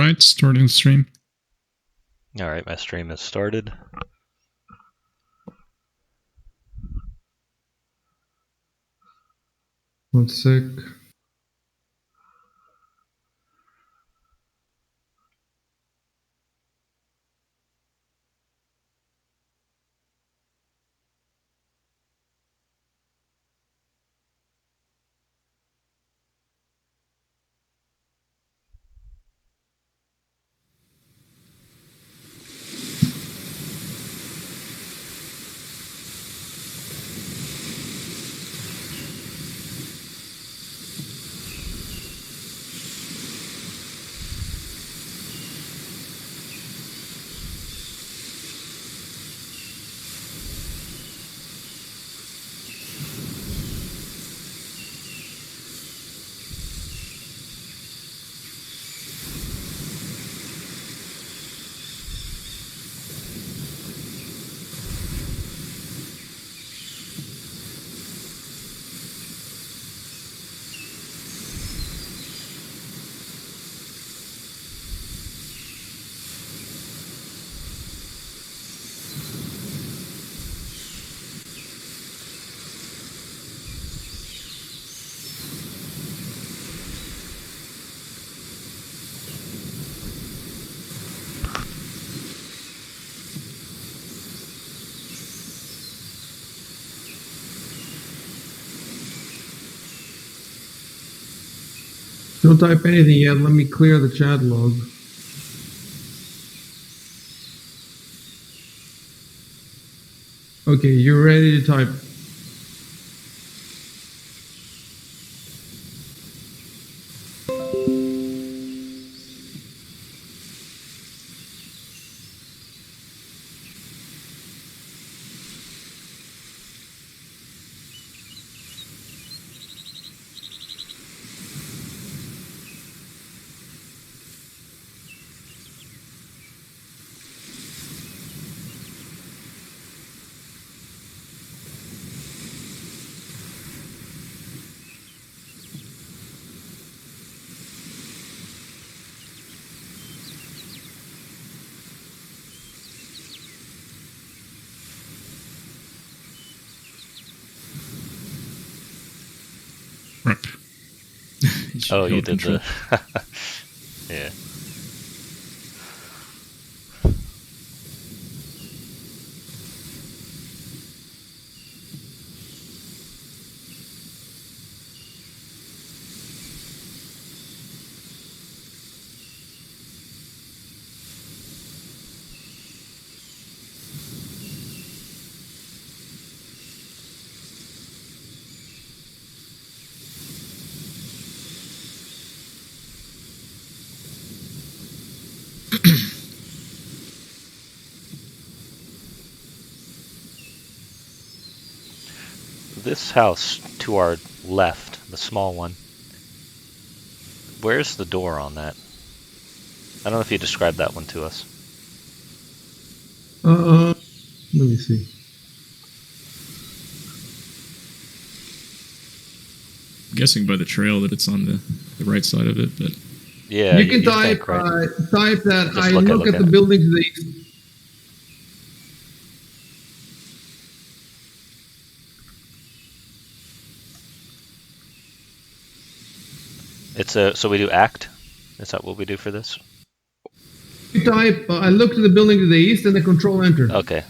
Alright, starting the stream. Alright, my stream has started. One sec. Don't type anything yet. Let me clear the chat log. Okay, you're ready to type. Rep. Oh, you did the... Yeah. This house to our left, the small one, where's the door on that? I don't know if you described that one to us. Let me see. I'm guessing by the trail that it's on the right side of it, but Yeah, you can type think, right? type that Just I look at at the it. building to the east. It's a... So we do act? Is that what we do for this? You type I look to the building to the east and then control enter. Okay.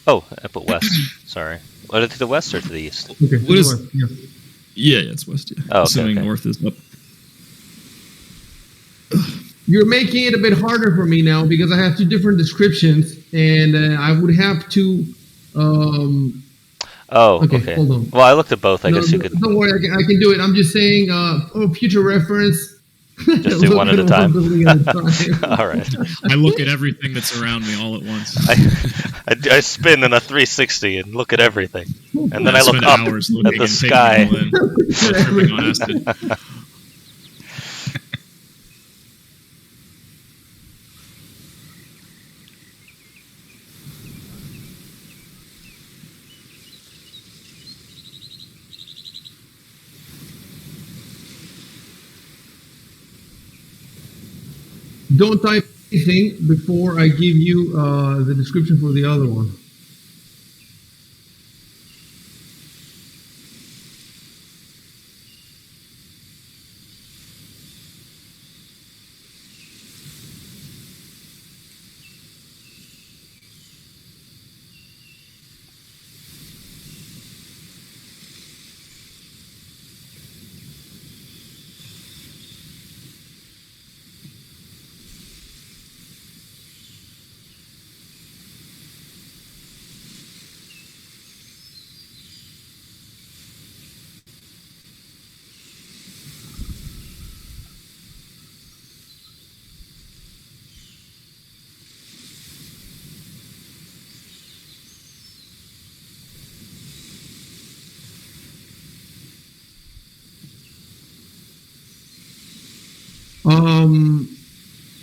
Oh, I put west. Sorry. What, to the west or to the east? Okay. What is- west, yeah. yeah, it's west. Yeah. Oh, okay, Assuming okay. north is up. You're making it a bit harder for me now because I have two different descriptions, and I would have to. Oh, Okay, okay. hold on. Well, I looked at both. I No, guess you could don't worry, I can do it. I'm just saying, for future reference. just do look one at a time. building at a time. All right. I look at everything that's around me all at once. I spin in a 360 and look at everything, and then I look spend up hours at looking the and sky. taking it all in. While tripping on acid. Don't type anything before I give you the description for the other one.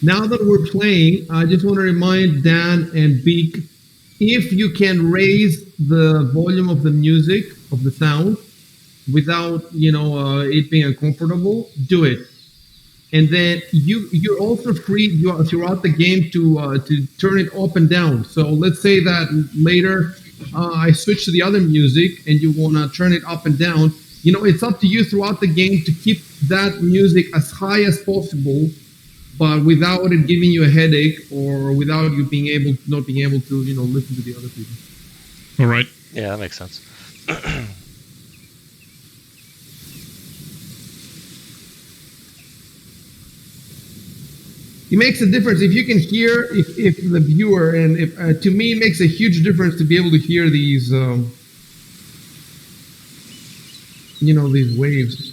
Now that we're playing, I just want to remind Dan and Beak, if you can raise the volume of the music, of the sound, without it being uncomfortable, do it. And then you're also free throughout the game to turn it up and down. So let's say that later I switch to the other music and you want to turn it up and down. It's up to you throughout the game to keep that music as high as possible, but without it giving you a headache or without you not being able to listen to the other people. All right. Yeah, that makes sense. It makes a difference if you can hear, if the viewer, and if to me it makes a huge difference to be able to hear these these waves.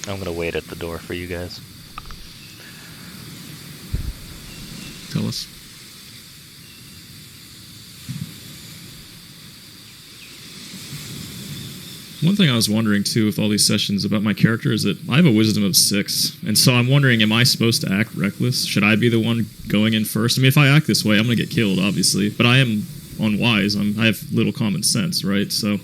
I'm gonna wait at the door for you guys. Tell us. One thing I was wondering too with all these sessions about my character is that I have a wisdom of 6, and so I'm wondering, am I supposed to act reckless? Should I be the one going in first? I mean, if I act this way, I'm gonna get killed, obviously, but I am unwise. I have little common sense, right? So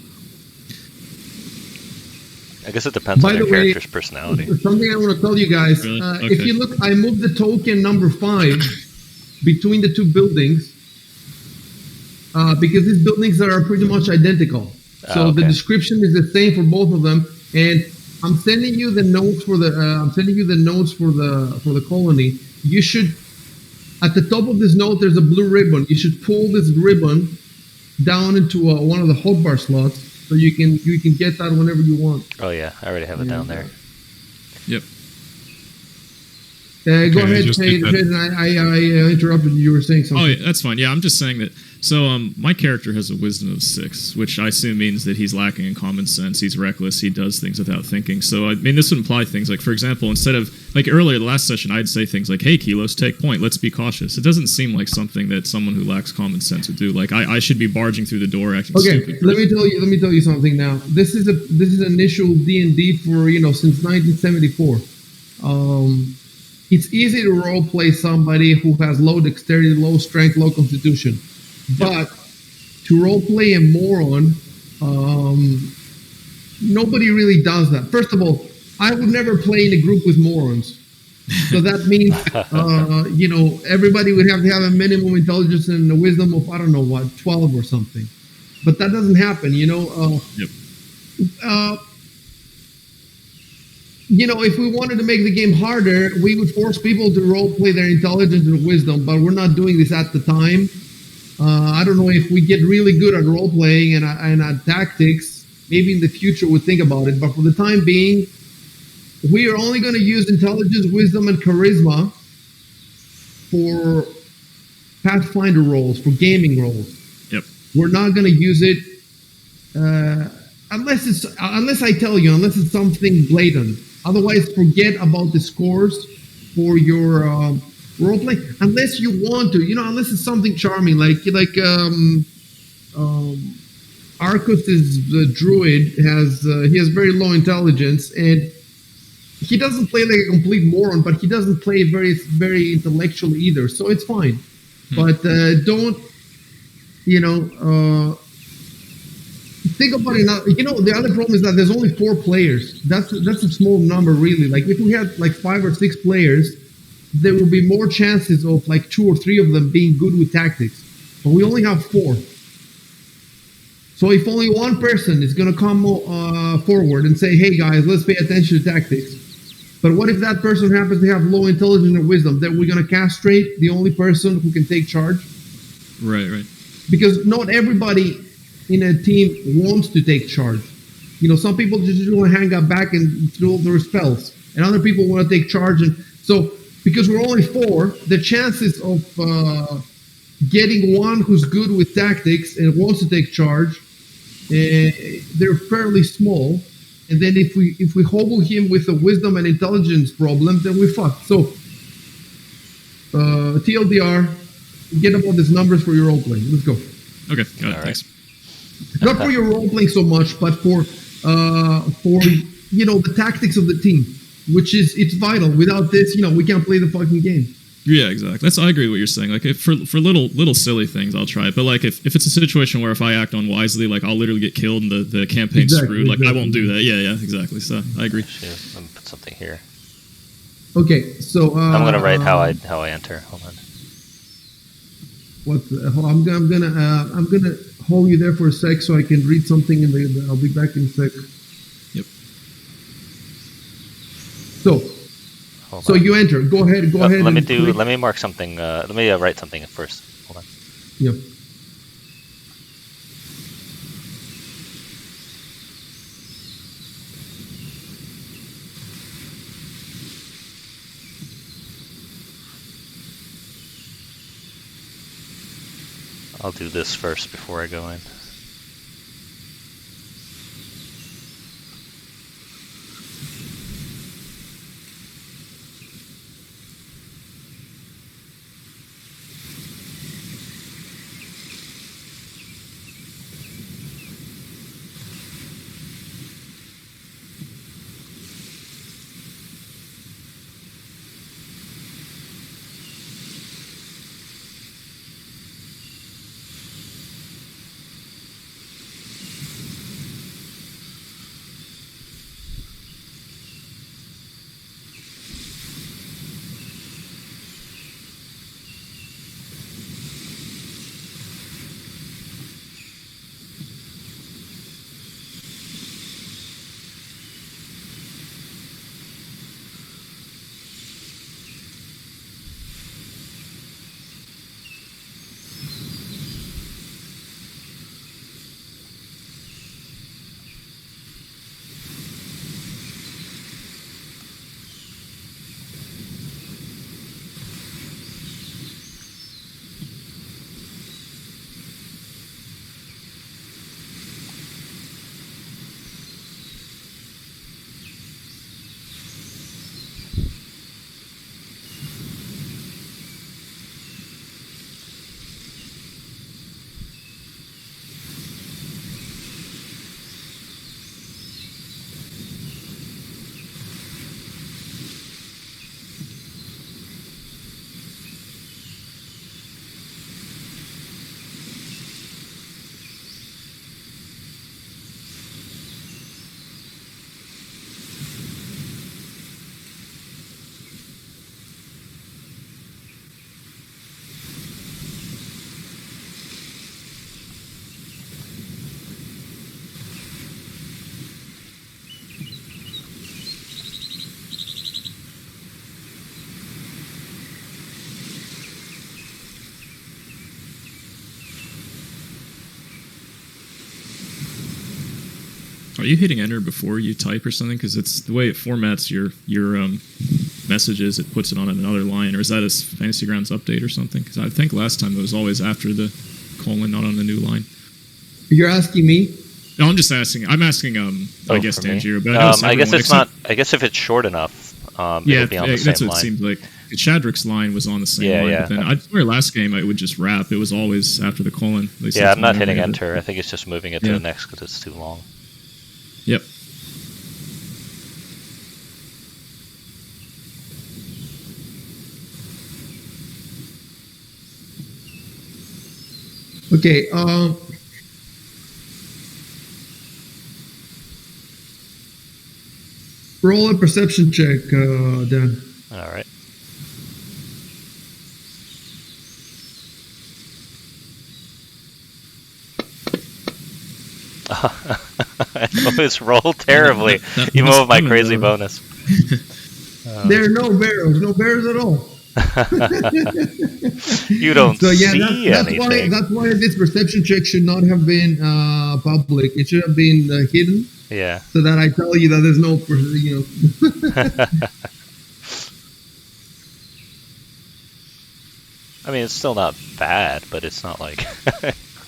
I guess it depends By on the your way, character's personality. something I want to tell you guys. Really? If Okay. you look, I moved the token number 5 between the two buildings because these buildings are pretty much identical. So the okay. description is the same for both of them, and I'm sending you the notes for the for the colony. You should, at the top of this note, there's a blue ribbon. You should pull this ribbon down into one of the hotbar slots, so you can get that whenever you want. Oh yeah, I already have it down there. Yep. Go Okay, I ahead, just did that. Hayden. I interrupted you. You were saying something. Oh, yeah, that's fine. Yeah, I'm just saying that. So, my character has a wisdom of 6, which I assume means that he's lacking in common sense. He's reckless. He does things without thinking. So, I mean, this would imply things like, for example, instead of like earlier the last session, I'd say things like, "Hey, Kilos, take point. Let's be cautious." It doesn't seem like something that someone who lacks common sense would do. Like, I should be barging through the door acting Okay, stupid. let me tell you something now. This is initial D&D for since 1974. It's easy to role play somebody who has low dexterity, low strength, low constitution, but to role play a moron, nobody really does that. First of all, I would never play in a group with morons. So that means, everybody would have to have a minimum intelligence and a wisdom of, I don't know what, 12 or something. But that doesn't happen, Yep. If we wanted to make the game harder, we would force people to role play their intelligence and wisdom, but we're not doing this at the time. I don't know if we get really good at role playing and at tactics, maybe in the future we'll think about it. But for the time being, we are only going to use intelligence, wisdom, and charisma for Pathfinder roles, for gaming roles. Yep. We're not going to use it unless it's something blatant. Otherwise, forget about the scores for your roleplay. Unless you want to, unless it's something charming, like Arcos is the druid he has very low intelligence, and he doesn't play like a complete moron, but he doesn't play very intellectual either, so it's fine. But don't, think about it now. The other problem is that there's only 4 players. That's a small number, really. Like if we had like 5 or 6 players, there will be more chances of like 2 or 3 of them being good with tactics. But we only have 4. So if only one person is going to come forward and say, "Hey guys, let's pay attention to tactics," but what if that person happens to have low intelligence or wisdom? Then we're going to castrate the only person who can take charge. Right. Because not everybody in a team wants to take charge. Some people just want to hang out back and throw their spells, and other people want to take charge. And so, because we're only 4, the chances of getting one who's good with tactics and wants to take charge, they're fairly small. And then if we hobble him with a wisdom and intelligence problem, then we're fucked. So, TLDR, get about these numbers for your role playing. Let's go. Okay, got it. Thanks. Not for your role playing so much, but for the tactics of the team, which it's vital. Without this, we can't play the fucking game. Yeah, exactly. I agree with what you're saying. Like, if for little silly things, I'll try it. But like, if it's a situation where if I act unwisely, like I'll literally get killed and the campaign's screwed. Like, I won't do that. Yeah, exactly. So I agree. Let me put something here. Okay, so I'm gonna write how I enter. Hold on. I'm gonna hold you there for a sec so I can read something, and I'll be back in a sec. Yep. So you enter. Go ahead. Let me mark something. Let me write something first. Hold on. Yep. I'll do this first before I go in. Are you hitting enter before you type or something? Because it's the way it formats your messages. It puts it on another line, or is that a Fantasy Grounds update or something? Because I think last time it was always after the colon, not on the new line. You're asking me? No, I'm just asking. I'm asking. I guess danjiro, but I guess it's not. I guess if it's short enough, it'll be on the same that's what line. it seemed like. Shadrick's line was on the same line. Yeah. But then I swear last game it would just wrap. It was always after the colon. At least Yeah, that's I'm not when I hitting read it. enter. I think it's just moving it to Yeah. the next because it's too long. Yep. Okay. Roll a perception check, Dan. All right. I always roll terribly, That even must with my do it, crazy though. bonus. There are no barrels, no bears at all. You don't So yeah, see anything. that's why this perception check should not have been public. It should have been hidden, Yeah. so that I tell you that there's no, I mean, it's still not bad, but it's not like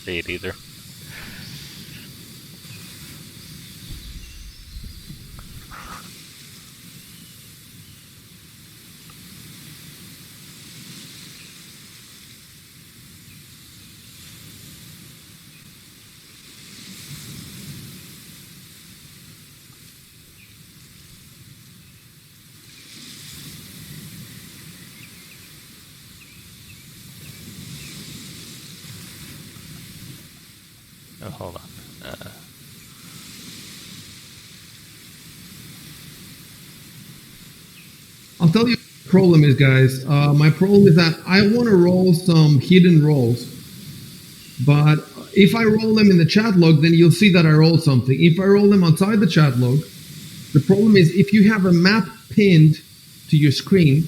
great either. Oh, hold on. I'll tell you what the problem is, guys. My problem is that I want to roll some hidden rolls, but if I roll them in the chat log, then you'll see that I rolled something. If I roll them outside the chat log, the problem is if you have a map pinned to your screen,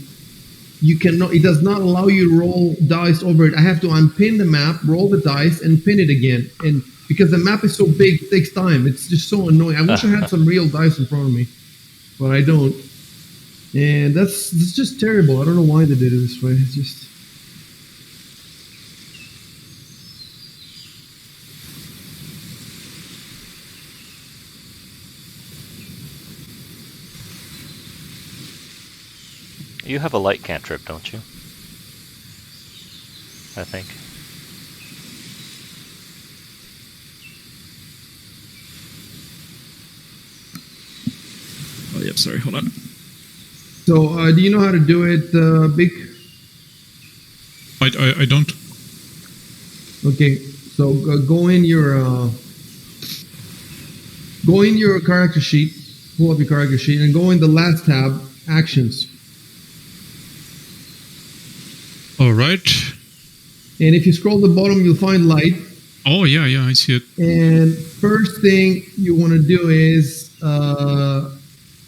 you cannot. It does not allow you to roll dice over it. I have to unpin the map, roll the dice, and pin it again. And because the map is so big, it takes time. It's just so annoying. I wish I had some real dice in front of me, but I don't. And that's just terrible. I don't know why they did it this way. It's just. You have a light cantrip, don't you? I think. Oh, yep, sorry, hold on. So, do you know how to do it, Big? I don't. Okay, so go in your character sheet, pull up your character sheet, and go in the last tab, actions. All right. And if you scroll to the bottom, you'll find light. Oh yeah, I see it. And first thing you want to do is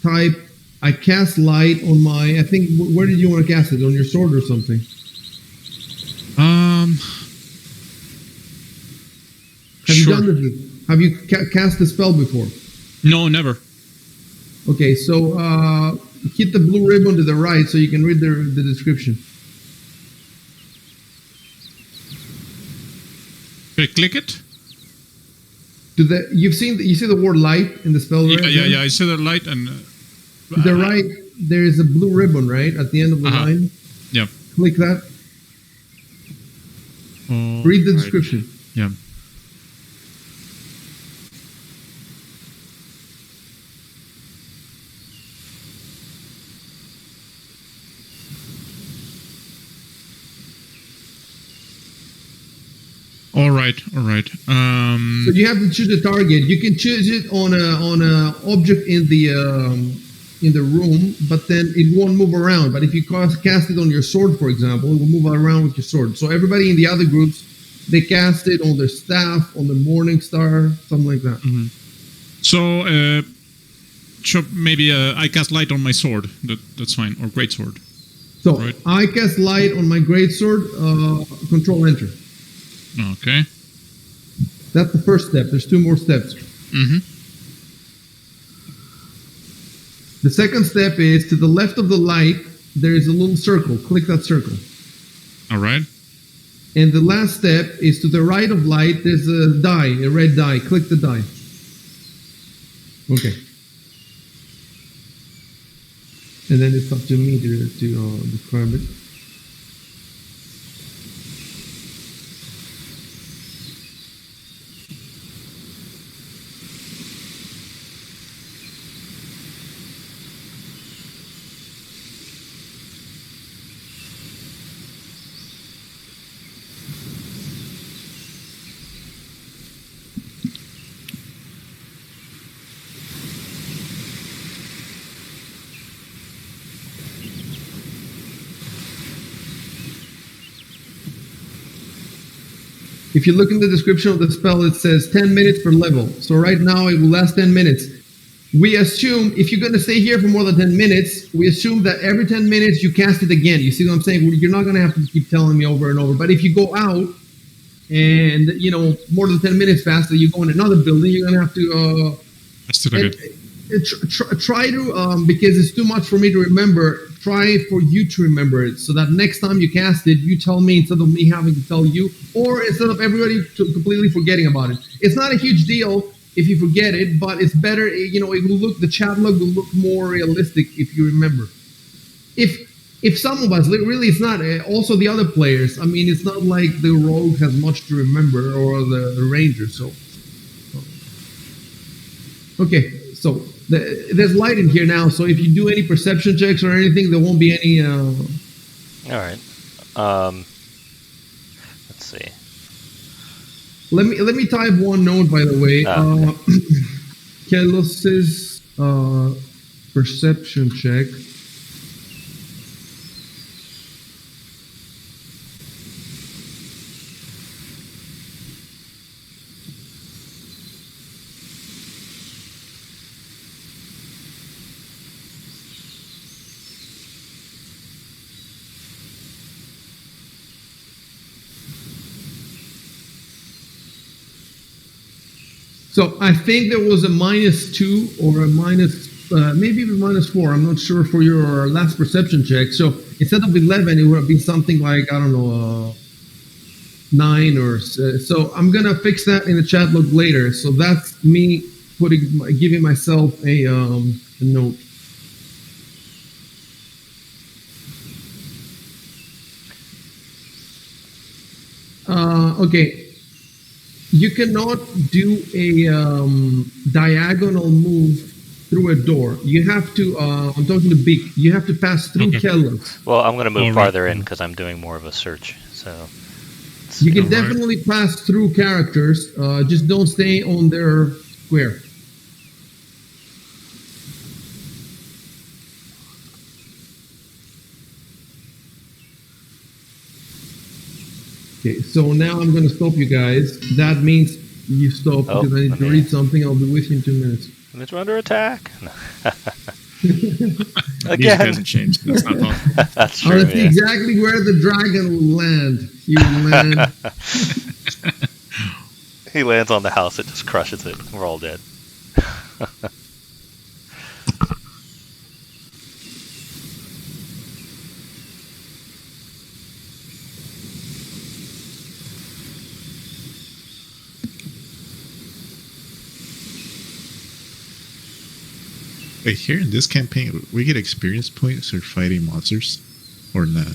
type, I cast light on my, I think, where did you want to cast it? On your sword or something? Have you done this? Have you cast the spell before? No, never. Okay, so hit the blue ribbon to the right so you can read the description. Okay, click it. You see the word light in the spell, right? Yeah. I see the light and. To the right, there is a blue ribbon, right, at the end of the line. Yeah. Click that. Read the description. Yeah. All right. So you have to choose a target. You can choose it on a object in the room, but then it won't move around. But if you cast it on your sword, for example, it will move around with your sword. So everybody in the other groups, they cast it on their staff, on the morning star, something like that. Mm-hmm. So maybe I cast light on my sword. That's fine, or great sword. So right. I cast light on my great sword. Control Enter. Okay. That's the first step. There's 2 more steps. Mm-hmm. The second step is to the left of the light, there is a little circle. Click that circle. All right. And the last step is to the right of light, there's a die, a red die. Click the die. Okay. And then it's up to me to describe it. If you look in the description of the spell, it says 10 minutes per level. So right now it will last 10 minutes. We assume if you're going to stay here for more than 10 minutes, we assume that every 10 minutes you cast it again. You see what I'm saying? You're not going to have to keep telling me over and over. But if you go out and, more than 10 minutes faster, you go in another building, you're going to have to... That's still good. Try to, because it's too much for me to remember, try for you to remember it so that next time you cast it, you tell me instead of me having to tell you, or instead of everybody completely forgetting about it. It's not a huge deal if you forget it, but it's better, it will look, the chat log will look more realistic if you remember. If some of us, really it's not, also the other players, I mean, it's not like the rogue has much to remember or the ranger, so. Okay, so there's light in here now, so if you do any perception checks or anything, there won't be any... All right. Let's see. Let me type one note, by the way. Kelos's perception check. So I think there was a -2 or a maybe even -4. I'm not sure for your last perception check. So instead of 11, it would be something like, I don't know, 9 or so. I'm gonna fix that in the chat log later. So that's me giving myself a note. Okay. You cannot do a diagonal move through a door. You have to, I'm talking to Beak, you have to pass through Kellos. Well, I'm going to move All right. farther in because I'm doing more of a search. So You can definitely pass through characters, just don't stay on their square. Okay, so now I'm going to stop you guys. That means you stop because I need to read something. I'll be with you in 2 minutes. Image under attack. Music Again. hasn't changed. That's not possible. That's true. That's exactly where the dragon will land. He will land. He lands on the house. It just crushes it. We're all dead. Wait, here in this campaign, we get experience points for fighting monsters, or not?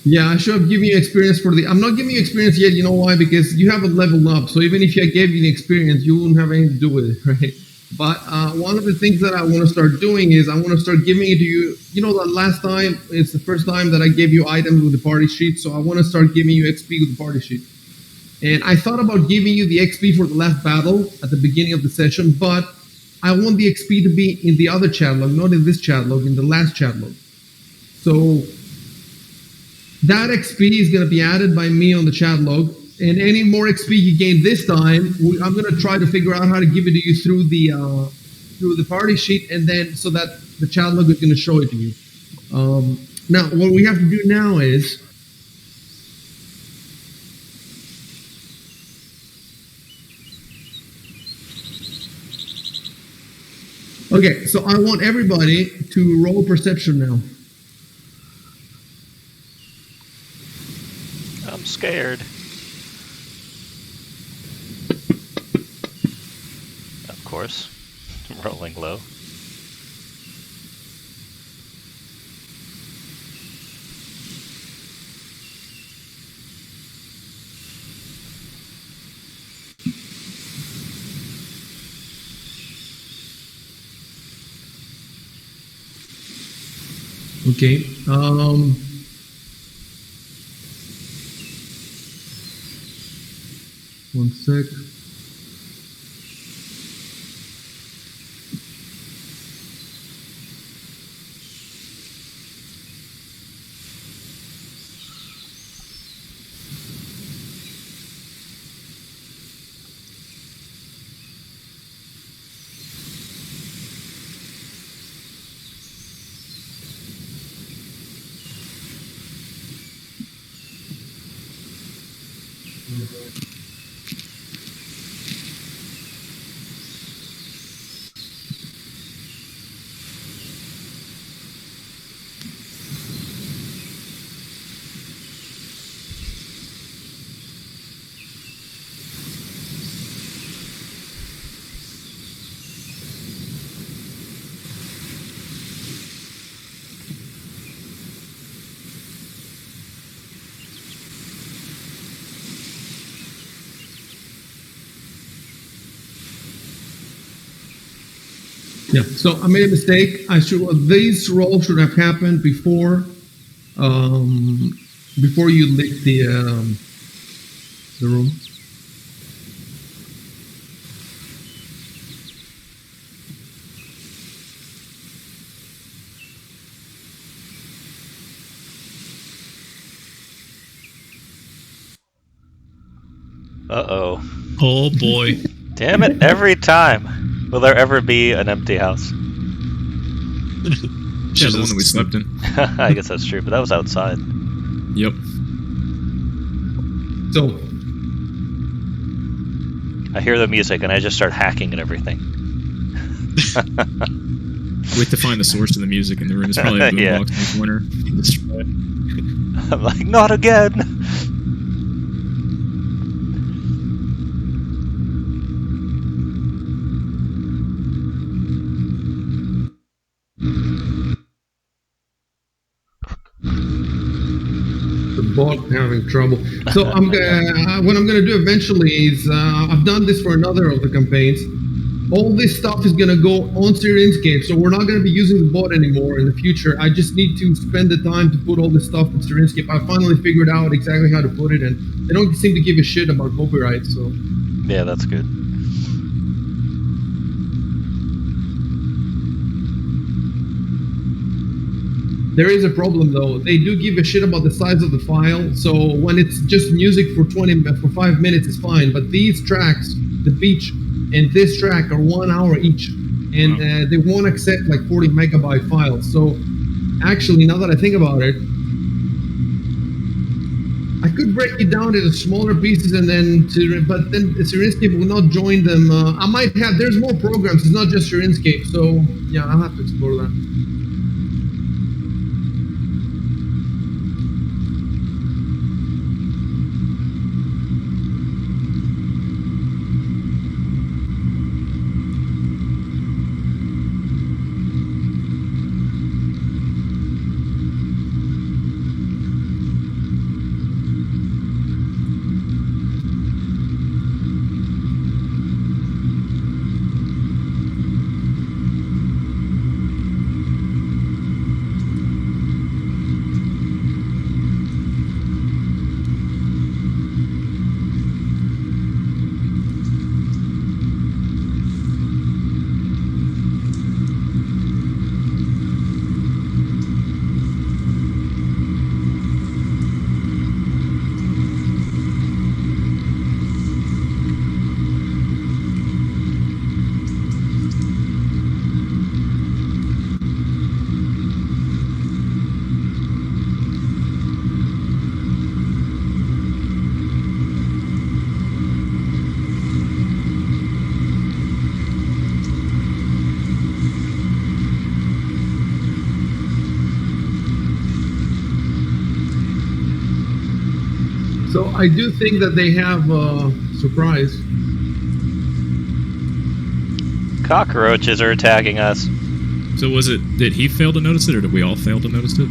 Yeah, I should have given you experience for the... I'm not giving you experience yet, you know why? Because you haven't leveled up, so even if I gave you the experience, you wouldn't have anything to do with it, right? But one of the things that I want to start doing is I want to start giving it to you. You know that last time, it's the first time that I gave you items with the party sheet, so I want to start giving you XP with the party sheet. And I thought about giving you the XP for the last battle at the beginning of the session, but I want the XP to be in the other chat log, not in this chat log, in the last chat log. So that XP is going to be added by me on the chat log, and any more XP you gain this time, I'm going to try to figure out how to give it to you through the party sheet, and then so that the chat log is going to show it to you. Now, what we have to do now is okay, so I want everybody to roll perception now. I'm scared. Of course. Rolling low. Okay. One sec. Yeah. So I made a mistake. These rolls should have happened before you lit the room. Uh-oh. Oh boy. Damn it, every time. Will there ever be an empty house? Yeah, the one that we slept in. I guess that's true, but that was outside. Yep. So I hear the music and I just start hacking at everything. We have to find the source of the music in the room. It's probably a boombox Yeah. in the corner. Destroy it. I'm like, not again! the bot having trouble. So what I'm gonna do eventually is I've done this for another of the campaigns. All this stuff is gonna go on Sirenscape, so we're not gonna be using the bot anymore in the future. I just need to spend the time to put all this stuff in Sirenscape. I finally figured out exactly how to put it, and they don't seem to give a shit about copyright. So Yeah, that's good. there is a problem though. They do give a shit about the size of the file. So when it's just music for 5 minutes, it's fine. But these tracks, the beach and this track, are 1 hour each, and they won't accept like 40 megabyte files. So actually, now that I think about it, I could break it down into smaller pieces and but then Sirenscape will not join them. I might have. There's more programs. It's not just Sirenscape. So yeah, I'll have to explore that. So I do think that they have a surprise. Cockroaches are attacking us. So did he fail to notice it, or did we all fail to notice it?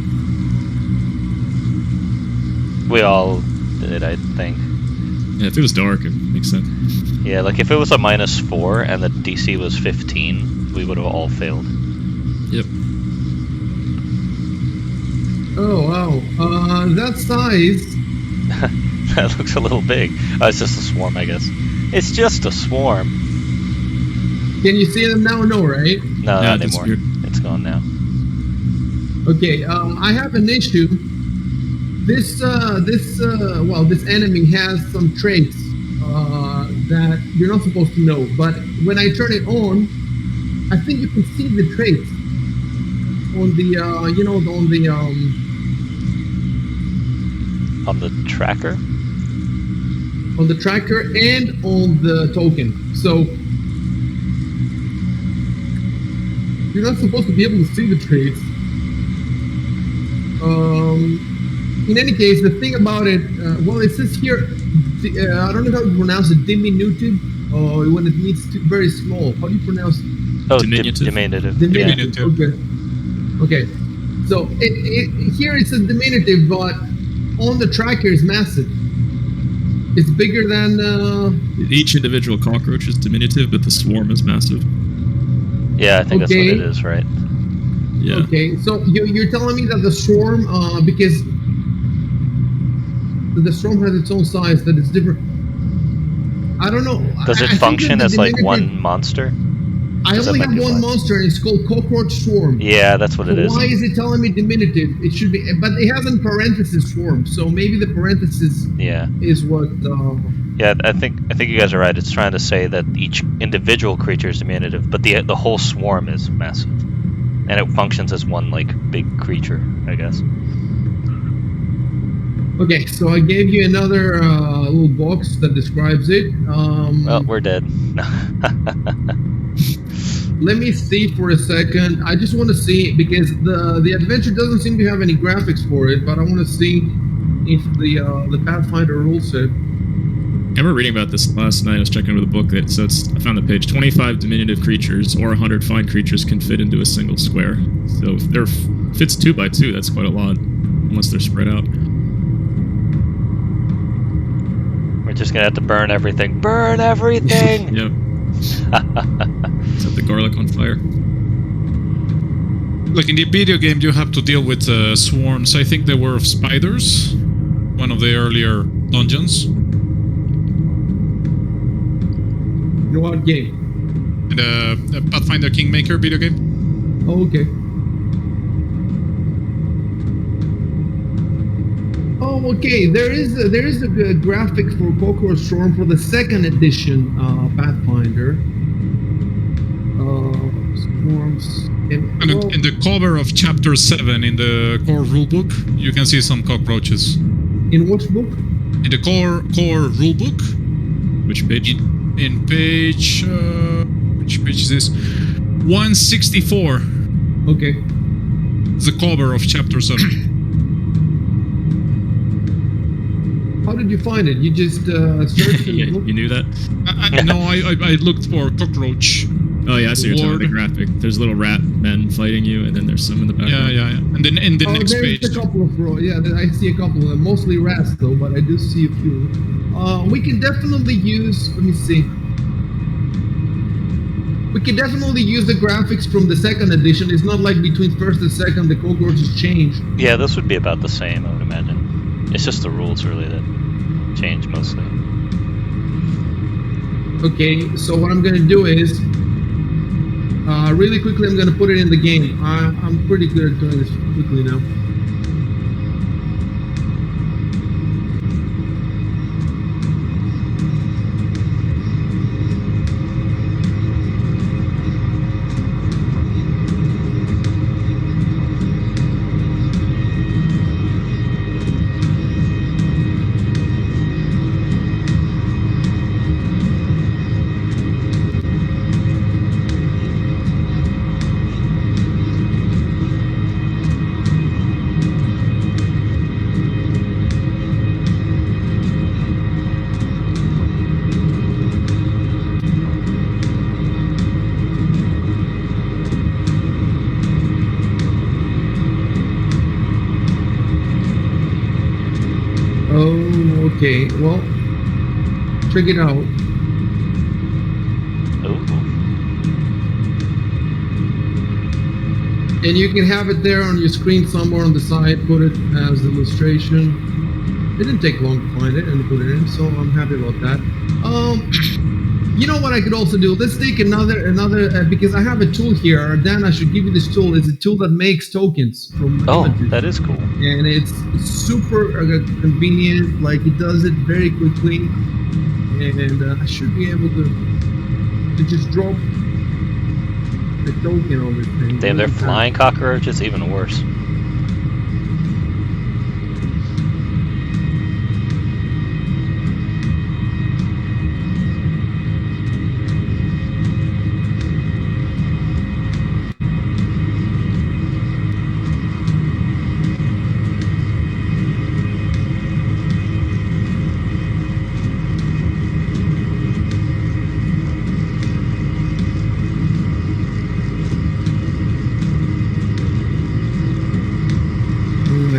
We all did, I think. Yeah, if it was dark, it makes sense. Yeah, like if it was a -4 and the DC was 15, we would have all failed. Yep. Oh wow, that size. That looks a little big. Oh, it's just a swarm, I guess. It's just a swarm. Can you see them now? No, right? No, Yeah, not anymore. disappeared. It's gone now. Okay, I have an issue. This enemy has some traits that you're not supposed to know. But when I turn it on, I think you can see the traits on the On the tracker? on the tracker and on the token. So you're not supposed to be able to see the traits. In any case, the thing about it, well, it says here, I don't know how to pronounce it, diminutive, when it means very small. How do you pronounce it? Oh, Diminutive. diminutive. Diminutive. Diminutive. Okay. So here it says diminutive, but on the tracker is massive. It's bigger than. Each individual cockroach is diminutive, but the swarm is massive. Yeah, I think that's what Okay. it is, right? Yeah. Okay, so you're telling me that the swarm, because the swarm has its own size, that it's different. I don't know. Does I it think function that the as like diminutive- one monster? I 'Cause that only might have be one why. monster, and it's called cockroach swarm. Yeah, that's what So it is. why is it telling me diminutive? It should be, but it has in parentheses swarm. So maybe the parentheses Yeah. is what. Yeah, I think you guys are right. It's trying to say that each individual creature is diminutive, but the whole swarm is massive, and it functions as one like big creature, I guess. Okay, so I gave you another little box that describes it. Well, we're dead. Let me see for a second. I just want to see, because the adventure doesn't seem to have any graphics for it, but I want to see if the Pathfinder rule set. I remember reading about this last night. I was checking over the book. I found the page. 25 diminutive creatures or 100 fine creatures can fit into a single square. So if there fits 2 by 2, that's quite a lot, unless they're spread out. We're just gonna have to burn everything. Burn everything! Yep. Set the garlic on fire. Like in the video game, you have to deal with swarms. I think they were of spiders, one of the earlier dungeons. You know what game? In the Pathfinder Kingmaker video game. Oh, okay. Oh, okay. There is a graphic for Cockroach Storm for the second edition Pathfinder. Swarms. And in the cover of Chapter 7 in the core rulebook, you can see some cockroaches. In which book? In the core rulebook, Which page? in page which page is this? 164. Okay. The cover of Chapter 7. How did you find it? You just searched in Yeah, the book? you knew that? I looked for cockroach. Oh yeah, I see. You're talking about the Ward. graphic. There's little rat men fighting you, and then there's some in the background. Yeah. And then in the next there's page. a couple of I see a couple of them, mostly rats though, but I do see a few. We can definitely use. Let me see. We can definitely use the graphics from the second edition. It's not like between first and second the cockroaches change. Yeah, this would be about the same, I would imagine. It's just the rules really that change mostly. Okay, so what I'm gonna do is, really quickly, I'm gonna put it in the game. I'm pretty good at doing this quickly now. Oh, okay. Well, check it out. Ooh. And you can have it there on your screen somewhere on the side. Put it as illustration. It didn't take long to find it and put it in, so I'm happy about that. You know what I could also do? Let's take another because I have a tool here. Dan, I should give you this tool. It's a tool that makes tokens from Oh, images. that is cool. And it's super convenient. Like it does it very quickly, and I should be able to just drop the token on this thing. Damn, they're flying cockroaches, even worse.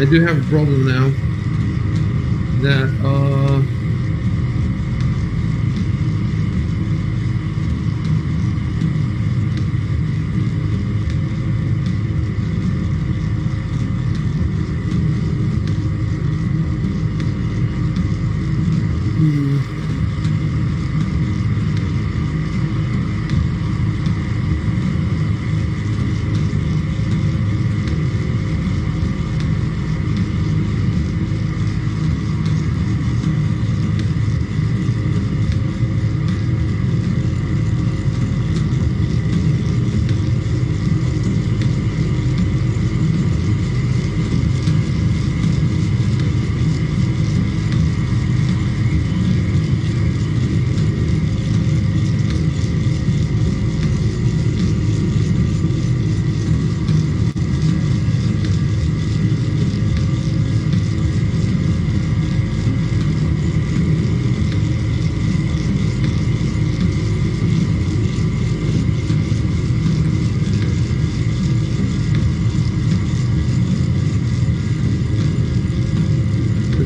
I do have a problem now. That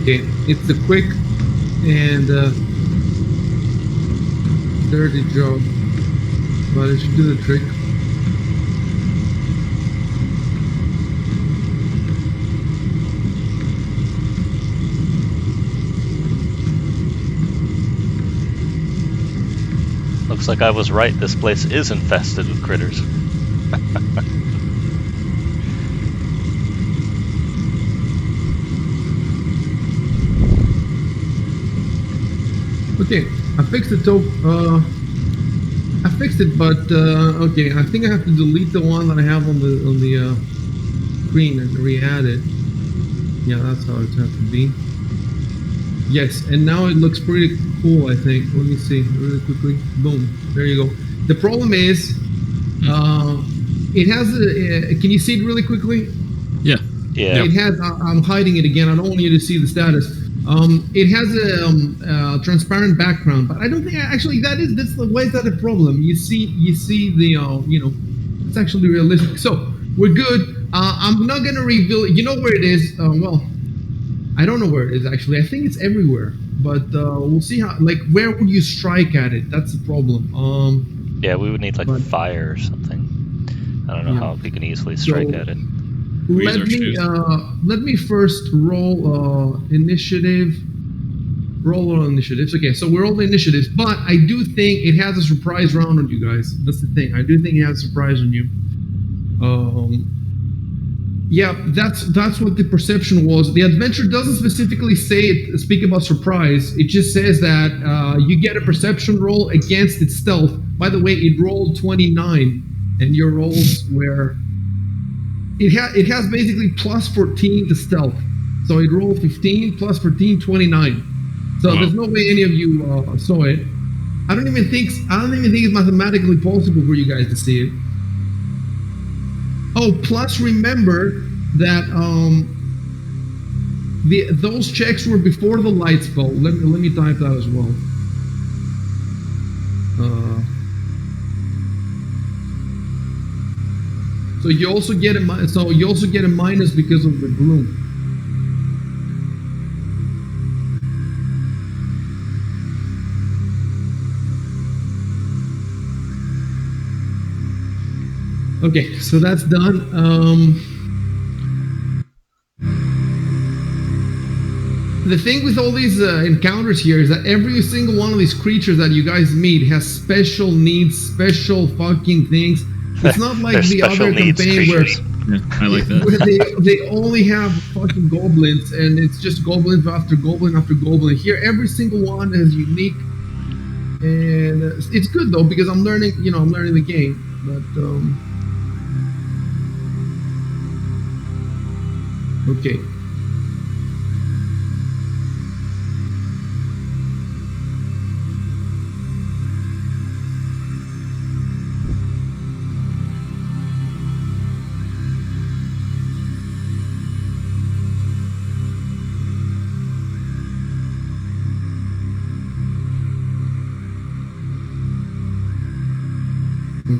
okay, it's a quick and dirty job, but it should do the trick. Looks like I was right. This place is infested with critters. Okay, I fixed it. I fixed it, but okay, I think I have to delete the one that I have on the screen and re-add it. Yeah, that's how it has to be. Yes, and now it looks pretty cool. I think. Let me see really quickly. Boom. There you go. The problem is, it has a. Can you see it really quickly? Yeah. Yeah. It has. I'm hiding it again. I don't want you to see the status. It has a transparent background, but I don't think actually that's the why is that a problem? You see the it's actually realistic. So we're good. I'm not gonna reveal. You know where it is? Well, I don't know where it is actually. I think it's everywhere, but we'll see how. Like, where would you strike at it? That's the problem. Yeah, we would need like but- fire or something. I don't know Yeah. how we can easily strike at it. Let me first roll initiative. Roll on initiatives. Okay, so we're all initiatives, but I do think it has a surprise round on you guys. That's the thing. I do think it has a surprise on you. Yeah, that's what the perception was. The adventure doesn't specifically speak about surprise. It just says that you get a perception roll against its stealth. By the way, it rolled 29, and your rolls were. It has basically plus 14 to stealth. So it rolled 15 plus 14, 29. So there's no way any of you saw it. I don't even think it's mathematically possible for you guys to see it. Oh, plus remember that those checks were before the light spell. Let me type that as well. So you also get a minus because of the gloom. Okay, so that's done. The thing with all these encounters here is that every single one of these creatures that you guys meet has special needs, special fucking things. It's not like the other campaign where I like that. where they only have fucking goblins and it's just goblin after goblin after goblin. Here, every single one is unique, and it's good though because I'm learning the game. But okay.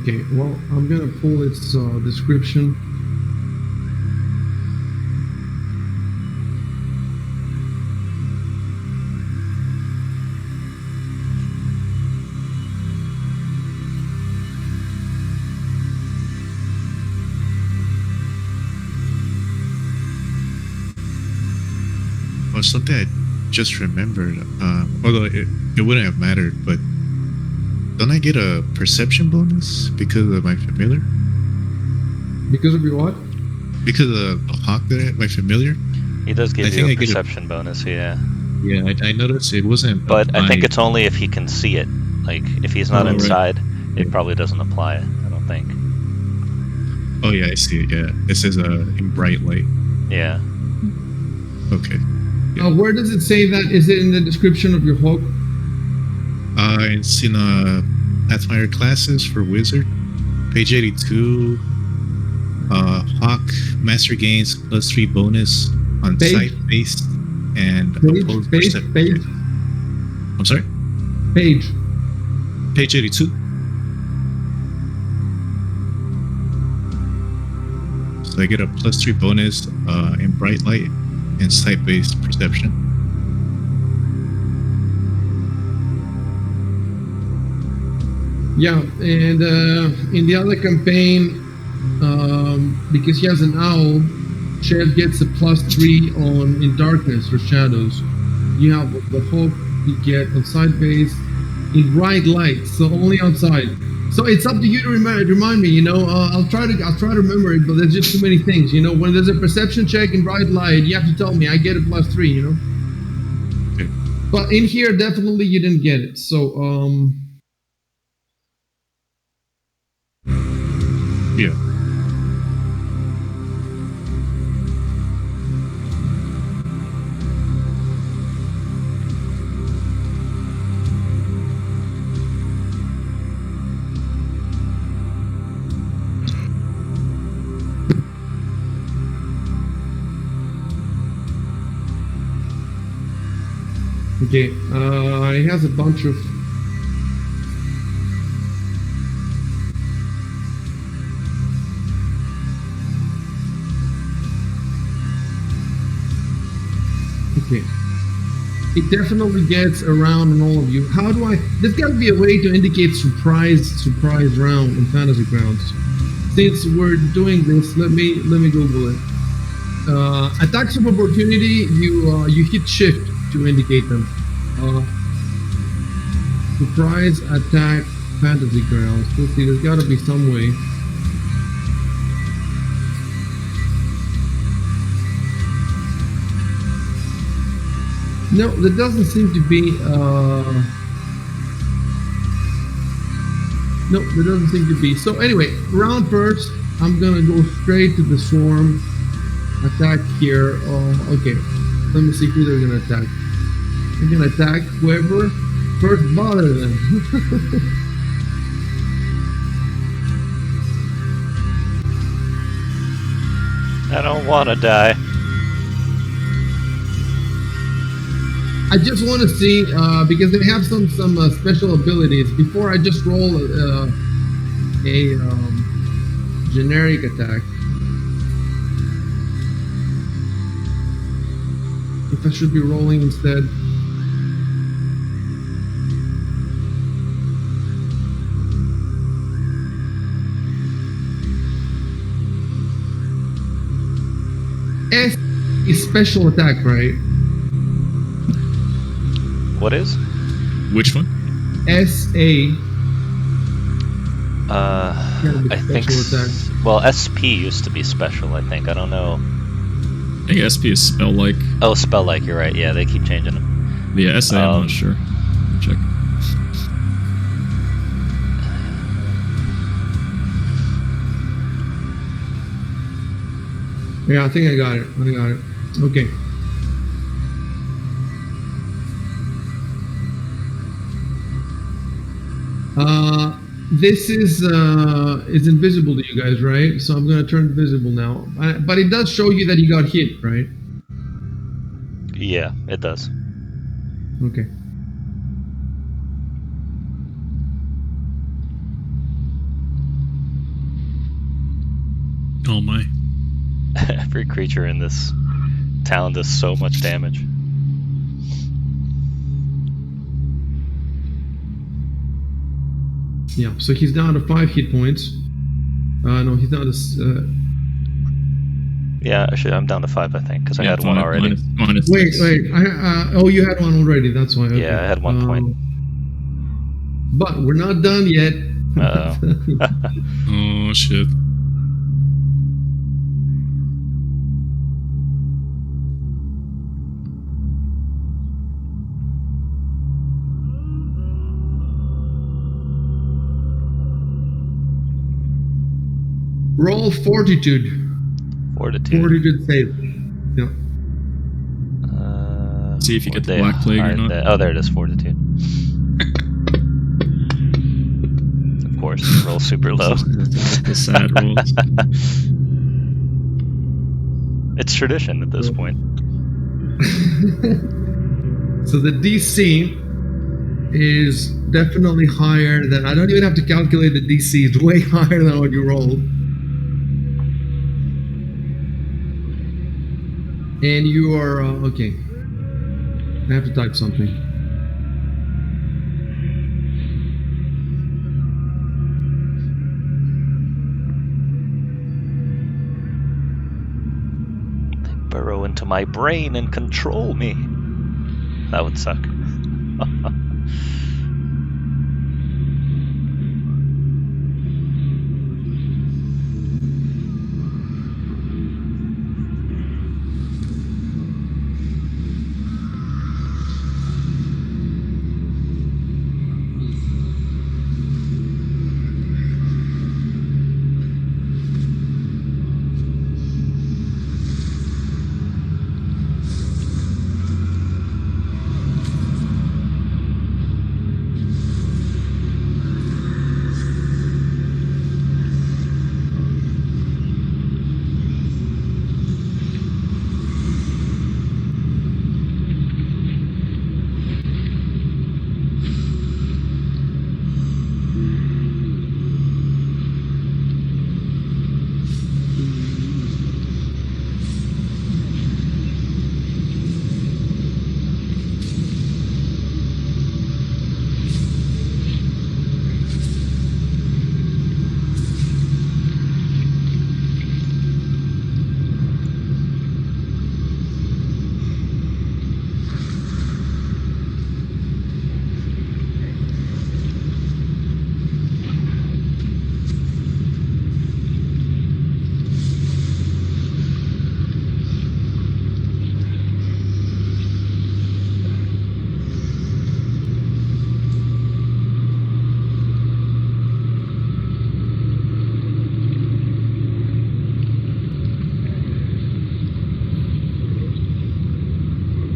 Okay, well, I'm gonna pull its description. Oh, something I just remembered. Although it wouldn't have mattered, but don't I get a perception bonus because of my familiar? Because of your what? Because of the hawk my familiar? He does give I you think a I get a- perception bonus, yeah. Yeah, I noticed it wasn't. But I think applied. it's only if he can see it. Like, if he's not Oh, right. inside, it probably doesn't apply, I don't think. Oh yeah, I see it. Yeah, it says in bright light. Yeah. Okay. Where does it say that? Is it in the description of your hawk? It's in Pathfinder classes for wizard, page 82. Hawk master gains +3 bonus on Page? sight based and opposed Page? perception. I'm sorry. Page. Page 82. So I get a +3 bonus in bright light and sight based perception. Yeah, and in the other campaign, because he has an owl, Chad gets a +3 on in darkness or shadows. You have the hope you get on side base in bright light, so only outside. So it's up to you to remind me. I'll try to remember it, but there's just too many things. When there's a perception check in bright light, you have to tell me. I get a +3. Okay. But in here, definitely you didn't get it. So Yeah. okay, it has a bunch of. Okay. It definitely gets around on all of you. How do I? There's got to be a way to indicate surprise round in Fantasy Grounds. Since we're doing this, let me Google it. Attacks of opportunity. You hit shift to indicate them. Surprise attack Fantasy Grounds. Let's see. There's got to be some way. No, there doesn't seem to be. No, there doesn't seem to be. So anyway, round first, I'm gonna go straight to the swarm. Attack here. Okay, let me see who they're gonna attack. They're gonna attack whoever first bother them. I don't want to die. I just want to see because they have some special abilities. Before I just roll a generic attack. If I should be rolling instead. S is special attack, right? What is? Which one? SA. I think. Attack. Well, SP used to be special, I think. I don't know. I think SP is spell-like. Oh, spell-like, you're right. Yeah, they keep changing them. Yeah, SA, I'm not sure. Check. Yeah, I think I got it. Okay. This is invisible to you guys, right? So I'm gonna turn invisible now. But it does show you that you got hit, right? Yeah, it does. Okay. Oh my. Every creature in this town does so much damage. Yeah, so he's down to 5 hit points. No, he's down to. Yeah, I'm down to 5, I think, because I had one 5 already. minus Wait, 6. wait. You had one already. That's why. Okay. Yeah, I had 1 point. But we're not done yet. Uh-oh. Oh shit. Roll fortitude. Fortitude. Fortitude save. Yeah. See if you get Would the they Black Plague or hide not. that? Oh, there it is, Fortitude. Of course, roll super low. That's the sad rolls. It's tradition at this point. So the DC is definitely higher than. I don't even have to calculate the DC. It's way higher than what you rolled. And you are okay. I have to type something. They burrow into my brain and control me. That would suck.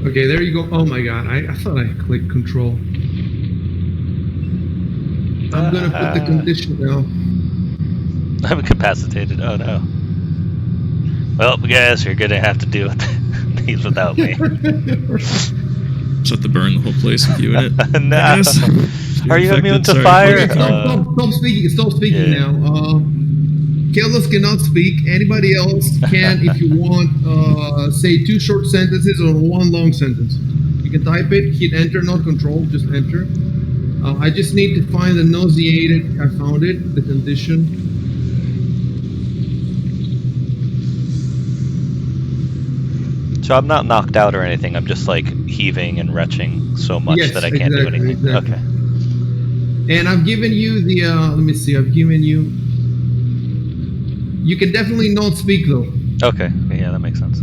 Okay, there you go. Oh my god, I thought I clicked control. I'm gonna put the condition now. I'm incapacitated. Oh no. Well, guys, you're gonna have to do these without me. Just have to burn the whole place with you in it. No. I guess. Are you infected, immune to sorry. fire? Okay, stop speaking. Stop speaking yeah. now. Kellos cannot speak. Anybody else can, if you want, say 2 short sentences or 1 long sentence. You can type it, hit enter, not control, just enter. I just need to find the nauseated. I found it, the condition. So I'm not knocked out or anything. I'm just like heaving and retching so much Yes, that I can't do anything. exactly. Okay. And I've given you the, let me see, I've given you, you can definitely not speak though. Okay. Yeah, that makes sense.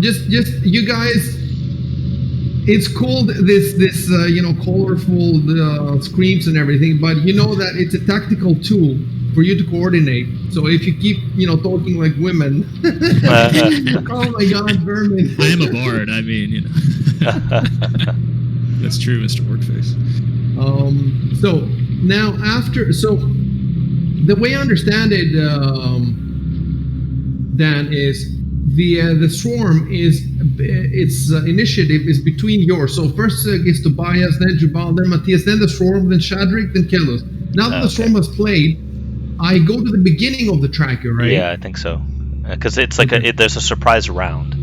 Just you guys. It's called this colorful screams and everything, but you know that it's a tactical tool for you to coordinate. So if you keep talking like women, oh my God, vermin! I am a bard. I mean, that's true, Mr. Workface. So now the way I understand it, Dan, is the swarm is its initiative is between yours. So first gets Tobias, then Jubal, then Matthias, then the swarm, then Shadrick, then Kellos. Now that the swarm has played, I go to the beginning of the tracker, right? Yeah, I think so. Because it's like there's a surprise round.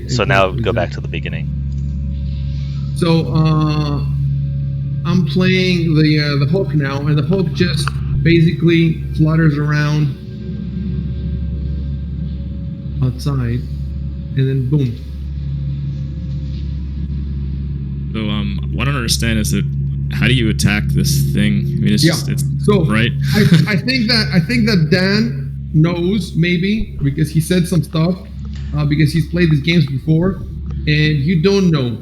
So now go back to the beginning. So I'm playing the hook now, and the hook just basically flutters around outside, and then boom. So what I don't understand is that how do you attack this thing? I mean, it's just it's So right. I think that Dan knows maybe because he said some stuff because he's played these games before, and you don't know.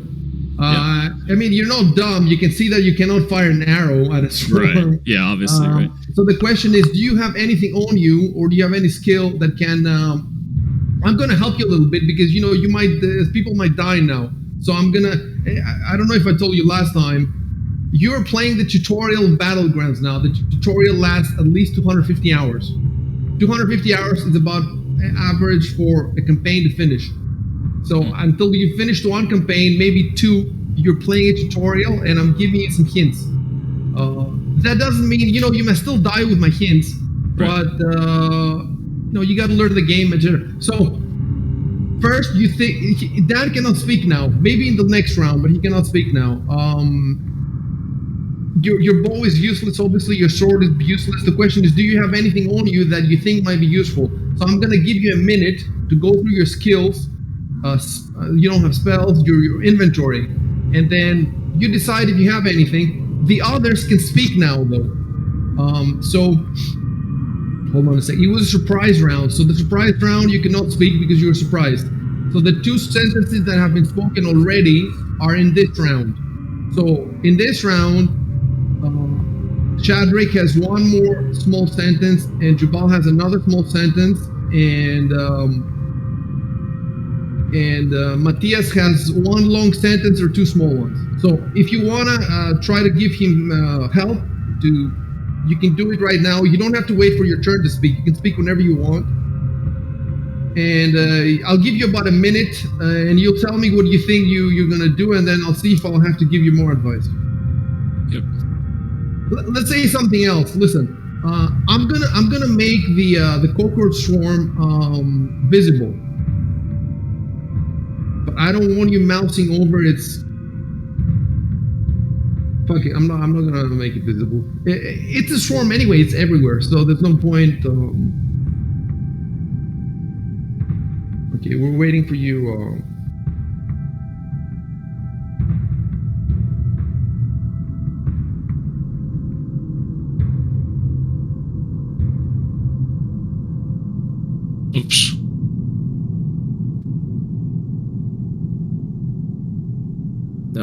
I mean, you're not dumb. You can see that you cannot fire an arrow at a swarm. Right. Yeah, obviously, right. So the question is, do you have anything on you, or do you have any skill that can? I'm going to help you a little bit because you might people might die now. So I'm gonna. I don't know if I told you last time. You're playing the tutorial battlegrounds now. The tutorial lasts at least 250 hours. 250 hours is about average for a campaign to finish. So until you finish one campaign, maybe two, you're playing a tutorial, and I'm giving you some hints. That doesn't mean you may still die with my hints, but you got to learn the game, etc. So first, you think Dan cannot speak now. Maybe in the next round, but he cannot speak now. Your bow is useless. Obviously, your sword is useless. The question is, do you have anything on you that you think might be useful? So I'm gonna give you a minute to go through your skills. You don't have spells. Your inventory, and then you decide if you have anything. The others can speak now, though. So hold on a second. It was a surprise round. So the surprise round, you cannot speak because you were surprised. So the two sentences that have been spoken already are in this round. So in this round, Chadrick has one more small sentence, and Jubal has another small sentence, and Matthias has one long sentence or two small ones. So if you wanna try to give him help, you can do it right now. You don't have to wait for your turn to speak. You can speak whenever you want. And I'll give you about a minute, and you'll tell me what you think you're gonna do, and then I'll see if I'll have to give you more advice. Yep. Let's say something else. Listen, I'm gonna make the cohort swarm visible, but I don't want you mousing over its. Fuck it, I'm not gonna make it visible. It's a swarm anyway. It's everywhere, so there's no point. Okay, we're waiting for you. Oops.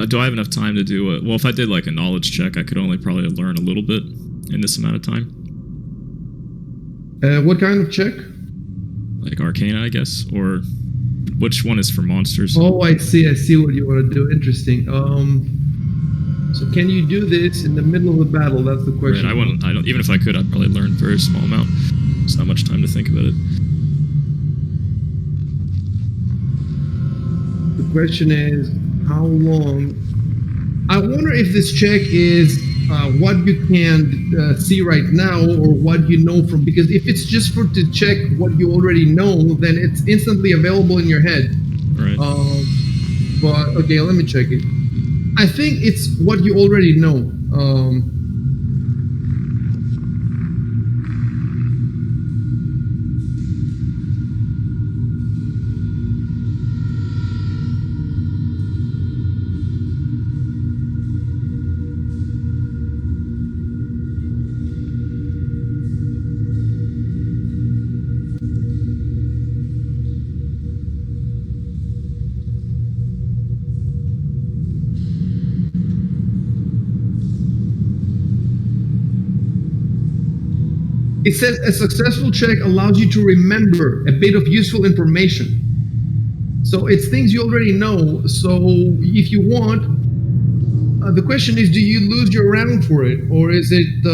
Do I have enough time to do it? Well, if I did like a knowledge check, I could only probably learn a little bit in this amount of time. What kind of check? Like Arcana, I guess, or which one is for monsters? Oh, I see what you want to do. Interesting. So can you do this in the middle of the battle? That's the question. Right, I don't. Even if I could, I'd probably learn a very small amount. It's not much time to think about it. The question is, how long? I wonder if this check is what you can see right now, or what you know from. Because if it's just to check what you already know, then it's instantly available in your head. Right. But okay, let me check it. I think it's what you already know. It says a successful check allows you to remember a bit of useful information. So it's things you already know. So if you want, the question is, do you lose your round for it? Or is it...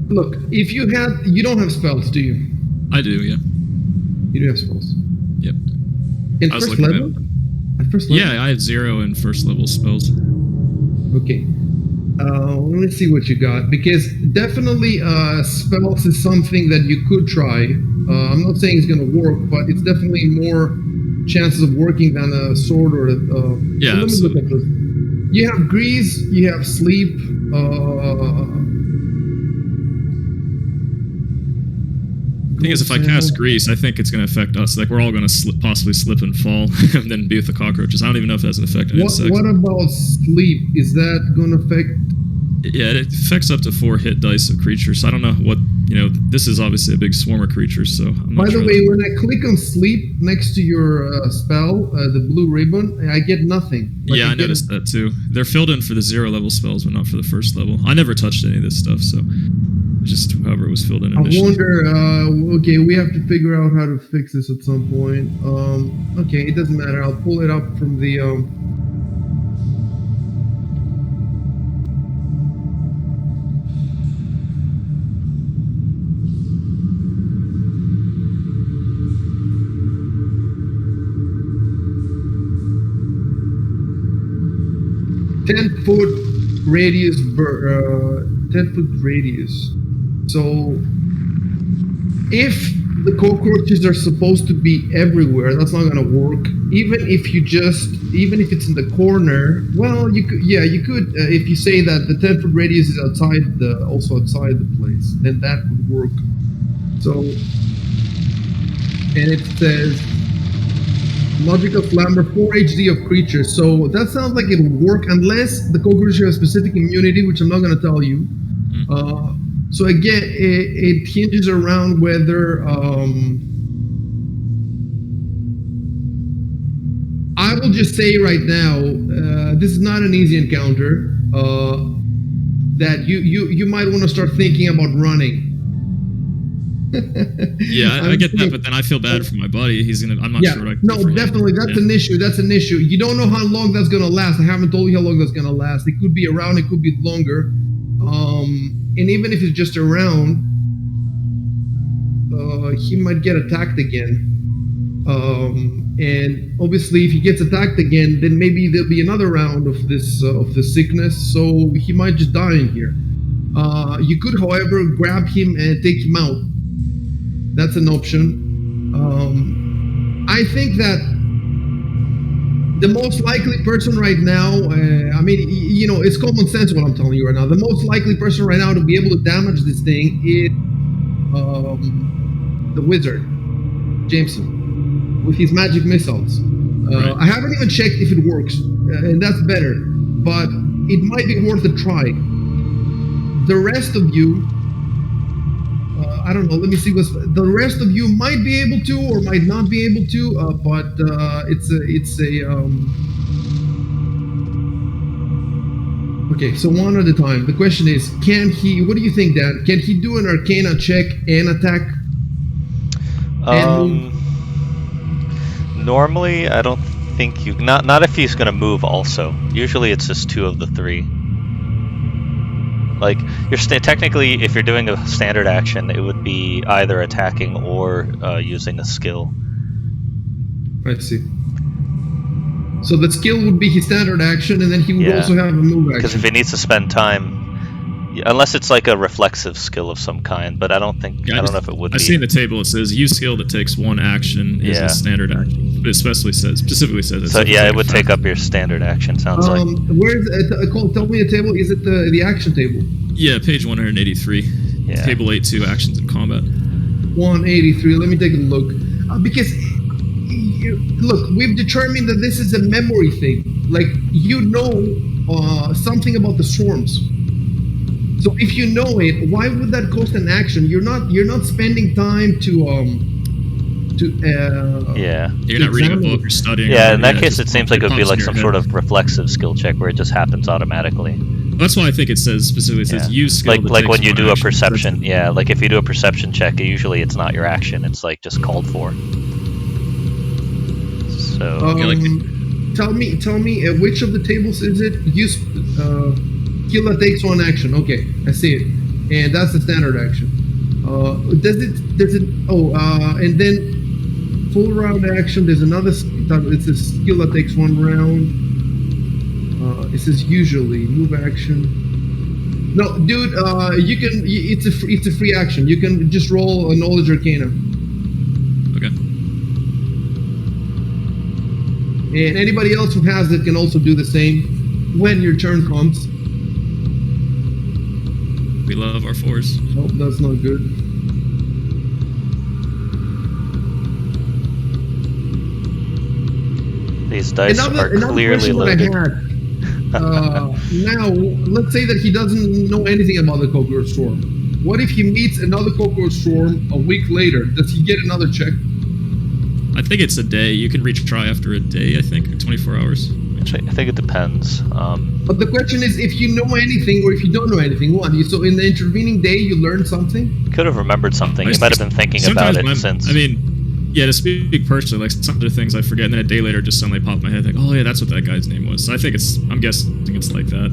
Look, if you don't have spells, do you? I do, yeah. You do have spells. Yep. In first level? At first level? Yeah, I have 0 in first level spells. Okay. Let me see what you got. Because definitely spells is something that you could try. I'm not saying it's going to work, but it's definitely more chances of working than a sword or a. Yeah, so let me look absolutely. at this. You have grease, you have sleep. Thing is, if I cast grease, I think it's going to affect us. Like we're all going to possibly slip and fall, and then be with the cockroaches. I don't even know if it has an effect on insects. What about sleep? Is that going to affect? Yeah, it affects up to 4 hit dice of creatures. So I don't know what This is obviously a big swarm of creatures, so I'm not By sure. the way, when I click on sleep next to your spell, the blue ribbon, I get nothing. Like I noticed that too. They're filled in for the 0 level spells, but not for the first level. I never touched any of this stuff, so just however it was filled in initially. I wonder. Okay, we have to figure out how to fix this at some point. Okay, it doesn't matter. I'll pull it up from the. 10-foot radius. 10-foot radius. So, if the cockroaches are supposed to be everywhere, that's not gonna work. Even if it's in the corner, well, you could. Yeah, you could. If you say that the 10-foot radius is outside the place, then that would work. So, and it says. Logical Flamber, 4 HD of creatures. So that sounds like it will work unless the cockroaches have specific immunity, which I'm not going to tell you. So again, it hinges around whether. I will just say right now, this is not an easy encounter. That you might want to start thinking about running. Yeah, I get that, but then I feel bad for my buddy. I'm not sure what I can do for him. Definitely, that's an issue. That's an issue. You don't know how long that's gonna last. I haven't told you how long that's gonna last. It could be around. It could be longer. And even if it's just around, he might get attacked again. And obviously, if he gets attacked again, then maybe there'll be another round of this sickness. So he might just die in here. You could, however, grab him and take him out. That's an option. I think that the most likely person right now, it's common sense what I'm telling you right now. The most likely person right now to be able to damage this thing is the wizard, Jameson, with his magic missiles. Right. I haven't even checked if it works, and that's better, but it might be worth a try. The rest of you, I don't know. Let me see what's the rest of you might be able to or might not be able to, but it's a. Okay, so one at a time. The question is, can he? What do you think, Dan? Can he do an Arcana check and attack? Normally, I don't think you. Not if he's gonna move. Also, usually it's just 2 of the 3. Like, technically, if you're doing a standard action, it would be either attacking or using a skill. I see. So the skill would be his standard action, and then he would also have a move action. Because if he needs to spend time, unless it's like a reflexive skill of some kind, but I don't know if it would be. I see in the table it says use skill that takes 1 action is a standard action, but it specifically says it. So it would take up your standard action. Sounds like. Where's tell me the table? Is it the action table? Yeah, page 183. Yeah. Table 8.2 actions in combat. 183. Let me take a look. Because look, we've determined that this is a memory thing. Like something about the swarms. So if you know it, why would that cost an action? You're not spending time to You're not reading a book or studying. Yeah, in that case, it seems like it would be like some sort of reflexive skill check where it just happens automatically. That's why I think it says use skill. Like when you do a perception. Yeah, like if you do a perception check, usually it's not your action. It's like just called for. So. Tell me, which of the tables is it? Use skill that takes 1 action. Okay, I see it, and that's the standard action. Does it? Oh, and then full round action. There's another. It's a skill that takes 1 round. It says usually move action. No, dude. You can. It's a free action. You can just roll a knowledge arcana. And anybody else who has it can also do the same when your turn comes. We love our 4s. Oh, that's not good. These dice are Another clearly question that loaded. I had. Now, let's say that he doesn't know anything about the Cockroach Swarm. What if he meets another Cockroach Swarm a week later? Does he get another check? I think it's a day. You can retry after a day, I think, or 24 hours. Actually, I think it depends. But the question is, if you know anything or if you don't know anything, what? So in the intervening day, you learn something? He could have remembered something. He might have been thinking about it since. I mean, yeah, to speak personally, like some other things I forget, and then a day later just suddenly pop in my head, like, oh yeah, that's what that guy's name was. So I think I'm guessing it's like that.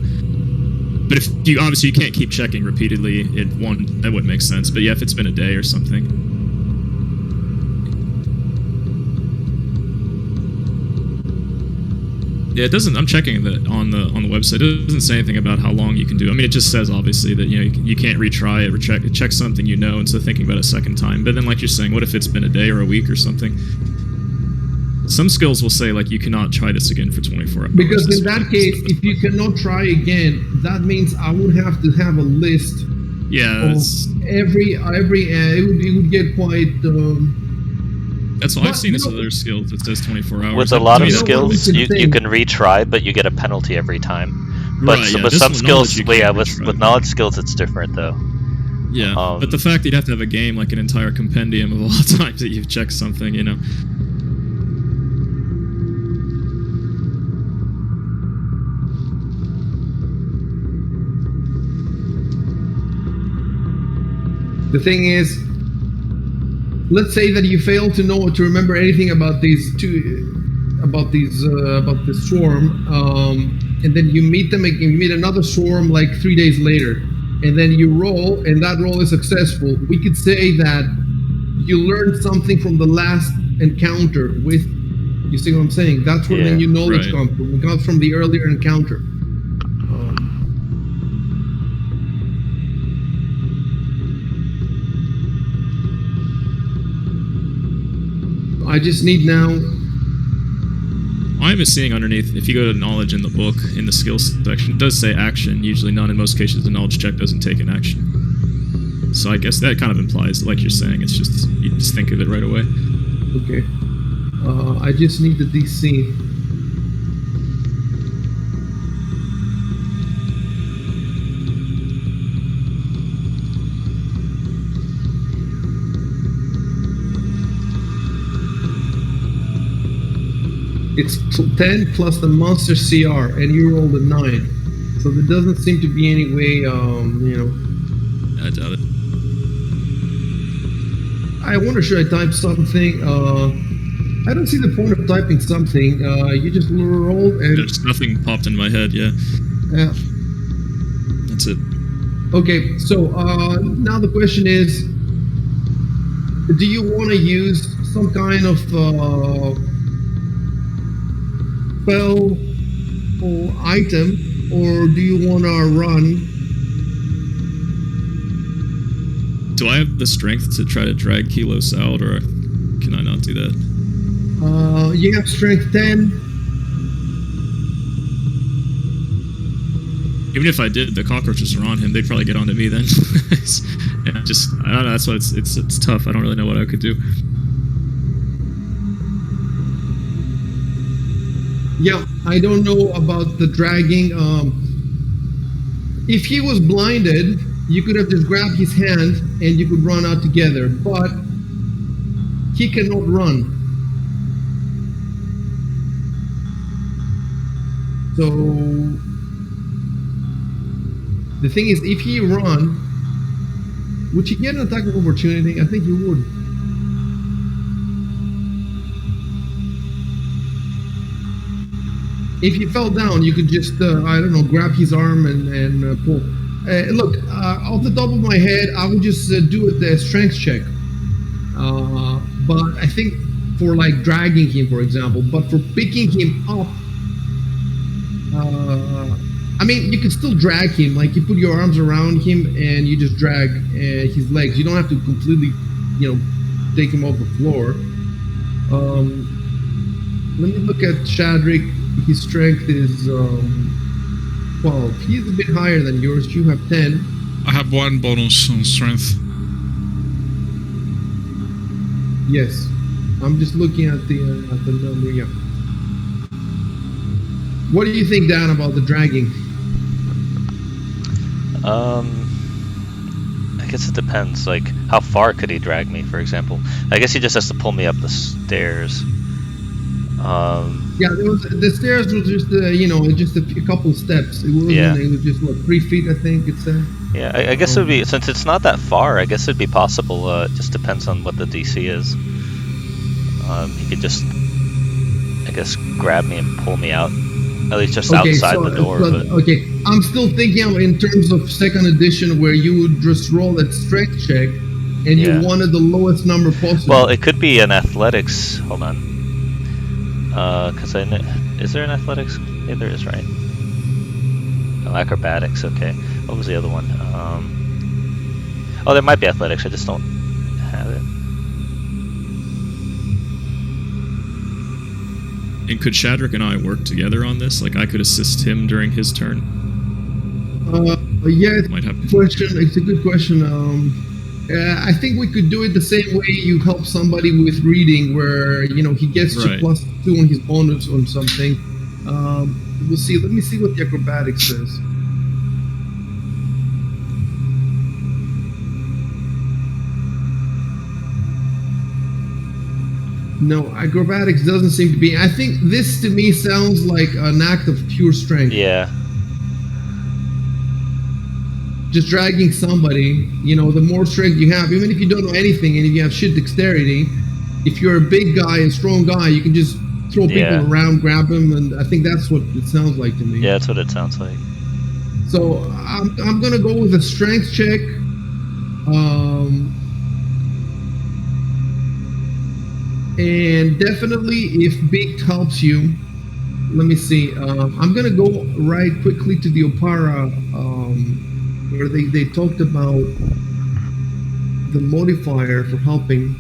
But if you obviously you can't keep checking repeatedly, that wouldn't make sense. But yeah, if it's been a day or something. Yeah, it doesn't. I'm checking that on the website. It doesn't say anything about how long you can do. I mean, it just says obviously that you can't retry it or check something instead of thinking about it a second time. But then, like you're saying, what if it's been a day or a week or something? Some skills will say like you cannot try this again for 24 hours. Because in that case, if you cannot try again, that means I would have to have a list. Yeah, of every it would get quite. That's what I've seen as other skills. It says 24 hours. With a lot of skills, you can retry, but you get a penalty every time. But Right, yeah, with some skills, with retry. knowledge skills, it's different though. Yeah, but the fact that you'd have to have a game, like an entire compendium of all times that you've checked something, The thing is, let's say that you fail to remember anything about this swarm, and then you meet them again. You meet another swarm like 3 days later, and then you roll, and that roll is successful. We could say that you learned something from the last encounter with. You see what I'm saying? That's where the new knowledge comes from. It comes from the earlier encounter. I just need now. I'm seeing underneath, if you go to knowledge in the book, in the skills section, it does say action, usually none. In most cases, the knowledge check doesn't take an action. So I guess that kind of implies, like you're saying, it's just, you just think of it right away. Okay. I just need the DC. It's 10 plus the monster CR, and you rolled a 9. So there doesn't seem to be any way, I doubt it. I wonder, should I type something? I don't see the point of typing something. You just roll and... There's nothing popped in my head, yeah. Yeah. That's it. Okay, so now the question is, do you want to use some kind of spell or item, or do you want to run? Do I have the strength to try to drag Kilos out, or can I not do that? You have strength 10. Even if I did, the cockroaches are on him. They'd probably get onto me then. Yeah, I don't know. That's why it's tough. I don't really know what I could do. Yeah, I don't know about the dragging. If he was blinded, you could have just grabbed his hand and you could run out together, but he cannot run. So the thing is, if he run, would he get an attack of opportunity? I think he would. If he fell down, you could just, I don't know, grab his arm and pull. Look, off the top of my head, I would just do it a strength check. But I think for like dragging him, for example, but for picking him up, I mean, you can still drag him. Like you put your arms around him and you just drag his legs. You don't have to completely, take him off the floor. Let me look at Shadrick. His strength is 12. He's a bit higher than yours. You have 10. I have 1 bonus on strength. Yes. I'm just looking at the number. Yeah. What do you think, Dan, about the dragging? I guess it depends. Like, how far could he drag me, for example? I guess he just has to pull me up the stairs. Yeah, the stairs was just just a couple steps. It wasn't. Yeah. It was just 3 feet, I think it said. Yeah, I guess it would be, since it's not that far, I guess it'd be possible. It just depends on what the DC is. He could just, I guess, grab me and pull me out. At least just outside the door. But okay, I'm still thinking of in terms of second edition where you would just roll that strength check and you wanted the lowest number possible. Well, it could be an athletics. Hold on. Because is there an athletics? Yeah, there is, right? Oh, acrobatics. Okay. What was the other one? Oh, there might be athletics. I just don't have it. And could Shadrick and I work together on this? Like, I could assist him during his turn? Yeah, Might have question. It's a good question. I think we could do it the same way you help somebody with reading, where he gets to +2 on his bonus on something. We'll see. Let me see what the acrobatics says. No, acrobatics doesn't seem to be. I think this to me sounds like an act of pure strength. Yeah. Just dragging somebody, the more strength you have, even if you don't know anything and if you have shit dexterity, if you're a big guy and strong guy, you can just throw people around, grab them, and I think that's what it sounds like to me. Yeah, that's what it sounds like. So I'm gonna go with a strength check. And definitely, if Big helps you, let me see. I'm gonna go right quickly to the Opara, where they talked about the modifier for helping.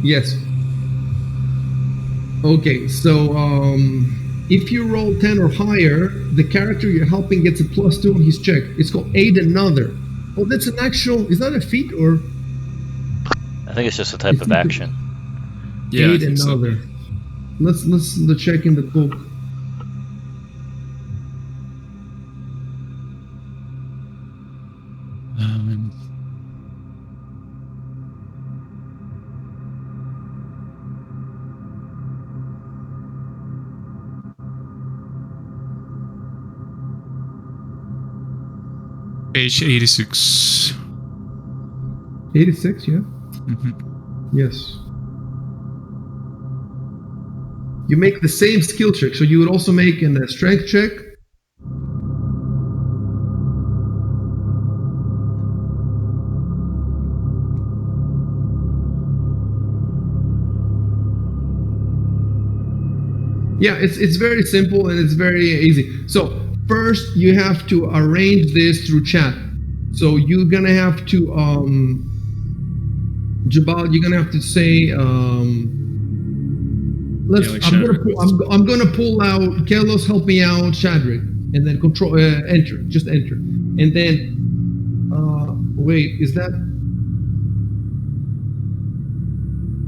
Yes. Okay, so if you roll 10 or higher, the character you're helping gets a +2 on his check. It's called Aid Another. Oh, that's an actual. Is that a feat or? I think it's just a type of action. Yeah, Aid Another. So. Let's check in the book. Page 86. 86, yeah? Mm-hmm. Yes. You make the same skill check, so you would also make a strength check. Yeah, it's very simple and it's very easy. So first, you have to arrange this through chat. So you're gonna have to, Jabal, you're gonna have to say, I'm gonna pull out Kelos, help me out, Shadrick, and then control enter, just enter, and then wait, is that?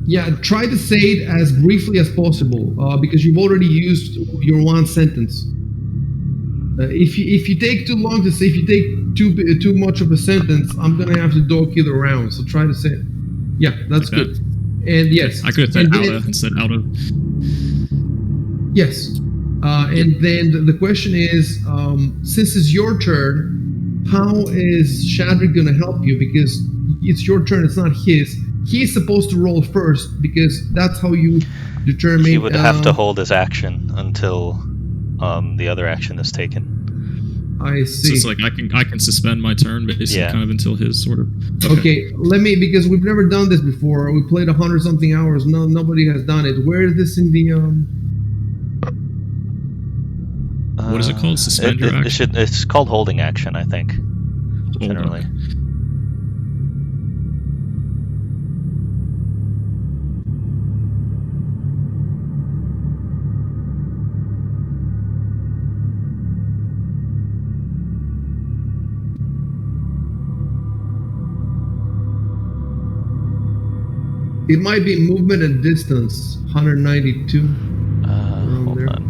Yeah, try to say it as briefly as possible because you've already used your one sentence. If you take too long to say, if you take too much of a sentence, I'm gonna have to dog you around. So try to say it. Yeah, that's like good. And yes, I could have said outa instead out of. Yes, and then the question is, since it's your turn, how is Shadrick gonna help you? Because it's your turn, it's not his. He's supposed to roll first because that's how you determine. He would have to hold his action until the other action is taken. I see. So it's like I can suspend my turn basically, kind of until his sort of. Okay, let me, because we've never done this before. We played 100-something hours. Nobody has done it. Where is this in the? What is it called? Suspend your action. It's called holding action, I think. Generally. It might be movement and distance, 192. Hold there. on.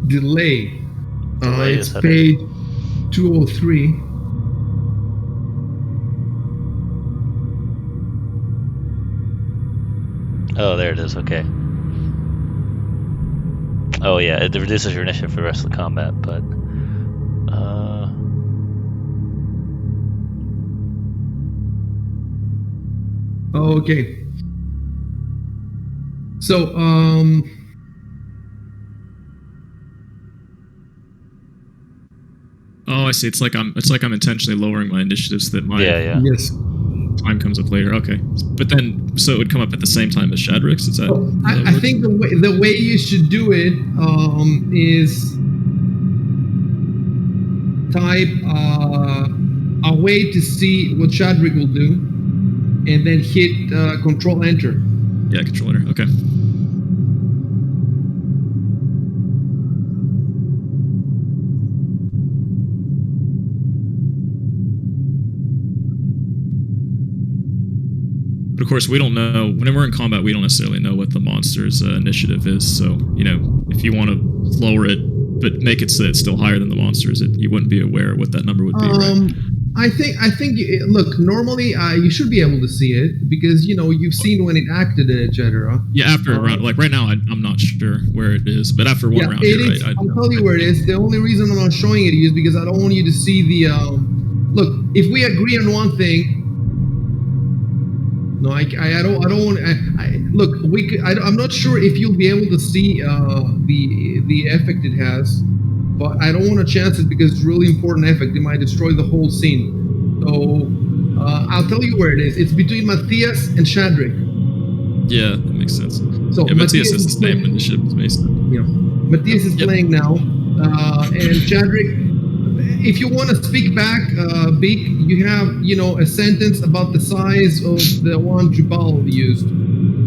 Delay. Delay, It's is that page 203. Oh, there it is. Okay. Oh yeah, it reduces your initiative for the rest of the combat, but Oh, okay. So, Oh, I see. It's like I'm intentionally lowering my initiative so that my yeah. yes. time comes up later. Okay, but then so it would come up at the same time as Shadrick's. Is that? So How that I works? think the way you should do it is type a way to see what Shadrick will do, and then hit Control Enter. Yeah, controller. Okay. But of course, we don't know when we're in combat. We don't necessarily know what the monster's initiative is. So if you want to lower it, but make it so that it's still higher than the monsters, you wouldn't be aware what that number would be, right? I think. Look, normally you should be able to see it because you've seen when it acted, etc. Yeah, after a round, like right now, I'm not sure where it is, but after one round, it you're is. right. I'll tell you where it is. The only reason I'm not showing it to you is because I don't want you to see the. Look, if we agree on one thing. No, I don't want. Look, I'm not sure if you'll be able to see the effect it has, but I don't want to chance it because it's a really important effect. It might destroy the whole scene. So I'll tell you where it is. It's between Matthias and Shadrick. Yeah, that makes sense. So Yeah, Matthias has the same playing, initiative as Mason. yeah, Matthias is playing now, and Shadrick. If you want to speak back, Beak, you have a sentence about the size of the one Jubal used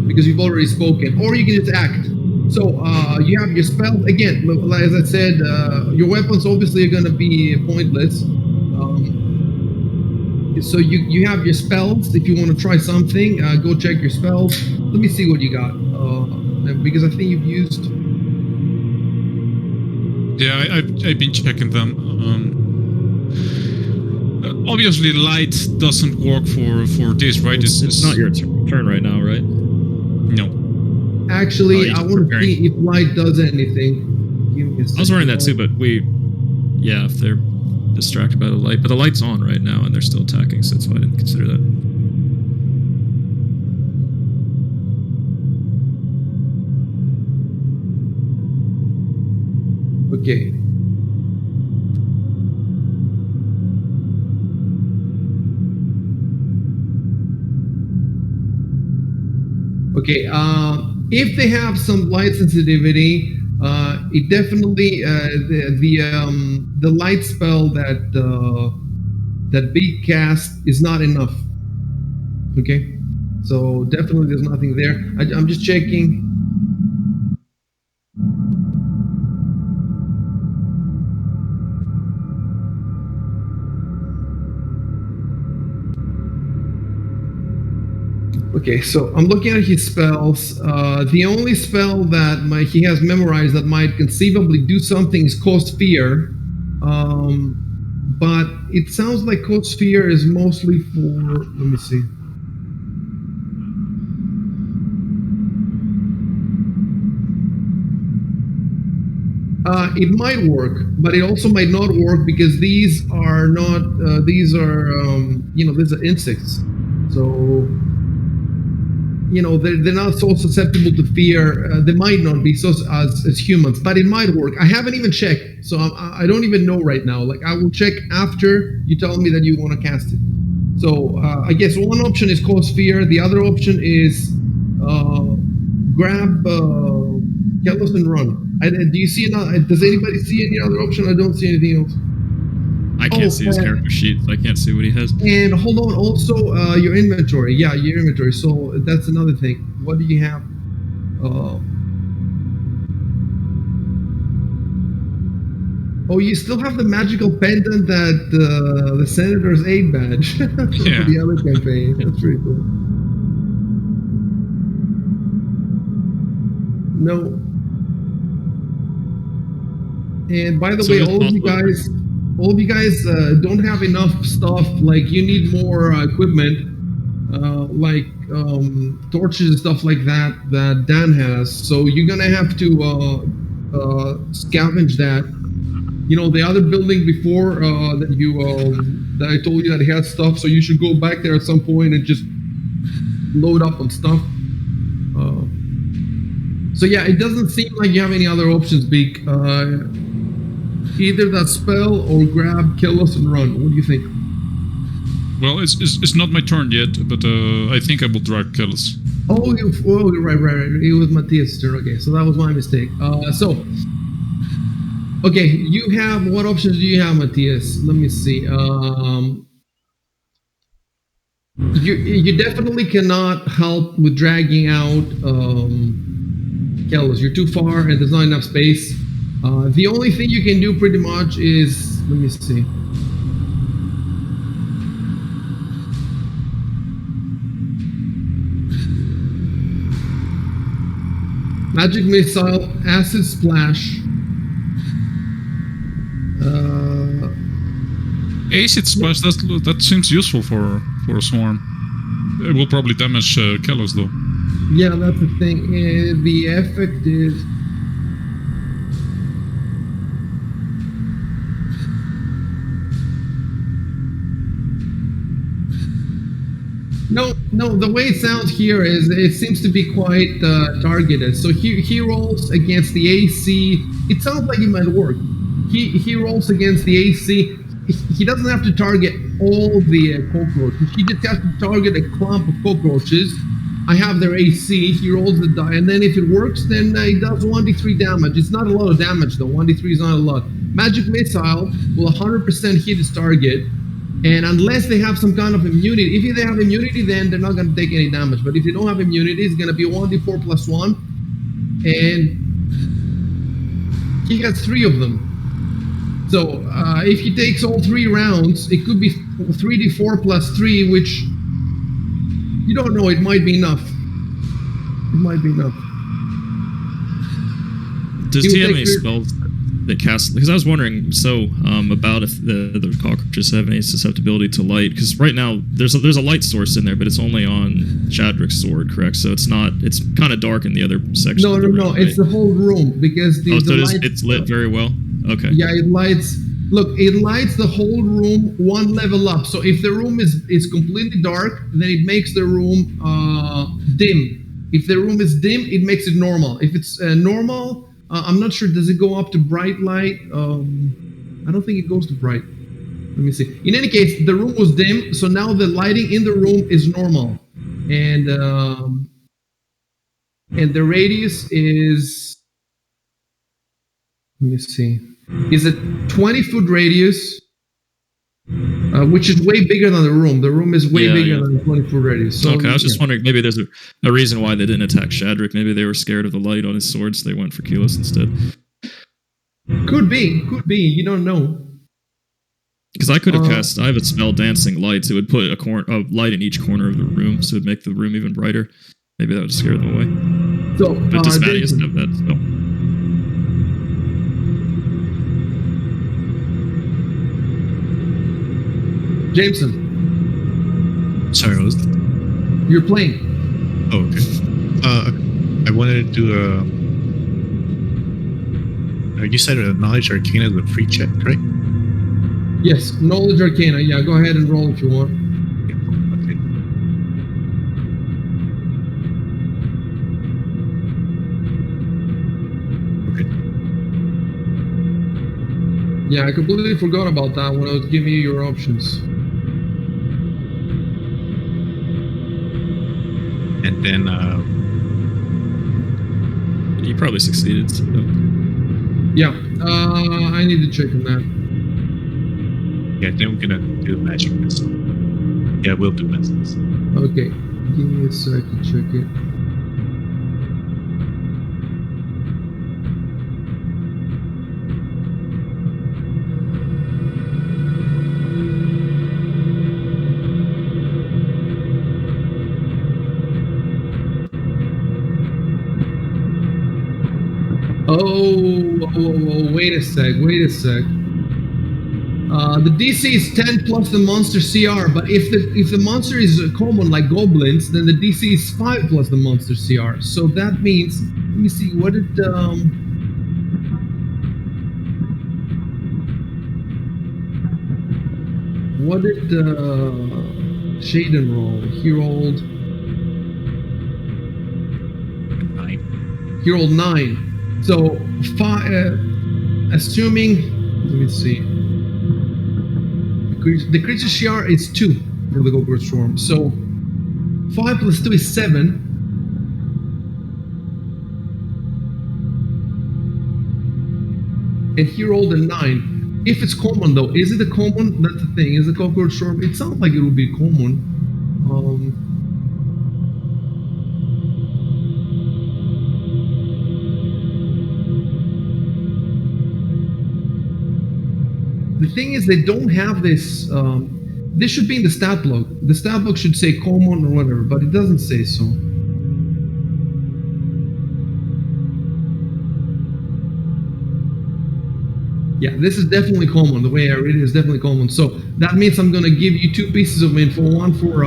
because you've already spoken, or you can just act. So you have your spells again. As I said, your weapons obviously are going to be pointless. So you have your spells. If you want to try something, go check your spells. Let me see what you got, because I think you've used. Yeah, I've been checking them. Obviously, light doesn't work for this, right? It's not your turn right now, right? No. Actually, I want to see if light does anything. I was wondering that too, but if they're distracted by the light, but the light's on right now and they're still attacking, so that's why I didn't consider that. Okay. Okay. If they have some light sensitivity, it definitely the light spell that Beak cast is not enough. Okay. So definitely there's nothing there. I'm just checking. Okay, so I'm looking at his spells. The only spell that he has memorized that might conceivably do something is Cause Fear. But it sounds like Cause Fear is mostly for. Let me see. It might work, but it also might not work because these are not. These are these are insects, so they're not so susceptible to fear. They might not be so as humans, but it might work. I haven't even checked, so I don't even know right now. Like I will check after you tell me that you want to cast it. So I guess one option is cause fear. The other option is grab Kelos and run. Do you see another? Does anybody see any other option? I don't see anything else. I can't see his character sheet. So I can't see what he has. And hold on, also your inventory. Yeah, your inventory. So that's another thing. What do you have? Oh, you still have the magical pendant that the Senator's Aid badge for the other campaign. That's pretty cool. No. And by the way, all of you guys don't have enough stuff. Like you need more equipment, like torches and stuff like that Dan has. So you're gonna have to scavenge that. The other building before that I told you that it had stuff. So you should go back there at some point and just load up on stuff. So yeah, it doesn't seem like you have any other options, Beak. Either that spell or grab, kill us, and run. What do you think? Well, it's not my turn yet, but I think I will drag Kelos. Oh, right. It was Matthias' turn. Okay, so that was my mistake. Okay, you have, what options do you have, Matthias? Let me see. You definitely cannot help with dragging out Kelos. You're too far and there's not enough space. The only thing you can do pretty much is, let me see. Magic Missile, Acid Splash. Acid Splash, that seems useful for a swarm. It will probably damage Kelos though. Yeah, that's the thing. The effect is... No, the way it sounds here is it seems to be quite targeted. So he rolls against the AC. It sounds like it might work. He rolls against the AC. He doesn't have to target all the cockroaches. He just has to target a clump of cockroaches. I have their AC. He rolls the die, and then if it works, then he does 1d3 damage. It's not a lot of damage though. 1d3 is not a lot. Magic Missile will 100% hit his target. And unless they have some kind of immunity, if they have immunity, then they're not going to take any damage. But if they don't have immunity, it's going to be 1d4 plus 1. And he has 3 of them. So if he takes all 3 rounds, it could be 3d4 plus 3, which you don't know. It might be enough. It might be enough. Does he have any spells that cast? Because I was wondering about if the cockroaches have any susceptibility to light. Because right now there's a light source in there, but it's only on Shadrick's sword, correct? So it's not. It's kind of dark in the other section. No. Right? It's the whole room because it's lit very well. Okay. Yeah, it lights. Look, it lights the whole room 1 level up. So if the room is completely dark, then it makes the room dim. If the room is dim, it makes it normal. If it's normal. I'm not sure. Does it go up to bright light? I don't think it goes to bright. Let me see. In any case, the room was dim, so now the lighting in the room is normal, and the radius is. Let me see. Is a 20-foot radius, which is way bigger than the room. The room is way bigger than the 20-foot radius. So, okay, I was just wondering, maybe there's a reason why they didn't attack Shadrick. Maybe they were scared of the light on his sword, so they went for Kelos instead. Could be. You don't know. Because I could have cast. I have a spell, Dancing Lights. It would put a light in each corner of the room, so it would make the room even brighter. Maybe that would scare them away. So, but does Mattias have that spell? Jameson. Sorry, You're playing. Oh, okay. I wanted to You said knowledge arcana is a free check, right? Yes, knowledge arcana. Yeah, go ahead and roll if you want. Okay. Okay. Yeah, I completely forgot about that when I was giving you your options. And then You probably succeeded. So. Yeah, I need to check on that. yeah, then we're gonna do magic missile. Yeah, we'll do missiles. Okay, give me a sec to check it. Oh, wait a sec. The DC is 10 plus the monster CR, but if the monster is common like goblins, then the DC is 5 plus the monster CR. So that means, let me see, what did Shaden roll? He rolled 9. He rolled 9. So assuming, let me see, the creature CR is 2 for the Gogurt Swarm. So 5 plus 2 is 7. And he rolled a 9. If it's common though, is it a common? That's the thing. Is it Gogurt Swarm? It sounds like it would be common. The thing is, they don't have this. This should be in the stat block. The stat block should say common or whatever, but it doesn't say so. Yeah, this is definitely common. The way I read it is definitely common. So that means I'm gonna give you 2 pieces of info, one for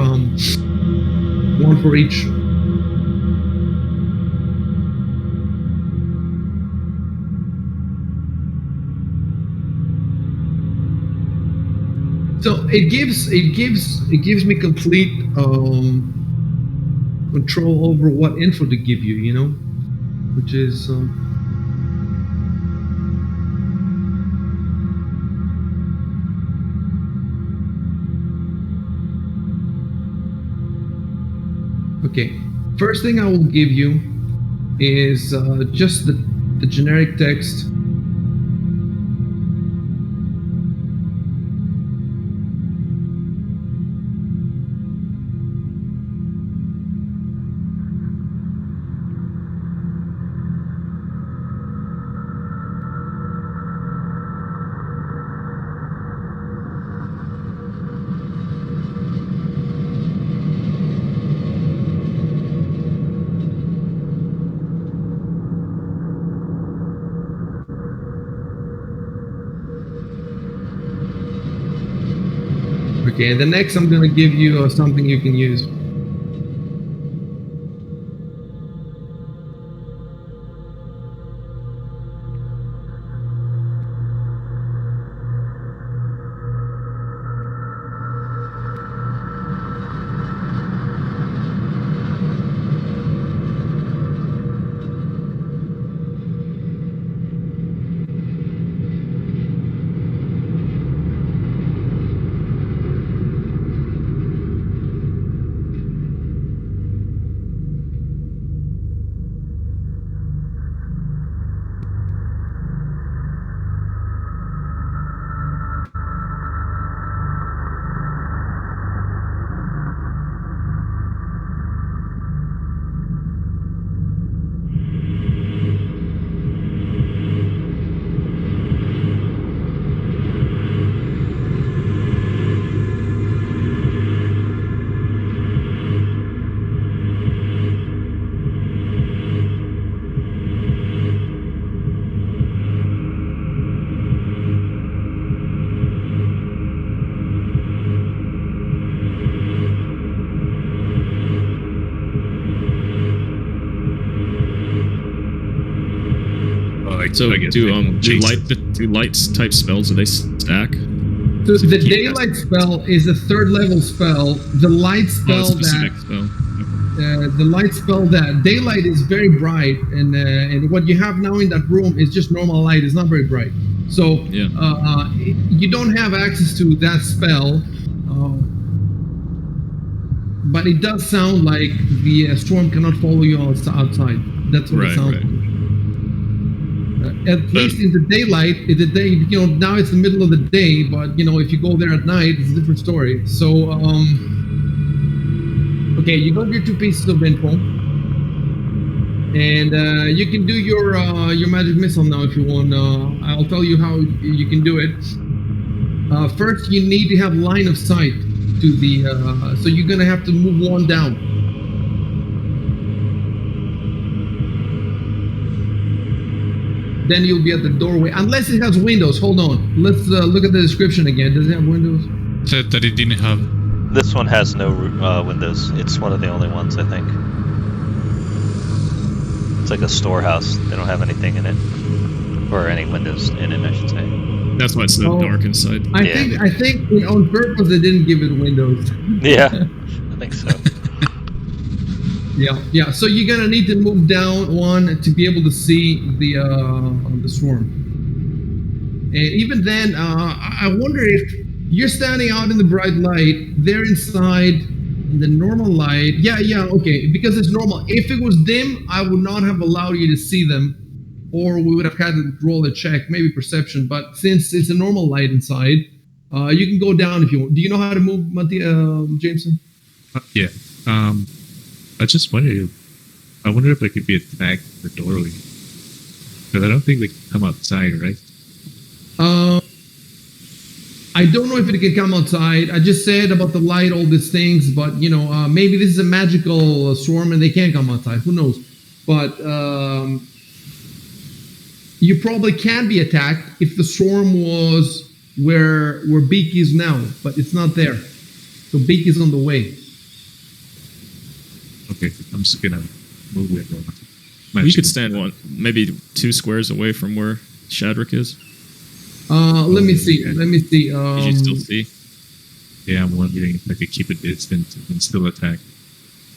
each. So it gives me complete control over what info to give you. You know, which is. Okay, first thing I will give you is just the generic text. Okay, and the next I'm gonna give you something you can use. like So I guess do Jason. do lights type spells, do they stack? So So the keep daylight spell is a third level spell. The light Oh, a spell specific that spell. the light spell that daylight is very bright, and what you have now in that room is just normal light. It's not very bright, so Yeah. you don't have access to that spell. But it does sound like the storm cannot follow you outside. That's what it Right, sounds right. like. At least in the daylight, in the day, now it's the middle of the day, but if you go there at night, it's a different story. So, okay, you got your 2 pieces of info, and you can do your magic missile now if you want. I'll tell you how you can do it. First, you need to have line of sight to the. So you're gonna have to move one down. Then you'll be at the doorway, unless it has windows. Hold on, let's look at the description again. Does it have windows? Said that it didn't have. This one has no windows. It's one of the only ones, I think. It's like a storehouse. They don't have anything in it, or any windows in it, I should say. That's why it's so dark inside. I think on purpose they didn't give it windows. Yeah, I think so. Yeah. So you're gonna need to move down one to be able to see the swarm. And even then, I wonder if you're standing out in the bright light, they're inside in the normal light. Yeah, okay, because it's normal. If it was dim, I would not have allowed you to see them, or we would have had to roll a check, maybe perception. But since it's a normal light inside, you can go down if you want. Do you know how to move, Jameson? Yeah. I just wonder if I could be attacked in the doorway. Because I don't think they can come outside, right? I don't know if it can come outside. I just said about the light, all these things, but maybe this is a magical swarm and they can't come outside. Who knows? But you probably can be attacked if the swarm was where Beak is now, but it's not there. So Beak is on the way. Okay, I'm just gonna move it. You could stand maybe 2 squares away from where Shadrick is. Let me see. Let me see. Did you still see? Yeah, I'm wondering if I could keep a distance and still attack.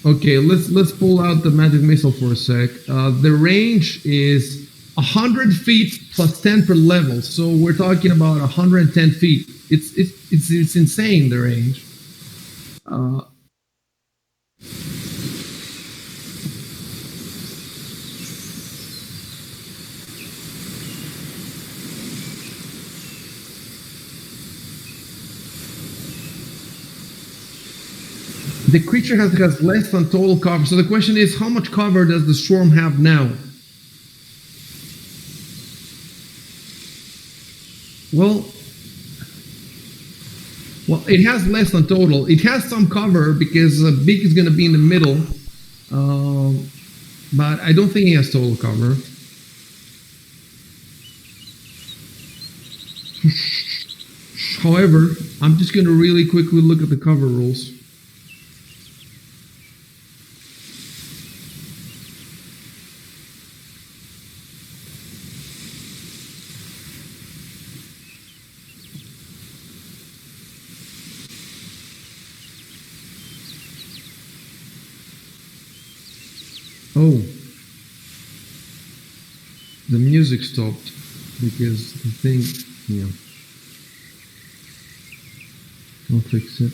Okay, let's pull out the magic missile for a sec. The range is 100 feet plus 10 per level, so we're talking about 110 feet. It's insane, the range. The creature has less than total cover. So the question is, how much cover does the swarm have now? Well, it has less than total. It has some cover because Beak is going to be in the middle, but I don't think he has total cover. However, I'm just going to really quickly look at the cover rules. Oh, the music stopped because the thing, yeah. I'll fix it.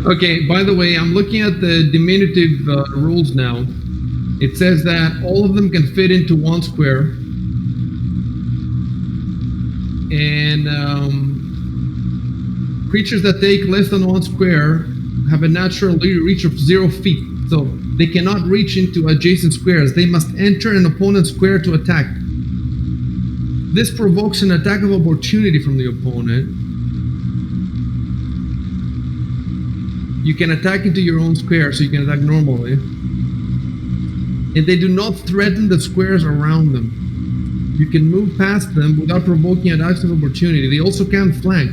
Okay, by the way, I'm looking at the diminutive rules now. It says that all of them can fit into 1 square. And creatures that take less than 1 square have a natural reach of 0 feet. So they cannot reach into adjacent squares. They must enter an opponent's square to attack. This provokes an attack of opportunity from the opponent. You can attack into your own square, so you can attack normally. And they do not threaten the squares around them. You can move past them without provoking attacks of opportunity. They also can flank.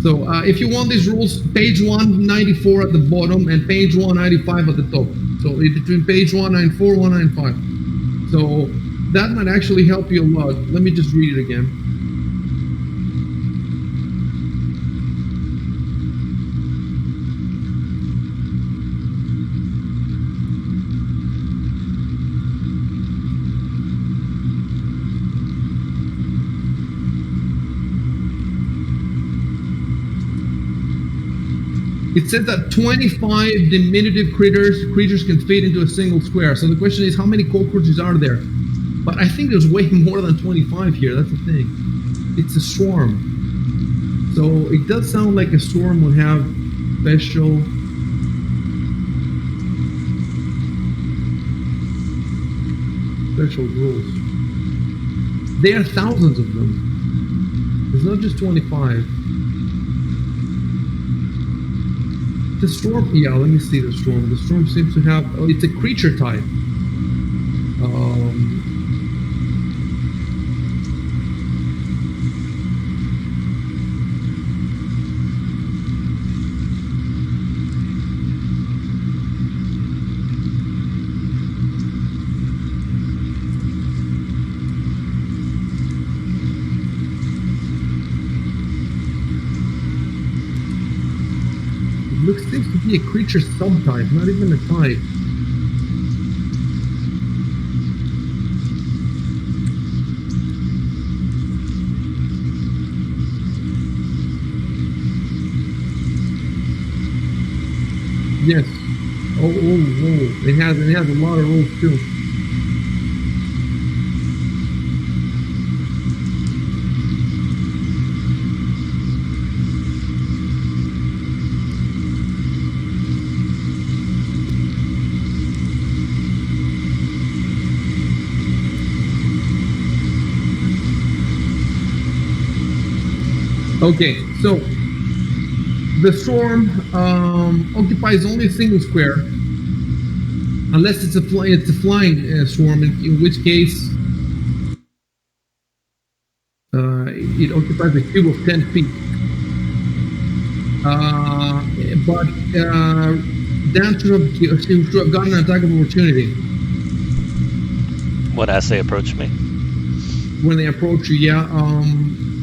So if you want these rules, page 194 at the bottom and page 195 at the top. So between page 194 and 195. So that might actually help you a lot. Let me just read it again. It says that 25 diminutive creatures can fit into a single square. So the question is, how many cockroaches are there? But I think there's way more than 25 here. That's the thing. It's a swarm. So it does sound like a swarm would have special rules. There are thousands of them. It's not just 25. The storm, yeah, let me see the storm. The storm seems to have, oh, it's a creature type. Seems to be a creature subtype, not even a type. Yes. Oh. It has a lot of rules too. Okay, so the swarm occupies only a single square, unless it's a flying swarm, in which case it occupies a cube of 10 feet. But Dan seems to have gotten an attack of opportunity. What, as they approach me? When they approach you, yeah.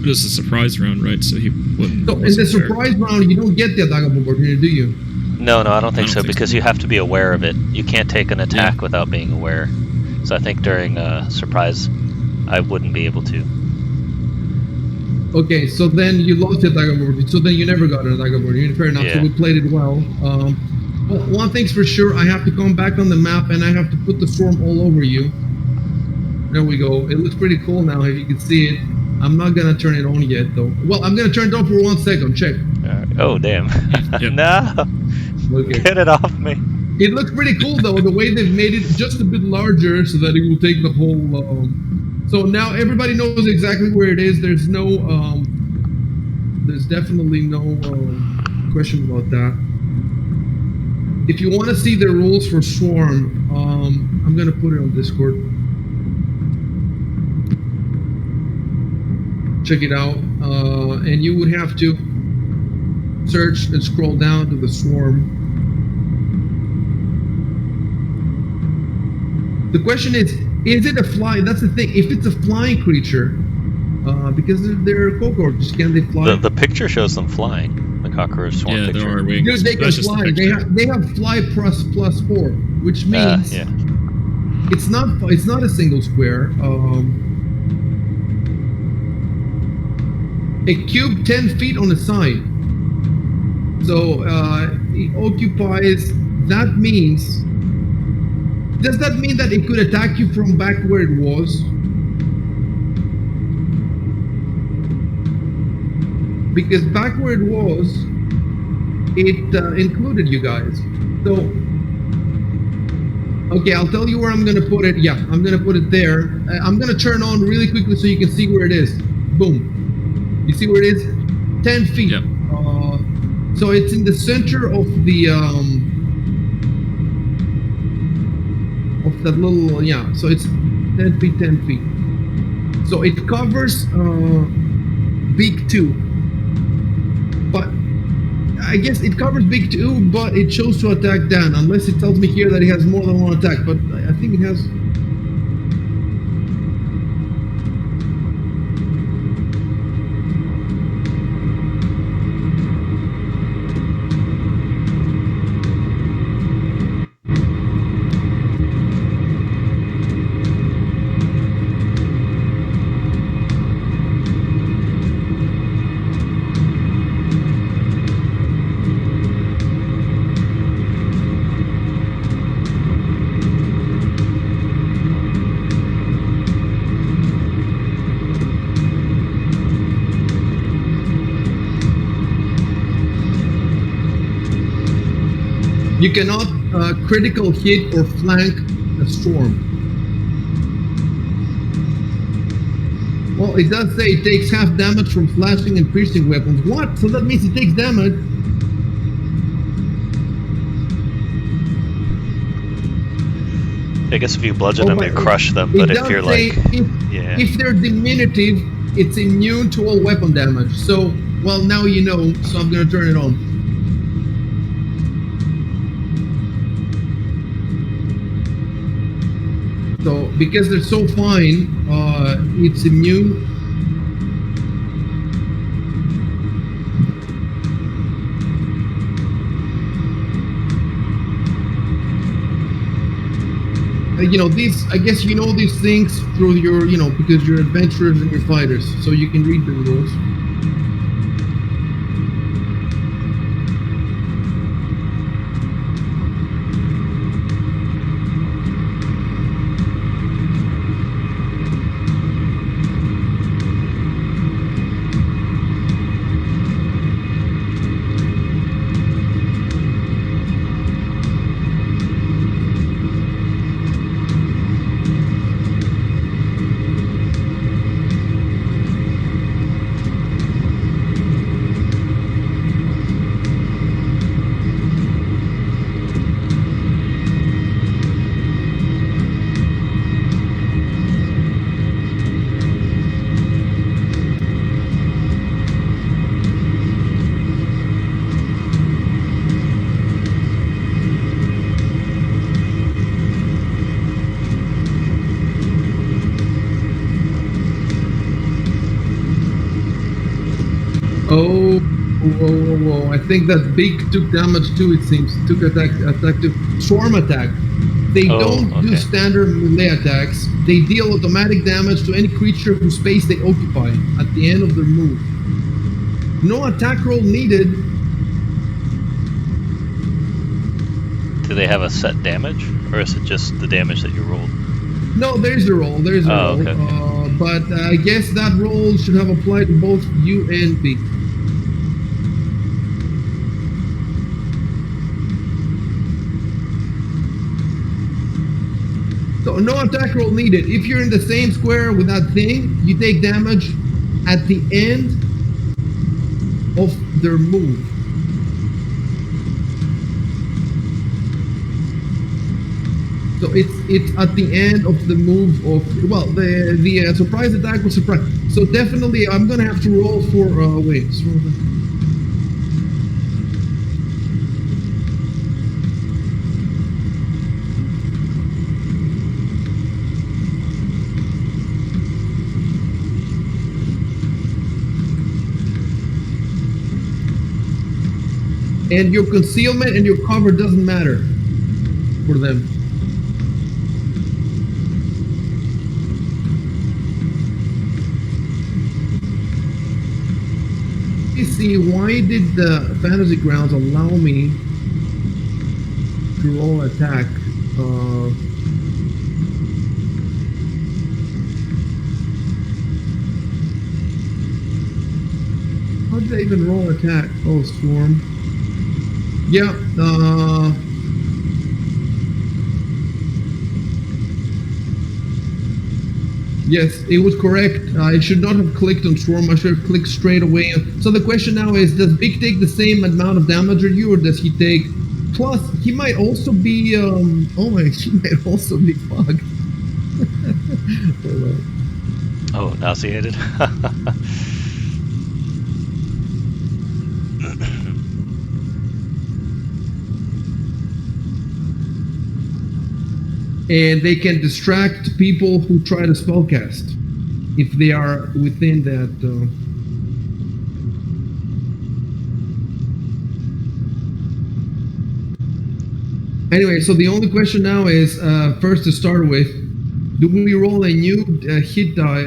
It was a surprise round, right? So he wouldn't. So in the surprise round, you don't get the attack of opportunity, do you? No, I don't think so, because you have to be aware of it. You can't take an attack without being aware. So I think during a surprise, I wouldn't be able to. Okay, so then you lost the attack of opportunity. So then you never got an attack of opportunity. Fair enough. Yeah. So we played it well. Well, one thing's for sure, I have to come back on the map and I have to put the swarm all over you. There we go. It looks pretty cool now, if you can see it. I'm not gonna turn it on yet, though. Well, I'm gonna turn it on for 1 second. Check. Oh, damn. Yep. No! Okay. Get it off me. It looks pretty cool, though, the way they've made it just a bit larger so that it will take the whole... So now everybody knows exactly where it is. There's no... There's definitely no question about that. If you want to see the rules for Swarm, I'm gonna put it on Discord. Check it out, and you would have to search and scroll down to the swarm. The question is it a fly? That's the thing. If it's a flying creature, because they're cockroaches, can they fly? The picture shows them flying. The cockroach swarm picture. There are wings. Dude, they can fly. They have fly +4, which means it's not a single square. A cube 10 feet on the side. So it occupies. That means. Does that mean that it could attack you from back where it was? Because back where it was, it included you guys. So, okay, I'll tell you where I'm gonna put it. Yeah, I'm gonna put it there. I'm gonna turn on really quickly so you can see where it is. Boom. You see where it is? 10 feet. Yep. So it's in the center of the of that little, yeah. So it's 10 feet, 10 feet. So it covers big 2. But I guess it covers big 2, but it chose to attack Dan, unless it tells me here that it has more than one attack. But I think it has. You cannot critical hit or flank a storm. Well, it does say it takes half damage from flashing and piercing weapons. What? So that means it takes damage. I guess if you bludgeon them, you crush them. It But if does you're say like, if they're diminutive, it's immune to all weapon damage. So, well, now you know. So I'm gonna turn it on. So, because they're so fine, it's immune. You know, these, I guess you know these things through your, you know, because you're adventurers and you're fighters, so you can read the rules. Oh, whoa. I think that Big took damage too, it seems. Took attack to swarm attack. They don't do standard melee attacks. They deal automatic damage to any creature whose space they occupy at the end of their move. No attack roll needed. do they have a set damage, or is it just the damage that you rolled? No, there's a roll. There's a roll. Okay. But I guess that roll should have applied to both you and Big. So no attack roll needed. If you're in the same square with that thing, you take damage at the end of their move. So it's at the end of the move of, well, the surprise attack was surprise. So definitely I'm gonna have to roll for wait. And your concealment and your cover doesn't matter for them. see why did the Fantasy Grounds allow me to roll attack. How did I even roll attack? Oh, Swarm. Yeah, yes, it was correct. I should not have clicked on Swarm. I should have clicked straight away. So the question now is, does Big take the same amount of damage as you, or does he take... Plus, he might also be... oh my, he might also be fucked. Hold on. Oh, nauseated. And they can distract people who try to spellcast if they are within that. Anyway, so the only question now is, first to start with, do we roll a new hit die,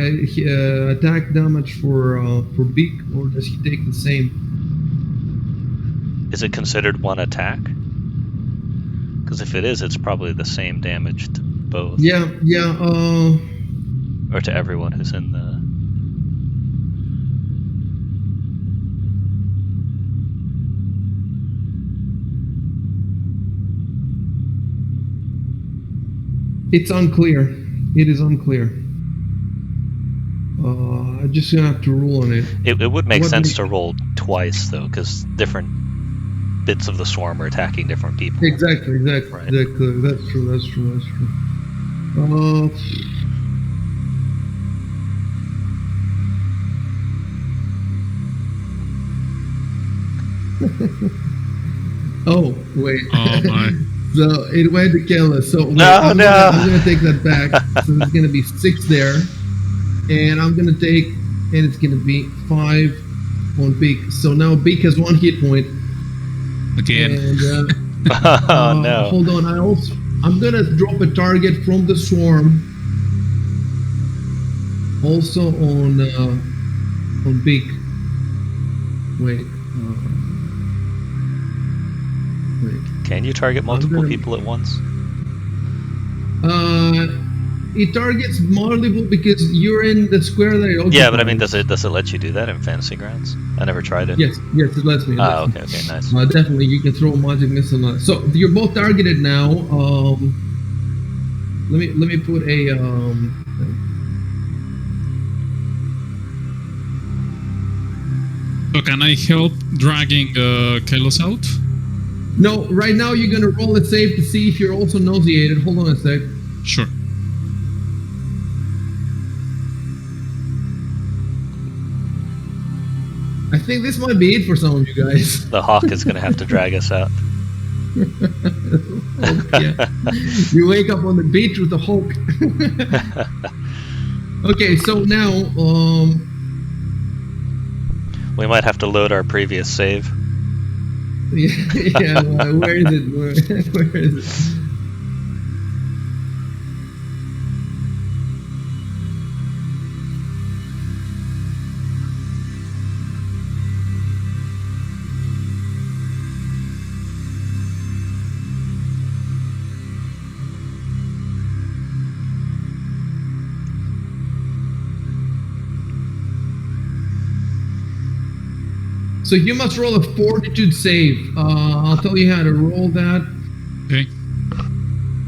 attack damage for Beak, or does he take the same? Is it considered one attack? Because if it is, it's probably the same damage to both. Yeah, yeah. Or to everyone who's in the... It's unclear. It is unclear. I'm just gonna have to rule on it. It would make What sense do to roll twice, though, because different bits of the swarm are attacking different people. Exactly. Right. Exactly. That's true. Oh, wait. Oh my. So it went to kill us. So wait, No, I'm no. gonna take that back. So it's gonna be 6 there, and I'm gonna take, and it's gonna be 5 on Beak. So now Beak has 1 hit point. Again. And Oh, no. hold on. I'm gonna drop a target from the swarm. Also on Beak. Wait. Wait. Can you target multiple people at once? It targets multiple because you're in the square that it occupies. Yeah, but I mean, does it let you do that in Fantasy Grounds? I never tried it. Yes, it lets me. Okay, nice. Definitely, you can throw a magic missile on it. So you're both targeted now. Let me put a So can I help dragging Kalos out? No, right now you're gonna roll it safe to see if you're also nauseated. Hold on a sec. Sure. I think this might be it for some of you guys. The hawk is going to have to drag us out. Yeah. You wake up on the beach with the Hulk. Okay, so now We might have to load our previous save. yeah, where is it? Where is it? So you must roll a fortitude save. I'll tell you how to roll that. Okay.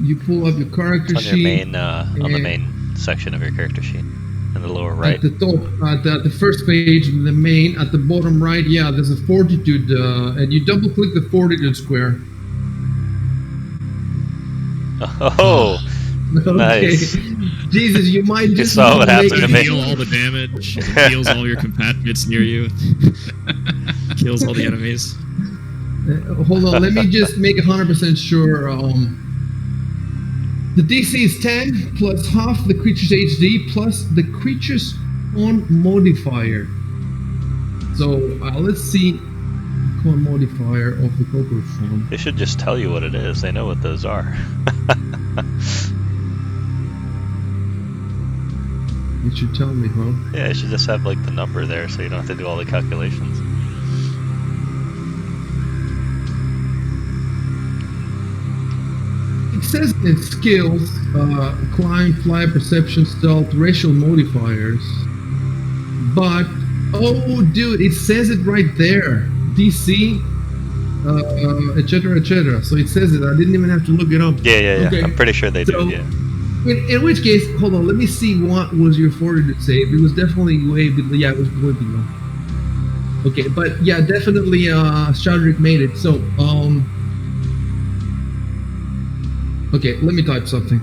You pull up your character It's on sheet. your main, on the main section of your character sheet, in the lower right. At the top, at the first page, the main, at the bottom right, yeah, there's a fortitude, and you double click the fortitude square. Oh, nice. Jesus, you might just saw what make happened to It me. heal all the damage, heals all your compatriots near you, kills all the enemies. Hold on, let me just make 100% sure. The DC is 10 plus half the creature's HD plus the creature's own modifier. So let's see. Con modifier of the cockroach form. They should just tell you what it is. They know what those are. You should tell me, huh? Yeah, it should just have like the number there, so you don't have to do all the calculations. says in its skills, climb, fly, perception, stealth, racial modifiers. But, oh, dude, it says it right there. DC, etc., etc. So it says it. I didn't even have to look it up. Yeah. Okay. I'm pretty sure they So- do. Yeah. In which case, hold on, let me see what was your fortitude save. It was definitely way below. Yeah, it was way below. Okay, but yeah, definitely Shadrick made it. So, okay, let me type something.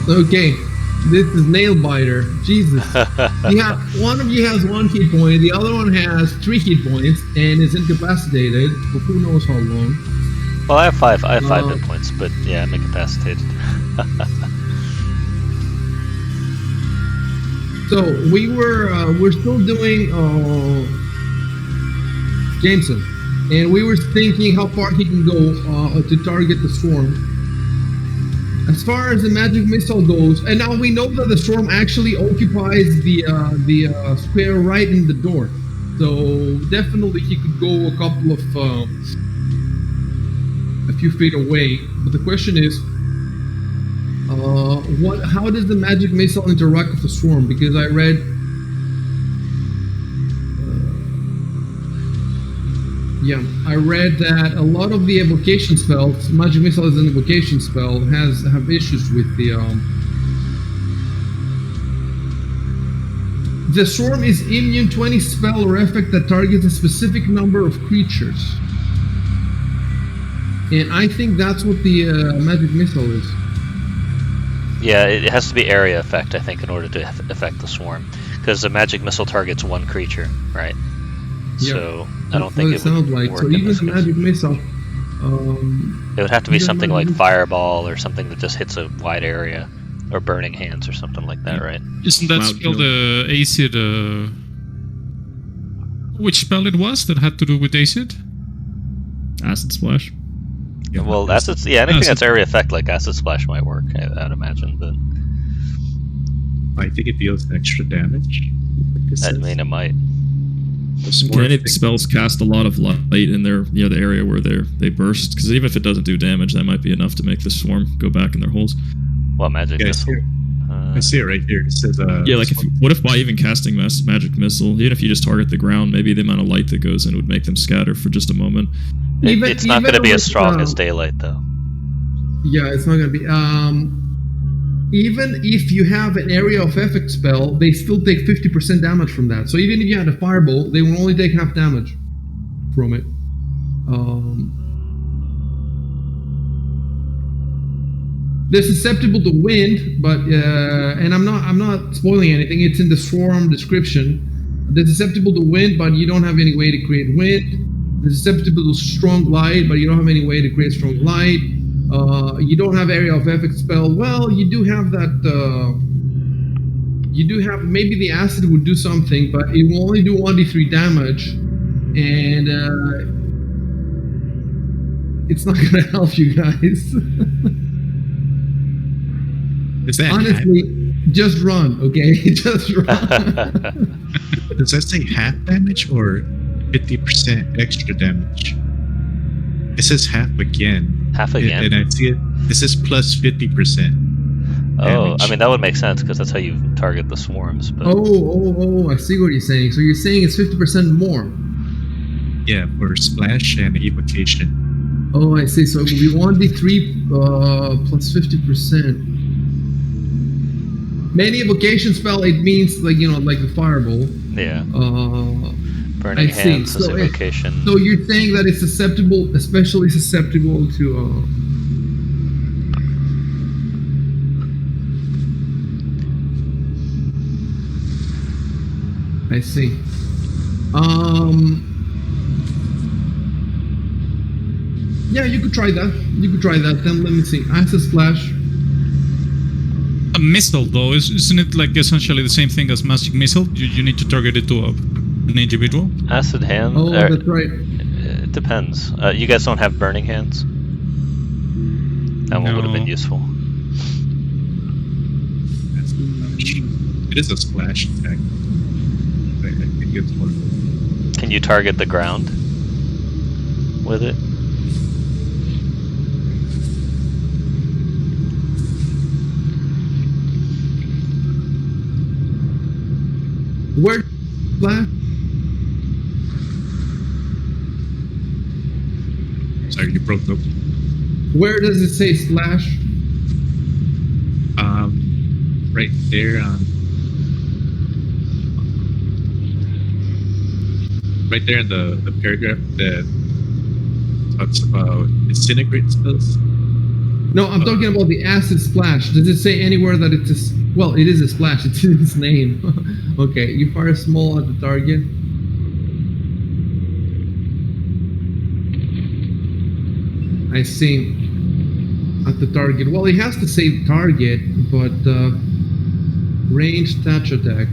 Okay, this is Nail Biter. Jesus. Yeah, one of you has 1 hit point, the other one has 3 hit points, and is incapacitated for who knows how long. Well, I have 5. I have 5 hit points, but yeah, I'm incapacitated. So we're still doing Jameson, and we were thinking how far he can go to target the swarm. As far as the magic missile goes, and now we know that the swarm actually occupies the square right in the door, so definitely he could go a couple of a few feet away. But the question is, how does the magic missile interact with the swarm? Because I read, I read that a lot of the evocation spells, magic missile is an evocation spell, have issues with the swarm is immune to any spell or effect that targets a specific number of creatures, and I think that's what the magic missile is. Yeah, it has to be area effect, I think, in order to affect the swarm, because the magic missile targets 1 creature, right? Yeah. So I don't think it sounds would like. work So in even this the case. magic missile, It would have to be even something like magic- fireball or something that just hits a wide area, or burning hands or something like that, right? Isn't that Cloud spell kill. the acid? Which spell it was that had to do with acid? Acid splash. Yeah, Well, there's acid, yeah, anything Acid. that's area effect like acid splash might work, I'd imagine, but I think it deals extra damage. I mean it might. Kinetic spells cast a lot of light in their, the area where they burst. Because even if it doesn't do damage, that might be enough to make the swarm go back in their holes. What magic Yeah, I missile? see it. I see it right here. It says, Yeah, like what if by even casting magic missile, even if you just target the ground, maybe the amount of light that goes in would make them scatter for just a moment. It's not going to be as with, strong as daylight, though. Yeah, it's not gonna be. Even if you have an area of effect spell, they still take 50% damage from that. So even if you had a fireball, they will only take half damage from it. They're susceptible to wind, but and I'm not spoiling anything. It's in the swarm description. They're susceptible to wind, but you don't have any way to create wind. They're susceptible to strong light, but you don't have any way to create strong light. You don't have area of effect spell. Well, you do have that. You do have, maybe the acid would do something, but it will only do 1d3 damage, and it's not gonna help you guys. Is that Honestly, just run, okay? Just run. does that say half damage or 50% extra damage? It says half again. Half again? And I see it. It says plus 50%. Oh, damage. I mean, that would make sense, because that's how you target the swarms. But Oh, I see what you're saying. So you're saying it's 50% more. Yeah, for splash and evocation. Oh, I see. So it will be 1d3 plus 50%. Many evocation spell, it means like the fireball. Yeah. Uh, Burning I see. hands is evocation. So you're saying that it's susceptible, especially susceptible to. I see. Yeah, you could try that. Then let me see. Acid splash. A missile, though, isn't it like essentially the same thing as magic missile? You need to target it to an individual. Acid hand. Oh, that's right. It depends. You guys don't have burning hands. That one would have been No. useful. That's the splash. It is a splash attack. I think it's one of them. Can you target the ground with it? Where splash? Sorry, you broke up. Where does it say splash? Right there on. Right there in the paragraph that talks about disintegrate spells. No, I'm talking about the acid splash. Does it say anywhere that it's a... Well, it is a splash. It's in its name. Okay, you fire small at the target. I see. At the target. Well, it has to say target, but range touch attack.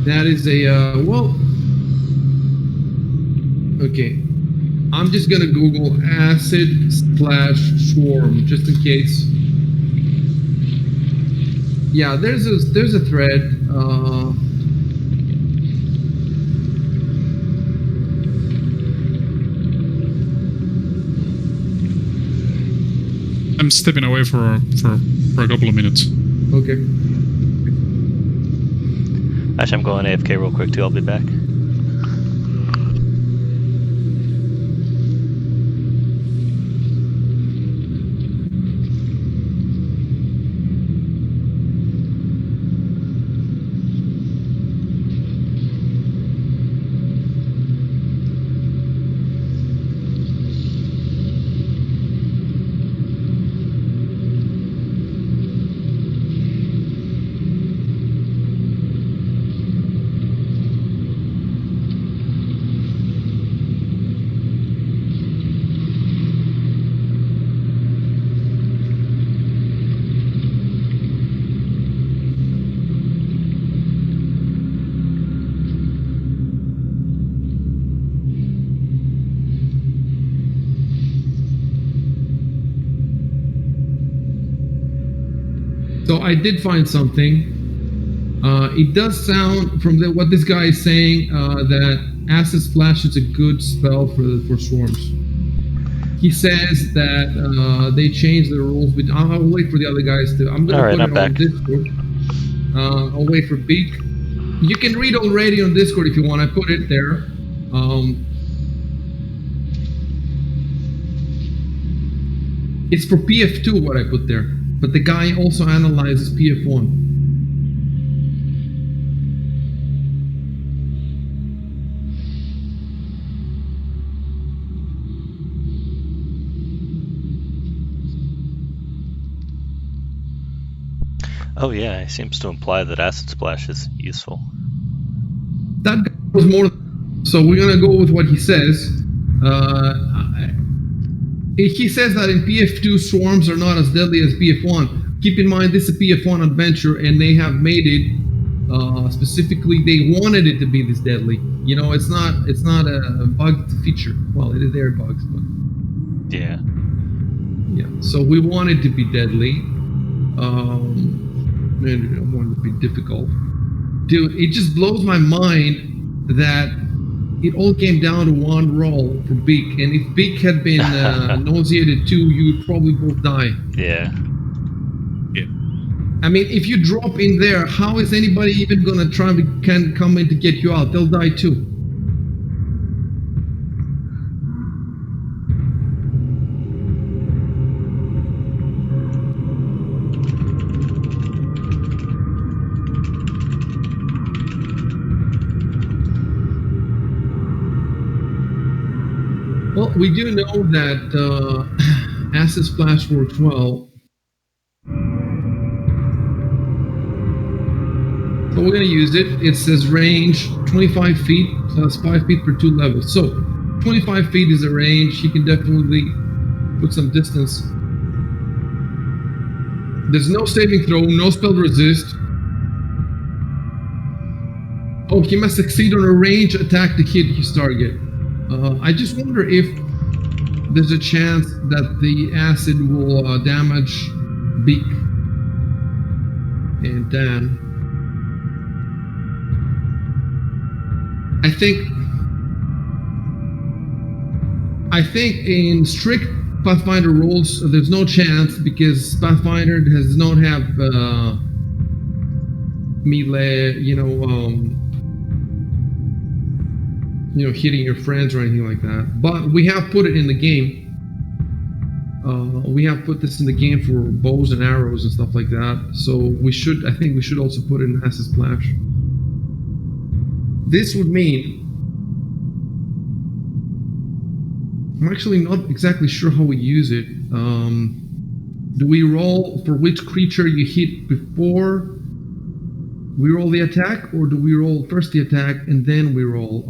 That is a well. Okay, I'm just gonna Google acid splash swarm just in case. Yeah, there's a thread. I'm stepping away for a couple of minutes. Okay. Actually, I'm going AFK real quick too. I'll be back. So I did find something. It does sound from what this guy is saying that acid splash is a good spell for swarms. He says that they changed the rules, but I'll wait for the other guys to. I'm gonna put it on Discord. I'll wait for Beak. You can read already on Discord if you want. I put it there. It's for PF2 what I put there, but the guy also analyzes PF1. Oh yeah, it seems to imply that acid splash is useful. That was more. So we're gonna go with what he says. He says that in PF2 swarms are not as deadly as PF1. Keep in mind this is a PF1 adventure, and they have made it specifically. They wanted it to be this deadly. You know, it's not a bug feature. Well, it is their bugs, but yeah. So we want it to be deadly. And I want it to be difficult. Dude, it just blows my mind that it all came down to one roll for Beak, and if Beak had been nauseated too, you would probably both die. Yeah. I mean, if you drop in there, how is anybody even gonna try to come in to get you out? They'll die too. Well, we do know that Acid Splash works well. So we're going to use it. It says range 25 feet plus 5 feet per 2 levels. So 25 feet is the range. He can definitely put some distance. There's no saving throw, no spell resist. Oh, he must succeed on a range attack to hit his target. I just wonder if there's a chance that the acid will damage Beak and Dan. I think in strict Pathfinder rules, there's no chance because Pathfinder does not have melee, hitting your friends or anything like that. But we have put it in the game. We have put this in the game for bows and arrows and stuff like that. So I think we should also put it in Acid Splash. This would mean, I'm actually not exactly sure how we use it. Do we roll for which creature you hit before we roll the attack, or do we roll first the attack and then we roll?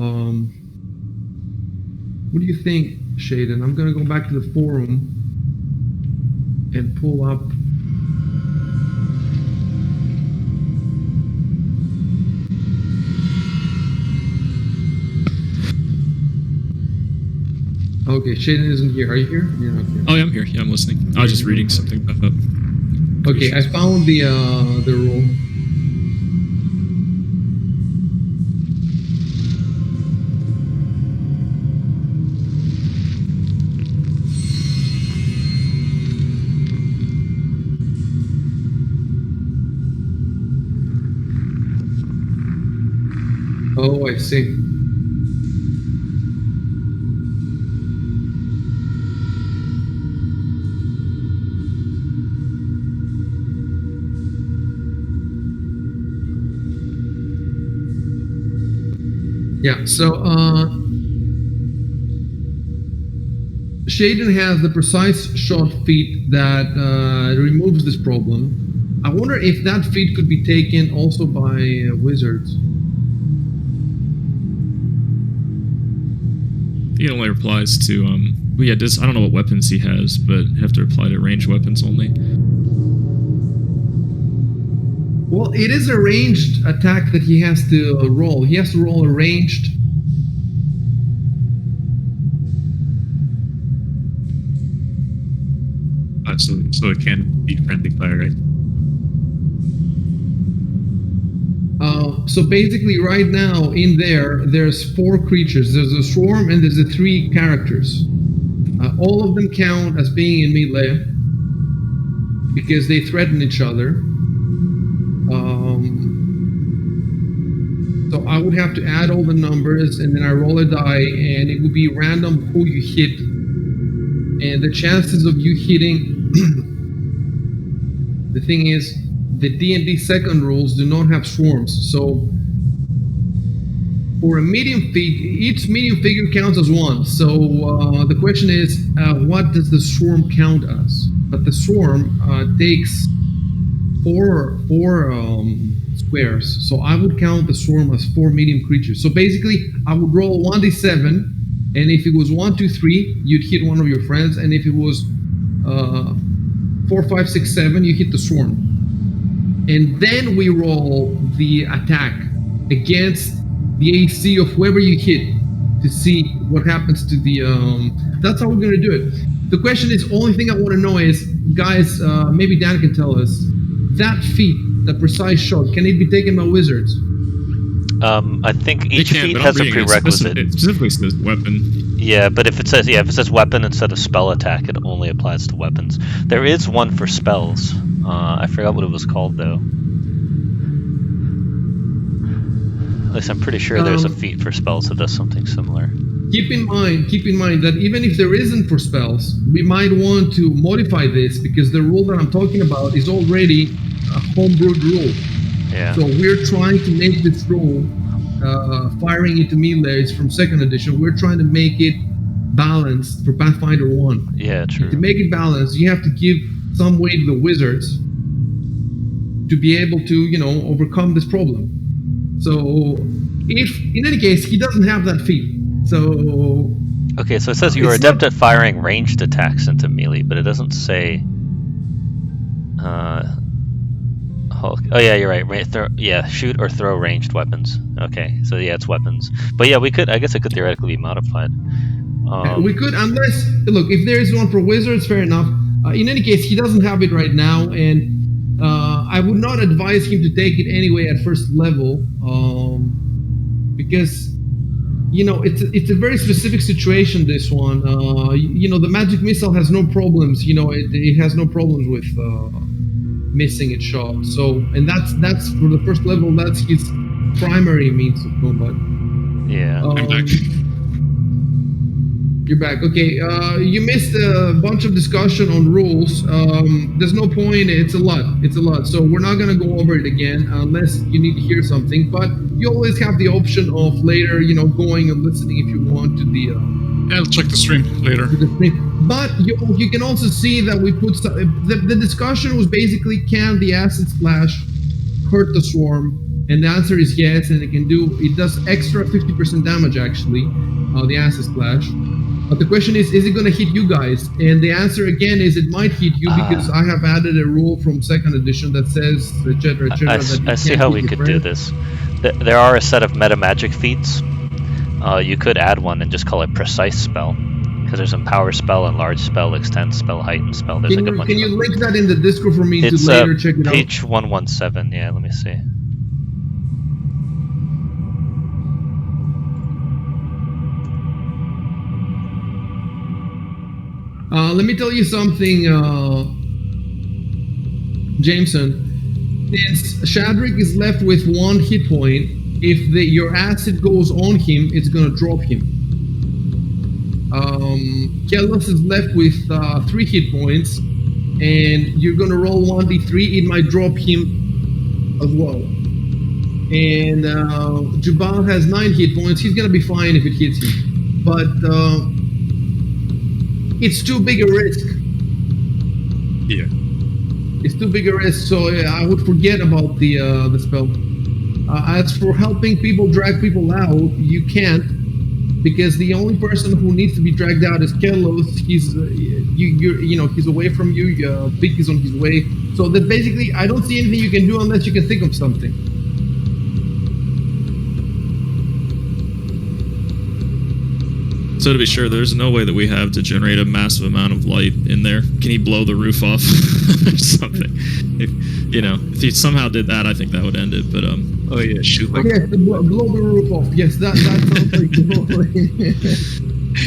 What do you think, Shaden? I'm gonna go back to the forum and pull up. Okay, Shaden isn't here. Are you here? You're not here. Oh, yeah, I'm here. Yeah, I'm listening. I was just reading something about. Okay, I found the rule. Oh, I see. Yeah, so Shaden has the precise shot feat that removes this problem. I wonder if that feat could be taken also by wizards. It only applies to well, yeah, I don't know what weapons he has, but you have to apply to ranged weapons only. Well, it is a ranged attack that he has to roll. He has to roll a ranged. So it can be friendly fire, right? So basically, right now in there's 4 creatures. There's a swarm and there's the 3 characters. All of them count as being in melee because they threaten each other. So I would have to add all the numbers and then I roll a die and it would be random who you hit. And the chances of you hitting, the thing is, the D&D second rules do not have swarms. So for a medium figure, each medium figure counts as 1. So the question is, what does the swarm count as? But the swarm takes 4 squares. So I would count the swarm as 4 medium creatures. So basically, I would roll 1d7, and if it was 1, 2, 3, you'd hit one of your friends, and if it was 4, 5, 6, 7, you hit the swarm. And then we roll the attack against the AC of whoever you hit to see what happens to the. That's how we're gonna do it. The question is, only thing I want to know is, guys, maybe Dan can tell us, that feat, the precise shot, can it be taken by wizards? I think each It can, feat but has a I'm reading prerequisite. It specifically says weapon. Yeah, but if it says weapon instead of spell attack, it only applies to weapons. There is one for spells. I forgot what it was called though. At least I'm pretty sure there's a feat for spells that does something similar. Keep in mind that even if there isn't for spells, we might want to modify this because the rule that I'm talking about is already a homebrewed rule. Yeah. So we're trying to make this rule, firing into melee is from 2nd edition. We're trying to make it balanced for Pathfinder 1. Yeah, true. To make it balanced, you have to give some way to the wizards to be able to, overcome this problem. So, if in any case he doesn't have that feat, so Okay, so it says you are it's adept not- at firing ranged attacks into melee, but it doesn't say. Oh yeah, you're right. Shoot or throw ranged weapons. Okay, so yeah, it's weapons. But yeah, I guess it could theoretically be modified. we could, unless look, if there is one for wizards, fair enough. In any case, he doesn't have it right now, and I would not advise him to take it anyway at first level, because it's a very specific situation. This one, the magic missile has no problems. It has no problems with missing its shot. So, and that's for the first level. That's his primary means of combat. Yeah. I'm back. You're back. Okay, you missed a bunch of discussion on rules. There's no point. It's a lot. So we're not gonna go over it again unless you need to hear something. But you always have the option of later, going and listening if you want to the. I'll check the stream later. To the stream. But you can also see that we put the discussion was basically, can the acid splash hurt the swarm? And the answer is yes, and it does extra 50% damage actually, the acid splash. But the question is it going to hit you guys? And the answer again is it might hit you because I have added a rule from 2nd edition that says, etc., etc. I see how we could do this. There are a set of meta magic feats. You could add one and just call it precise spell, because there's empower spell, enlarge spell, extend spell, heighten spell. There's like a bunch. Can you link that in the Discord for me It's to later check it out? page 117. Yeah, let me see. Let me tell you something, Jameson. Since Shadrick is left with 1 hit point, if your acid goes on him, it's gonna drop him. Kellos is left with 3 hit points, and you're gonna roll 1d3. It might drop him as well. And Jubal has 9 hit points. He's gonna be fine if it hits him, but it's too big a risk. Yeah. It's too big a risk, so I would forget about the spell. As for helping people drag people out, you can't, because the only person who needs to be dragged out is Kellos. He's he's away from you. Big is on his way. So that basically, I don't see anything you can do unless you can think of something. So to be sure, there's no way that we have to generate a massive amount of light in there. Can he blow the roof off or something? If he somehow did that, I think that would end it. But Oh yeah, shoot like Yes, blow the roof off. Yes, that sounds like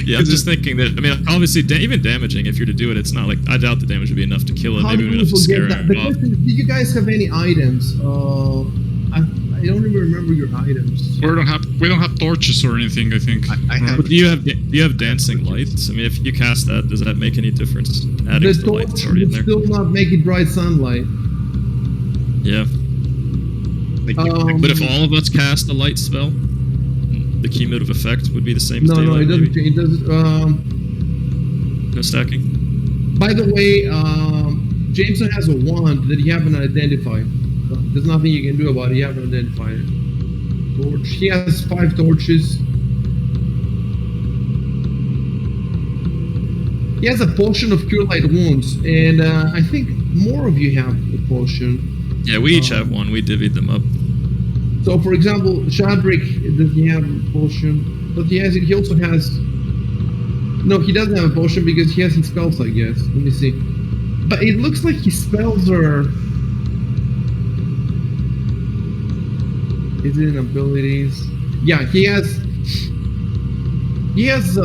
yeah, I'm just thinking that. I mean, obviously, even damaging, if you're to do it, it's not like I doubt the damage would be enough to kill it. How Maybe do enough to people scare get that? him The off. question is, do you guys have any items? I don't even remember your items. We don't have torches or anything. I think. I have. But do you have dancing lights? I mean, if you cast that, does that make any difference? Adding The to the light that's torch already in would there. still not make it bright sunlight. Yeah. Like, But if all of us cast a light spell, the cumulative effect would be the same as No, daylight. it doesn't. maybe? It doesn't. No stacking. By the way, Jameson has a wand that you haven't identified. There's nothing you can do about it. You haven't identified it. Torch. He has 5 torches. He has a potion of cure light wounds, and I think more of you have the potion. Yeah, we each have one. We divvied them up. So, for example, Shadrick, does he have a potion? But he has it. He also has. No, he doesn't have a potion because he has his spells, I guess. Let me see. But it looks like his spells are. Is it in abilities? Yeah, he has. He has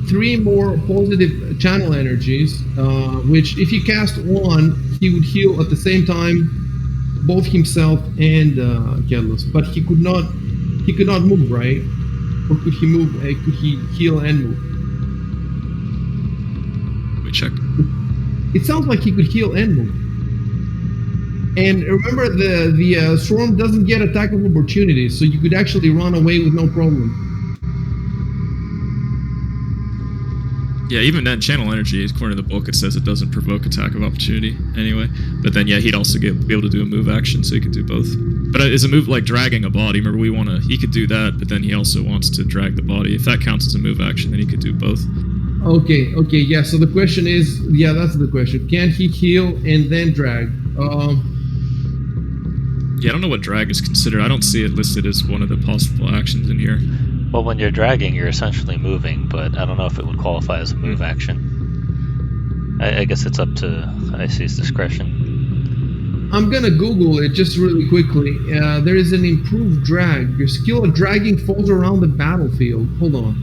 3 more positive channel energies, which if he cast one, he would heal at the same time both himself and Kellos. But he could not move, right? Or could he move? Could he heal and move? Let me check. It sounds like he could heal and move. And remember, the swarm doesn't get attack of opportunity, so you could actually run away with no problem. Yeah, even then, channel energy, according to the book, it says it doesn't provoke attack of opportunity anyway. But then, yeah, he'd also be able to do a move action, so he could do both. But is a move like dragging a body? Remember, he could do that, but then he also wants to drag the body. If that counts as a move action, then he could do both. Okay, yeah, so the question is, yeah, that's the question. Can he heal and then drag? Yeah, I don't know what drag is considered. I don't see it listed as one of the possible actions in here. Well, when you're dragging, you're essentially moving, but I don't know if it would qualify as a move action. I guess it's up to IC's discretion. I'm gonna Google it just really quickly. There is an improved drag. Your skill of dragging falls around the battlefield. Hold on.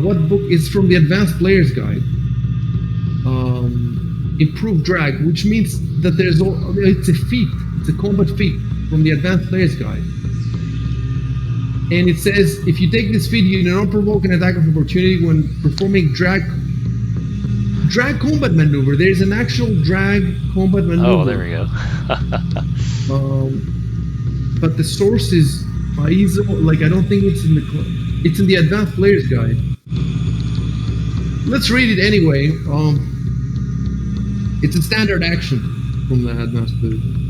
What book is from the Advanced Player's Guide? Improved drag, which means that it's a feat. It's a combat feat from the Advanced Player's Guide. And it says, if you take this feat, you do not provoke an attack of opportunity when performing drag combat maneuver. There's an actual drag combat maneuver. Oh, there we go. But the source is ISO. Like, I don't think it's in it's in the Advanced Player's Guide. Let's read it anyway. It's a standard action from the Advanced Player's Guide.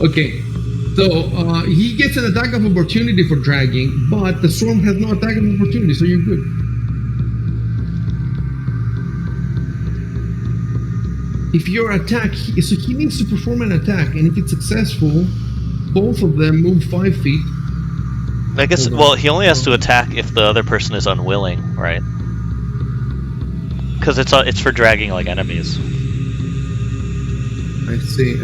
Okay, so he gets an attack of opportunity for dragging, but the storm has no attack of opportunity, so you're good. If your attack, so he needs to perform an attack, and if it's successful, both of them move 5 feet. I guess, well, he only has to attack if the other person is unwilling, right? Because it's for dragging like enemies. I see.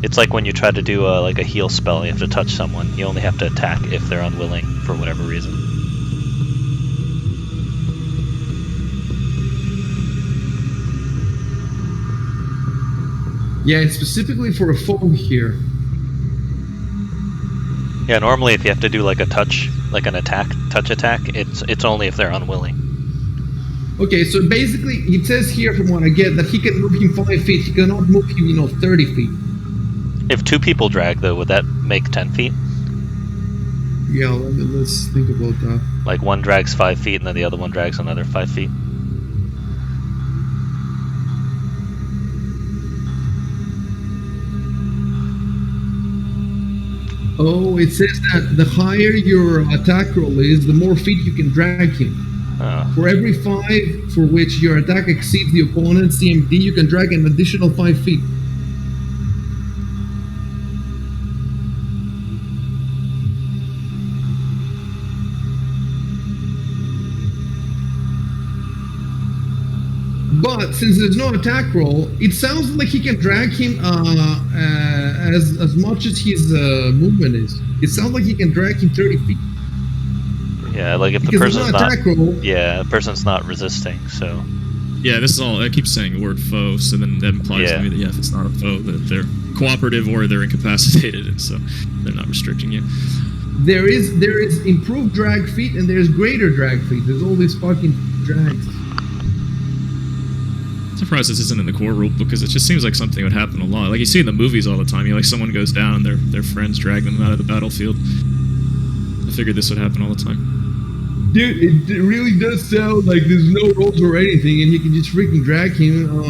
It's like when you try to do like a heal spell, you have to touch someone. You only have to attack if they're unwilling for whatever reason. Yeah, it's specifically for a foe here. Yeah, normally if you have to do like a touch, like an touch attack, it's only if they're unwilling. Okay, so basically it says here, from what I get, that he can move him 5 feet. He cannot move him, 30 feet. If 2 people drag, though, would that make 10 feet? Yeah, let's think about that. Like one drags 5 feet and then the other one drags another 5 feet? Oh, it says that the higher your attack roll is, the more feet you can drag him. Oh. For every 5 for which your attack exceeds the opponent's CMD, you can drag an additional 5 feet. But since there's no attack roll, it sounds like he can drag him as much as his movement is. It sounds like he can drag him 30 feet. Yeah, like if the Because person's there's no attack roll. Yeah, the person's not resisting, so. Yeah, this is all. I keep saying the word foe, so then that implies to me that if it's not a foe, that they're cooperative or they're incapacitated, and so they're not restricting you. There is improved drag feet and there's greater drag feet. There's all these fucking drags. I'm surprised this isn't in the core rule because it just seems like something would happen a lot. Like you see in the movies all the time. Like someone goes down and their friends drag them out of the battlefield. I figured this would happen all the time. Dude, it really does sound like there's no rolls or anything, and you can just freaking drag him.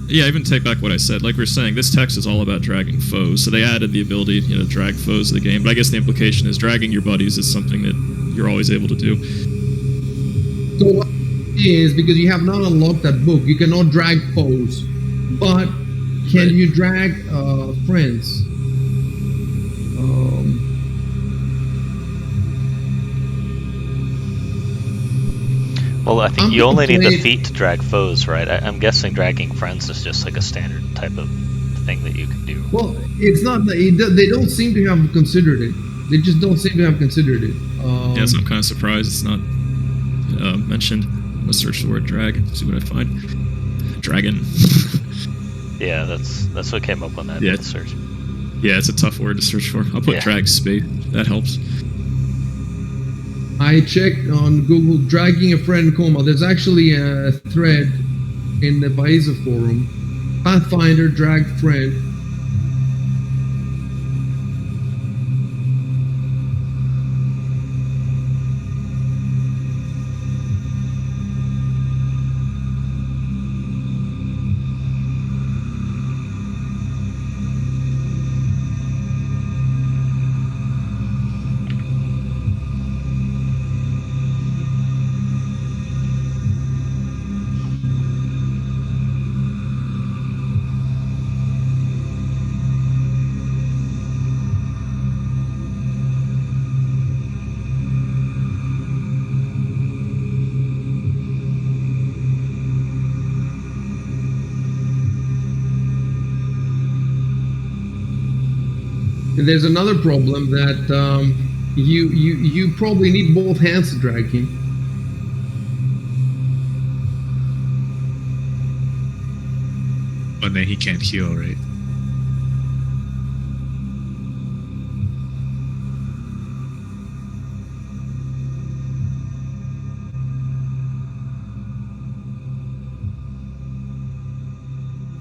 Even take back what I said. Like we were saying, this text is all about dragging foes. So they added the ability, to drag foes to the game. But I guess the implication is dragging your buddies is something that you're always able to do. So what it is, because you have not unlocked that book, you cannot drag foes, but can you drag friends? Well, I think you only need the feet to drag foes, right? I'm guessing dragging friends is just like a standard type of thing that you can do. Well, it's not. They don't seem to have considered it. They just don't seem to have considered it. Yeah, so I'm kind of surprised it's not mentioned. I'm gonna search the word drag and see what I find. Dragon. Yeah, that's what came up on that search. Yeah, it's a tough word to search for. I'll put drag space. That helps. I checked on Google dragging a friend, there's actually a thread, in the Paisa forum. Pathfinder drag friend. There's another problem that you probably need both hands to drag him. But then he can't heal, right?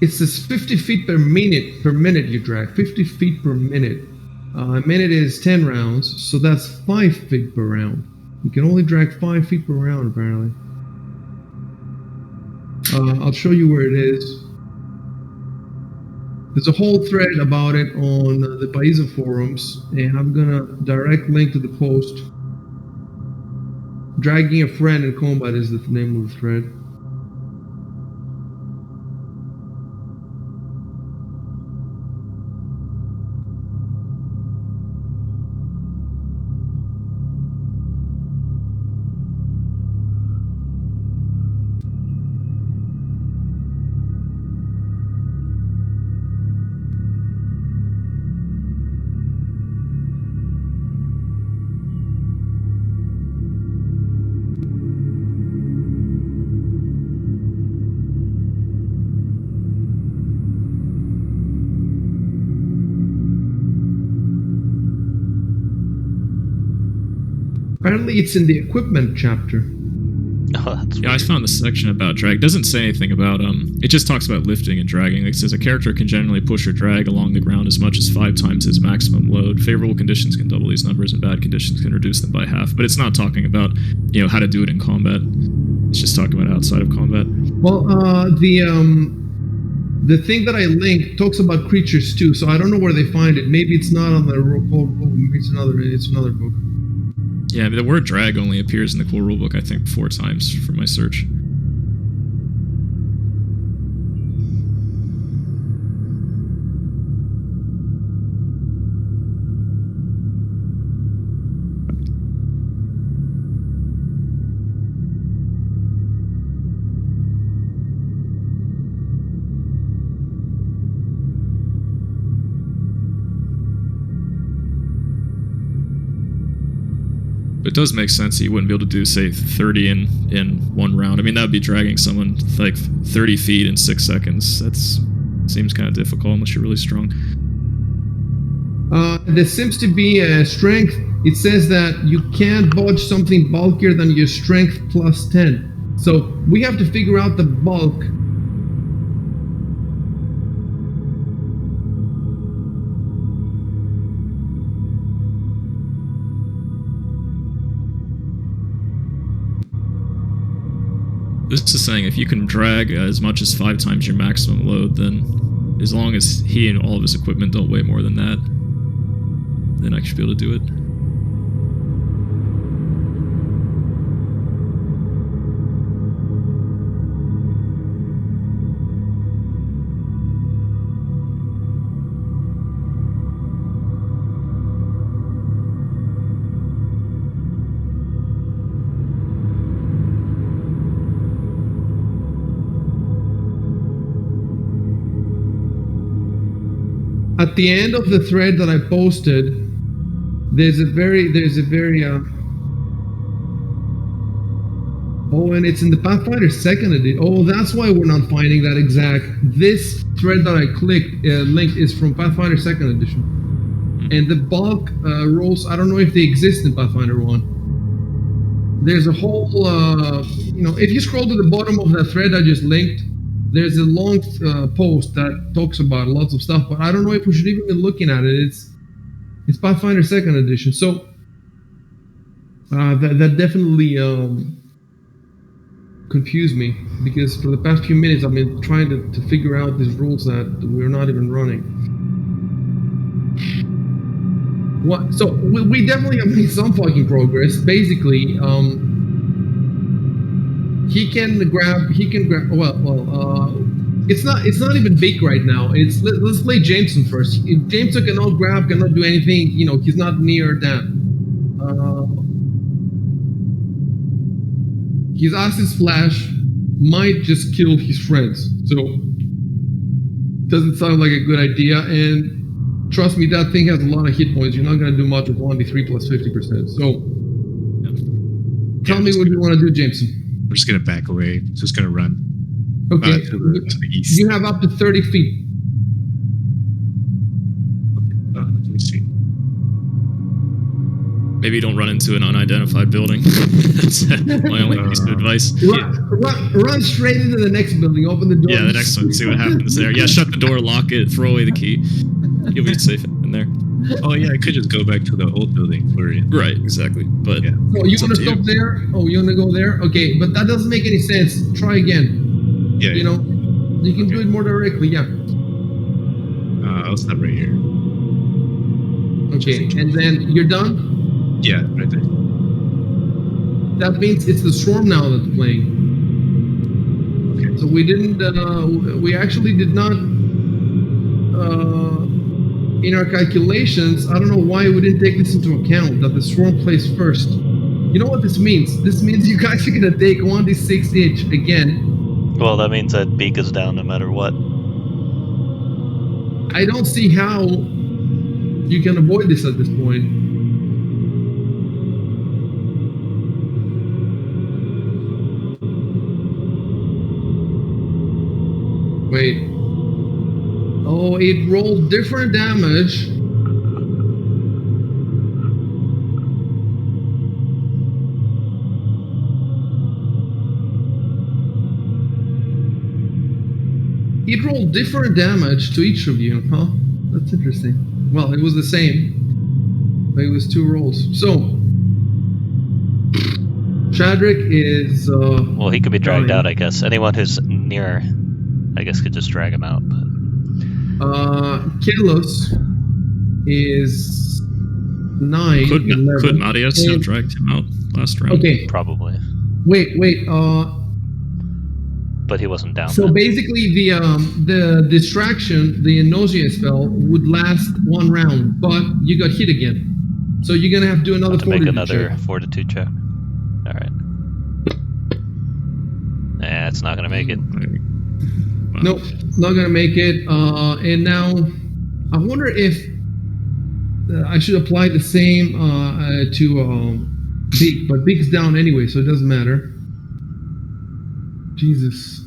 It says 50 feet per minute you drag. 50 feet per minute. A minute is 10 rounds, so that's 5 feet per round. You can only drag 5 feet per round, apparently. I'll show you where it is. There's a whole thread about it on the Paisa forums, and I'm gonna direct link to the post. Dragging a friend in combat is the name of the thread. Apparently it's in the equipment chapter. Oh, that's Yeah, I weird. found the section about drag. Doesn't say anything about it just talks about lifting and dragging. It says a character can generally push or drag along the ground as much as 5 times his maximum load. Favorable conditions can double these numbers, and bad conditions can reduce them by half. But it's not talking about, how to do it in combat. It's just talking about outside of combat. Well, the thing that I linked talks about creatures too, so I don't know where they find it. Maybe it's not on the maybe it's another book. Yeah, the word drag only appears in the core rulebook, I think, 4 times from my search. It does make sense that you wouldn't be able to do, say, 30 in one round. I mean, that would be dragging someone like 30 feet in 6 seconds. Seems kind of difficult unless you're really strong. There seems to be a strength. It says that you can't budge something bulkier than your strength plus 10. So we have to figure out the bulk. This is saying if you can drag as much as 5 times your maximum load, then as long as he and all of his equipment don't weigh more than that, then I should be able to do it. At the end of the thread that I posted, there's a very oh, and it's in the Pathfinder second edition. Oh, that's why we're not finding that exact. This thread that I linked is from Pathfinder second edition, and the bulk rolls. I don't know if they exist in Pathfinder 1. There's a whole, if you scroll to the bottom of that thread I just linked, there's a long post that talks about lots of stuff, but I don't know if we should even be looking at it. It's Pathfinder Second Edition, so that definitely confused me, because for the past few minutes I've been trying to figure out these rules that we're not even running. What? So we definitely have made some fucking progress. Basically, he can grab. It's not even big right now. Let's play Jameson first. If Jameson cannot grab, cannot do anything, he's not near Dan. His acid splash might just kill his friends, so doesn't sound like a good idea. And trust me, that thing has a lot of hit points. You're not gonna do much with 1d3 plus 50%. So tell me what you want to do, Jameson. I'm just gonna back away. Just gonna run. Okay. To the east. You have up to 30 feet. Let me see. Maybe don't run into an unidentified building. That's my only piece of advice. Run straight into the next building. Open the door. Yeah, the next one. See what happens there. Yeah, shut the door, lock it, throw away the key. You'll be safe in there. Oh yeah, I could just go back to the old building for it. Right, exactly. But Yeah. Oh, you it's up want to to stop there? Oh, you want to go there? Okay, but that doesn't make any sense. Try again. Yeah. You can do it more directly. Yeah. I'll stop right here. Okay, and then you're done. Yeah, right there. That means it's the storm now that's playing. Okay. So we didn't. We actually did not. In our calculations, I don't know why we didn't take this into account, that the swarm plays first. You know what this means? This means you guys are gonna take 1d6 each again. Well, that means that Beak is down no matter what. I don't see how you can avoid this at this point. Wait. Oh, it rolled different damage. It rolled different damage to each of you, huh? That's interesting. Well, it was the same, but it was 2 rolls. So, Chadrick is. Well, he could be dragged dying. out, I guess. Anyone who's near, I guess, could just drag him out. But Kilos is 9. could 11. Marius have dragged him out last round? Okay, probably. wait. But he wasn't down. So then. basically, the distraction, the nausea spell, would last 1 round, but you got hit again. So you're gonna have to do another to make fortitude another check. fortitude check. All right. Nah, it's not gonna make it. Wow. Nope, not gonna make it. And now, I wonder if I should apply the same to Beak, but Beak's down anyway, so it doesn't matter. Jesus.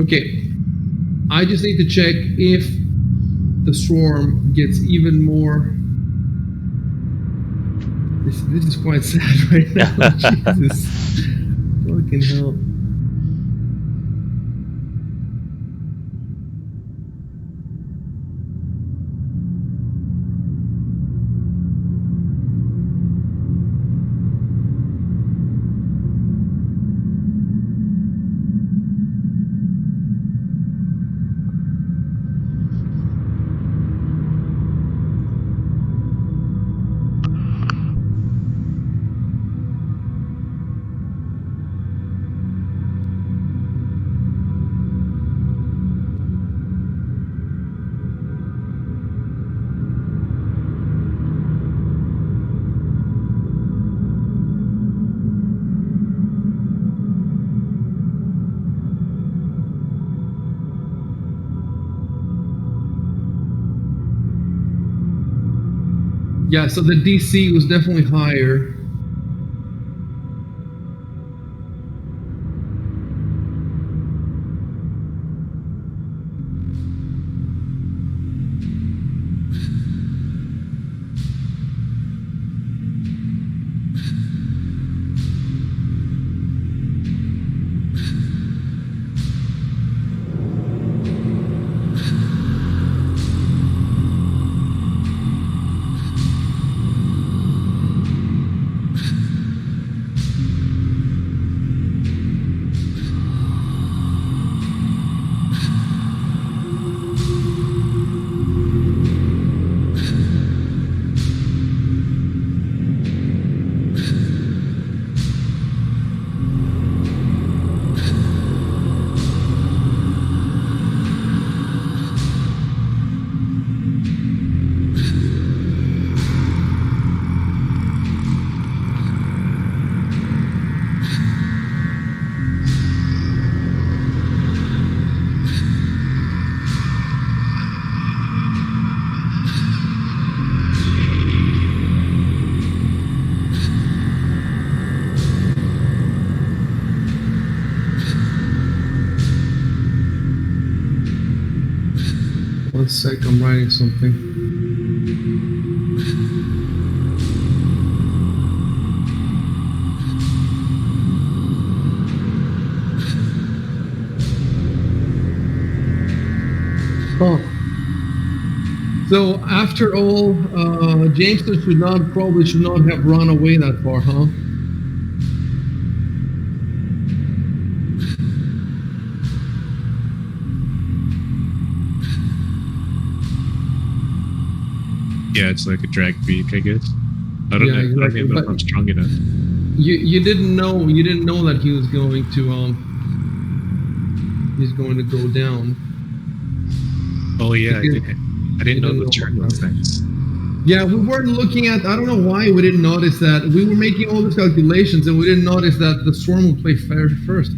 Okay. I just need to check if the swarm gets even more. This is quite sad right now. Jesus. Fucking hell. Yeah, so the DC was definitely higher. One sec, I'm writing something. Oh. So after all, Jameson probably should not have run away that far, huh? Yeah, it's like a drag beak, I guess. I don't know. Exactly. I don't even know if I'm strong enough. You didn't know that he was going to he's going to go down. Oh yeah, I didn't know the turn about was nice. Yeah, we weren't looking at. I don't know why we didn't notice that. We were making all these calculations and we didn't notice that the storm would play first.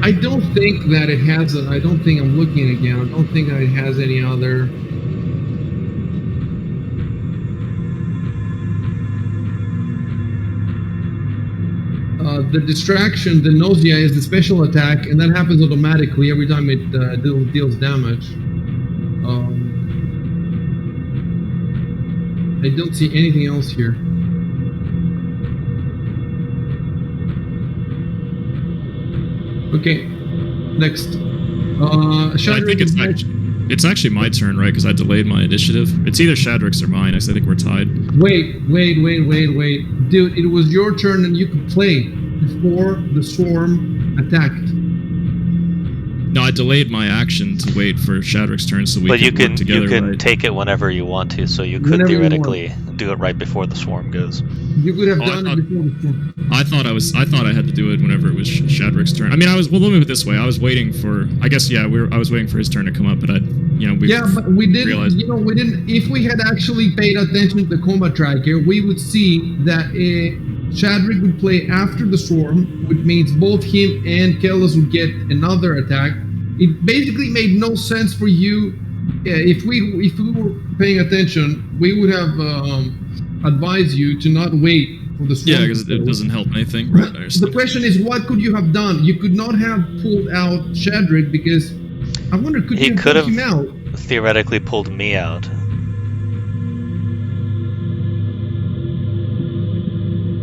I don't think that it has. I don't think I'm looking again. I don't think that it has any other. The distraction, the nausea, is the special attack, and that happens automatically every time it deals damage. I don't see anything else here. Okay, next. I think it's actually my turn, right? Because I delayed my initiative. It's either Shadrick's or mine. I think we're tied. Wait. Dude, it was your turn and you could play before the storm attacked. No, I delayed my action to wait for Shadrick's turn so we could work together. You can right? take it whenever you want to, so you could theoretically do it right before the swarm goes. You could have done it before the storm. I thought I had to do it whenever it was Shadrick's turn. I mean, well, let me put it this way. I was waiting for, I guess, yeah, I was waiting for his turn to come up, but but we didn't realize, we didn't, if we had actually paid attention to the combat tracker, we would see that Shadrick would play after the storm, which means both him and Kellis would get another attack. It basically made no sense for you. If we were paying attention, we would have advised you to not wait for the storm. Yeah, because it doesn't help anything. Right. The question is, what could you have done? You could not have pulled out Shadrick because I wonder, could you have pulled him out? Theoretically pulled me out.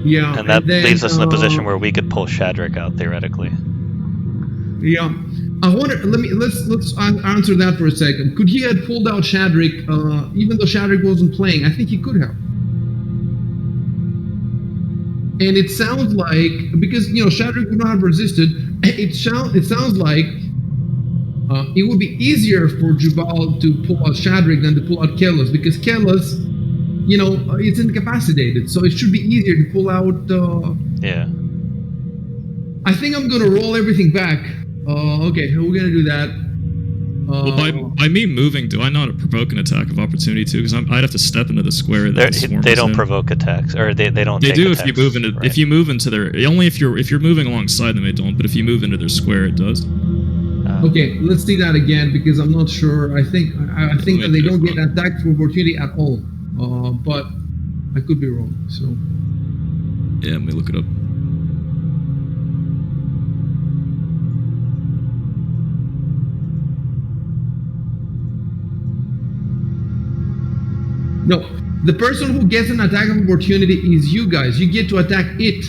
Yeah, and that leaves us in a position where we could pull Shadrick out theoretically. Yeah, I wonder. Let's answer that for a second. Could he have pulled out Shadrick, even though Shadrick wasn't playing? I think he could have. And it sounds like, because Shadrick would not have resisted. It sounds like it would be easier for Jubal to pull out Shadrick than to pull out Kellis, because Kellis, it's incapacitated, so it should be easier to pull out. Yeah. I think I'm gonna roll everything back. Okay, we're gonna do that. Well, by me moving, do I not provoke an attack of opportunity too? Because I'd have to step into the square that the swarm they is don't in. provoke attacks, or they don't. They take do attacks, if you move into right. if you move into their only if you're moving alongside them, they don't. But if you move into their square, it does. Okay, let's see that again because I'm not sure. I think that they don't get attacked for opportunity at all. But I could be wrong. So yeah, let me look it up. No, the person who gets an attack of opportunity is you guys. You get to attack it,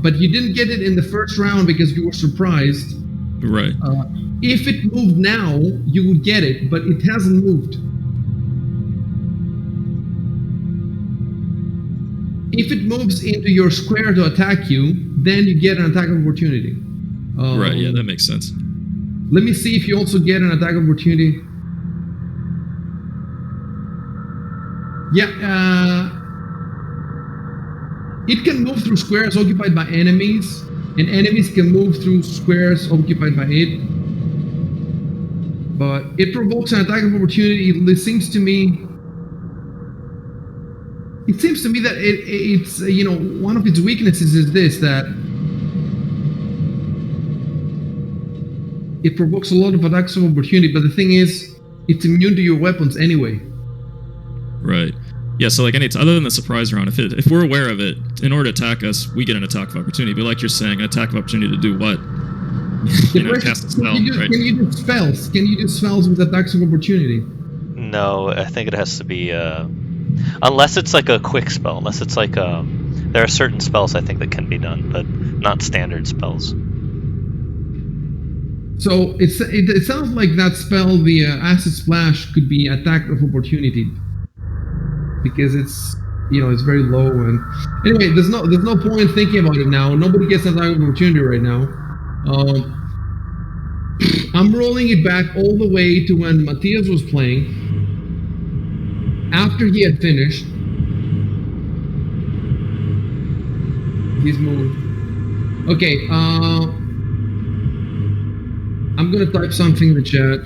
but you didn't get it in the first round because you were surprised. Right. If it moved now, you would get it, but it hasn't moved. If it moves into your square to attack you, then you get an attack of opportunity. Right, yeah, that makes sense. Let me see if you also get an attack of opportunity. Yeah, it can move through squares occupied by enemies, and enemies can move through squares occupied by it. But it provokes an attack of opportunity. It seems to me that it's one of its weaknesses is this, that it provokes a lot of attacks of opportunity, but the thing is, it's immune to your weapons anyway. Right. Yeah, so like other than the surprise round, if we're aware of it, in order to attack us, we get an attack of opportunity. But like you're saying, an attack of opportunity to do what? Cast a spell, right? Can you do spells? Can you do spells with attacks of opportunity? No, I think it has to be unless it's like a quick spell. Unless it's like there are certain spells I think that can be done, but not standard spells. So it sounds like that spell, the acid splash, could be attack of opportunity, because it's very low. And anyway, there's no point thinking about it now. Nobody gets an attack of opportunity right now. I'm rolling it back all the way to when Matthias was playing. After he had finished his move. Okay, I'm gonna type something in the chat.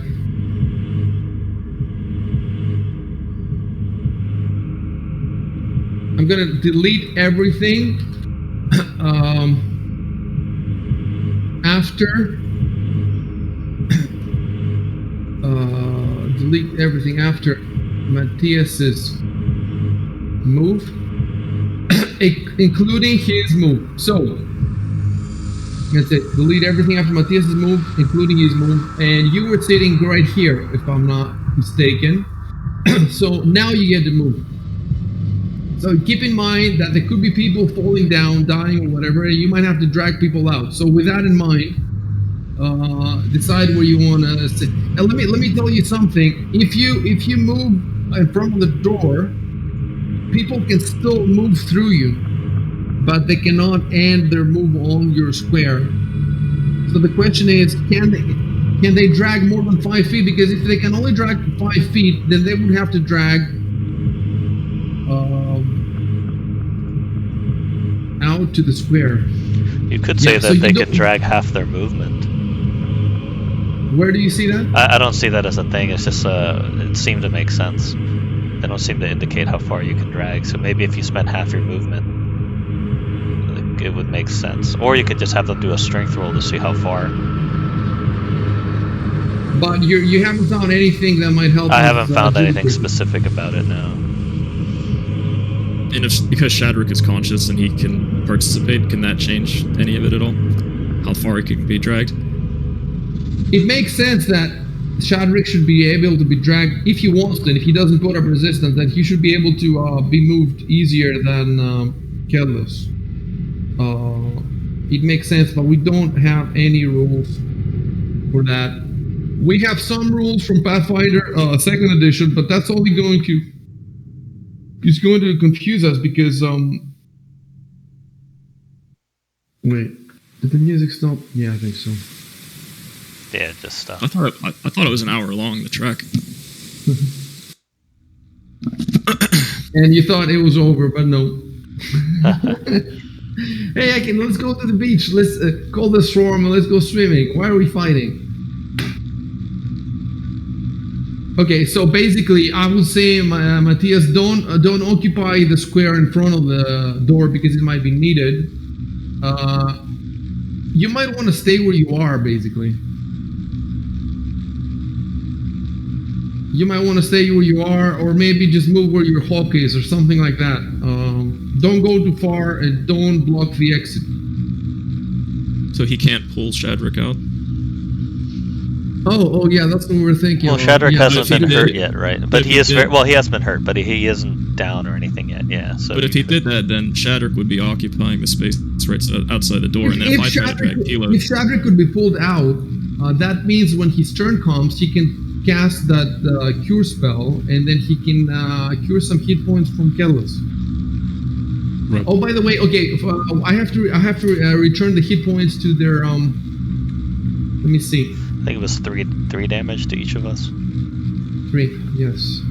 I'm gonna delete everything after delete everything after Matthias's move, including his move. So that's it. Delete everything after Matthias's move, including his move. And you were sitting right here, if I'm not mistaken. So now you get to move. So keep in mind that there could be people falling down, dying, or whatever. And you might have to drag people out. So with that in mind, decide where you want to sit. And let me tell you something. If you move in front of the door, people can still move through you, but they cannot end their move on your square. So the question is, can they drag more than 5 feet? Because if they can only drag 5 feet, then they would have to drag out to the square. You could say that they could drag half their movement. Where do you see that? I don't see that as a thing. It's just it seemed to make sense. They don't seem to indicate how far you can drag. So maybe if you spent half your movement, it would make sense. Or you could just have them do a strength roll to see how far. But you haven't found anything that might help. I haven't found anything specific about it now. And because Shadrick is conscious and he can participate, can that change any of it at all? How far he can be dragged? It makes sense that Shadrick should be able to be dragged if he wants to. And if he doesn't put up resistance, then he should be able to be moved easier than Kelos. It makes sense, but we don't have any rules for that. We have some rules from Pathfinder 2nd edition, but that's only going to confuse us because wait, did the music stop? Yeah, I think so. Yeah, just stuff. I thought it was an hour long, the track. And you thought it was over, but no. Hey, let's go to the beach. Let's call the storm and let's go swimming. Why are we fighting? Okay, so basically, I would say, Matthias, don't occupy the square in front of the door because it might be needed. You might want to stay where you are, basically. You might want to stay where you are, or maybe just move where your hawk is, or something like that. Don't go too far, and don't block the exit. So he can't pull Shadrick out? Oh yeah, that's what we were thinking. Well, Shadrick hasn't been hurt did, yet, right? But he is he has been hurt, but he isn't down or anything yet. it. Yeah. So But if he did that, then Shadrick would be occupying the space right outside the door, and then if I try to drag Kilo, if Shadrick could be pulled out, that means when his turn comes, he can cast that cure spell, and then he can cure some hit points from Kellis. Right. Oh, by the way, okay, I have to return the hit points to their Let me see. I think it was three damage to each of us. 3, yes.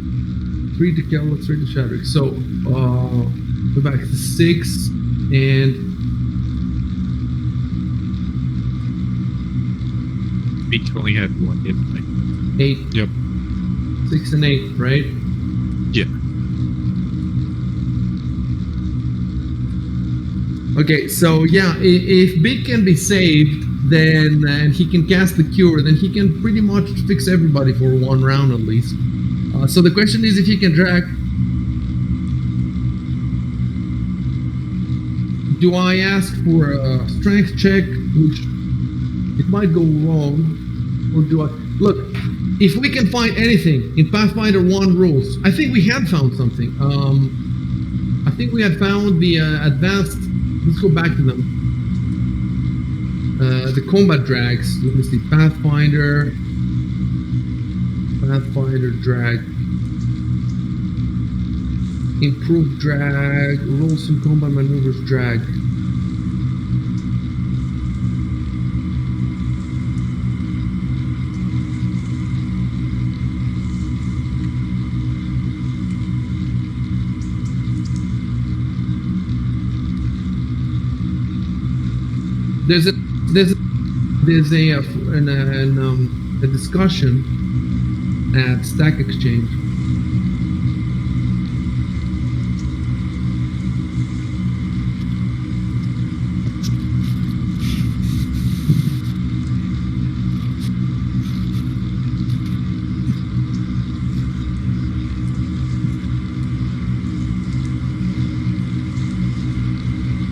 3 to Kellis, 3 to Shadrick. So go back to 6 and Beak only had 1 hit point. 8. Yep. 6 and 8, right? Yeah. Okay, so yeah, if Big can be saved, then and he can cast the cure, then he can pretty much fix everybody for 1 round at least. So the question is if he can drag. Do I ask for a strength check, which it might go wrong, or do I look? If we can find anything in Pathfinder 1 rules, I think we had found something. I think we had found the advanced. Let's go back to them. The combat drags. Let me see. Pathfinder drag. Improved drag. Rolls and combat maneuvers drag. There's a discussion at Stack Exchange.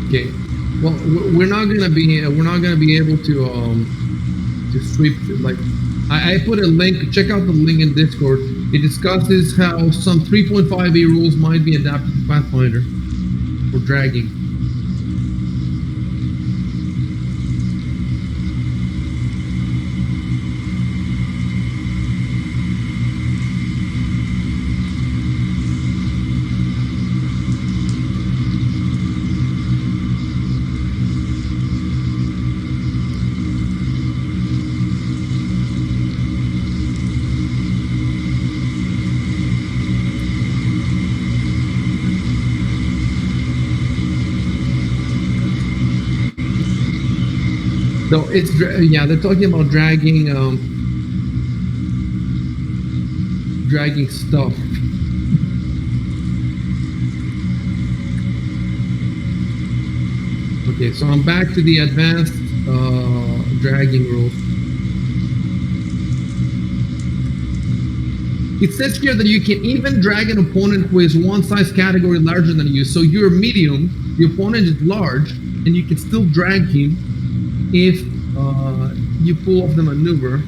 Okay. Well, we're not gonna be able to sweep like I put a link. Check out the link in Discord. It discusses how some 3.5e rules might be adapted to Pathfinder for dragging. No, it's yeah. They're talking about dragging stuff. Okay, so I'm back to the advanced dragging rules. It says here that you can even drag an opponent who is 1 size category larger than you. So you're medium, the opponent is large, and you can still drag him if you pull off the maneuver.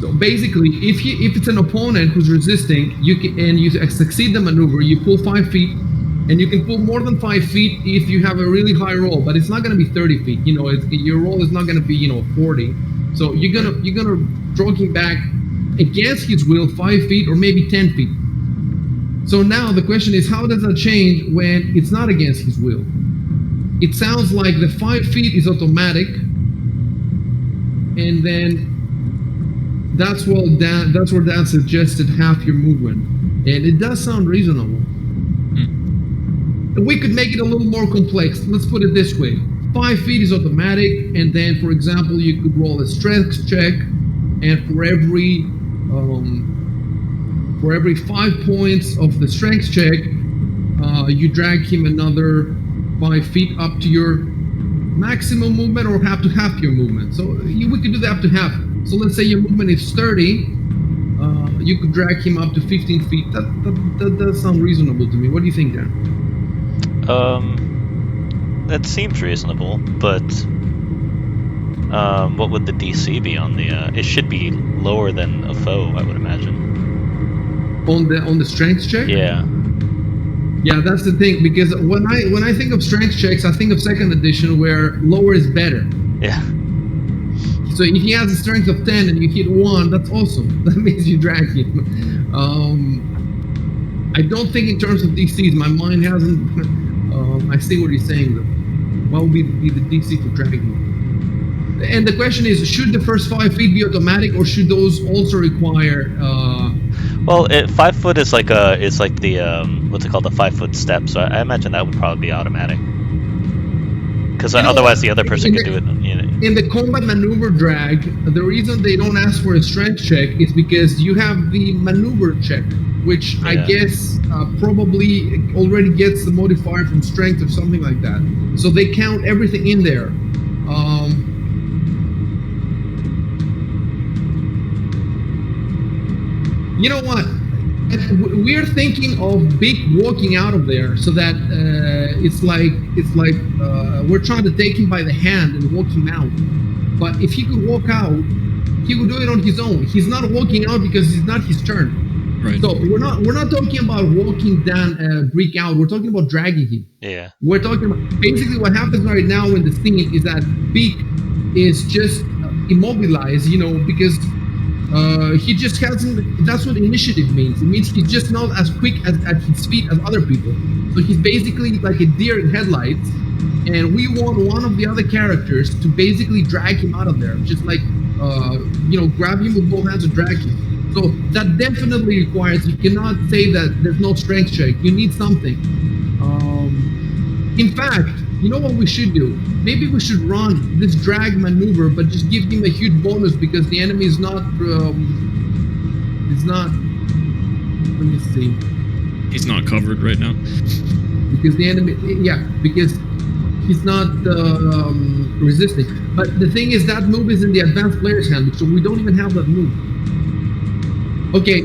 So basically, if it's an opponent who's resisting, you can and you succeed the maneuver, you pull 5 feet, and you can pull more than 5 feet if you have a really high roll, but it's not going to be 30 feet. You know, your roll is not going to be 40. So you're gonna draw him back against his will 5 feet or maybe 10 feet. So now the question is, how does that change when it's not against his will? It sounds like the 5 feet is automatic, and then that's where Dan suggested half your movement, and it does sound reasonable. We could make it a little more complex. Let's put it this way: 5 feet is automatic, and then, for example, you could roll a strength check, and for every 5 points of the strength check, you drag him another 5 feet up to your maximum movement, or up to half your movement. So we could do that up to half. So let's say your movement is 30, you could drag him up to 15 feet. That does sound reasonable to me. What do you think, Dan? that seems reasonable, but what would the DC be on the? It should be lower than a foe, I would imagine. On the strength check? Yeah. Yeah, that's the thing, because when I think of strength checks, I think of second edition where lower is better. Yeah. So if he has a strength of 10 and you hit 1, that's awesome. That means you drag him. I don't think in terms of DCs, my mind hasn't. I see what he's saying though. What would be the DC for dragging? And the question is, should the first 5 feet be automatic, or should those also require? Well, 5 foot is like the what's it called, the 5 foot step. So I imagine that would probably be automatic. Because otherwise, the other person could do it. You know. In the combat maneuver drag, the reason they don't ask for a strength check is because you have the maneuver check, which I guess probably already gets the modifier from strength or something like that. So they count everything in there. You know what? We're thinking of Big walking out of there, so that it's like we're trying to take him by the hand and walk him out. But if he could walk out, he would do it on his own. He's not walking out because it's not his turn. Right. So we're not talking about walking down Brick out. We're talking about dragging him. Yeah. We're talking about basically what happens right now in the scene is that Beak is just immobilized, because he just hasn't. That's what initiative means. It means he's just not as quick at his feet as other people. So he's basically like a deer in headlights, and we want one of the other characters to basically drag him out of there, just like grab him with both hands and drag him. So that definitely requires. You cannot say that there's no strength check. You need something. In fact, you know what we should do? Maybe we should run this drag maneuver, but just give him a huge bonus because the enemy is not. Let me see. He's not covered right now. Because the enemy, because he's not resisting. But the thing is, that move is in the advanced player's handbook, so we don't even have that move. Okay,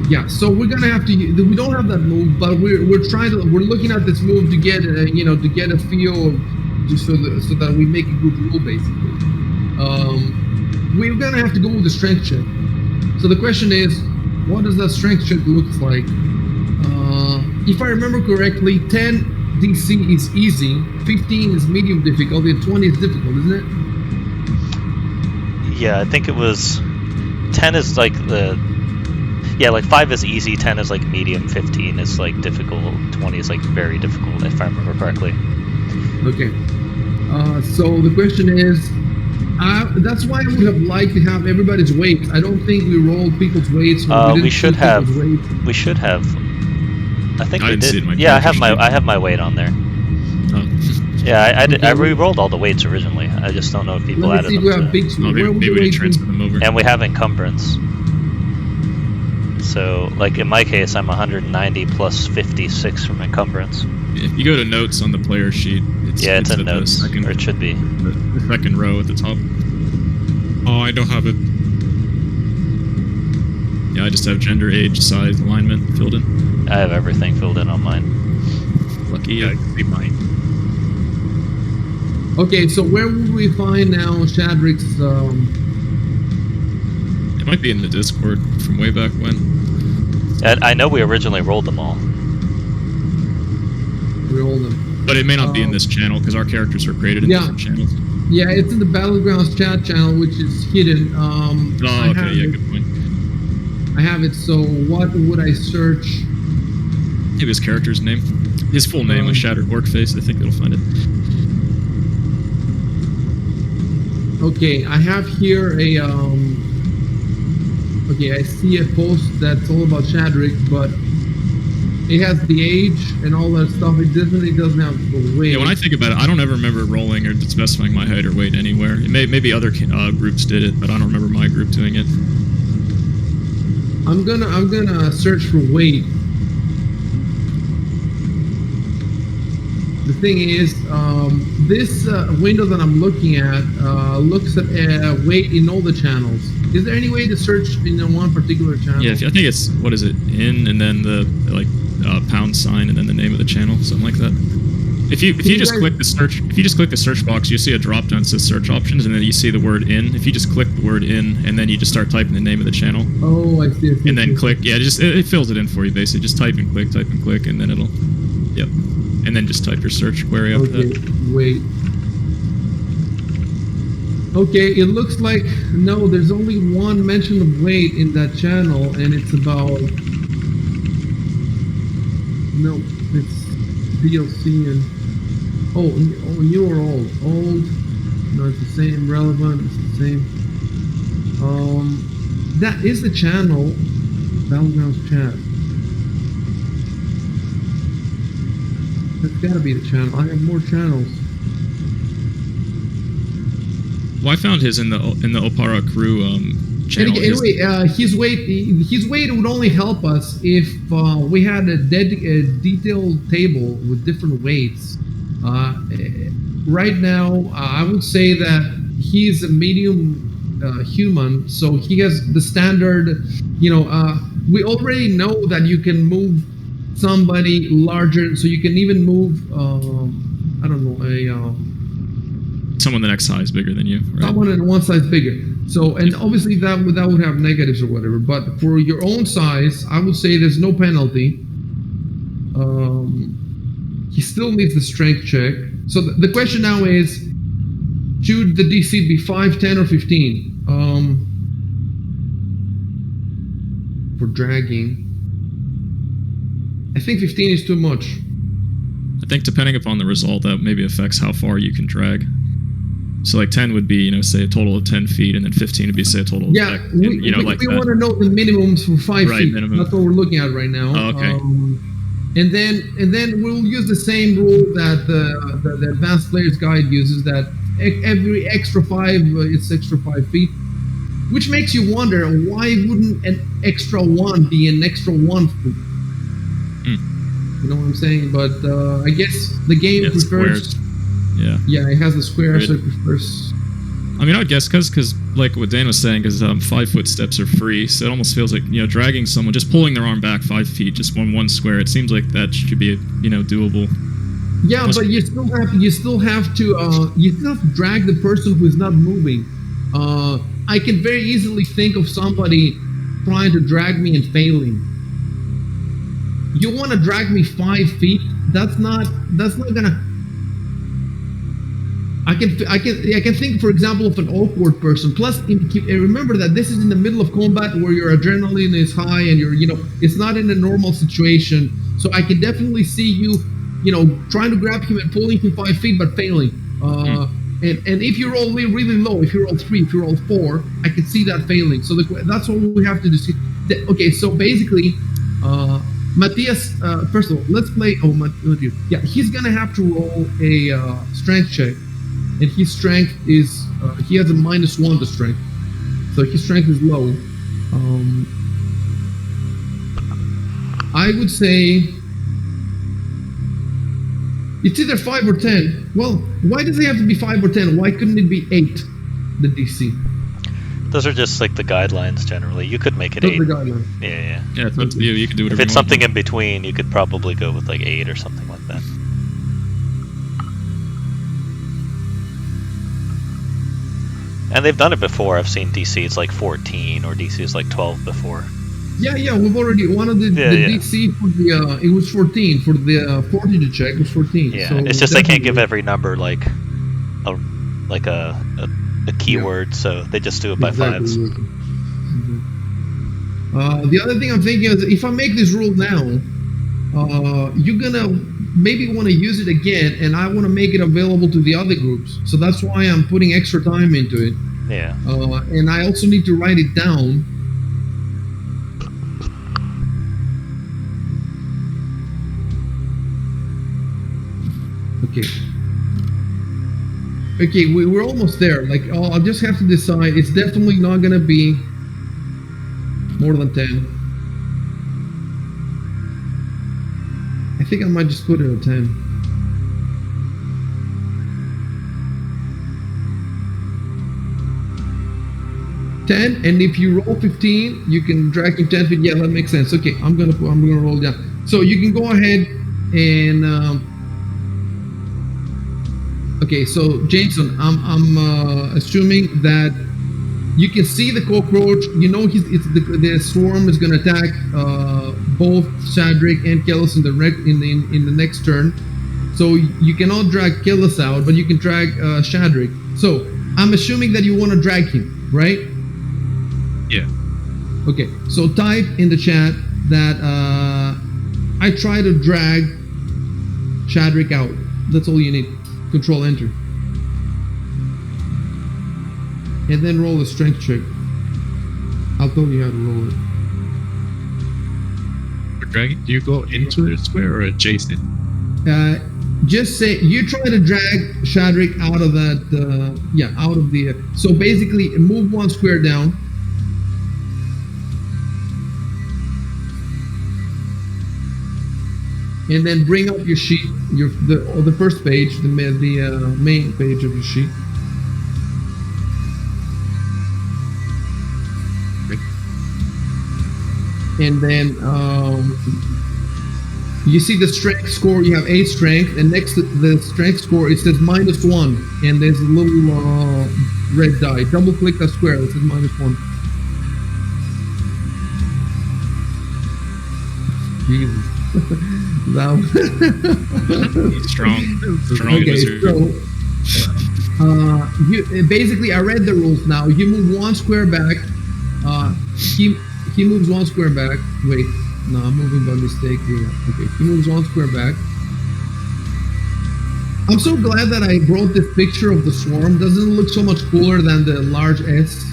yeah. So we're gonna have to. We don't have that move, but we're looking at this move to get to get a feel, so that we make a good roll basically. We're gonna have to go with the strength check. So the question is, what does that strength check look like? If I remember correctly, 10 DC is easy, 15 is medium difficulty, and 20 is difficult, isn't it? Yeah, I think it was. 10 is like like 5 is easy, 10 is like medium, 15 is like difficult, 20 is like very difficult, if I remember correctly. Okay. So the question is, that's why I would have liked to have everybody's weights. I don't think we rolled people's weights. We should have. We should have. I think we did. Yeah, I have my weight on there. Oh. Yeah, I did. I re-rolled all the weights originally. I just don't know if people added them. Maybe we transfer them over. And we have encumbrance. So, like in my case, I'm 190 plus 56 from encumbrance. If you go to notes on the player sheet, it's in notes, or it should be. The second row at the top. Oh, I don't have it. Yeah, I just have gender, age, size, alignment filled in. I have everything filled in on mine. Lucky, I can see mine. Okay, so where would we find now Shadrick's? It might be in the Discord from way back when. And I know we originally rolled them all. We rolled them. But it may not be in this channel because our characters are created in different channels. Yeah, it's in the Battlegrounds chat channel, which is hidden. Okay, yeah, good point. I have it, so what would I search? Maybe his character's name. His full name was Shattered Orc Face. I think it'll find it. Okay, I have here a okay, I see a post that's all about Shadrick, but it has the age and all that stuff. It doesn't have the weight. Yeah, when I think about it, I don't ever remember rolling or specifying my height or weight anywhere. Maybe other groups did it, but I don't remember my group doing it. I'm gonna search for weight. The thing is, this window that I'm looking at looks at weight in all the channels. Is there any way to search in one particular channel? Yeah, I think it's, and then the pound sign and then the name of the channel, something like that. If you Can just guys- click the search, if you just click the search box, you see a drop down that says search options, and then you see the word in. If you just click the word in, and then you just start typing the name of the channel, Oh, I see. and then click, it fills it in for you basically. Just type and click, and then it'll, yep, and then just type your search query after Okay, that. wait. Okay, it looks like no. There's only one mention of weight in that channel, and it's about no. It's DLC and new or old? Old. No, it's the same. Relevant. It's the same. That is the channel. Battlegrounds chat. That's gotta be the channel. I have more channels. Well, I found his in the Opara crew channel. And anyway, his weight would only help us if we had a detailed table with different weights. Right now, I would say that he's a medium human, so he has the standard. We already know that you can move somebody larger, so you can even move. I don't know someone the next size bigger than you, right? someone in one size bigger. So, and obviously that would have negatives or whatever. But for your own size, I would say there's no penalty. He still needs the strength check. So the question now is, should the DC be 5, 10, or 15? For dragging, I think 15 is too much. I think depending upon the result, that maybe affects how far you can drag. So like 10 would be, say a total of 10 feet, and then 15 would be, say, a total of Yeah, and, we like that. want to know the minimums for 5 Right, feet. minimum. That's what we're looking at right now. Oh, okay. And then we'll use the same rule that the advanced player's guide uses, that every extra 5 it's extra 5 feet, which makes you wonder, why wouldn't an extra 1 be an extra 1 foot? You know what I'm saying? But I guess the game prefers. Squares. Yeah. Yeah, it has a square, so it Grid. prefers. I mean, I would guess because like what Dan was saying, because 5 foot steps are free, so it almost feels like dragging someone, just pulling their arm back 5 feet, just one square. It seems like that should be doable. Yeah, but you still have to drag the person who is not moving. I can very easily think of somebody trying to drag me and failing. You want to drag me 5 feet? That's not gonna. I can think, for example, of an awkward person. Plus, remember that this is in the middle of combat where your adrenaline is high and it's not in a normal situation. So I can definitely see you, trying to grab him and pulling him 5 feet, but failing. And if you roll really low, if you roll 3, if you roll 4, I can see that failing. So that's what we have to do. Okay, so basically, Matthias, first of all, let's play. Matthias. Yeah, he's gonna have to roll a strength check. And his strength is, he has a -1 to strength. So his strength is low. I would say it's either 5 or 10. Well, why does it have to be 5 or 10? Why couldn't it be 8, the DC? Those are just like the guidelines generally. You could make it Those 8. are the guidelines. Yeah. Yeah, it's up to you. You can do If whatever it's you want. something in between, you could probably go with like 8 or something like that. And they've done it before. I've seen DC is like 14 or DC is like 12 before. Yeah, we've already, one of the DC for the, it was 14, for the fortitude check it was 14. Yeah, so it's just they can't give definitely- every number like a keyword, so they just do it by Exactly. 5s. The other thing I'm thinking is, if I make this rule now, you're gonna maybe want to use it again, and I want to make it available to the other groups. So that's why I'm putting extra time into it. Yeah. And I also need to write it down. Okay, we're almost there. Like, I'll just have to decide. It's definitely not gonna be more than 10. I think I might just put it at 10. And if you roll 15, you can drag him 10 feet. Yeah, that makes sense. Okay, I'm gonna roll down. So you can go ahead and Okay, so Jason, I'm assuming that you can see the cockroach. You know, the swarm is going to attack both Shadrick and Kellis in the next turn. So you cannot drag Kellis out, but you can drag Shadrick. So I'm assuming that you want to drag him, right? Yeah. Okay. So type in the chat that I try to drag Shadrick out. That's all you need. Control Enter. And then roll a strength check. I'll tell you how to roll it. For dragging, do you go into the square or adjacent? Just say you try to drag Shadrick out of that. Out of the. So basically, move one square down. And then bring up your sheet, the first page, the main page of your sheet. And then you see the strength score. You have 8 strength, and next to the strength score it says -1, and there's a little red die. Double click that square. It says -1. Jesus. He's strong. Okay, wizard. so basically, I read the rules now. You move one square back. He moves one square back. Wait, no, I'm moving by mistake here. Okay, he moves one square back. I'm so glad that I brought this picture of the swarm. Doesn't it look so much cooler than the large S?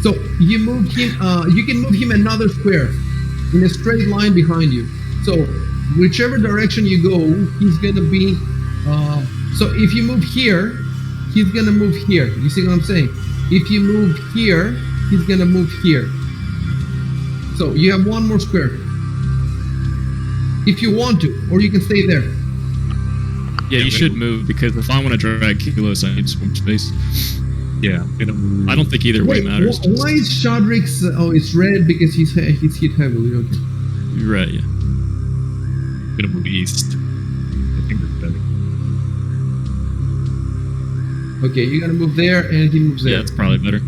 So you move him. You can move him another square in a straight line behind you. So whichever direction you go, he's gonna be. So if you move here, he's gonna move here. You see what I'm saying? If you move here, he's gonna move here. So you have one more square. If you want to, or you can stay there. Yeah, you should move, because if I want to drag Kilos, I need some space. Yeah, I'm gonna move. I don't think either way matters. Why is Shadrick's? Oh, it's red because he's hit heavily. Okay. You're right, yeah. I'm gonna move east. I think that's better. Okay, you're gonna move there, and he moves there. Yeah, it's probably better.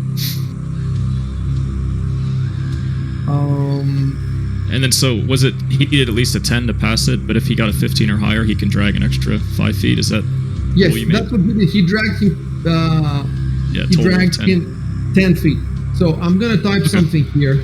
And then, so was it? He needed at least a 10 to pass it, but if he got a 15 or higher, he can drag an extra 5 feet. Is that? Yes, what you mean? that's what he did. He dragged him. Yeah, He total of dragged 10. him 10 feet. So I'm gonna type something here.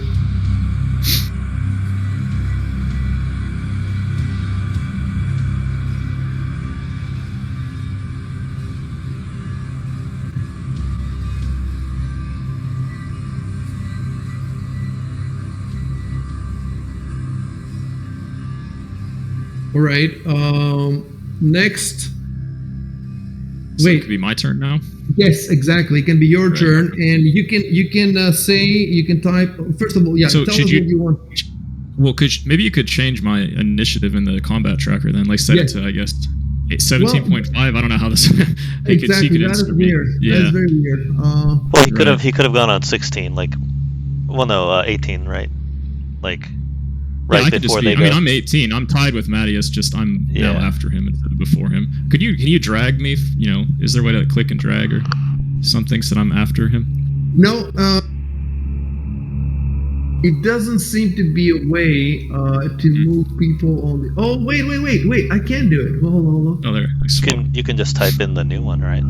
All right. Next. So Wait. it could be my turn now. Yes, exactly. It can be your Right. turn, and you can type. First of all, yeah. So tell should us you- what you want. Well, maybe you could change my initiative in the combat tracker then, like set Yes. it to, I guess, 17.5. I don't know how this. he Exactly. could That is insert me. weird. Yeah. That is very weird. Well, he could have Right. gone on 16, like, well, no, 18, right? Like, Yeah, right I could just before be. they I go. mean, I'm 18. I'm tied with Mattias. Just I'm now Yeah. after him instead of before him. Can you drag me? You know, is there a way to click and drag or something so that I'm after him? No. It doesn't seem to be a way to move people on the. Oh wait! I can do it. Hold on. Oh, there. I swap. You can just type in the new one, right?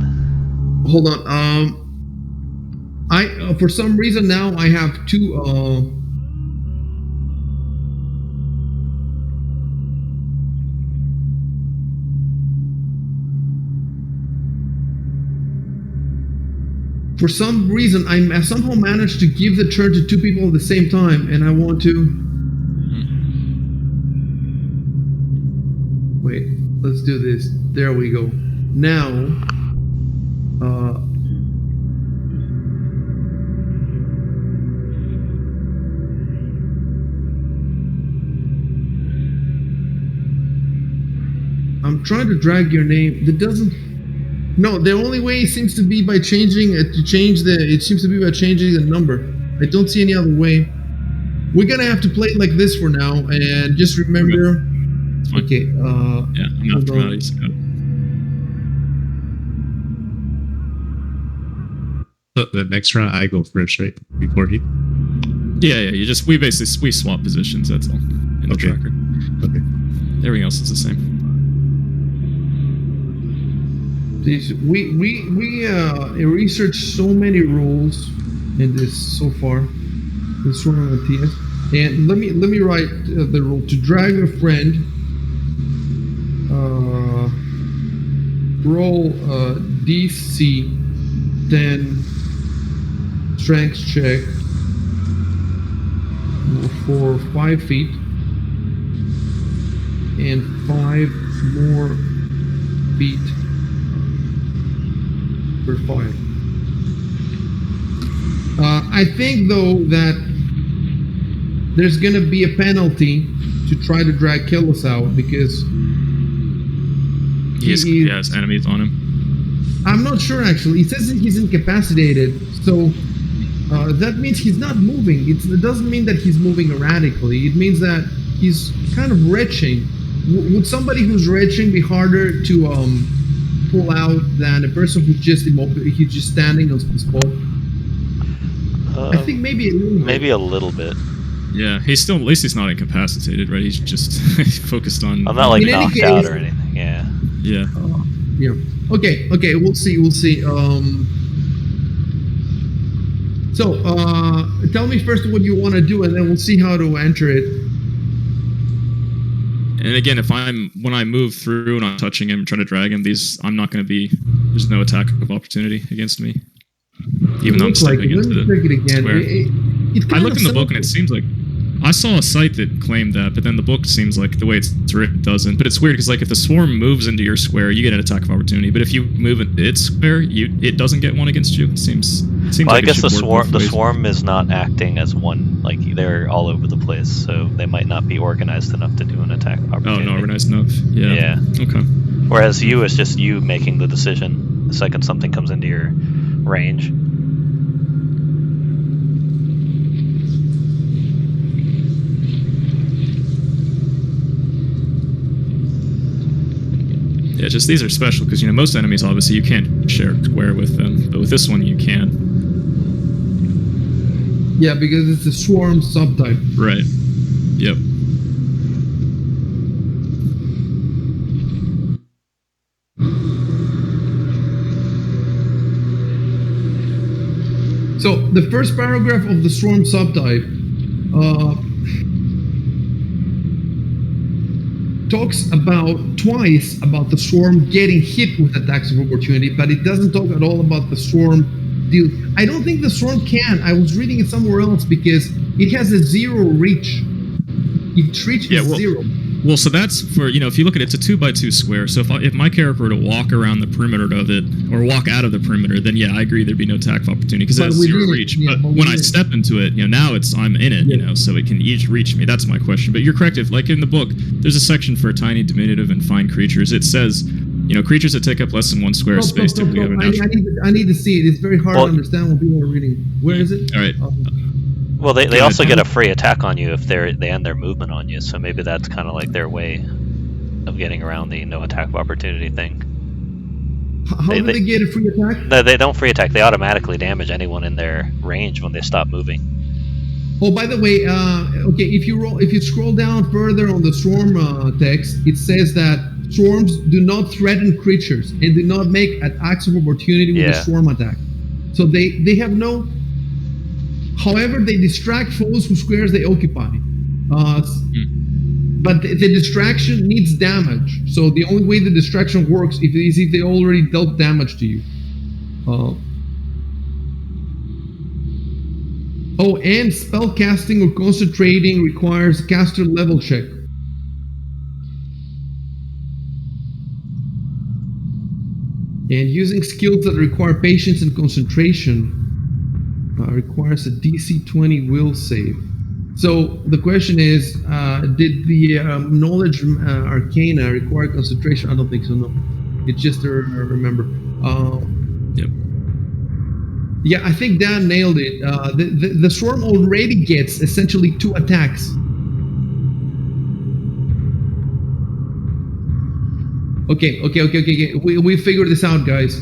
Hold on. I for some reason now I have two. For some reason, I somehow managed to give the turn to two people at the same time, and I want to. Wait, let's do this. There we go. Now, I'm trying to drag your name. That doesn't. No, the only way seems to be by changing it. To change the. It seems to be by changing the number. I don't see any other way. We're gonna have to play it like this for now, and just remember. It's fine. Okay. Yeah, I'm hold after on. Mattias. So the next round, I go first, right? Before he. Yeah. We swap positions. That's all in the Okay. tracker. Okay. Everything else is the same. We researched so many rules in this so far. This one on TS. And let me write the rule to drag a friend. Roll DC 10 strength check for 5 feet and 5 more feet per 5. I think though that there's gonna be a penalty to try to drag Killis out because He has enemies on him. I'm not sure actually. He says that he's incapacitated, so that means he's not moving. It doesn't mean that he's moving erratically. It means that he's kind of retching. Would somebody who's retching be harder to pull out than a person who's just he's just standing on the spot? I think maybe a little bit. Maybe a little bit. Yeah, he's still, at least he's not incapacitated, right? He's just focused on. I'm not like In any knocked case- out or anything. Yeah. Yeah. Yeah. Okay. We'll see. So, tell me first what you want to do, and then we'll see how to enter it. And again, when I move through and I'm touching him, trying to drag him, I'm not going to be. There's no attack of opportunity against me, even though I'm stepping into Let me check it again. square. It I kind looked of in the book and sounds- it seems like I saw a site that claimed that, but then the book seems like the way it's written doesn't. But it's weird because like if the swarm moves into your square, you get an attack of opportunity. But if you move into its square, it doesn't get one against you. It seems Well, like I guess it the should work both ways. swarm is not acting as one. Like they're all over the place, so they might not be organized enough to do an attack Oh, opportunity. not organized enough. Yeah. Yeah. Okay. Whereas you, it's just you making the decision the second something comes into your range. Yeah, just these are special because most enemies obviously you can't share a square with them, but with this one you can. Yeah, because it's a swarm subtype. Right. Yep. So the first paragraph of the swarm subtype talks twice about the swarm getting hit with attacks of opportunity, but it doesn't talk at all about the swarm deal. I don't think the swarm can. I was reading it somewhere else because it has a 0 reach. Its reach is 0. Well, so that's for if you look at it, it's a 2x2 square. So if my character were to walk around the perimeter of it or walk out of the perimeter, then yeah, I agree there'd be no attack of opportunity because it has 0 reach. Yeah, but when I step into it, now I'm in it, so it can each reach me. That's my question. But you're correct. If like in the book, there's a section for tiny, diminutive, and fine creatures. It says creatures that take up less than 1 square of space typically have a natural. I need to see it. It's very hard to understand when people are reading. Where is it? All right. Well, they also get a free attack on you if they end their movement on you. So maybe that's kind of like their way of getting around the no attack of opportunity thing. How do they get a free attack? No, they don't free attack. They automatically damage anyone in their range when they stop moving. Oh, by the way, okay, if you scroll down further on the swarm text, it says that swarms do not threaten creatures and do not make attacks of opportunity with a swarm attack. So they have no. However, they distract foes whose squares they occupy. But the distraction needs damage. So the only way the distraction works is if they already dealt damage to you. And spell casting or concentrating requires a caster level check. And using skills that require patience and concentration requires a DC 20 will save. So the question is, did the knowledge arcana require concentration? I don't think so, no. It's just a remember. Yep. Yeah, I think Dan nailed it. The swarm already gets essentially 2 attacks. Okay. We figured this out, guys.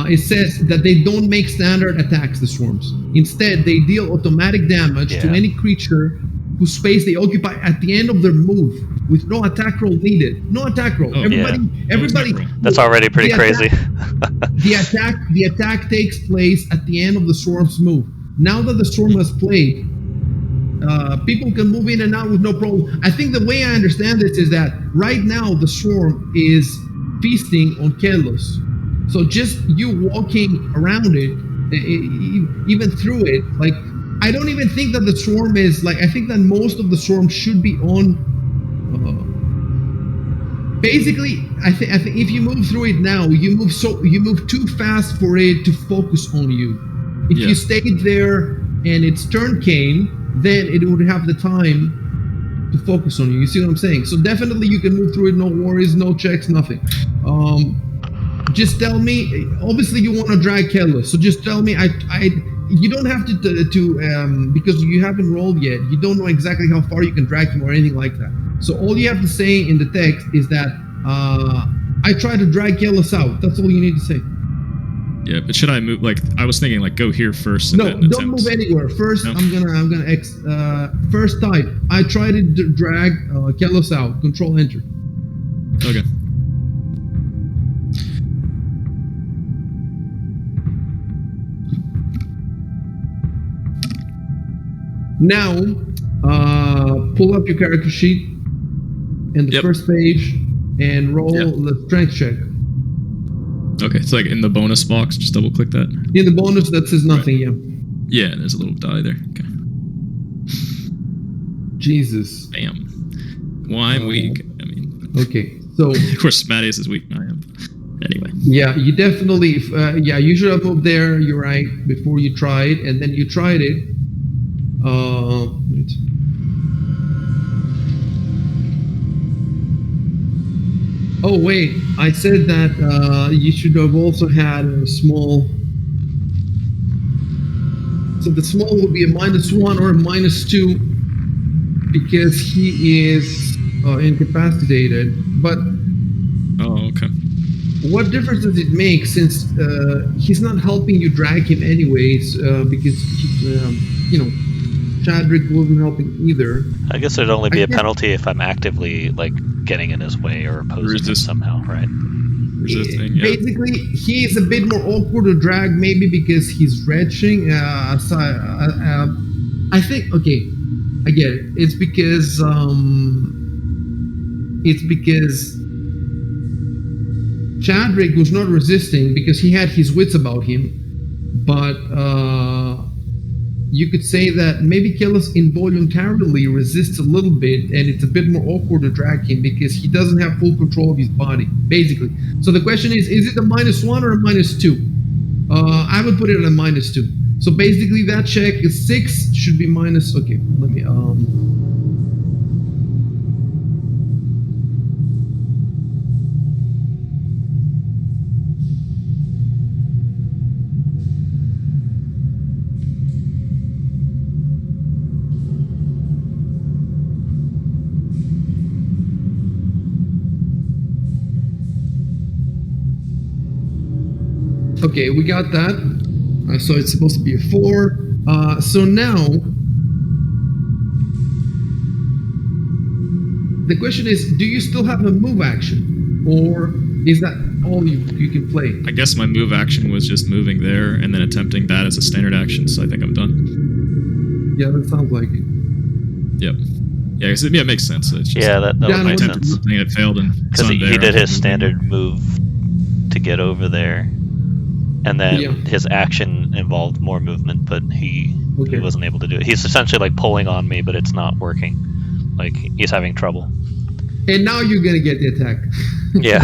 it says that they don't make standard attacks, the swarms. Instead, they deal automatic damage to Yeah. any creature whose space they occupy at the end of their move, with no attack roll needed. No attack roll. Oh, everybody, yeah. everybody. No attack roll. That's already pretty the crazy. attack, the attack takes place at the end of the swarm's move. Now that the swarm has played, people can move in and out with no problem. I think the way I understand this is that right now the swarm is feasting on Kelos. So just you walking around it, even through it, like, I don't even think that the swarm is like, I think that most of the swarm should be on. Basically, I think if you move through it now, you move too fast for it to focus on you. If you stayed there and its turn came, then it would have the time to focus on you. You see what I'm saying? So definitely you can move through it, no worries, no checks, nothing. Just tell me. Obviously, you want to drag Kelos, so just tell me. You don't have to because you haven't rolled yet. You don't know exactly how far you can drag him or anything like that. So all you have to say in the text is that I try to drag Kelos out. That's all you need to say. Yeah, but should I move? Like, I was thinking, like, go here first. And No, then don't move anywhere. First, No? I'm gonna first type. I try to drag Kelos out. Control Enter. Okay. Now, pull up your character sheet and the first page and roll the strength check. Okay, so like in the bonus box, just double click that. In the bonus, that says nothing. Yeah, and there's a little die there. Okay. Jesus. Bam. Well, I'm weak. I mean, Okay, so of course, Smattius is weak. I am. Anyway. yeah, you definitely. You should have moved there. You're right. Before you tried, and then you tried it. Wait. Oh wait, I said that you should have also had a small. So the small would be a -1 or a -2 because he is incapacitated. But Oh, okay. what difference does it make since he's not helping you drag him anyways? Because Chadrick wasn't helping either. I guess there'd only be I a guess- penalty if I'm actively like getting in his way or opposing him Resist. somehow, right? Resisting, yeah. Basically, he is a bit more awkward to drag, maybe because he's retching. I think. Okay, I get it. It's because. Chadrick was not resisting because he had his wits about him, but you could say that maybe Kelos involuntarily resists a little bit, and it's a bit more awkward to drag him because he doesn't have full control of his body, basically. So the question is it a -1 or a -2? I would put it at a -2. So basically that check is 6, should be minus, okay, let me, okay, we got that. So it's supposed to be a 4. So now, the question is, do you still have a move action? Or is that all you can play? I guess my move action was just moving there and then attempting that as a standard action, so I think I'm done. Yeah, that sounds like it. Yep. Yeah, 'cause it makes sense. It's just, Yeah, that Yeah, would no, make attempted sense. something, it failed, and Because so he there, did I his think- standard move to get over there, and then Yeah. his action involved more movement, but he wasn't able to do it. He's essentially like pulling on me, but it's not working. Like he's having trouble. And now you're gonna get the attack. Yeah.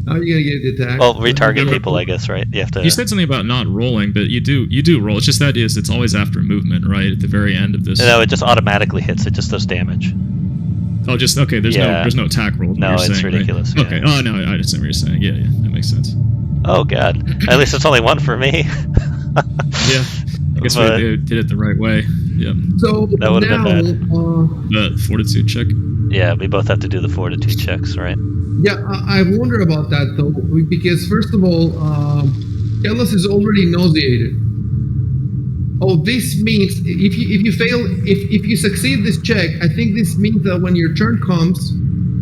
Now you're gonna get the attack. Well, retarget people, I guess, right? You have to. You said something about not rolling, but you do roll. It's just that it's always after movement, right? At the very end of this. No, it just automatically hits. It just does damage. Oh, just okay. There's no attack roll. No, you're it's saying, ridiculous, Right? yeah. Okay. Oh no, I understand what you're saying. Yeah, that makes sense. Oh god. At least it's only one for me. Yeah. I guess But- we did it the right way. Yeah. So That would've been now, bad. The fortitude check. Yeah, we both have to do the fortitude checks, right? Yeah, I wonder about that though, because first of all, Kellos is already nauseated. Oh, this means if you fail, if you succeed this check, I think this means that when your turn comes,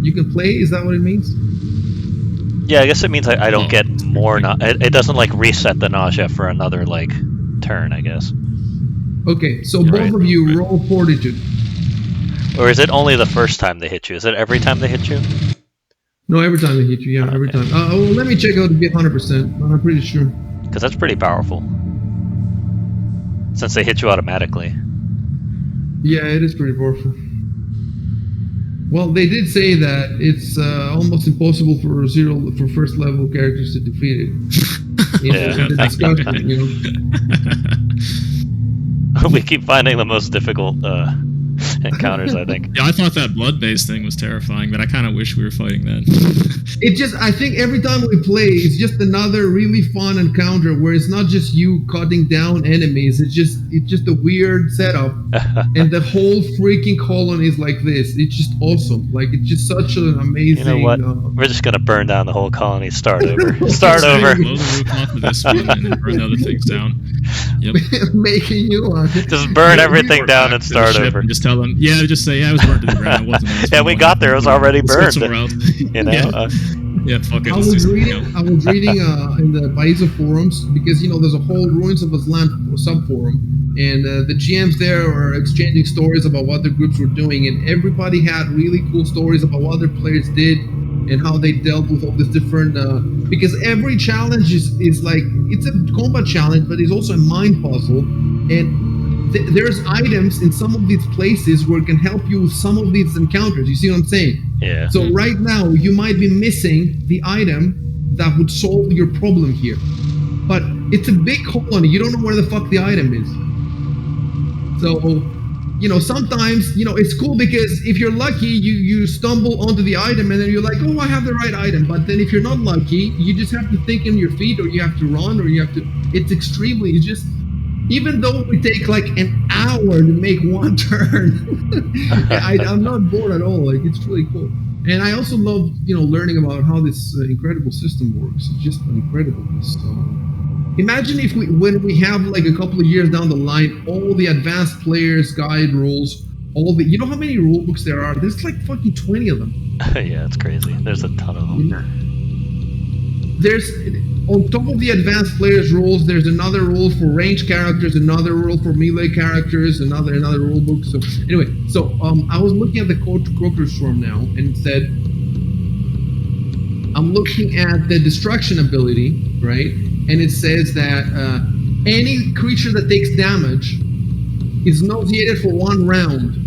you can play. Is that what it means? Yeah, I guess it means I don't Oh. get more. It doesn't like reset the nausea for another like turn, I guess. Okay, so You're both right. of you roll fortitude. Or is it only the first time they hit you? Is it every time they hit you? No, every time they hit you. Yeah, every Okay. time. Well, let me check out to be 100%, but I'm pretty sure. Because that's pretty powerful. Since they hit you automatically. Yeah, it is pretty powerful. Well, they did say that it's almost impossible for first level characters to defeat it. In the discussion, you know. We keep finding the most difficult encounters, I think. Yeah, I thought that blood-based thing was terrifying, but I kind of wish we were fighting that. It just, I think every time we play, it's just another really fun encounter where it's not just you cutting down enemies. It's just a weird setup, and the whole freaking colony is like this. It's just awesome. Like it's just such an amazing. You know what? We're just gonna burn down the whole colony. Start over. Start over. Blow the roof off of this one and then burn the other things down. Yep. Making you Just burn everything down and To the start ship over. and just tell them, yeah, just say, yeah, it was burned to the ground. It wasn't us. Yeah, we got there. It was already Let's go burned. somewhere else. You know. Yeah, fuck it. I Let's do was something reading. else. I was reading in the Paisa forums because there's a whole Ruins of Azlant subforum, and the GMs there are exchanging stories about what their groups were doing, and everybody had really cool stories about what their players did and how they dealt with all these different. Because every challenge is like it's a combat challenge, but it's also a mind puzzle, and there's items in some of these places where it can help you with some of these encounters. You see what I'm saying? Yeah. So right now you might be missing the item that would solve your problem here, but it's a big colony. You don't know where the fuck the item is. So, sometimes it's cool because if you're lucky, you stumble onto the item and then you're like, oh, I have the right item. But then if you're not lucky, you just have to think on your feet, or you have to run, or you have to. It's just. Even though it would take like an hour to make one turn, I'm not bored at all. Like it's really cool, and I also love learning about how this incredible system works. It's just incredible. So, imagine when we have like a couple of years down the line, all the advanced players guide rules, all the how many rule books there are? There's like fucking 20 of them. Yeah, it's crazy. There's a ton of them. There's on top of the advanced players rules, there's another rule for ranged characters, another rule for melee characters, another rule book. So anyway, I was looking at the Croaker Storm now, and it said I'm looking at the destruction ability, right? And it says that any creature that takes damage is nauseated for 1 round.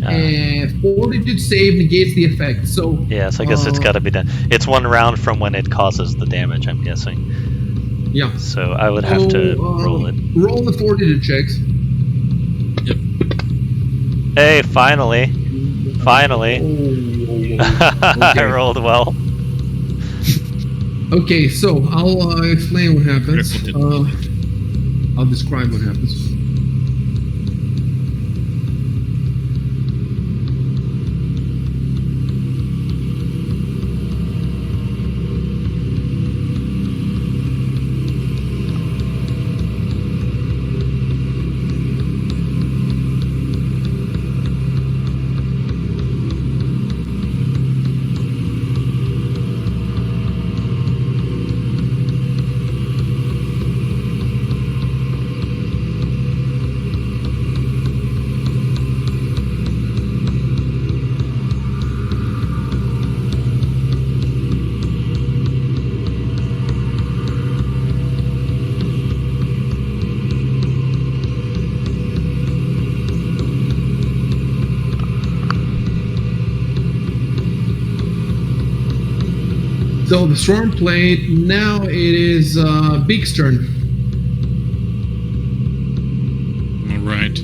And fortitude save negates the effect. So yeah, so I guess it's got to be done. It's 1 round from when it causes the damage, I'm guessing. Yeah. So I would have to roll it. Roll the fortitude checks. Yep. Hey, finally. Okay. I rolled well. Okay, so I'll explain what happens. I'll describe what happens. So the storm played. Now it is Beak's turn. All right.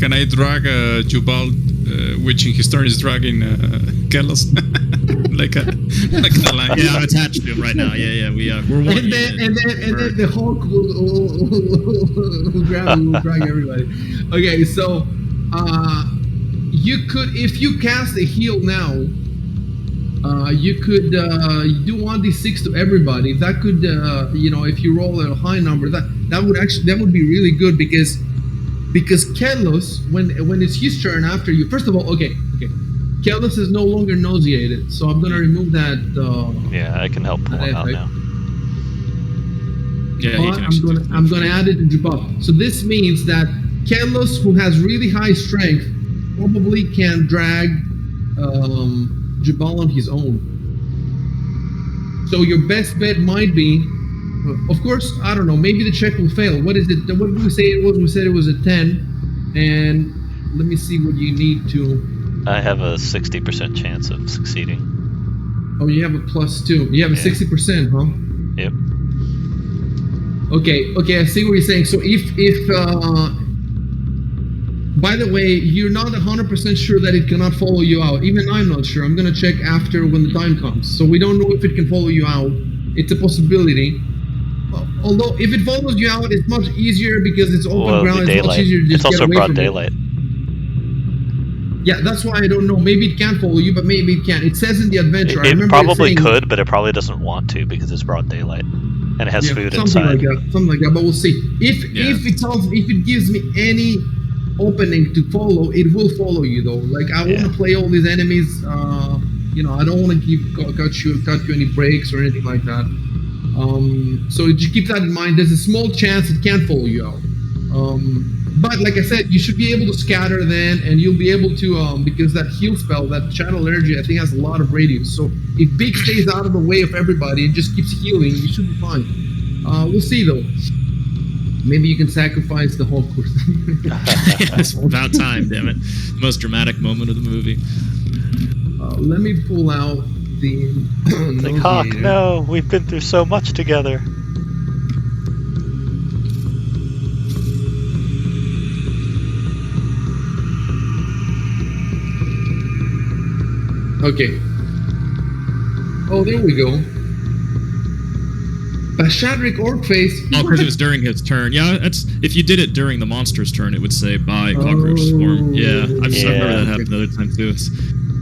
Can I drag Jubal, which in his turn is dragging Kellos like a lion? Yeah, I'm attached to him right now. Yeah, we're one. And then the Hulk will grab him, will drag everybody. Okay, so you could, if you cast a heal now, you could do 1d6 to everybody. That could, if you roll a high number, that would be really good because Kelos, when it's his turn after you, first of all, okay, Kelos is no longer nauseated, so I'm gonna remove that. Yeah, I can help pull him out now. Yeah, But I'm gonna add it to Jabal. So this means that Kelos, who has really high strength, probably can drag Jabal on his own. So your best bet might be, of course, I don't know, maybe the check will fail. What is it? What did we say it was? We said it was a 10. And let me see what you need to. I have a 60% chance of succeeding. Oh, you have a +2. You have a 60%, huh? Yep. Okay, I see what you're saying. So if by the way, you're not 100% sure that it cannot follow you out. Even I'm not sure. I'm gonna check after when the time comes. So we don't know if it can follow you out. It's a possibility. Although if it follows you out, it's much easier because it's open ground. It's much easier to just it's also get away broad from daylight. Yeah, that's why I don't know. Maybe it can follow you, but maybe it can't. It says in the adventure. I It remember probably saying, could, but it probably doesn't want to because it's broad daylight and it has food inside. Something like that. But we'll see. If it gives me any opening to follow, it will follow you though. Like I want to play all these enemies. I don't want to cut you any breaks or anything like that. So just keep that in mind. There's a small chance it can follow you out. But like I said, you should be able to scatter then, and you'll be able to, because that heal spell, that channel energy, I think has a lot of radius. So if Big stays out of the way of everybody and just keeps healing, you should be fine. We'll see though. Maybe you can sacrifice the Hulk or something. It's about time, damn it. The most dramatic moment of the movie. Let me pull out the... Like, Hawk, no, we've been through so much together. Okay. Oh, there we go. Bashadric Orcface. Oh, because it was during his turn. Yeah, that's if you did it during the monster's turn, it would say bye cockroach swarm. Yeah, I remember that happened another time too.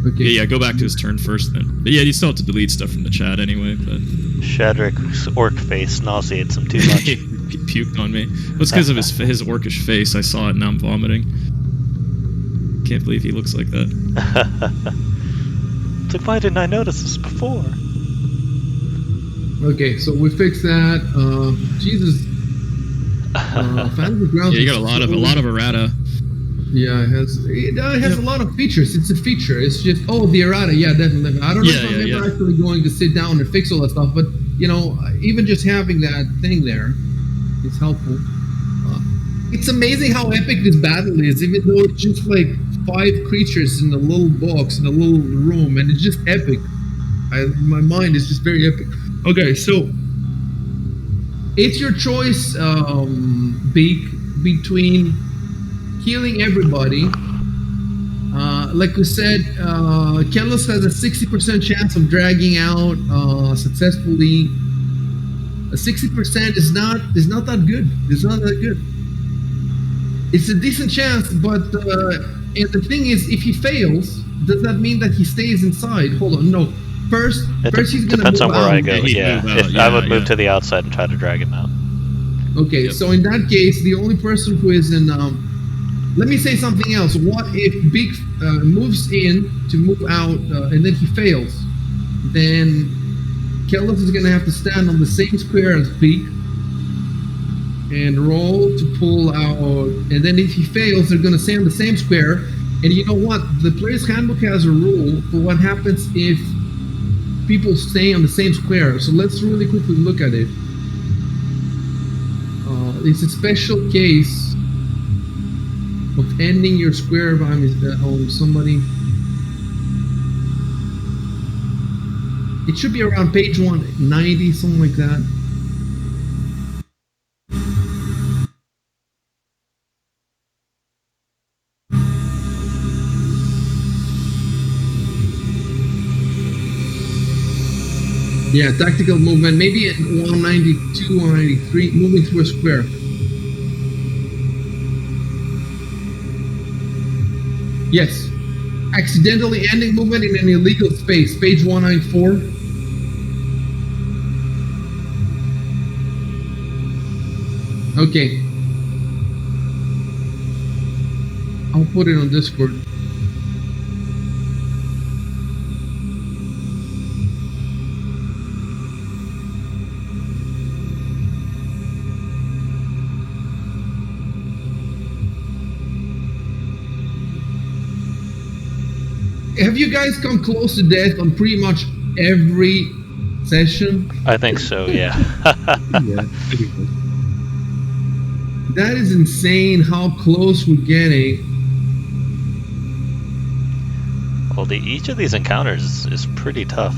Okay. Yeah, go back to his turn first then. But yeah, you still have to delete stuff from the chat anyway. But Shadrick's orc face nauseates him too much. He puked on me. Well, it's because of his orcish face. I saw it and now I'm vomiting. Can't believe he looks like that. It's like, why didn't I notice this before? Okay, so we fixed that. Jesus. Fantasy Grounds. Yeah, you got a lot of errata. Yeah, it has a lot of features. It's a feature. It's just the errata. Yeah, definitely. I don't know if I'm ever actually going to sit down and fix all that stuff, but even just having that thing there is helpful. It's amazing how epic this battle is, even though it's just like 5 creatures in a little box in a little room, and it's just epic. My mind is just very epic. Okay, so it's your choice, Beak, between healing everybody. Like we said, Kelos has a 60% chance of dragging out successfully. A 60% is not that good. It's not that good. It's a decent chance, but and the thing is, if he fails, does that mean that he stays inside? Hold on, no. First he's gonna depends move on where out. I go. Yeah, I would move to the outside and try to drag him out. Okay, so in that case, the only person who is in let me say something else. What if Big moves in to move out and then he fails? Then Kelos is going to have to stand on the same square as Big and roll to pull out. And then if he fails, they're going to stay on the same square. And you know what? The player's handbook has a rule for what happens if people stay on the same square. So let's really quickly look at it. It's a special case of ending your square by on somebody. It should be around page 190, something like that. Yeah, tactical movement, maybe at 192, 193, moving through a square. Yes, Accidentally ending movement in an illegal space. Page 194. Okay. I'll put it on Discord. Have you guys come close to death on pretty much every session? I think so, yeah. Yeah, pretty good. That is insane how close we're getting. Well, each of these encounters is pretty tough.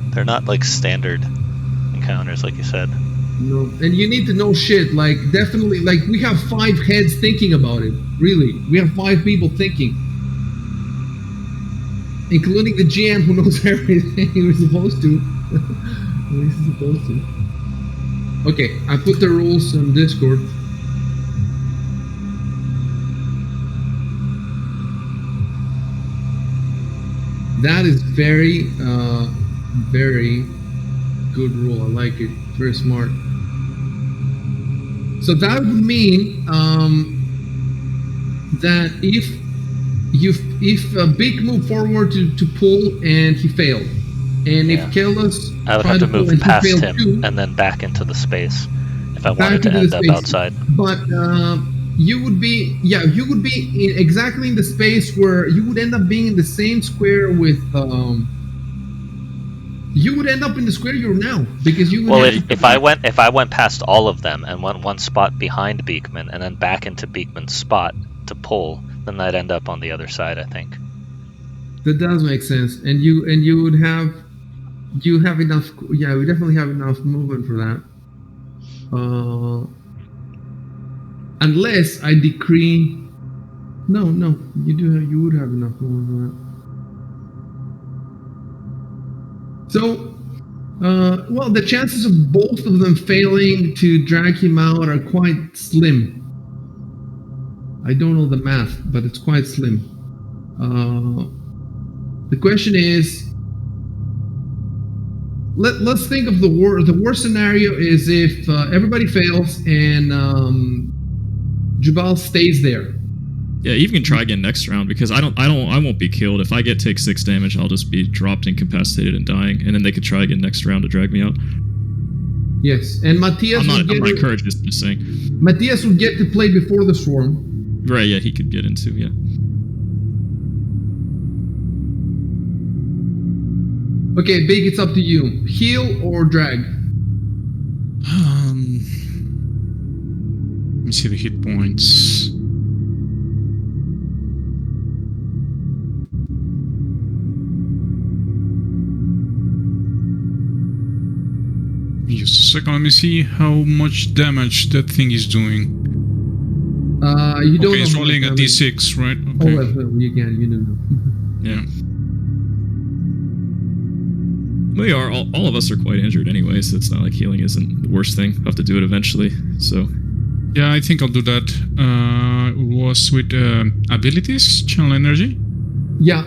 They're not like standard encounters, like you said. No, and you need to know shit. Like, definitely, like, we have 5 heads thinking about it. Really, we have 5 people thinking, including the GM who knows everything he was supposed to. At least he's supposed to. Okay, I put the rules on Discord. That is very, very good rule. I like it. Very smart. So that would mean that if Big moved forward to pull and he failed, and Yeah. if Kelos I would tried have to pull move and he past failed him too, and then back into the space if I back wanted to into end the up space. outside. But you would be exactly in the space where you would end up being in the same square with. You would end up in the square you're now because you. Would Well, have if I went past all of them and went one spot behind Beekman and then back into Beekman's spot to pull, then I'd end up on the other side, I think. That does make sense, and you would have enough. Yeah, we definitely have enough movement for that. Unless I decree. No, you would have enough movement for that. So, well, the chances of both of them failing to drag him out are quite slim. I don't know the math, but it's quite slim. The question is, let's think of the worst. The worst scenario is if everybody fails and Jubal stays there. Yeah, you can try again next round because I won't be killed. If I take 6 damage, I'll just be dropped, incapacitated, and dying, and then they could try again next round to drag me out. Yes, and Matthias. I'm not encouraged, just saying. Matthias would get to play before the swarm. Right? Yeah, he could get into Okay, Big, it's up to you. Heal or drag? Let me see the hit points. Just a second, let me see how much damage that thing is doing. You don't. Okay, it's know how much rolling a damage. d6, right? Oh, Okay. well, you can. You don't know. Yeah. We are all of us are quite injured anyway, so it's not like healing isn't the worst thing. I'll have to do it eventually. So Yeah, I think I'll do that. It was with abilities, channel energy. Yeah,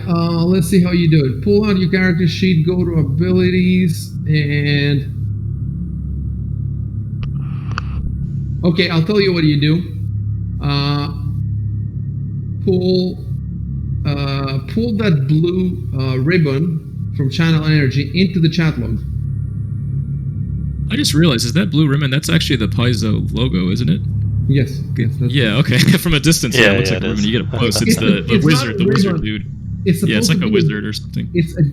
let's see how you do it. Pull out your character sheet, go to abilities, and... Okay, I'll tell you what you do. Pull that blue ribbon from channel energy into the chat log. I just realized, is that blue ribbon? That's actually the Paizo logo, isn't it? Yes, that's Yeah, okay. From a distance, Yeah, it looks yeah, like it a ribbon. is. You get up close. It's It's the not wizard, a the wizard ribbon. dude. It's Yeah, it's like a supposed to be- wizard or something. It's a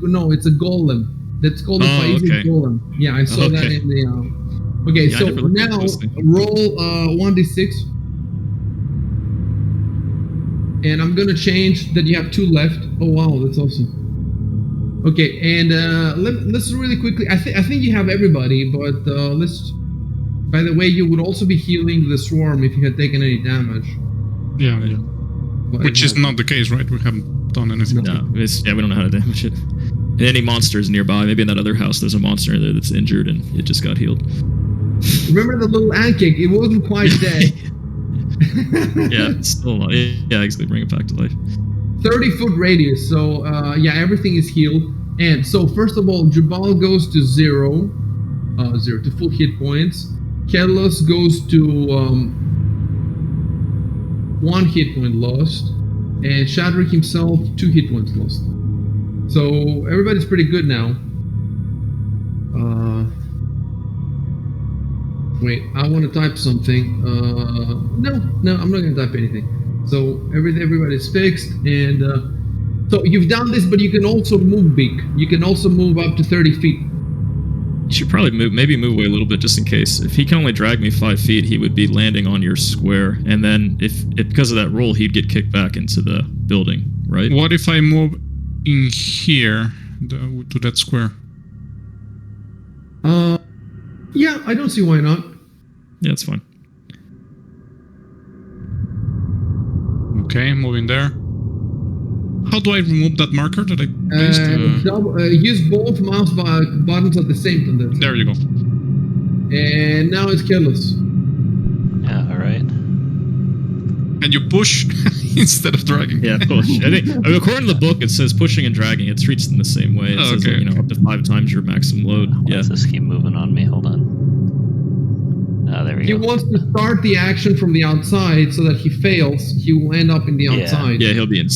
golem. That's called a Oh, Paizo okay. golem. Yeah, I saw that Okay. in the. Okay, Yeah, I so never looked at now those things. roll 1d6, and I'm gonna change that you have 2 left. Oh wow, that's awesome. Okay, and let's really quickly. I think you have everybody, but let's. By the way, you would also be healing the swarm if you had taken any damage. Yeah, yeah. But Which is yeah. not the case, right? We haven't done anything. No, we don't know how to damage it. And any monsters nearby, maybe in that other house, there's a monster in there that's injured and it just got healed. Remember the little ant cake? It wasn't quite dead. Yeah, it's still alive. Yeah, exactly. Bring it back to life. 30-foot radius. So yeah, everything is healed. And so first of all, Jubal goes to zero to full hit points. Kelos goes to 1 hit point lost, and Shadrick himself 2 hit points lost. So everybody's pretty good now. Wait, I want to type something. No, I'm not going to type anything. So everybody's fixed, and so you've done this, but you can also move big. You can also move up to 30 feet. You should probably maybe move away a little bit just in case. If he can only drag me 5 feet, he would be landing on your square, and then if because of that roll, he'd get kicked back into the building, right? What if I move in here to that square? Yeah, I don't see why not. Yeah, that's fine. Okay, moving there. How do I remove that marker that I placed? Use both mouse buttons at the same time. There you go. And now it's careless. Yeah, alright. And you push instead of dragging. Yeah, push. I think according to the book, it says pushing and dragging. It treats them the same way. It says okay. Up to 5 times your maximum load. Why does this keep moving on me? Hold on. There we He go. wants to start the action from the outside so that he fails. He will end up in the outside. Yeah, he'll be in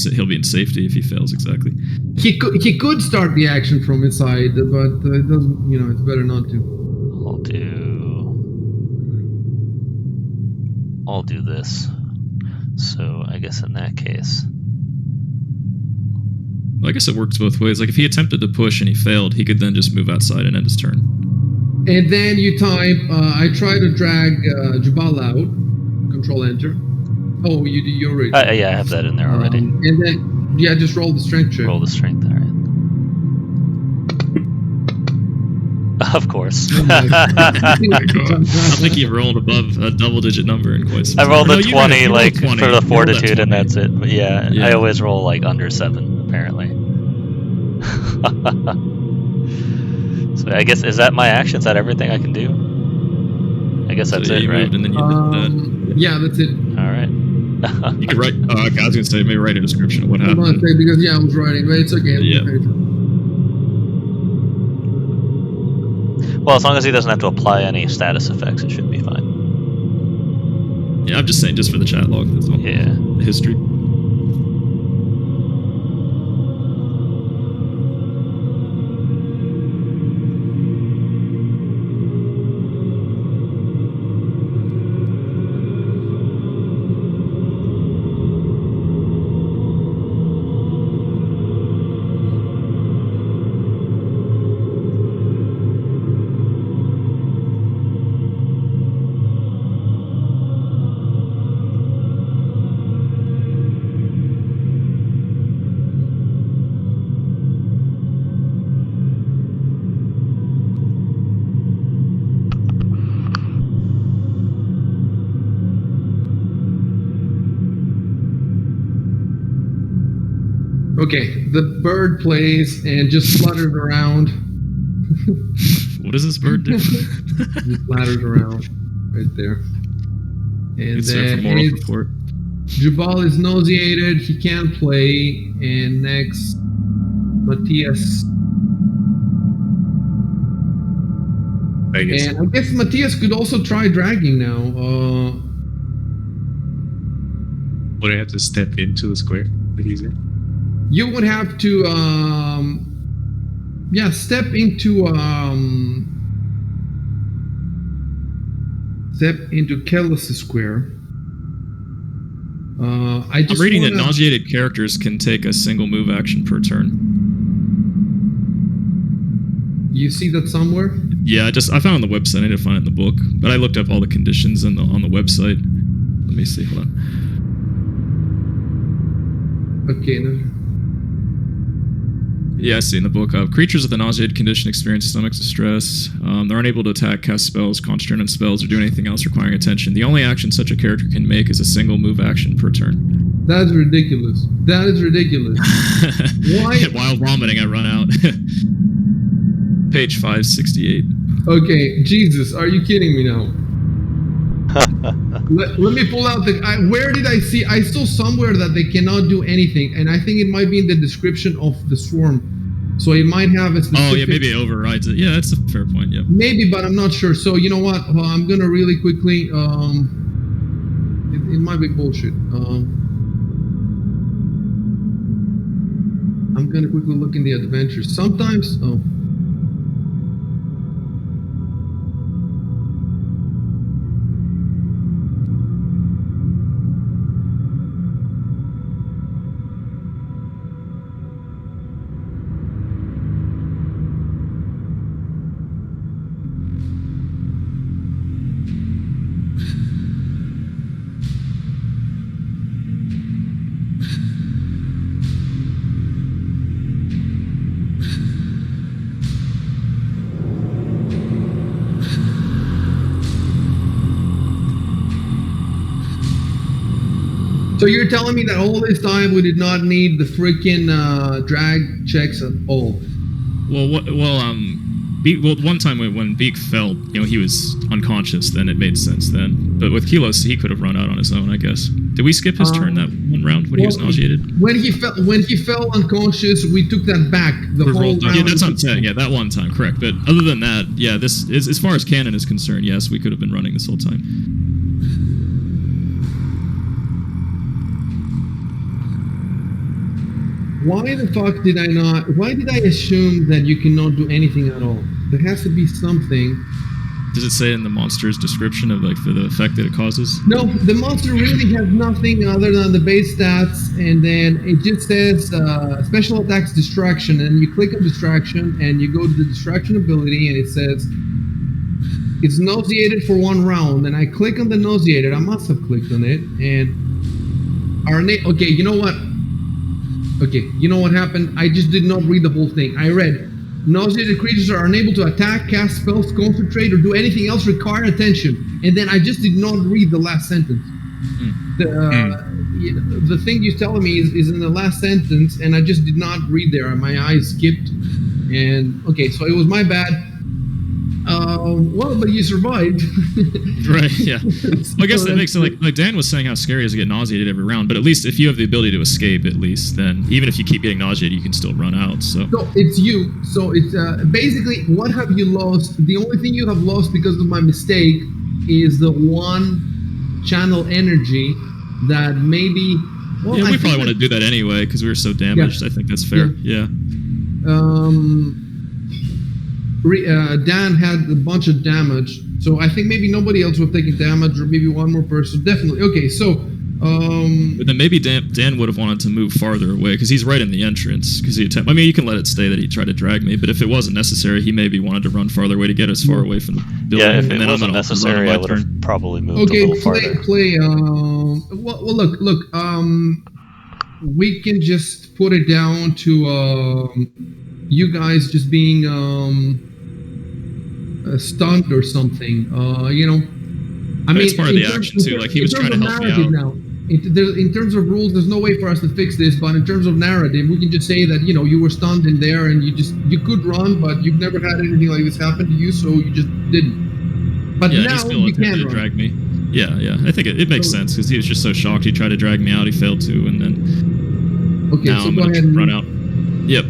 safety if he fails. Exactly. He could start the action from inside, but it doesn't. It's better not to. I'll do this. So I guess in that case, Well, I guess it works both ways. Like if he attempted to push and he failed, he could then just move outside and end his turn. And then you type, I try to drag Jubal out, Control Enter. Oh, you already. yeah, I have that in there already. And then, yeah, just roll the strength check. Roll the strength, alright. Of course. I don't think he rolled above a double-digit number in quite some I rolled time. a 20, you like, rolled 20. for the You rolled fortitude, that and 20. that's it. But yeah, I always roll, like, under 7, apparently. So I guess, is that my action? Is that everything I can do? I guess that's it, you right? moved and then you did that. Yeah, that's it. Alright. You could write. Okay, I was gonna say maybe write a description of what Hold on a happened. second, because I was writing, but it's okay. Yeah. Well, as long as he doesn't have to apply any status effects, it should be fine. Yeah, I'm just saying, just for the chat log. That's all. Yeah. The history. Okay, the bird plays and just flutters around. What does this bird do? Just flutters around right there. And It's there for then moral support. Jubal is nauseated. He can't play. And next, Matthias. I guess. And I guess Matthias could also try dragging now. Would I have to step into the square that he's in? You would have to, step into Kellis' square. I'm reading that nauseated characters can take a single move action per turn. You see that somewhere? Yeah, I found it on the website. I didn't find it in the book, but I looked up all the conditions on the website. Let me see. Hold on. Okay. No. Yeah, I see in the book. Creatures with a nauseated condition experience stomach distress. They're unable to attack, cast spells, concentrate on spells, or do anything else requiring attention. The only action such a character can make is a single move action per turn. That's ridiculous. That is ridiculous. Why? While vomiting, I run out. Page 568. Okay, Jesus, are you kidding me now? Let me pull out where did I see? I saw somewhere that they cannot do anything, and I think it might be in the description of the sworm. So it might have a specific... Oh, yeah, maybe it overrides it. Yeah, that's a fair point, yeah. Maybe, but I'm not sure. So you know what? I'm going to really quickly... it might be bullshit. I'm going to quickly look in the adventures. Sometimes... Oh. So you're telling me that all this time we did not need the freaking drag checks at all? Well, one time when Beak fell, he was unconscious. Then it made sense then. But with Kilos, he could have run out on his own, I guess. Did we skip his turn that one round when he was nauseated? When he fell unconscious, we took that back. The whole round. Yeah, that's what I'm saying. Yeah, that one time, correct. But other than that, yeah, this is, as far as canon is concerned, yes, we could have been running this whole time. Why the fuck did I not... Why did I assume that you cannot do anything at all? There has to be something. Does it say in the monster's description of for the effect that it causes? No, the monster really has nothing other than the base stats, and then it just says special attacks distraction, and you click on distraction, and you go to the distraction ability, and it says it's nauseated for 1 round, and I click on the nauseated. I must have clicked on it, and okay, you know what? Okay, you know what happened? I just did not read the whole thing. I read, nauseated creatures are unable to attack, cast spells, concentrate, or do anything else require attention. And then I just did not read the last sentence. The thing you're telling me is in the last sentence, and I just did not read there. My eyes skipped. And, okay, so it was my bad. Well, but you survived. Right, yeah. Well, I guess that makes it like Dan was saying how scary it is to get nauseated every round, but at least if you have the ability to escape, at least, then even if you keep getting nauseated, you can still run out. So it's you. So it's basically, what have you lost? The only thing you have lost because of my mistake is the 1 channel energy that maybe... Well, yeah, we probably want to do that anyway because we were so damaged. Yeah. I think that's fair. Yeah. Dan had a bunch of damage, so I think maybe nobody else was taking damage, or maybe one more person. Definitely. Okay, so but then maybe Dan would have wanted to move farther away because he's right in the entrance. Because I mean, you can let it stay that he tried to drag me, but if it wasn't necessary, he maybe wanted to run farther away to get as far away from the building. Yeah, if it wasn't necessary, I would have probably moved a little farther. Well, look. We can just put it down to you guys just being stunned or something. I mean, it's part of the action too. Like he was trying to help me out. Now, in terms of rules, there's no way for us to fix this. But in terms of narrative, we can just say that you were stunned in there, and you could run, but you've never had anything like this happen to you, so you just didn't. But yeah, now you can run. Drag me. Yeah. I think it makes sense because he was just so shocked. He tried to drag me out. He failed to, and then now so I'm go gonna ahead and run out. Yep.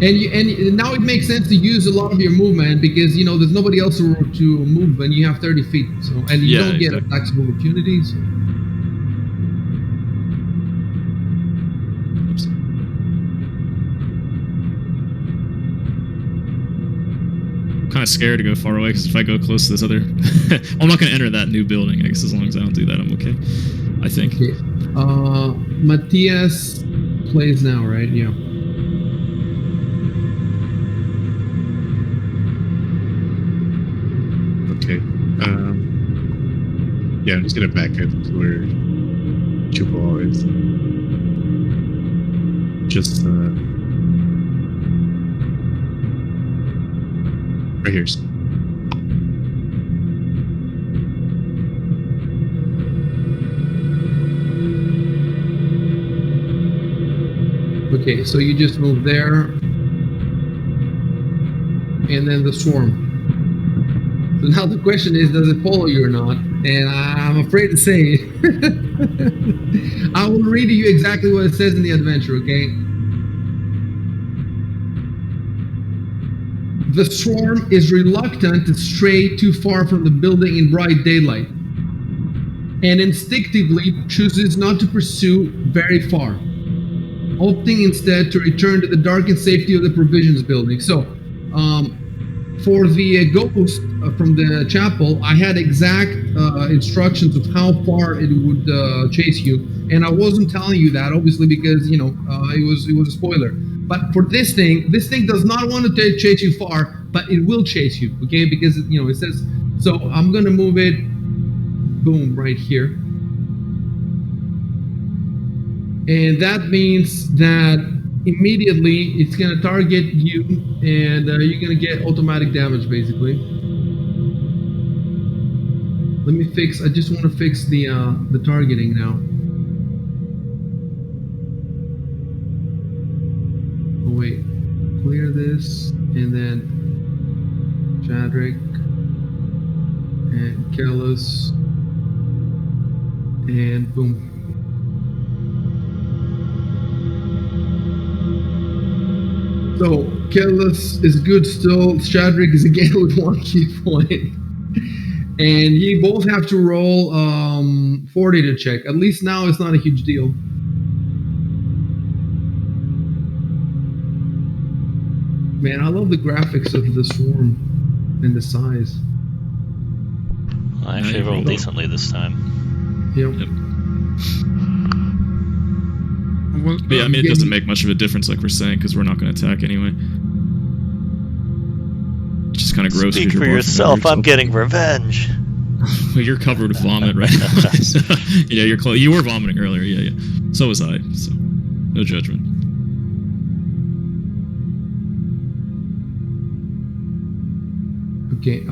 And now it makes sense to use a lot of your movement because there's nobody else to move, and you have 30 feet. So and you don't get attacks of opportunities. Oops. I'm kind of scared to go far away because if I go close to this other, I'm not going to enter that new building. I guess as long as I don't do that, I'm okay. I think. Okay. Matthias plays now, right? Yeah. Okay. Yeah, I'm just gonna back up to where Chupal is. Just right here. Okay, so you just move there, and then the swarm. So now the question is, does it follow you or not? And I'm afraid to say it. I will read to you exactly what it says in the adventure, okay? The swarm is reluctant to stray too far from the building in bright daylight, and instinctively chooses not to pursue very far, opting instead to return to the dark and safety of the provisions building. So, for the ghost from the chapel, I had exact instructions of how far it would chase you, and I wasn't telling you that obviously because it was a spoiler. But for this thing does not want to chase you far, but it will chase you, okay? Because it says. So I'm gonna move it, boom, right here, and that means that immediately it's going to target you, and you're going to get automatic damage basically. Let me fix. I just want to fix the targeting now. Oh wait, clear this, and then Shadrick and Kellis, and boom. So Kellis is good still. Shadrick is again with 1 key point. And you both have to roll 40 to check. At least now it's not a huge deal. Man, I love the graphics of the swarm and the size. I actually rolled decently this time. Yep. Well, But yeah, I mean, it doesn't make much of a difference, like we're saying, because we're not going to attack anyway. It's just kind of gross. Speak for yourself. I'm getting revenge. Well, you're covered with vomit right now. Yeah, you're close. You were vomiting earlier. Yeah. So was I. So no judgment. Okay.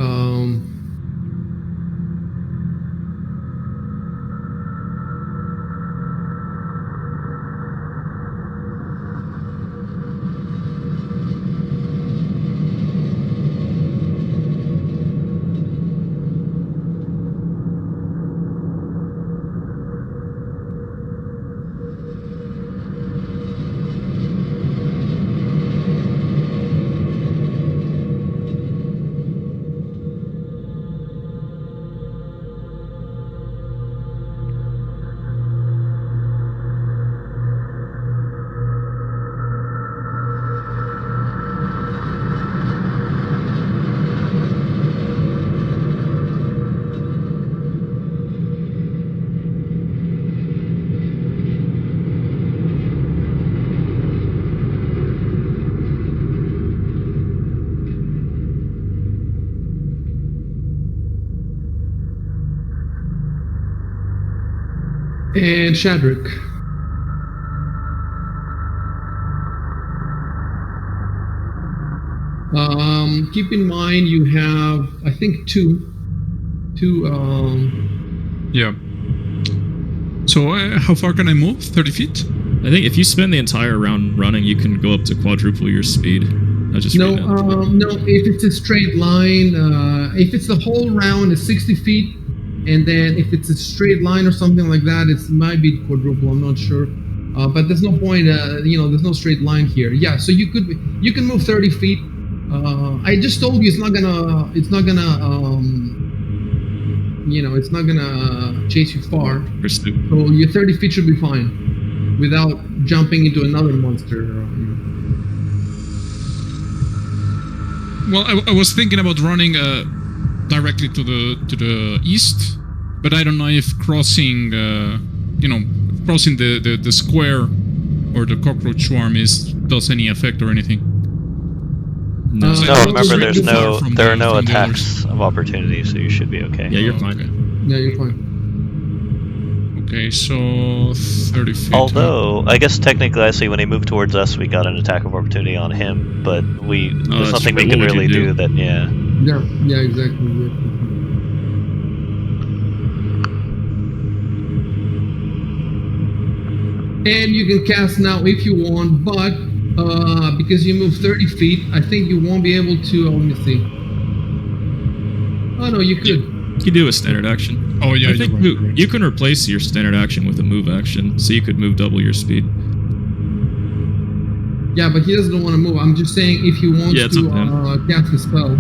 And Shadrick. Keep in mind you have, I think, two. Yeah. So how far can I move? 30 feet? I think if you spend the entire round running, you can go up to quadruple your speed. I just No, read that. no. If it's a straight line, if it's the whole round, it's 60 feet, and then if it's a straight line or something like that, it might be quadruple. I'm not sure, but there's no point. There's no straight line here. Yeah, so you can move 30 feet. I just told you it's not gonna chase you far. Pursuit. So your 30 feet should be fine, without jumping into another monster. Well, I was thinking about running directly to the east, but I don't know if crossing the square or the cockroach swarm does any effect or anything. No. No, remember there are no attacks of opportunity, so you should be okay. Yeah, you're fine. Okay. Yeah, you're fine. Okay, so 30 feet. Although, I guess technically, I see when he moved towards us, we got an attack of opportunity on him, but there's that's nothing true. we can What would really you do that, yeah. Yeah, exactly. Yeah. And you can cast now if you want, but because you move 30 feet, I think you won't be able to. Let me see. Oh no, you could. You do a standard action. Oh yeah, I think you're right. you can replace your standard action with a move action, so you could move double your speed. Yeah, but he doesn't want to move. I'm just saying if he wants Yeah, it's up to to cast a spell.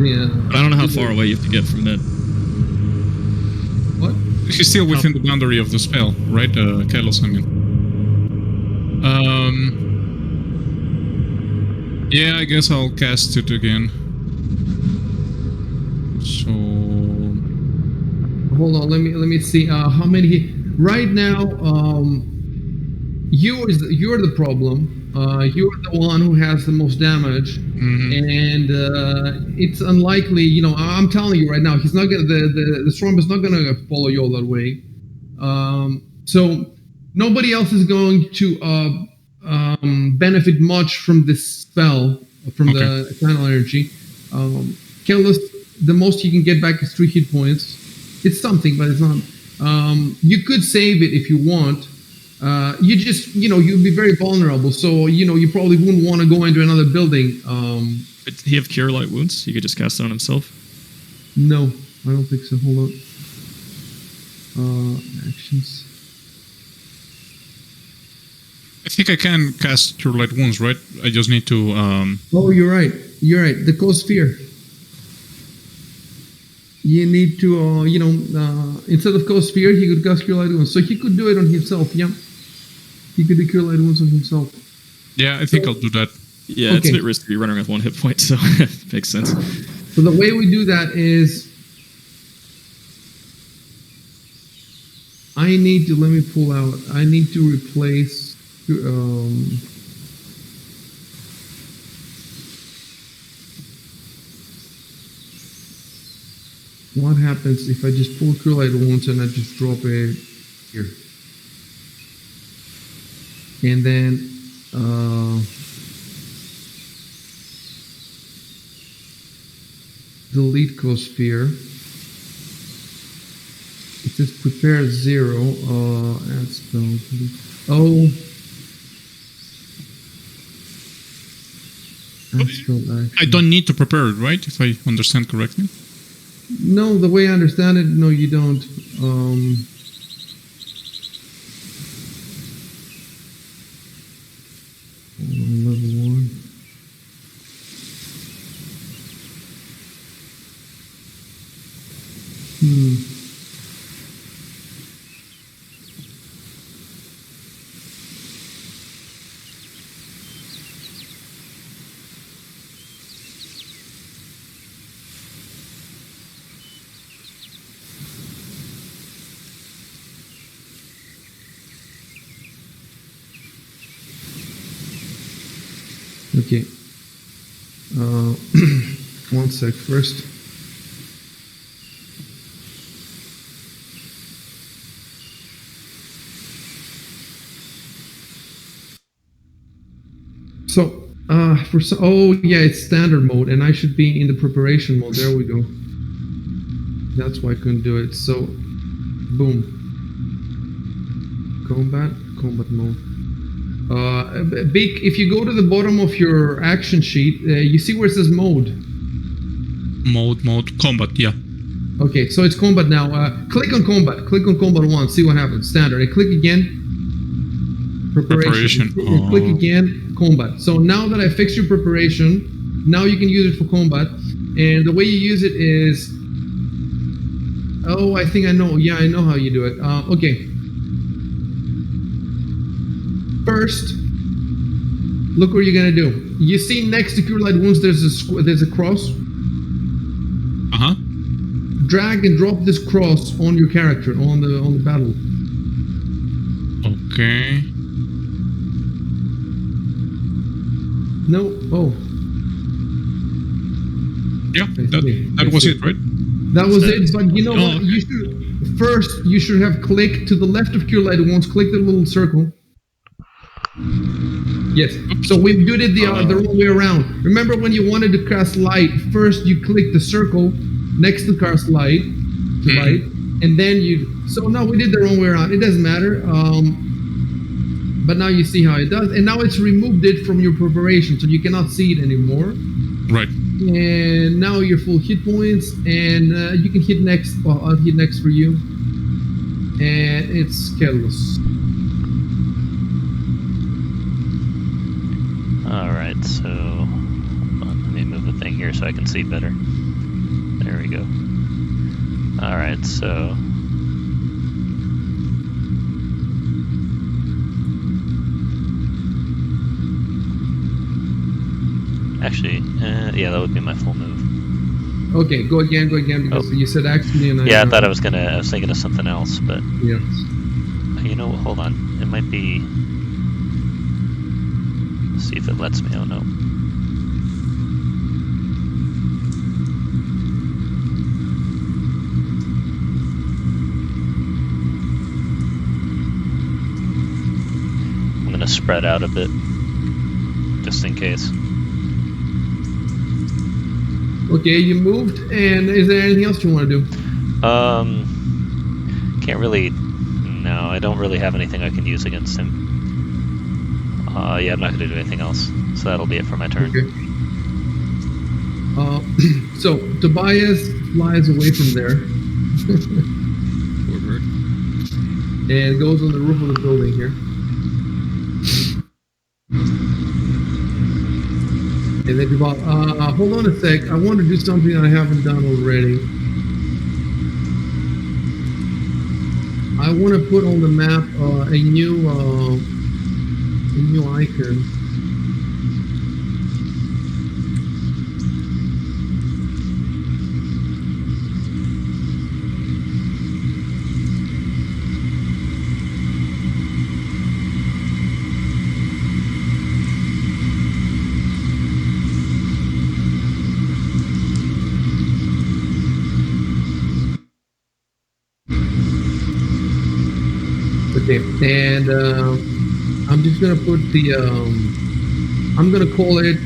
Yeah. But I don't know how far away you have to get from it. What? He's still within the boundary of the spell, right, Kelos? I mean. Yeah, I guess I'll cast it again. So. Hold on. Let me see. How many? Right now, you're the problem. You're the one who has the most damage, and it's unlikely. You know, I'm telling you right now, he's not gonna. The storm is not gonna follow you all that way. So nobody else is going to benefit much from this spell, from the channel energy. Kelos, the most you can get back is 3 hit points. It's something, but it's not. You could save it if you want. You just, you'd be very vulnerable. So, you probably wouldn't want to go into another building. Did he have Cure Light Wounds? He could just cast it on himself? No, I don't think so. Hold on. Actions. I think I can cast Cure Light Wounds, right? I just need to. Oh, you're right. You're right. The Cause Fear. You need to, instead of Cause Fear, he could cast Cure Light Wounds. So he could do it on himself, yeah. He could do Cure Light Wounds on himself. Yeah, I think I'll do that. Yeah, it's a bit risky running with 1 hit point, so it makes sense. So the way we do that is, let me pull out, I need to replace, what happens if I just pull Cure Light Wounds and I just drop it here? And then, delete Cause Fear. It says prepare 0, add spell. Add spell action. I don't need to prepare it, right? If I understand correctly. No, the way I understand it, no, you don't. Level 1. Okay. 1 sec first. So, it's standard mode, and I should be in the preparation mode. There we go. That's why I couldn't do it. So, boom. Combat mode. Big, if you go to the bottom of your action sheet, you see where it says mode. Mode, combat, yeah. Okay, so it's combat now. Click on combat. Click on combat 1, see what happens. Standard. And click again. Preparation. And click again. Combat. So now that I fixed your preparation, now you can use it for combat. And the way you use it is... Oh, I think I know. Yeah, I know how you do it. Okay. First, look what you're gonna do. You see next to Cure Light Wounds, there's a cross. Drag and drop this cross on your character on the battle. Okay. No. Oh. Yeah, that was it, right? That was it. But you know what? Okay. You should have clicked to the left of Cure Light Wounds. Click the little circle. Yes. So we did it the wrong way around. Remember when you wanted to cast light, first you click the circle next to cast light, and then so no, we did the wrong way around. It doesn't matter. But now you see how it does, and now it's removed it from your preparation, so you cannot see it anymore. Right. And now you're full hit points, and you can hit next. Well, I'll hit next for you. And it's careless. Alright, so hold on, let me move the thing here so I can see better. There we go. Alright, so actually, yeah, that would be my full move. Okay, go again, because you said actually, and Yeah, I thought I was thinking of something else, but Yeah. you know what, hold on. It might be, let's see if it lets me, oh no. I'm gonna spread out a bit, just in case. Okay, you moved, and is there anything else you want to do? Can't really, no, I don't really have anything I can use against him. Yeah, I'm not gonna do anything else, so that'll be it for my turn. Okay. So Tobias flies away from there Poor bird. and goes on the roof of the building here. And then hold on a sec. I want to do something I haven't done already. I want to put on the map a new icon. Okay, and I'm just gonna put the I'm gonna call it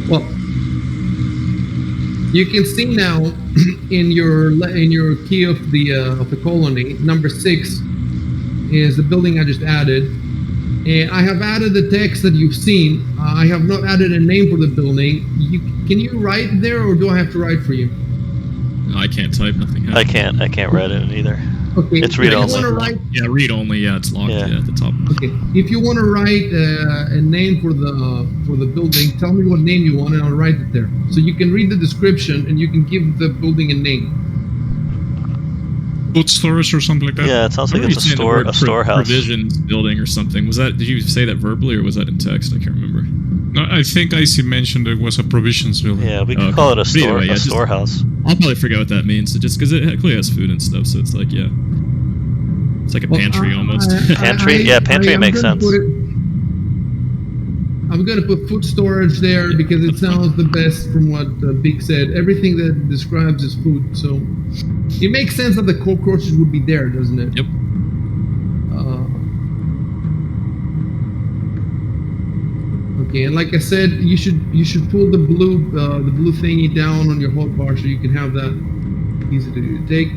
well. You can see now in your key of the colony, number 6 is the building I just added, and I have added the text that you've seen. I have not added a name for the building. Can you write there, or do I have to write for you? No, I can't type. Nothing I happens. can't write it either. Okay, It's read if you only. want to write, Yeah, read only. Yeah, it's locked. Yeah. Yeah, at the top. okay, if you want to write a name for the building, tell me what name you want, and I'll write it there. So you can read the description, and you can give the building a name. Food storage or something like that. Yeah, it sounds I like remember it's you a saying the word storehouse. provisions building or something. Was that? Did you say that verbally or was that in text? I can't remember. No, I think Icy mentioned it was a provisions building. Yeah, we Oh, could okay. call it a But either way, yeah, just- storehouse. I'll probably forget what that means. Just because it clearly has food and stuff, so it's like it's like a pantry almost. Pantry? Yeah, pantry makes sense. I'm going to put food storage there because it sounds the best from what Big said. Everything that describes is food, so it makes sense that the cockroaches would be there, doesn't it? Yep. Okay, and like I said, you should pull the blue thingy down on your hotbar so you can have that easy to take.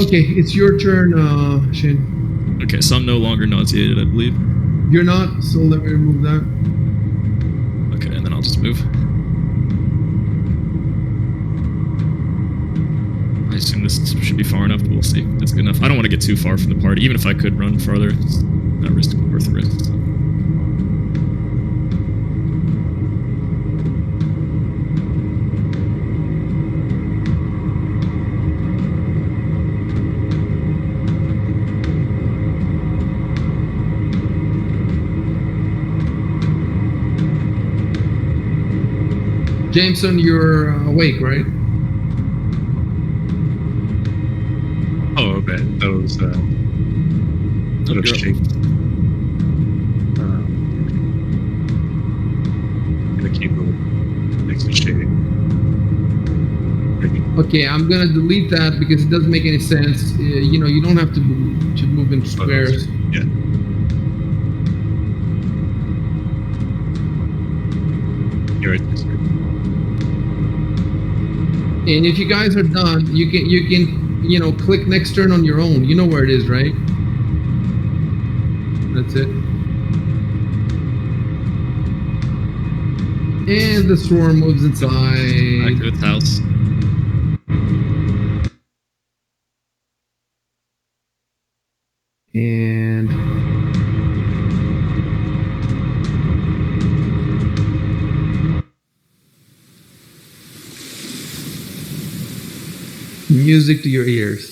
Okay, it's your turn, Shane. Okay, so I'm no longer nauseated, I believe. You're not, so let me remove that. Okay, and then I'll just move. I assume this should be far enough, but we'll see. That's good enough. I don't want to get too far from the party. Even if I could run farther, it's not worth the risk. So. Jameson, you're awake, right? Oh, okay. That was shake. Okay, I'm gonna delete that because it doesn't make any sense. You don't have to move in squares. Yeah. You're right. And if you guys are done, you can click next turn on your own. You know where it is, right? That's it. And the swarm moves Back inside. to its house. And music to your ears.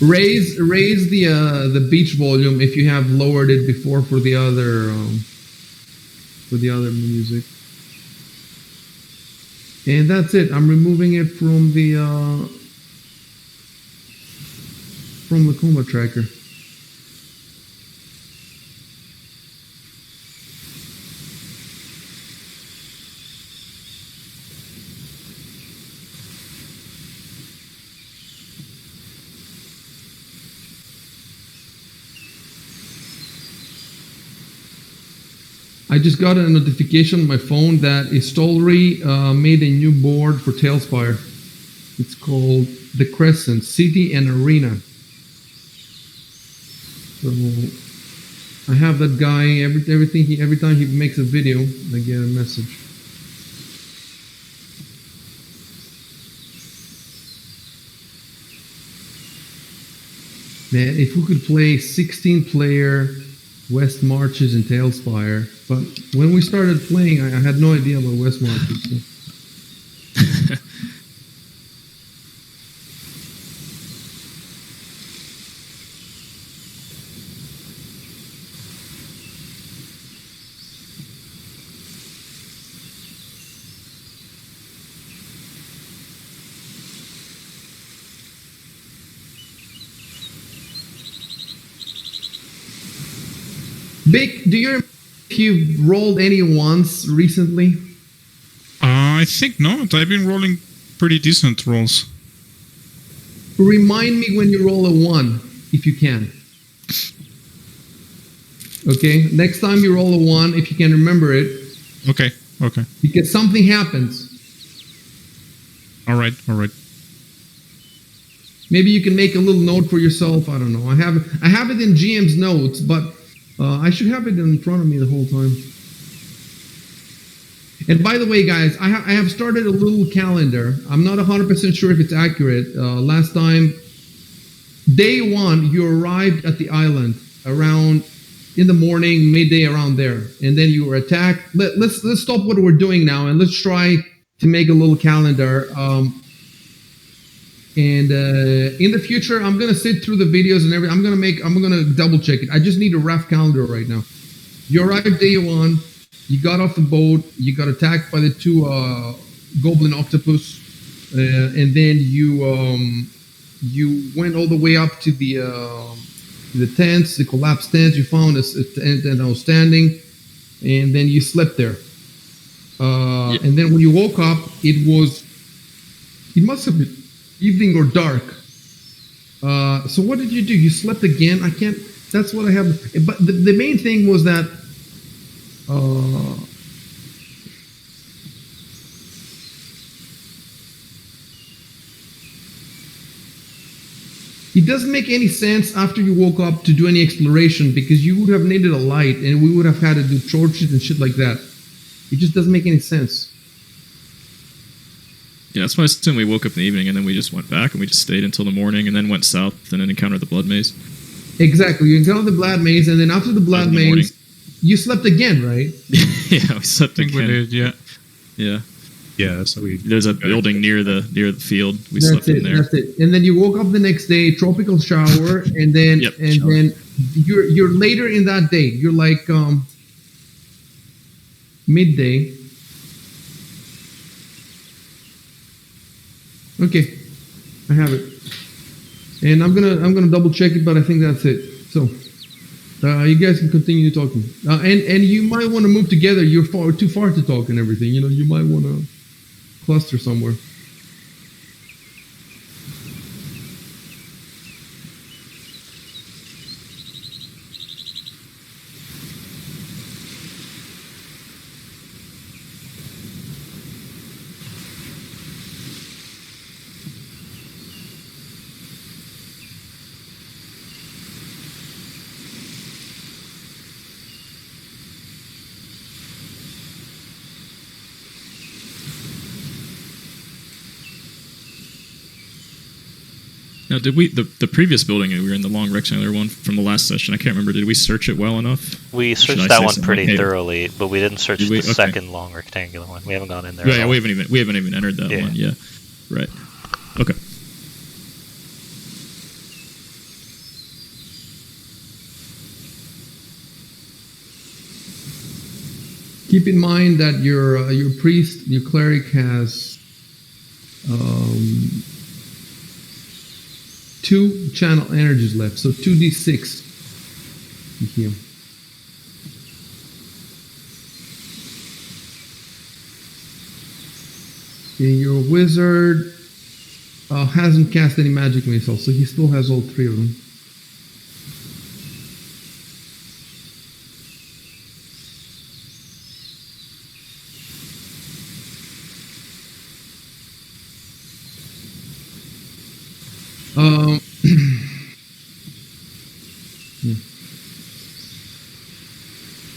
Raise the beach volume if you have lowered it before for the other music. And that's it. I'm removing it from the coma tracker. I just got a notification on my phone that Istolri made a new board for Tailspire. It's called The Crescent, City and Arena. So I have that guy, every time he makes a video, I get a message. Man, if we could play 16-player West Marches and Tailspire, but when we started playing, I had no idea about West Marches. So. Big, do you remember if you've rolled any once recently? I think not. I've been rolling pretty decent rolls. Remind me when you roll a 1, if you can. Okay, next time you roll a 1, if you can remember it. Okay. Because something happens. All right. Maybe you can make a little note for yourself. I don't know. I have it in GM's notes, but I should have it in front of me the whole time. And by the way, guys, I have started a little calendar. I'm not 100% sure if it's accurate. Last time, day 1, you arrived at the island around in the morning, midday, around there, and then you were attacked. Let's stop what we're doing now and let's try to make a little calendar. And in the future, I'm gonna sit through the videos and everything. I'm gonna double check it. I just need a rough calendar right now. You arrived day 1. You got off the boat. You got attacked by the 2 goblin octopus, and then you went all the way up to the tents, the collapsed tents. You found a tent that was standing, and then you slept there. And then when you woke up, it must have been evening or dark. So what did you do? You slept again? I can't. That's what I have. But the main thing was that it doesn't make any sense after you woke up to do any exploration because you would have needed a light and we would have had to do torches and shit like that. It just doesn't make any sense. Yeah, that's why I assume we woke up in the evening and then we just went back and we just stayed until the morning and then went south and then encountered the Blood Maze. Exactly. You encountered the Blood Maze and then after the Blood Maze, you slept again, right? Yeah, we slept again. We did, yeah. Yeah. Yeah, that's how we. There's a building near the field. We slept in there. That's it. And then you woke up the next day, tropical shower, and then then you're later in that day. You're like midday. Okay, I have it, and I'm gonna double check it, but I think that's it. So you guys can continue talking, and you might want to move together. You're too far to talk and everything. You know, you might want to. cluster somewhere. Now, did we the previous building we were in, the long rectangular one from the last session? I can't remember. Did we search it well enough? We Or should I searched that say one something pretty like, hey, thoroughly, but we didn't search Did we? the Okay. second long rectangular one. We haven't gone in there. Yeah, at yeah, all. we haven't even entered that Yeah. one. Yeah, right. Okay. Keep in mind that your priest, your cleric has 2 channel energies left, so 2d6 to heal. Okay, your wizard hasn't cast any magic missiles, so he still has all 3 of them. Yeah.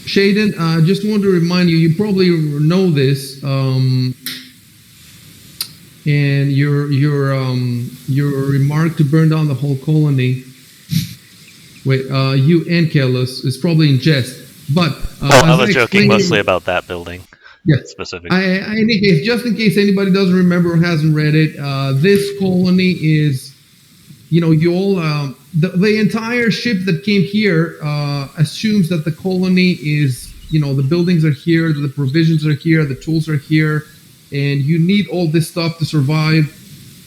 Shaden, just want to remind you, you probably know this, and your remark to burn down the whole colony. Wait, you and Kelos is probably in jest, but I as was joking explained- mostly about that building Yeah. specifically. In any case, just in case anybody doesn't remember or hasn't read it, this colony is, you all, the entire ship that came here assumes that the colony is, the buildings are here, the provisions are here, the tools are here, and you need all this stuff to survive.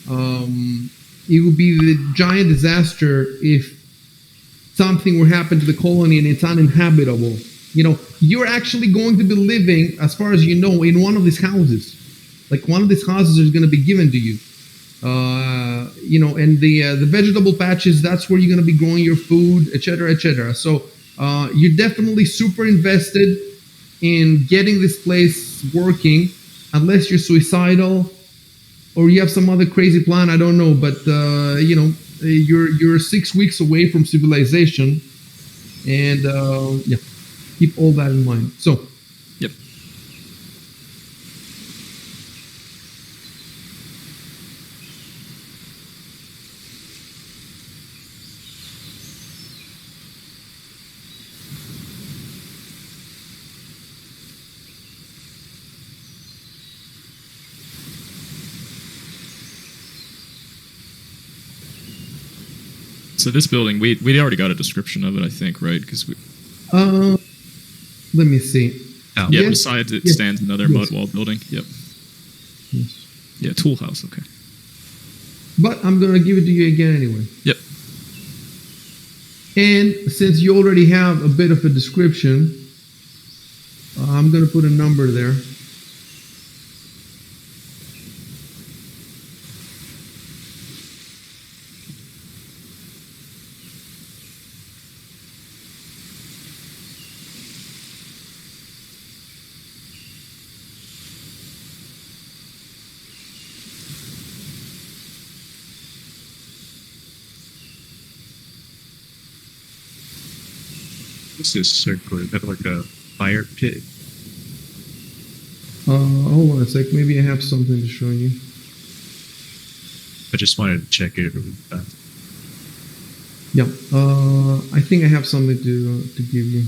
It would be the giant disaster if something would happen to the colony and it's uninhabitable. You're actually going to be living, as far as you know, in one of these houses. Like one of these houses is going to be given to you. And the vegetable patches, that's where you're going to be growing your food, etc., etc. So you're definitely super invested in getting this place working, unless you're suicidal or you have some other crazy plan. I don't know, but you're 6 weeks away from civilization, and yeah, keep all that in mind. So. Yep. So this building, we already got a description of it, I think, right? Because we, Let me see. Oh. yeah, Yes. besides it Yes. stands another Yes. mud wall building. Yep. Yes. Yeah, tool house. Okay. But I'm gonna give it to you again anyway. Yep. And since you already have a bit of a description, I'm gonna put a number there. What's this circle? Is that like a fire pit? Hold on a sec. Maybe I have something to show you. I just wanted to check it really fast. Yeah. I think I have something to give you.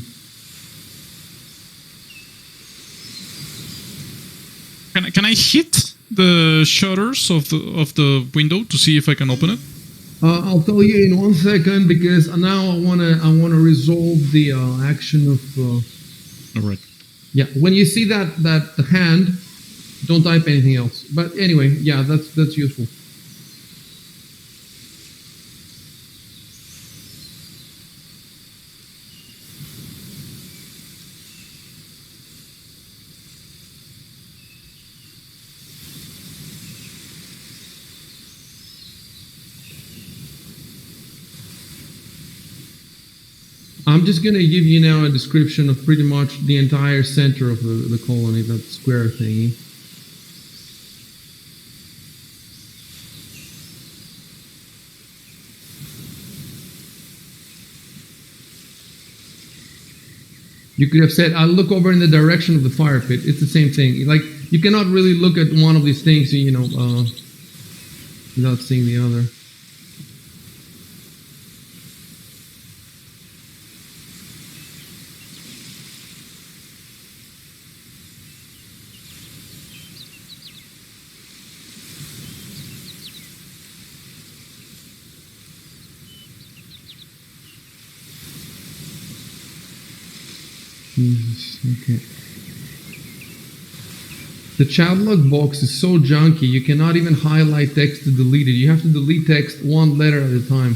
Can I hit the shutters of the window to see if I can open it? I'll tell you in 1 second, because now I wanna resolve the action of. All right. Yeah, when you see that hand, don't type anything else. But anyway, yeah, that's useful. I'm just going to give you now a description of pretty much the entire center of the colony, that square thingy. You could have said, I'll look over in the direction of the fire pit. It's the same thing. Like, you cannot really look at one of these things, without seeing the other. Okay. The chat log box is so junky, you cannot even highlight text to delete it. You have to delete text one letter at a time.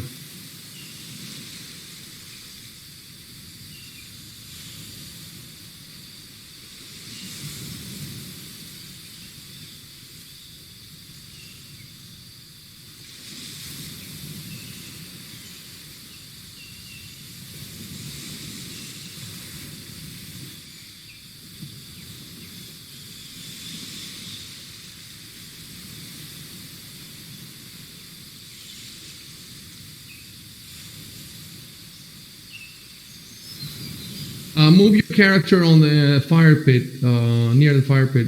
Move your character on the fire pit, near the fire pit,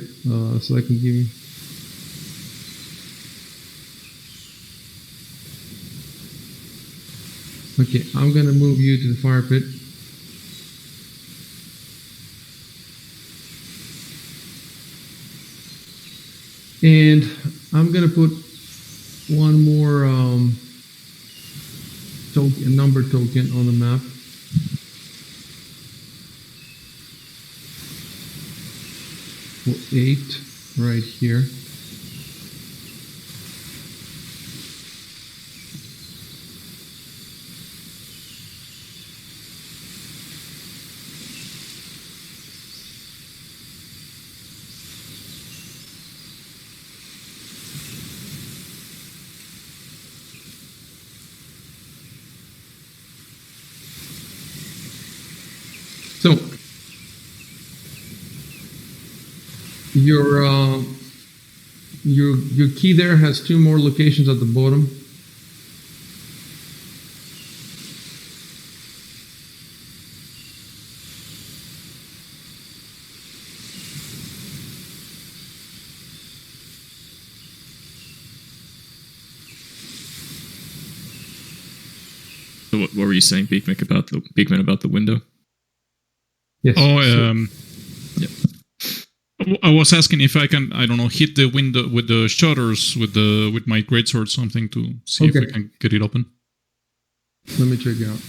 so I can give you. Okay, I'm gonna move you to the fire pit. And I'm gonna put one more token, number token on the map. For 8 right here. So your key there has 2 more locations at the bottom. So what were you saying, Beekman, about the window? Yes. Oh, Yep. I was asking if I can, I don't know, hit the window with the shutters with my greatsword or something to see if I can get it open. Let me check it out.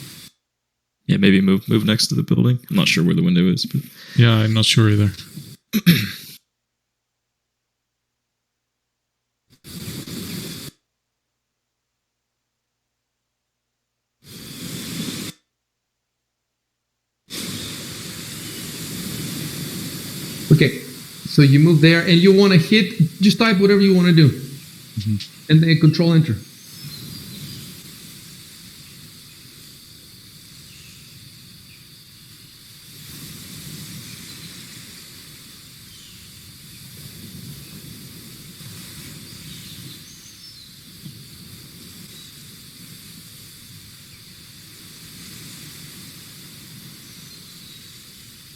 Yeah, maybe move next to the building. I'm not sure where the window is, but Yeah, I'm not sure either. Okay, so you move there and you want to hit, just type whatever you want to do. Mm-hmm. And then control enter.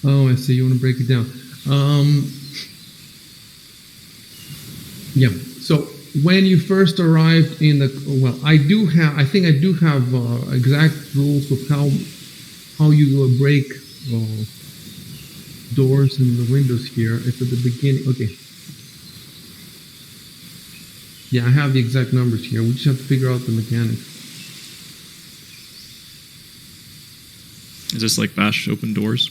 Oh, I see. You want to break it down. Yeah. So when you first arrived in the, well, I think I do have exact rules of how you break doors and the windows here. It's at the beginning. Okay. Yeah, I have the exact numbers here. We just have to figure out the mechanics. Is this like bash open doors?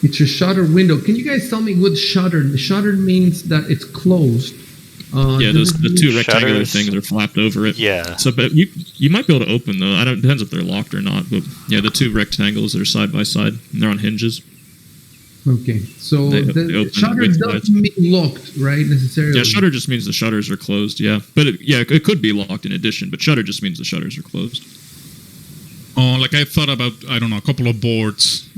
It's a shutter window. Can you guys tell me what shutter? Shutter means that it's closed. Yeah, the 2 rectangular shutters? things are flapped over it. Yeah. So, but you might be able to open though. I don't. Depends if they're locked or not. But yeah, the 2 rectangles that are side by side, and they're on hinges. Okay, so They the open shutter with doesn't mean locked, right? Necessarily. Yeah, shutter just means the shutters are closed. Yeah, but it could be locked in addition. But shutter just means the shutters are closed. Oh, like I thought about, I don't know, a couple of boards,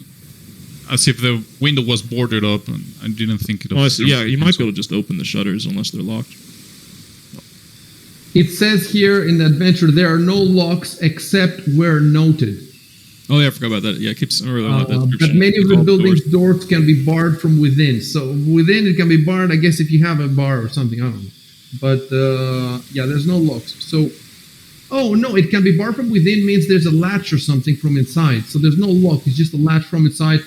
as if the window was boarded up, and I didn't think it. Oh, I see. Yeah, you might be able to just open the shutters unless they're locked. It says here in the adventure there are no locks except where noted. Oh yeah, I forgot about that. Yeah, I really like that But description. many of the All building's doors. doors can be barred from within. So within it can be barred, I guess, if you have a bar or something. I don't know. But yeah, there's no locks. So, oh no, it can be barred from within means there's a latch or something from inside. So there's no lock. It's just a latch from inside.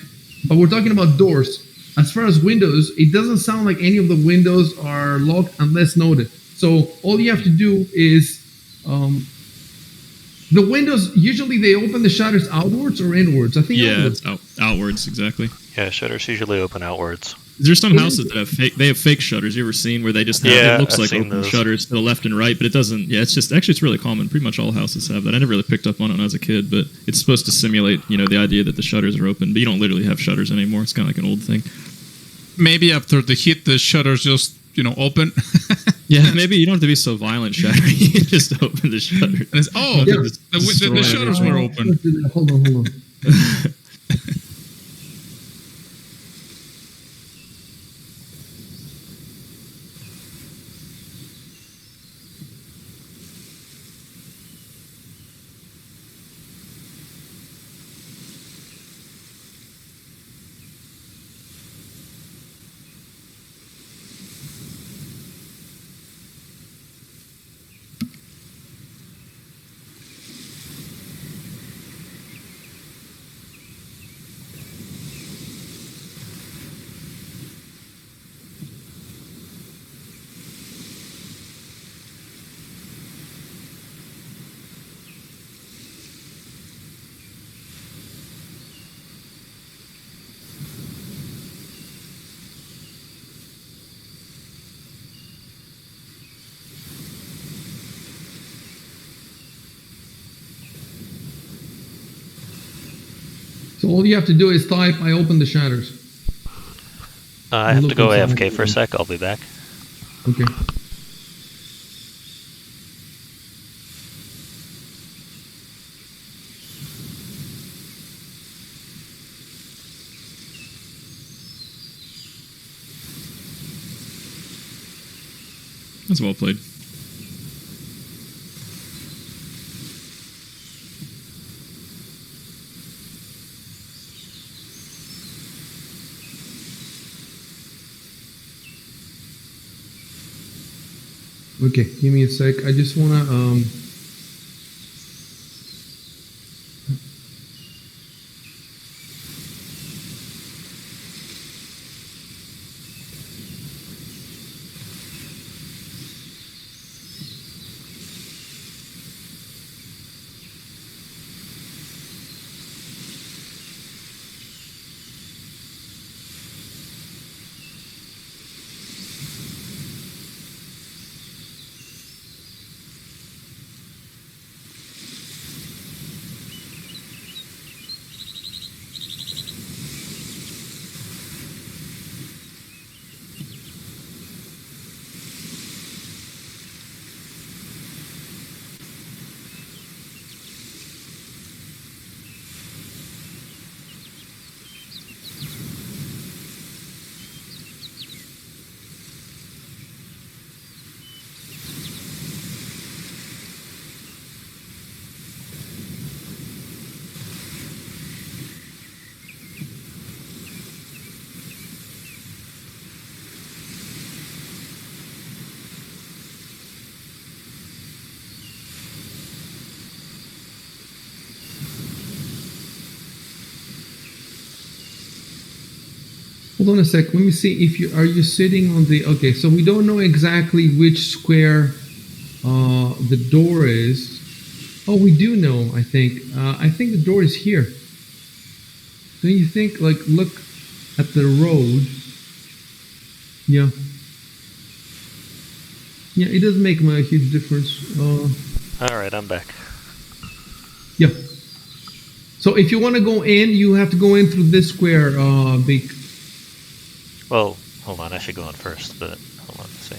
But we're talking about doors. As far as windows, it doesn't sound like any of the windows are locked unless noted. So all you have to do is the windows, usually they open the shutters outwards or inwards. I think outwards. It's outwards, exactly. Yeah, shutters usually open outwards. There's some houses that have fake shutters. You ever seen where they just have, Yeah, it looks I've like seen open those. shutters to the left and right, but it doesn't. Yeah, it's really common. Pretty much all houses have that. I never really picked up on it when I was a kid, but it's supposed to simulate, the idea that the shutters are open, but you don't literally have shutters anymore. It's kind of like an old thing. Maybe after the hit, the shutters just, open. Yeah, maybe you don't have to be so violent, Shatter. You just open the shutter. And it's, Yeah. the shutters were open. Hold on. So all you have to do is type, I open the shutters. I have to Look go inside. AFK for a sec. I'll be back. Okay. That's well played. Okay, give me a sec. I just wanna hold on a sec. Let me see if you are you sitting on the. Okay, so we don't know exactly which square the door is. Oh, we do know. I think the door is here. Don't you think? Like, look at the road. Yeah. Yeah, it does make a huge difference. Alright, I'm back. Yeah. So if you want to go in, you have to go in through this square, Big. Well, hold on. I should go on first, but hold on. Let's see.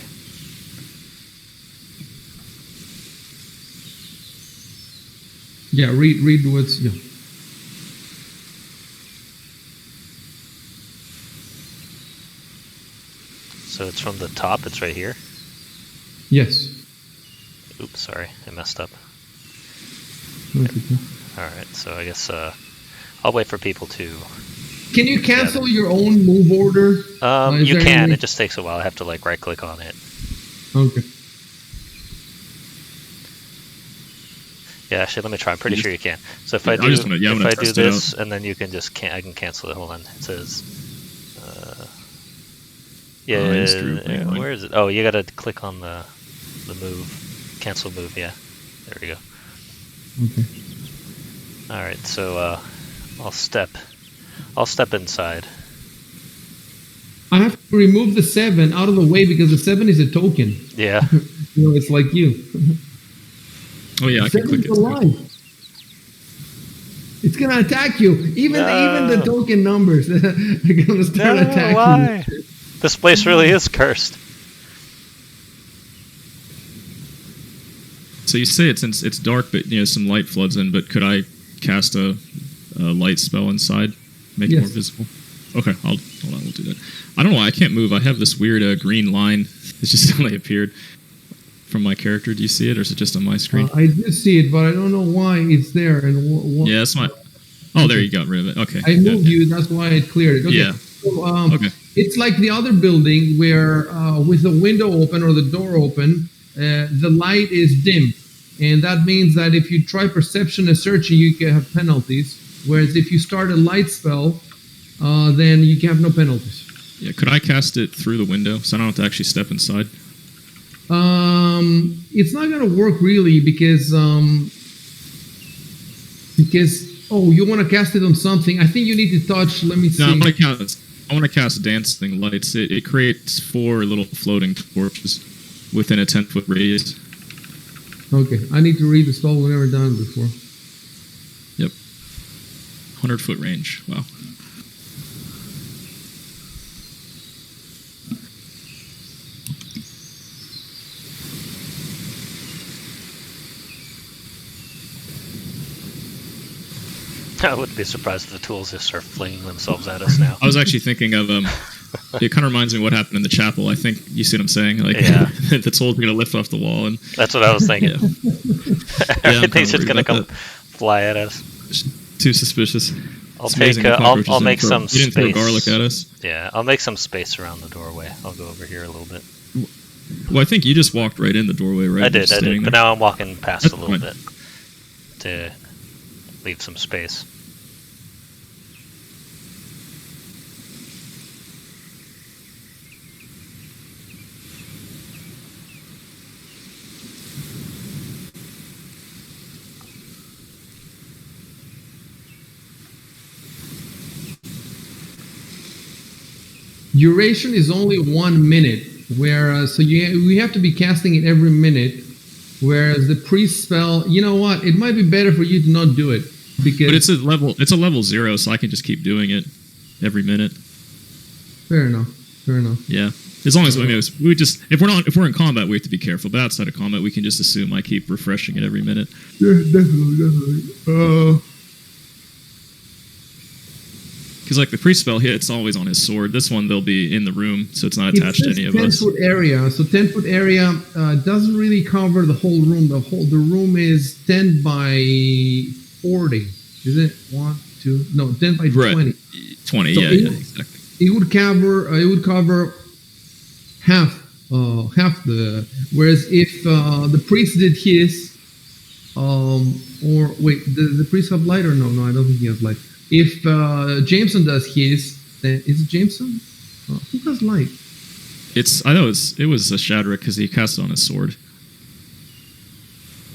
Yeah, read what's yeah. So it's from the top. It's right here. Yes. Oops, sorry, I messed up. Okay. All right, so I guess I'll wait for people to. Can you cancel your own move order? You can. It just takes a while. I have to like right click on it. Okay. Yeah, actually, let me try. I'm pretty sure you can. So if Yeah, I do, I'm just gonna- yeah, I'm if gonna I do test it this, and then you can just I can cancel it. Hold on. It says. Yeah. Where is it? Oh, you gotta click on the move, cancel move. Yeah. There we go. Okay. All right. So I'll step inside. I have to remove the 7 out of the way because the 7 is a token. Yeah. You know, it's like you. Oh yeah, I can click it. Seven's alive. It's gonna attack you. Even the token numbers are gonna start attacking why? you. This place really is cursed. So you say it's dark, but some light floods in. But could I cast a light spell inside, make it more visible? Okay, hold on, we'll do that. I don't know why I can't move. I have this weird green line. It's just suddenly appeared from my character. Do you see it, or is it just on my screen? I do see it, but I don't know why it's there. And Yeah, that's my. Oh, there you got rid of it. Okay. I moved you. That's why it cleared it. Okay. Yeah. So, Okay. It's like the other building where, with the window open or the door open, the light is dim, and that means that if you try perception and searching, you can have penalties. Whereas if you start a light spell, then you can have no penalties. Yeah. Could I cast it through the window so I don't have to actually step inside? It's not gonna work really because you want to cast it on something. I think you need to touch. Let me see. No, I want to cast dancing lights. It creates 4 little floating torches within a 10-foot radius. Okay, I need to read the spell. We've never done it before. Yep. 100-foot range. Wow. I wouldn't be surprised if the tools just start flinging themselves at us now. I was actually thinking of it kind of reminds me of what happened in the chapel. I think you see what I'm saying. Like, yeah. the tool's going to lift off the wall, and that's what I was thinking. Yeah. Everything's just going to come fly at us. Too suspicious. I'll make some space. You didn't throw garlic at us. Yeah, I'll make some space around the doorway. I'll go over here a little bit. Well, I think you just walked right in the doorway, right? I did. But now I'm walking past That's a little fine. bit to leave some space. Duration is only 1 minute, whereas we have to be casting it every minute. Whereas the priest spell, you know what? It might be better for you to not do it because. But it's a level 0, so I can just keep doing it every minute. Fair enough. Yeah, as long as if we're in combat, we have to be careful. But outside of combat, we can just assume I keep refreshing it every minute. Yeah, definitely. Because like the priest spell hit, it's always on his sword. This one, they'll be in the room, so it's not attached to any of us. 10-foot area. So 10-foot area doesn't really cover the whole room. The room is 10 by 40. Is it 1, 2? No, 10 by 20. Right. 20. So yeah, exactly. It would cover half the. Whereas if the priest did his, or wait, the priest have light or no? No, I don't think he has light. If Jameson does his, then is it Jameson? Who has light? I know it was a Shadrick because he cast it on his sword.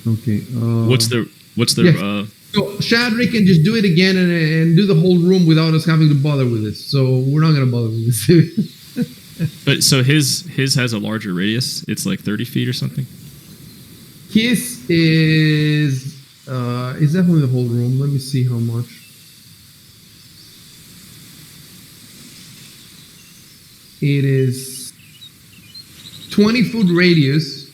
Okay. What's the yes. So Shadrick can just do it again and do the whole room without us having to bother with it. So we're not gonna bother with this. But so his has a larger radius. It's like 30 feet or something. His is definitely the whole room. Let me see how much. it is 20-foot radius,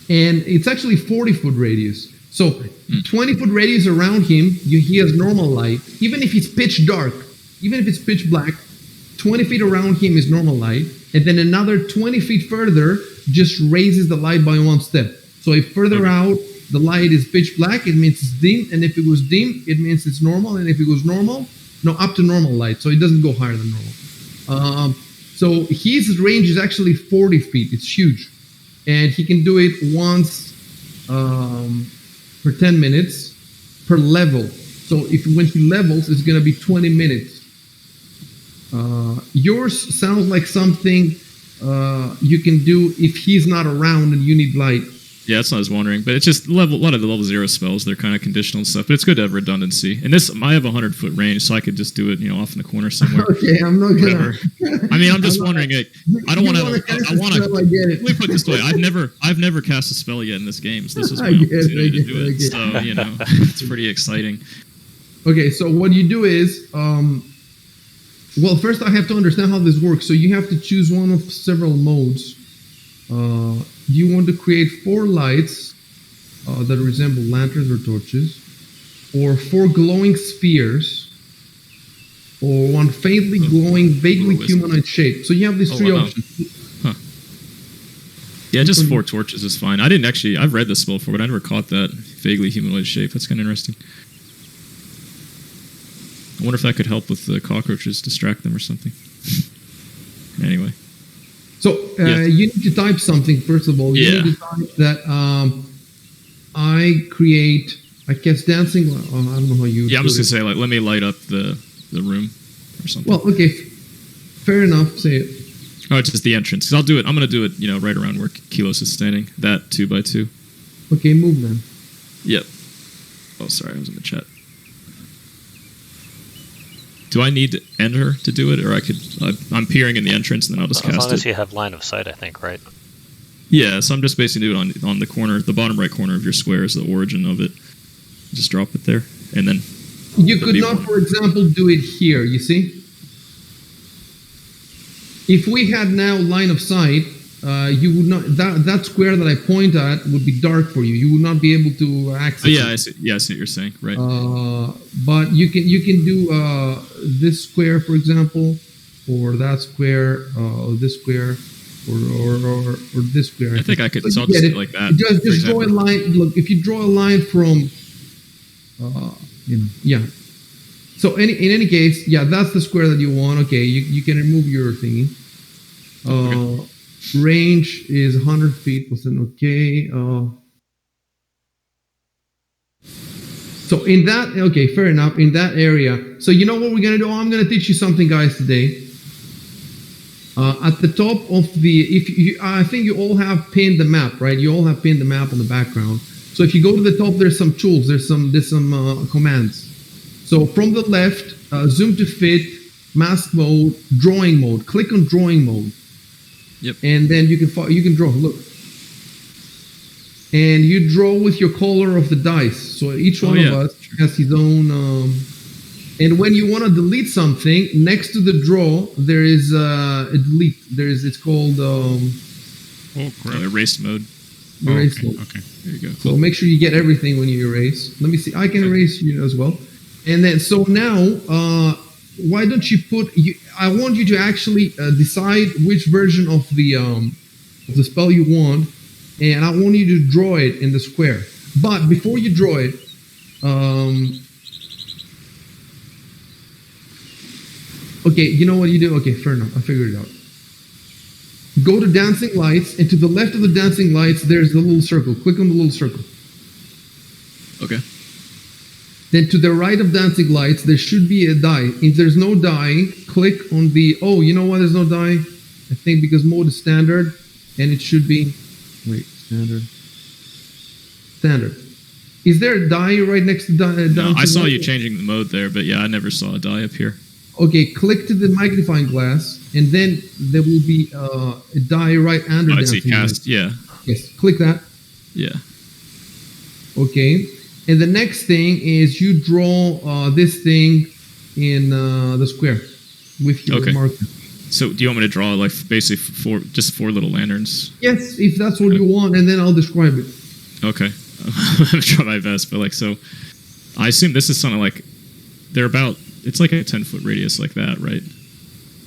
and it's actually 40-foot radius. So 20-foot radius around him, he has normal light. Even if it's pitch dark, even if it's pitch black, 20 feet around him is normal light. And then another 20 feet further just raises the light by one step. So if further out the light is pitch black, it means it's dim. And if it was dim, it means it's normal. And if it was normal, up to normal light. So it doesn't go higher than normal. So his range is actually 40 feet. It's huge. And he can do it once per 10 minutes per level. So when he levels, it's going to be 20 minutes. Yours sounds like something you can do if he's not around and you need light. Yeah, that's what I was wondering. But it's just a lot of the level 0 spells, they're kind of conditional and stuff. But it's good to have redundancy. And this, I have a 100-foot range, so I could just do it, off in the corner somewhere. Okay, I'm not gonna. I mean, I'm just wondering. I don't want to. I want to. Let me put it this way: I've never cast a spell yet in this game, so this is my opportunity to do it. So it's pretty exciting. Okay, so what you do is, well, first I have to understand how this works. So you have to choose one of several modes. You want to create 4 lights that resemble lanterns or torches, or 4 glowing spheres, or one faintly glowing, vaguely humanoid shape. So you have these 3 options. Huh. Yeah, just 4 torches is fine. I've read this spell before, but I never caught that vaguely humanoid shape. That's kind of interesting. I wonder if that could help with the cockroaches, distract them or something. Anyway. So you need to type something, first of all. You need to type that I guess dancing, I don't know how you... Yeah, I'm just going to say, let me light up the room or something. Well, okay, fair enough, say it. Oh, it's just the entrance. 'Cause I'm going to do it, right around where Kilos is standing. That 2x2. Okay, move then. Yep. Oh, sorry, I was in the chat. Do I need to enter to do it, or I could? I'm peering in the entrance, and then I'll just cast it. As long as you have line of sight, I think, right? Yeah, so I'm just basically doing it on the corner, the bottom right corner of your square is the origin of it. Just drop it there, and then... You could not, for example, do it here, you see? If we had now line of sight, you would not... That square that I point at would be dark for you. You would not be able to access it. I see. Yeah, I see what you're saying, right. But you can do this square, for example, or that square, this square, or this square. I think I could. So I'll just do it like that. Just draw a line. Look, if you draw a line from, yeah. So in any case, yeah, that's the square that you want. Okay, you can remove your thingy. Okay. Range is 100 feet. Okay. So in that, okay, fair enough. In that area. So you know what we're gonna do? I'm gonna teach you something, guys, today. At the top of I think you all have pinned the map, right? You all have pinned the map on the background. So if you go to the top, there's some tools. There's some commands. So from the left, zoom to fit, mask mode, drawing mode. Click on drawing mode. Yep. And then you can draw. Look. And you draw with your color of the dice. So each one of us has his own. And when you want to delete something, next to the draw there is a delete. It's called erase mode. Erase mode. Okay. There you go. So make sure you get everything when you erase. Let me see. I can erase you as well. And then so now, why don't you I want you to actually decide which version of the spell you want. And I want you to draw it in the square. But before you draw it, okay, you know what you do? Okay, fair enough. I figured it out. Go to dancing lights, and to the left of the dancing lights, there's the little circle. Click on the little circle. Okay. Then to the right of dancing lights, there should be a die. If there's no die, click on the... Oh, you know why there's no die? I think because mode is standard, and it should be... Wait, standard. Is there a die right next to die? No, I saw you changing the mode there, but yeah, I never saw a die up here. Okay, click to the magnifying glass, and then there will be a die right under. I see cast. Yeah. Yes, click that. Yeah. Okay, and the next thing is you draw this thing in the square. with your Okay. marker. So do you want me to draw like basically four little lanterns? Yes, if that's what you want, and then I'll describe it. Okay. I'm gonna try my best, but like so, I assume this is something like they're about. It's like a 10-foot radius, like that, right?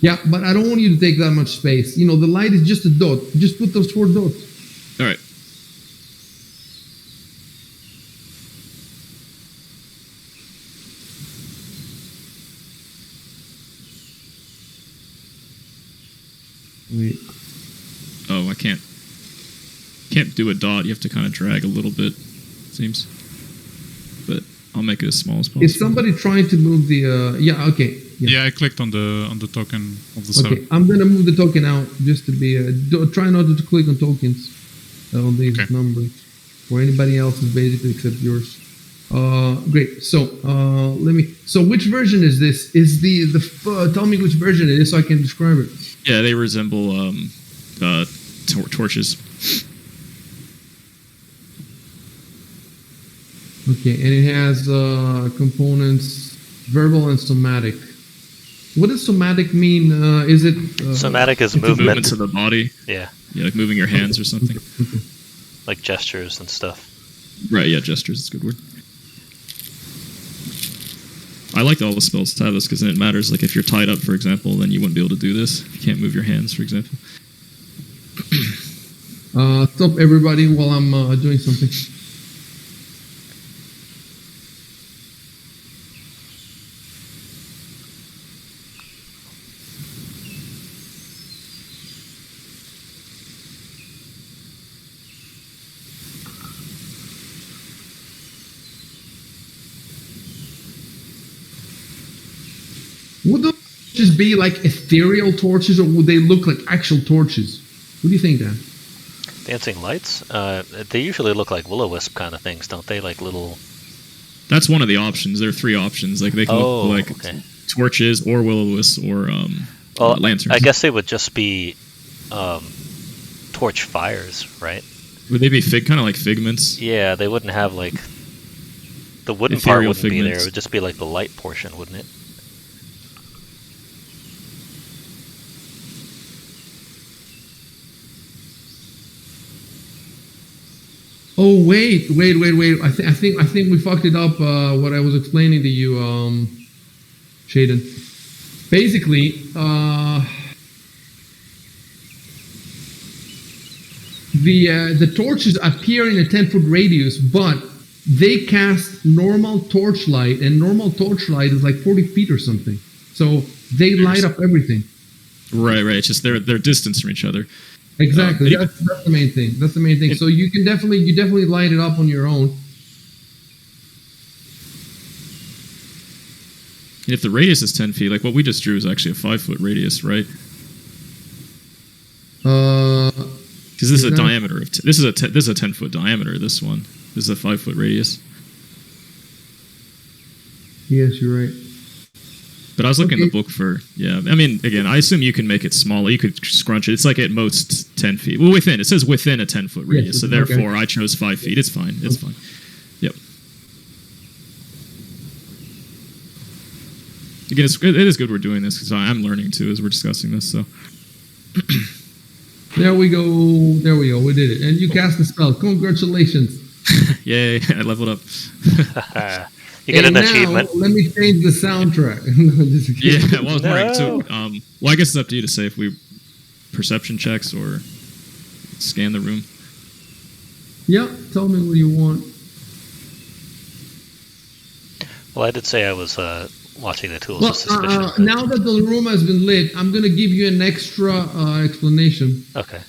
Yeah, but I don't want you to take that much space. You know, the light is just a dot. Just put those 4 dots. All right. Wait. Oh, I can't do a dot. You have to kind of drag a little bit. Seems, but I'll make it as small as possible. Is somebody trying to move the? Yeah. Okay. Yeah, I clicked on the token of the cell. Okay, I'm gonna move the token out just to be. Try not to click on tokens on these Okay. numbers or anybody else's, basically except yours. Great. So let me. So which version is this? Is tell me which version it is so I can describe it. Yeah, they resemble torches. Okay, and it has components verbal and somatic. What does somatic mean? Is it Somatic is The movement. movements of the body. Yeah, Yeah, like moving your hands or something. like gestures and stuff. Right, yeah, gestures is a good word. I like all the spells to have this because then it matters. Like if you're tied up, for example, then you wouldn't be able to do this. You can't move your hands, for example. Stop everybody while I'm doing something. Would the torches be like ethereal torches, or would they look like actual torches? What do you think, Dan? Dancing lights? They usually look like will-o-wisp kind of things, don't they? Like little. That's one of the options. There are 3 options. Like they can look like okay. torches or will-o-wisps or Well, lanterns. I guess they would just be torch fires, right? Would they be kind of like figments? Yeah, they wouldn't have like the wooden part Ethereal wouldn't be there. figments. It would just be like the light portion, wouldn't it? Oh wait! I think we fucked it up. What I was explaining to you, Shaden. Basically, the torches appear in a 10-foot radius, but they cast normal torchlight, and normal torchlight is like 40 feet or something. So they light up everything. Right. It's just they're distance from each other. Exactly. Uh, That's the main thing. That's the main thing. So you definitely light it up on your own. And if the radius is 10 feet, like what we just drew is actually a 5-foot radius, right? Because this is a that- diameter of this is a 10-foot diameter. This one, this is a 5-foot radius. Yes, you're right. But I was looking in the Okay. book for I mean, again, I assume you can make it smaller. You could scrunch it. It's like at most 10 feet. Well, within. It says within a 10-foot radius. Yes, So okay. therefore, I chose 5 feet. It's fine. It's fine. Yep. Again, it is good we're doing this because I'm learning too as we're discussing this. So There we go. We did it. And you cast the spell. Congratulations. yay! I leveled up. You get And an now, achievement. let me change the soundtrack. No, just kidding. Yeah. Well, I was wondering No. too. Well, I guess it's up to you to say if we perception checks or scan the room. Yeah, tell me what you want. Well, I did say I was watching the tools Well, with suspicion. but- now that the room has been lit, I'm going to give you an extra explanation. Okay.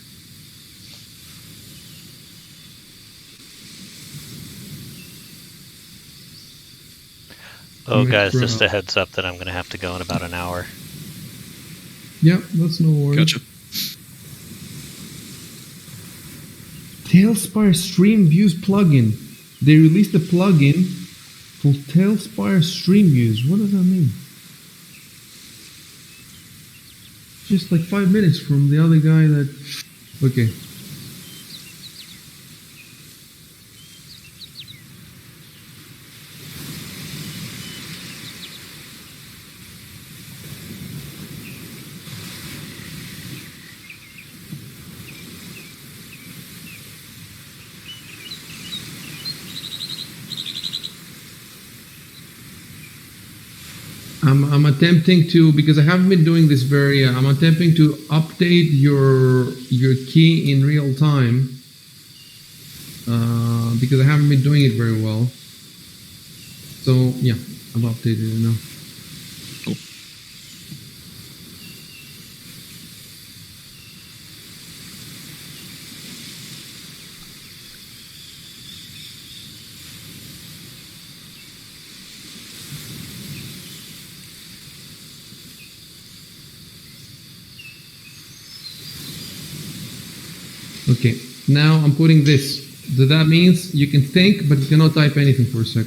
Oh, An guys, extra- just a heads up that I'm going to have to go in about an hour. Yeah, that's no worries. Gotcha. Tailspire Stream Views plugin. They released a plugin called Tailspire Stream Views. What does that mean? Just like 5 minutes from the other guy that. Okay. I'm attempting to, because I haven't been doing this I'm attempting to update your key in real time, because I haven't been doing it very well. So yeah, I've updated it now. Cool. Okay, now I'm putting this. That means you can think, but you cannot type anything for a sec.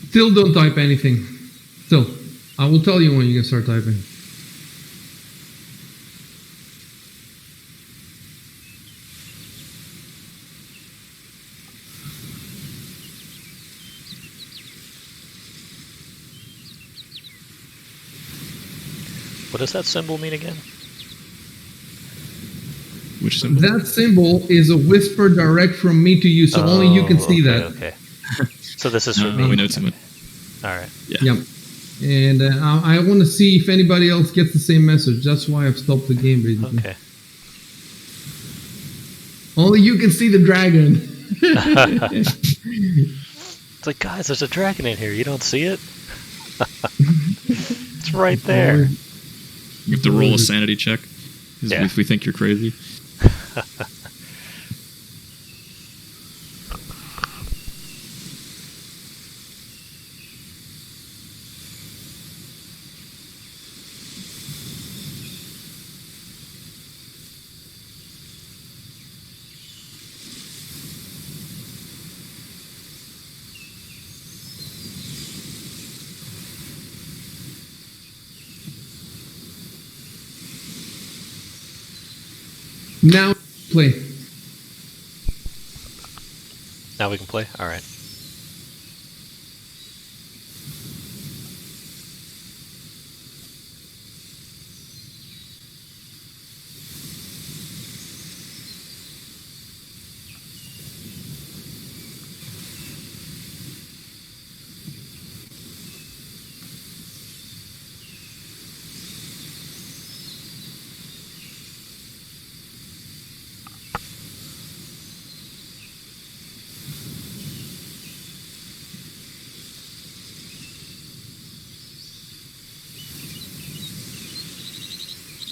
Still don't type anything. Still, I will tell you when you can start typing. What does that symbol mean again? Which symbol? That symbol is a whisper direct from me to you, so only you can see that. Okay. So this is for No, me. we know too much. All right. Yeah. And I want to see if anybody else gets the same message. That's why I've stopped the game, basically. Okay. Only you can see the dragon. It's like, guys, there's a dragon in here. You don't see it? It's right there. You have to roll a sanity check. 'Cause Yeah. if we think you're crazy. Now play. Now we can play? All right.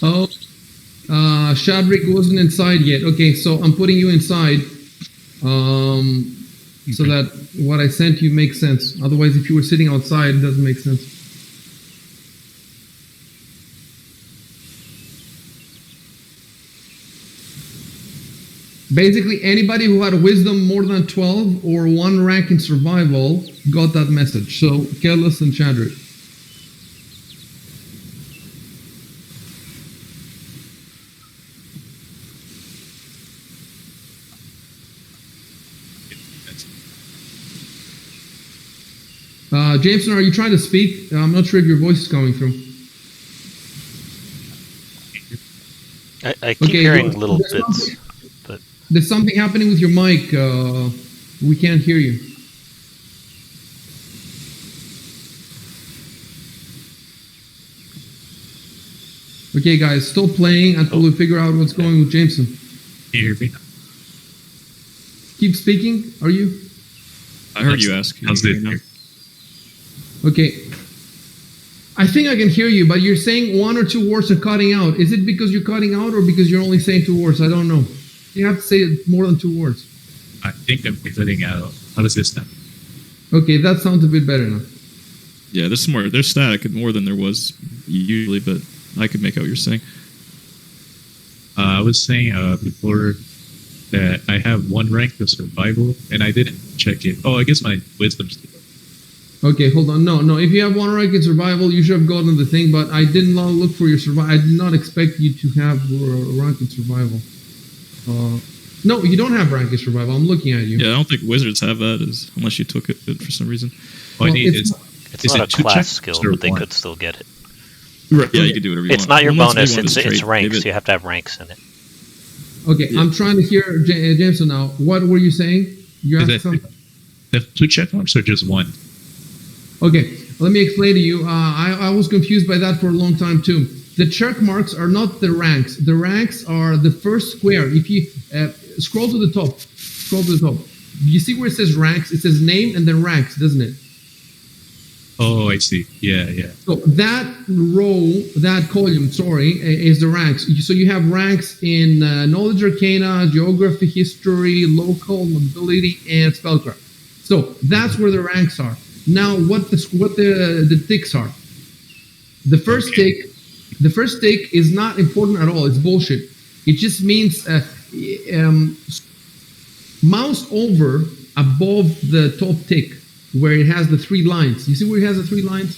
Oh, Shadrick wasn't inside yet. Okay, so I'm putting you inside, so that what I sent you makes sense. Otherwise, if you were sitting outside, it doesn't make sense. Basically, anybody who had a wisdom more than 12 or 1 rank in survival got that message. So, Careless and Shadrick. Jameson, are you trying to speak? I'm not sure if your voice is coming through. I keep hearing little there's bits, but There's something happening with your mic. We can't hear you. Okay, guys, still playing until we figure out what's going with Jameson. Can you hear me? Keep speaking, are you? I heard you ask. How's Can you this? hear me now? Okay. I think I can hear you, but you're saying 1 or 2 words are cutting out. Is it because you're cutting out or because you're only saying 2 words? I don't know. You have to say it more than 2 words. I think I'm cutting out. How does this sound? Okay, that sounds a bit better now. Yeah, there's static more than there was usually, but I could make out what you're saying. I was saying before that I have 1 rank of survival, and I didn't check it. Oh, I guess my wisdom's too low. Okay, hold on. No. If you have 1 rank in survival, you should have gotten the thing. But I did not look for your survival. I did not expect you to have rank in survival. No, you don't have rank in survival. I'm looking at you. Yeah, I don't think wizards have that, unless you took it for some reason. All I Well, need it's is It's not a it 2 class checks skill, or but they 1? could still get it. Right. Yeah, you can do whatever you want. It's not your Unless they bonus, want to it's straight ranks. give it- You have to have ranks in it. Okay, Yeah. I'm trying to hear Jameson now. What were you saying? You Is asked that something. the 2 check marks or just 1? Okay, let me explain to you. I was confused by that for a long time too. The check marks are not the ranks. The ranks are the first square. If you scroll to the top, you see where it says ranks? It says name and then ranks, doesn't it? Oh, I see. Yeah. So that row, that column, is the ranks. So you have ranks in knowledge arcana, geography, history, local, nobility, and spellcraft. So that's where the ranks are. Now, what the ticks are? The first tick is not important at all. It's bullshit. It just means mouse over above the top tick where it has the 3 lines. You see where it has the 3 lines?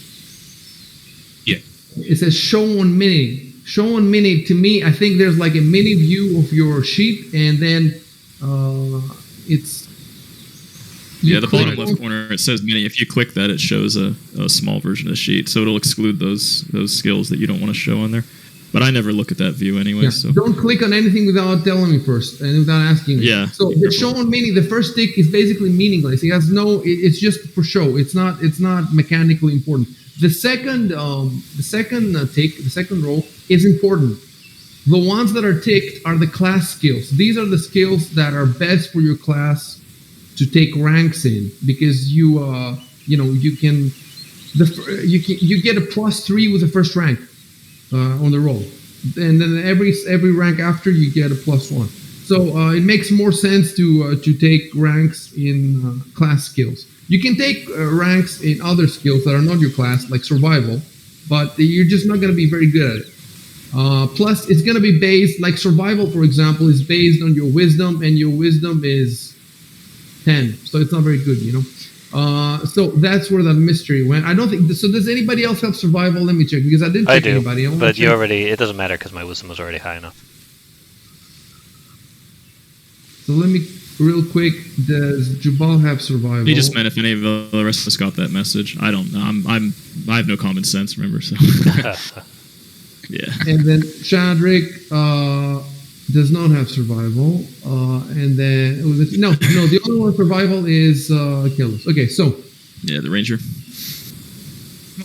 Yeah. It says show on mini. Show on mini, to me, I think there's like a mini view of your sheet, and then it's... Yeah, the bottom left corner, it says mini. If you click that, it shows a small version of the sheet. So it'll exclude those skills that you don't want to show on there. But I never look at that view anyway. Yeah, So don't click on anything without telling me first and without asking me. Yeah. So the show on mini, the first tick is basically meaningless. It has no. It's just for show. It's not mechanically important. The second tick, the second row is important. The ones that are ticked are the class skills. These are the skills that are best for your class to take ranks in, because you get a +3 with the first rank. On the roll, and then every rank after you get a +1. So it makes more sense to take ranks in class skills. You can take ranks in other skills that are not your class, like survival, but you're just not going to be very good at it. Plus, it's going to be based, like survival, for example, is based on your wisdom, and your wisdom is 10, so it's not very good, So that's where that mystery went. I don't think so. Does anybody else have survival? Let me check, because I didn't I check do, anybody. but you already. It doesn't matter because my wisdom was already high enough. So let me real quick. Does Jubal have survival? he just meant if any of the rest of us got that message. I don't know. I have no common sense, remember? So yeah. And then Chadrick does not have survival. And then the only one survival is Achilles. Okay, so Yeah, the ranger.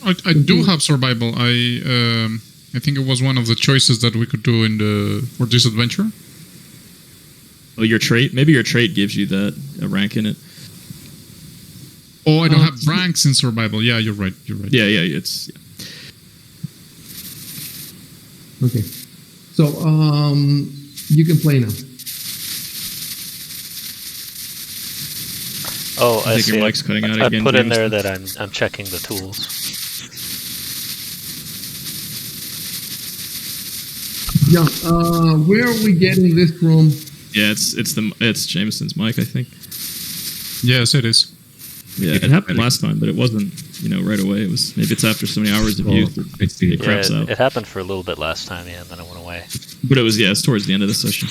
I do have survival. I think it was one of the choices that we could do for this adventure. Well, your trait. Maybe your trait gives you a rank in it. Oh, I don't have ranks in survival. Yeah, you're right. Yeah. It's. Yeah. okay, so you can play now. Oh, I think see. your mic's cutting out I again. put in James. there that I'm checking the tools. Yeah, where are we getting this from? Yeah, it's Jameson's mic, I think. Yes, it is. Yeah, it happened last time, but it wasn't, right away. It was maybe it's after so many hours of use. It craps out. It happened for a little bit last time, and then it went away. But it's towards the end of the session.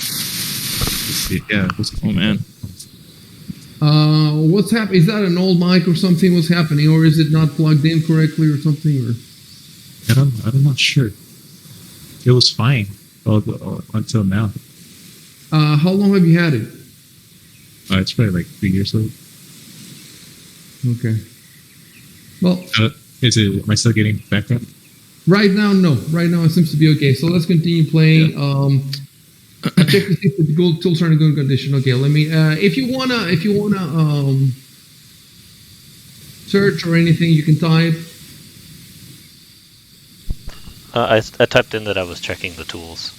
Yeah. Oh man. What's happening? Is that an old mic or something? What's happening, or is it not plugged in correctly or something? Or I'm not sure. It was fine until now. how long have you had it? It's probably like 3 years old. Okay. Well, Am I still getting background? right now, no. Right now, it seems to be okay. So let's continue playing. I check to see if the gold tools are in good condition. Okay, let me. If you wanna search or anything, you can type. I typed in that I was checking the tools.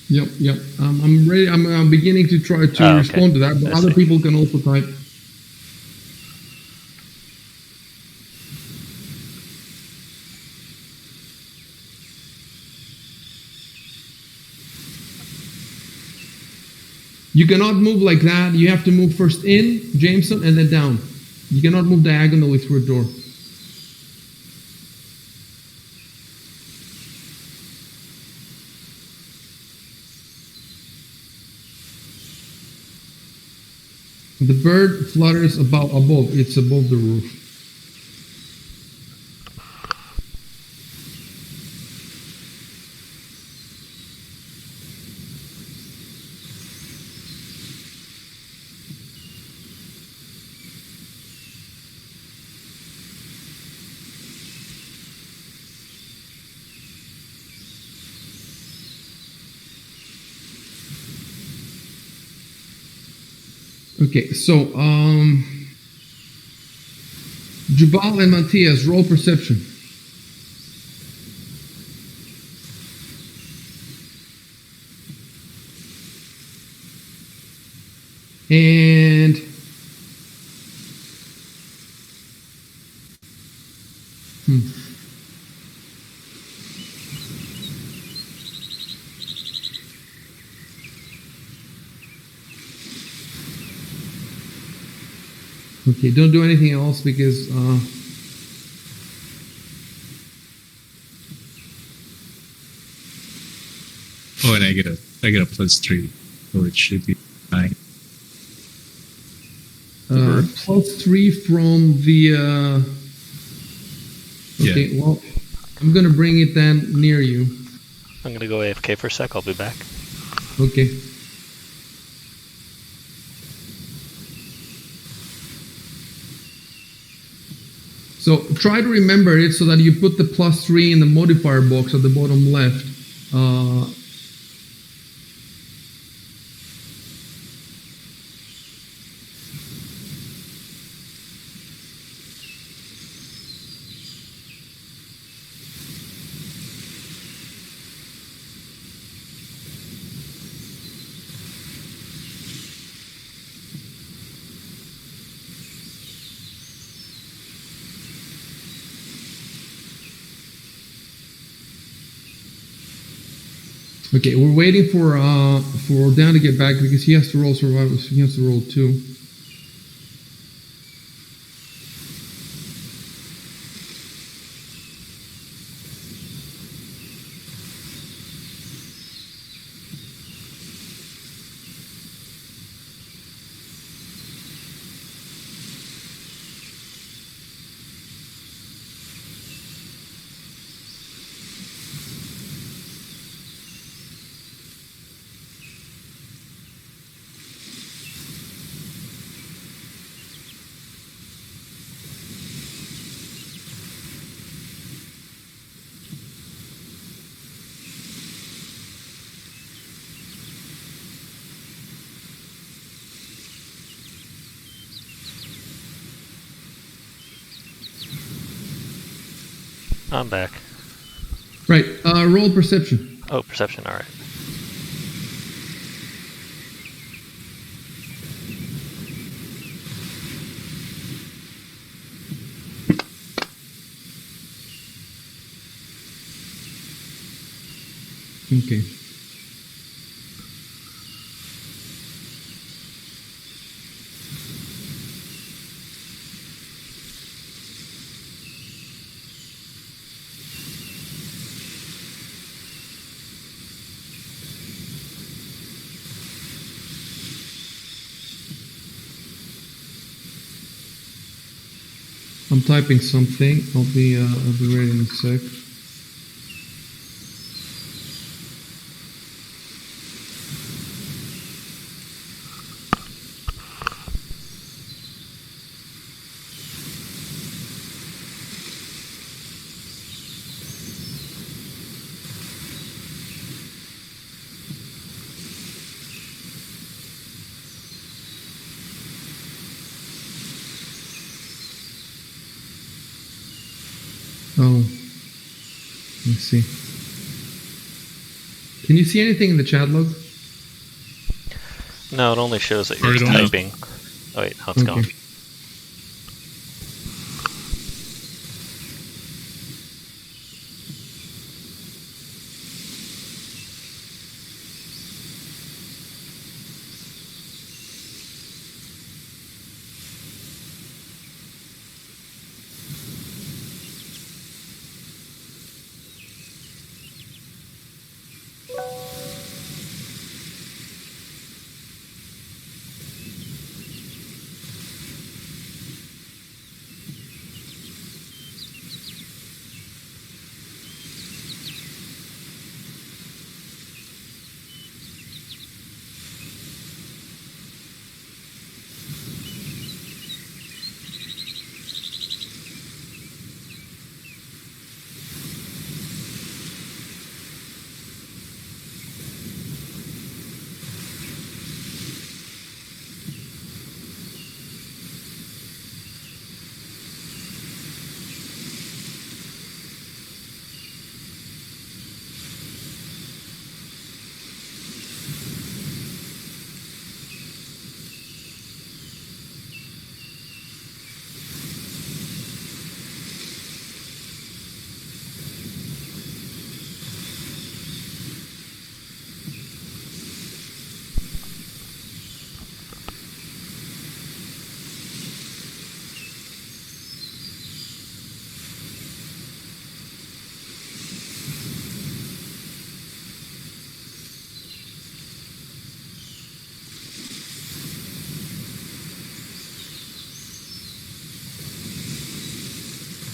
Yep. I'm ready. I'm beginning to try to okay. respond to that, but I other see. people can also type. You cannot move like that. You have to move first in, Jameson, and then down. You cannot move diagonally through a door. The bird flutters above. It's above the roof. Okay, so Jubal and Matthias, roll perception. And okay, don't do anything else because Oh, and I get a +3, so it should be 9. +3 from the. Okay, Yeah. well, I'm gonna bring it then near you. I'm gonna go AFK for a sec. I'll be back. Okay. So try to remember it so that you put the +3 in the modifier box at the bottom left. Okay, we're waiting for Dan to get back because he has to roll survival. So he has to roll 2. I'm back. Right. Roll perception. Oh, perception. All right. Okay. I'm typing something. I'll be ready in a sec. Oh, let's see. Can you see anything in the chat log? No, it only shows that Or you're you don't know. typing. Oh wait, now it's Okay. gone.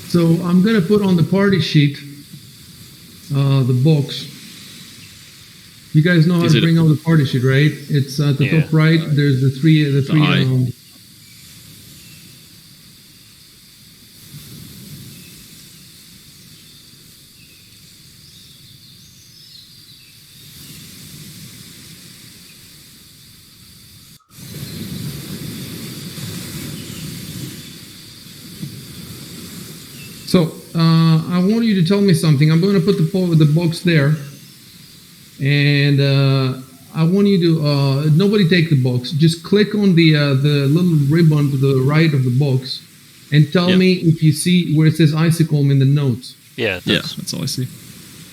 So I'm gonna put on the party sheet the box. You guys know how Is to it- bring out the party sheet, right? It's at the Yeah. top right. There's the three. eye. So I want you to tell me something. I'm going to put the box there, and I want you to nobody take the box. Just click on the little ribbon to the right of the box, and tell Yeah. me if you see where it says icicle in the notes. Yeah, it Yeah, does. that's all I see.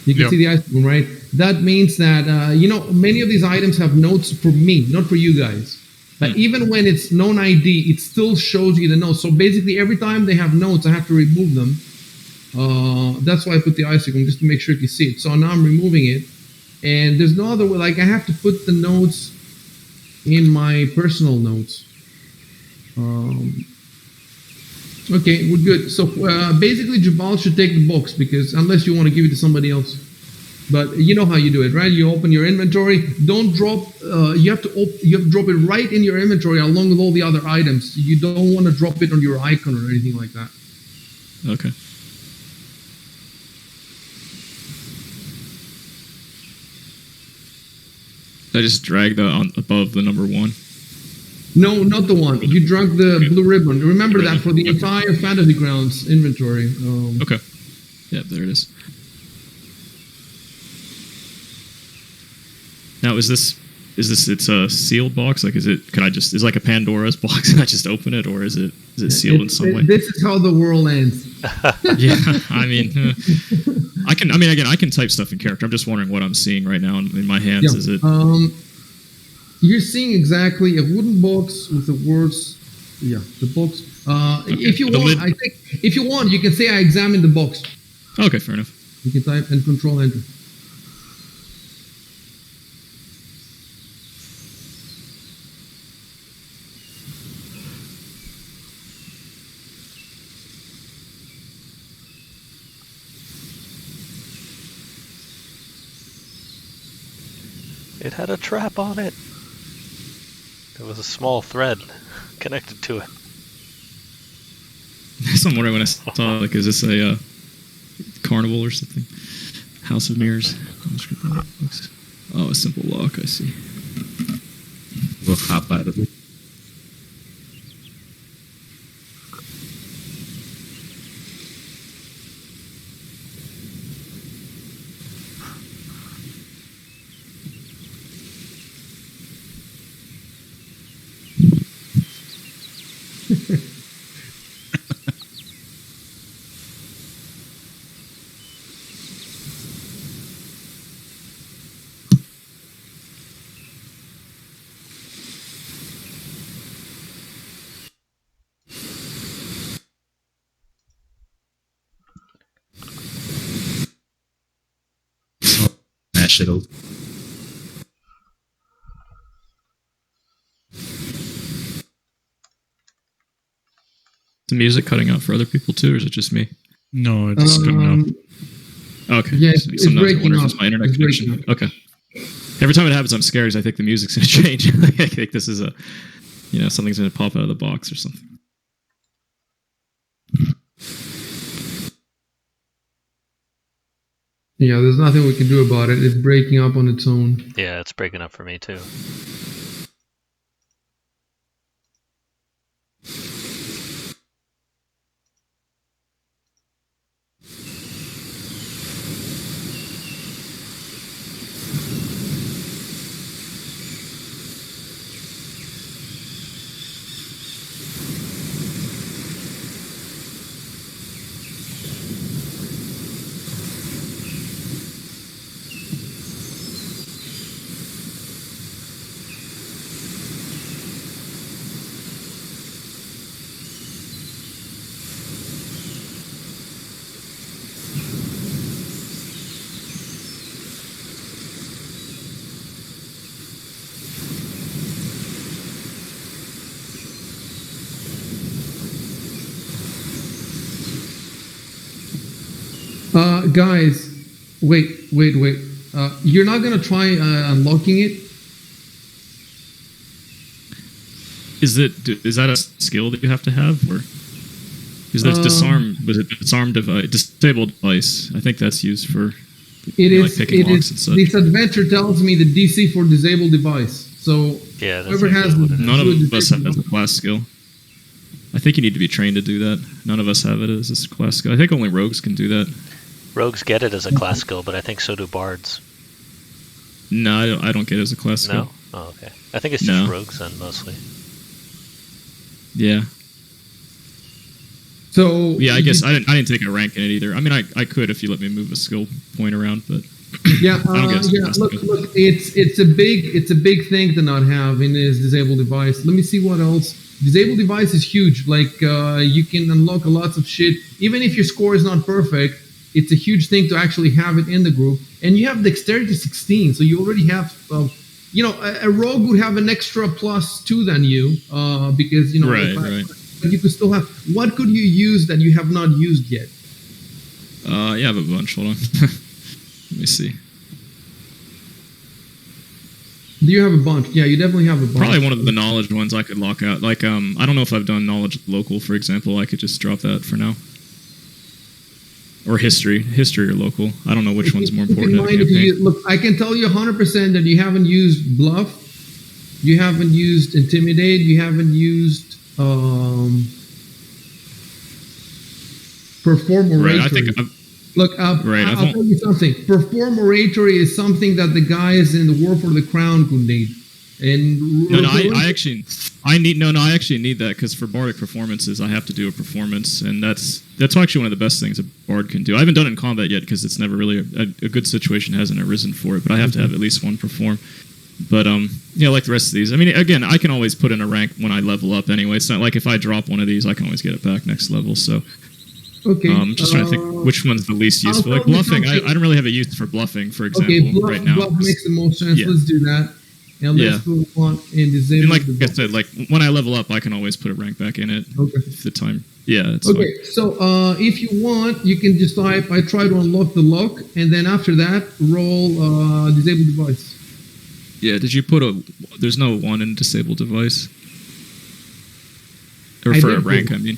You can Yeah. see the icicle, right? That means that many of these items have notes for me, not for you guys. But even when it's known ID, it still shows you the notes. So basically, every time they have notes, I have to remove them. That's why I put the icicle, just to make sure you can see it. So now I'm removing it, and there's no other way. Like I have to put the notes in my personal notes. Okay, we're good. So basically, Jabal should take the box because unless you want to give it to somebody else. But you know how you do it, right? You open your inventory. Don't drop. You have to drop it right in your inventory along with all the other items. You don't want to drop it on your icon or anything like that. Okay. I just drag the on above the number 1. No, not the one. You drag the Okay. blue ribbon. Remember that for the Okay. entire Fantasy Grounds inventory. Okay. Yeah, there it is. Now, is this it's a sealed box? Like, is it like a Pandora's box? Can I just open it, or is it sealed in some way? This is how the world ends. Yeah, I mean, I can. I mean, again, I can type stuff in character. I'm just wondering what I'm seeing right now in my hands. Yeah. Is it? You're seeing exactly a wooden box with the words. Yeah, the box. If you The want, lid- I think if you want, you can say I examined the box. Okay, fair enough. You can type and Control Enter. It had a trap on it. There was a small thread connected to it. So I'm wondering when I saw, like, is this a carnival or something? House of Mirrors. Oh, a simple lock. I see. We'll hop out of it. Smash it over. The music cutting out for other people too, or is it just me? No, it's cutting out. Okay. Yeah, it's Sometimes I breaking wonder if up. it's my internet It's breaking connection. Okay. Every time it happens, I'm scared because I think the music's going to change. I think this is something's going to pop out of the box or something. Yeah, there's nothing we can do about it. It's breaking up on its own. Yeah, it's breaking up for me too. Guys, wait. You're not gonna try unlocking it? Is that a skill that you have to have, or is that disarm? Was it disarm device, disable device? I think that's used for picking locks and such. This adventure tells me the DC for disabled device. So Yeah, that's whoever has what it is. None of us have that as a class skill. I think you need to be trained to do that. None of us have it as a class skill. I think only rogues can do that. Rogues get it as a class skill, but I think so do bards. No, I don't get it as a class skill. No? Oh, okay. I think it's just No. rogues then, mostly. Yeah. So Yeah, I guess I didn't take a rank in it either. I mean, I could if you let me move a skill point around, but yeah, I don't get it. yeah. Look, it's a big thing to not have in this disabled device. Let me see what else. Disabled device is huge. Like you can unlock lots of shit. Even if your score is not perfect, it's a huge thing to actually have it in the group. And you have dexterity 16, so you already have. A rogue would have an extra +2 than you because Right. But you could still have. What could you use that you have not used yet? Yeah, I have a bunch. Hold on. Let me see. Do you have a bunch? Yeah, you definitely have a bunch. Probably one of the knowledge ones I could lock out. Like, I don't know if I've done knowledge local, for example. I could just drop that for now. Or history or local. I don't know which one's more important in a campaign. Look, I can tell you 100% that you haven't used bluff, you haven't used intimidate, you haven't used perform oratory. Right, I think Look, I'll tell you something. Perform oratory is something that the guys in the War for the Crown could need. And I actually need that because for bardic performances I have to do a performance, and that's actually one of the best things a bard can do. I haven't done it in combat yet because it's never really a good situation hasn't arisen for it, but I have to have at least one perform. But like the rest of these, I mean, again, I can always put in a rank when I level up anyway. It's not like if I drop one of these, I can always get it back next level. So okay, I'm just trying to think which one's the least useful. Like bluffing, I don't really have a use for bluffing, for example, right now. Bluff makes the most sense. Yeah. Let's do that. And let's move on and disable. And like I said, like when I level up, I can always put a rank back in it. Okay. If the time. Yeah. It's okay. Fine. So if you want, you can just type. I try to unlock the lock, and then after that, roll disable device. Yeah. Did you put There's no 1 in disable device. Or I for a did rank, I mean.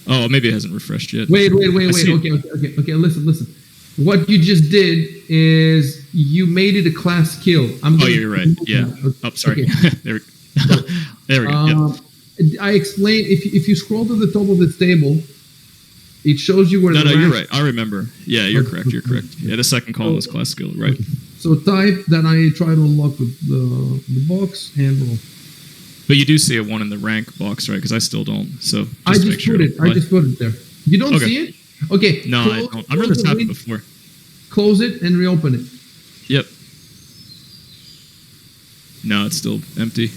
Oh, maybe it hasn't refreshed yet. Wait. Okay. Listen. What you just did is you made it a class skill. You're right. Yeah. Okay. Oh, sorry. Okay. there we go. Yep. I explained, if you scroll to the top of this table, it shows you where No, you're right. I remember. Yeah, you're correct. Yeah, the second column is class skill, right? So type that I try to unlock the box and roll. But you do see a 1 in the rank box, right? Because I still don't. So I just just make sure. put it. I just put it there. You don't Okay. see it? Okay. No, I don't. I remember this happened before. Close it and reopen it. Yep. No, it's still empty.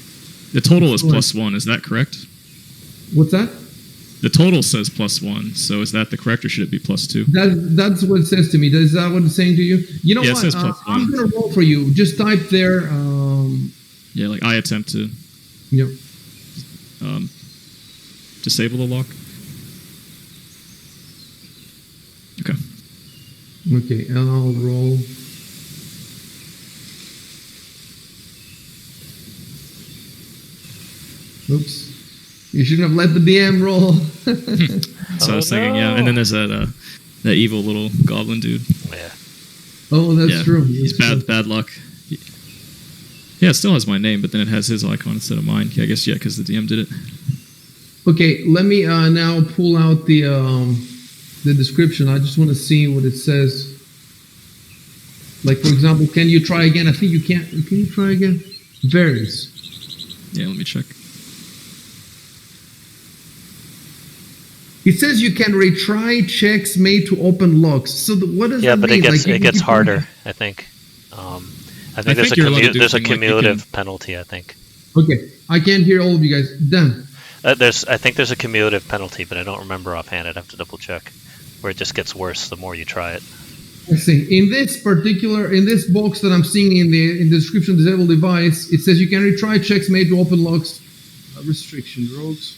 The total is +1. Is that correct? What's that? The total says +1. So is that the correct, or should it be +2? That's what it says to me. Is that what it's saying to you? You know Yeah, it what? says +1. I'm gonna roll for you. Just type there. Yeah, like I attempt to Yep. disable the lock. Okay. Okay, and I'll roll. Oops. You shouldn't have let the DM roll. So I was thinking, yeah. And then there's that evil little goblin dude. Yeah. Oh, that's true. He's bad luck. Yeah, it still has my name, but then it has his icon instead of mine. Yeah, I guess, yeah, because the DM did it. Okay, let me now pull out the description. I just want to see what it says. Like, for example, can you try again? I think you can't. Can you try again? Varies. Yeah, let me check. It says you can retry checks made to open locks. So what does Yeah, that but mean? it gets harder, I think. I think think you're allowed to do there's a something like you cumulative penalty, I think. Okay, I can't hear all of you guys. Done. I think there's a cumulative penalty, but I don't remember offhand. I'd have to double check. Where it just gets worse the more you try it. I see. In this box that I'm seeing in the description, disable device, it says you can retry checks made to open locks. Restriction rogues.